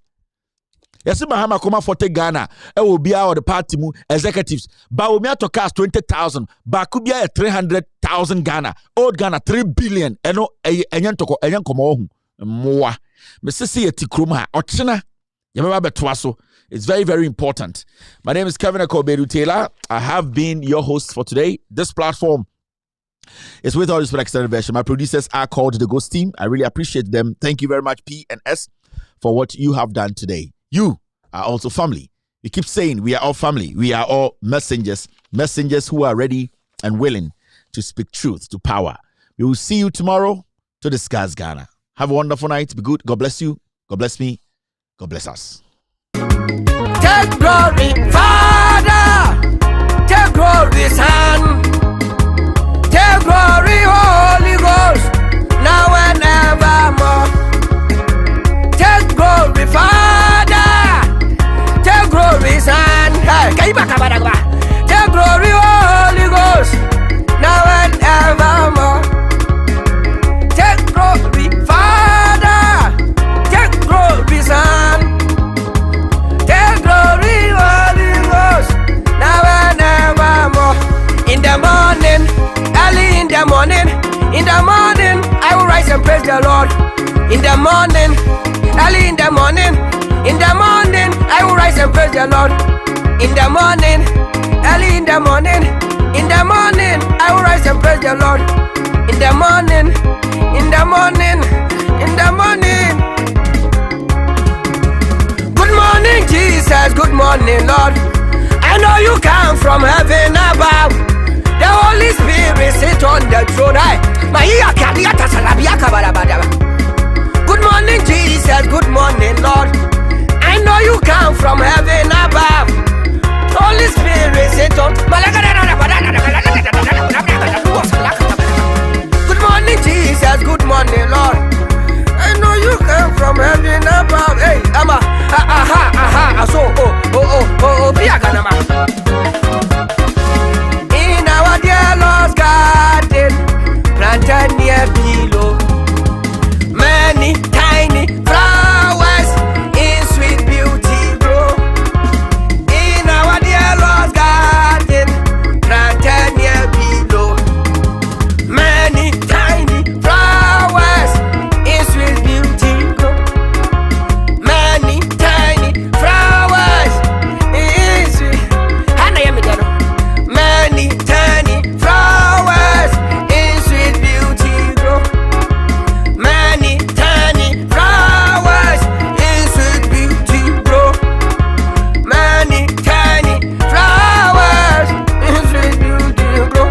Yes, Mahama Koma Forte Ghana, will be our party executives. Bawumia to cast 20,000, Bakubia 300,000 Ghana, old Ghana 3 billion, and no Enyantoko Enyankomo Moa. Mississippi Tikruma, Ochina, Yamaba Betwaso. It's very, very important. My name is Kevin Akobedu Taylor. I have been your host for today. This platform is with all this extended version. My producers are called the Ghost Team. I really appreciate them. Thank you very much, P and S, for what you have done today. You are also family. We keep saying we are all family. We are all messengers who are ready and willing to speak truth to power. We will see you tomorrow to discuss Ghana. Have a wonderful night. Be good. God bless you. God bless me. God bless us. Take glory, Father. Take glory, Son. Take glory, Holy Ghost. Now and evermore. Take glory, Father. Take glory, Son. Take glory, Holy Ghost. Now and evermore. Take glory, Father. Take glory, Son. Take glory, Holy Ghost. Now and evermore. In the morning, early in the morning, I will rise and praise the Lord. In the morning, early in the morning, I will rise and praise the Lord. In the morning, early in the morning, I will rise and praise the Lord. In the morning, Good morning, Jesus. Good morning, Lord. I know you come from heaven above. The Holy Spirit sit on the throne. Good morning, Jesus. Good morning, Lord. I know you come from heaven above. Holy Spirit, sit on. Good morning, Jesus. Good morning, Lord. I know you come from heaven above. Hey, ama, in our dear Lord's garden, planted near below, many tiny flowers in sweet beauty grow. In our dear Lord's garden, planted near below, many tiny flowers in sweet beauty grow. Many tiny flowers in sweet. Many tiny flowers in sweet beauty grow. Many tiny flowers in sweet beauty grow. Many tiny flowers in sweet beauty grow.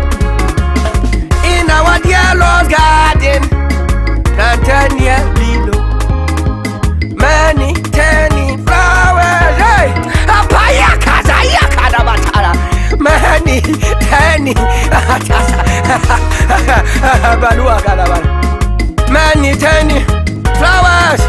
In our dear Lord's garden, planted near below, many tiny flowers. Hey, many tiny many tiny flowers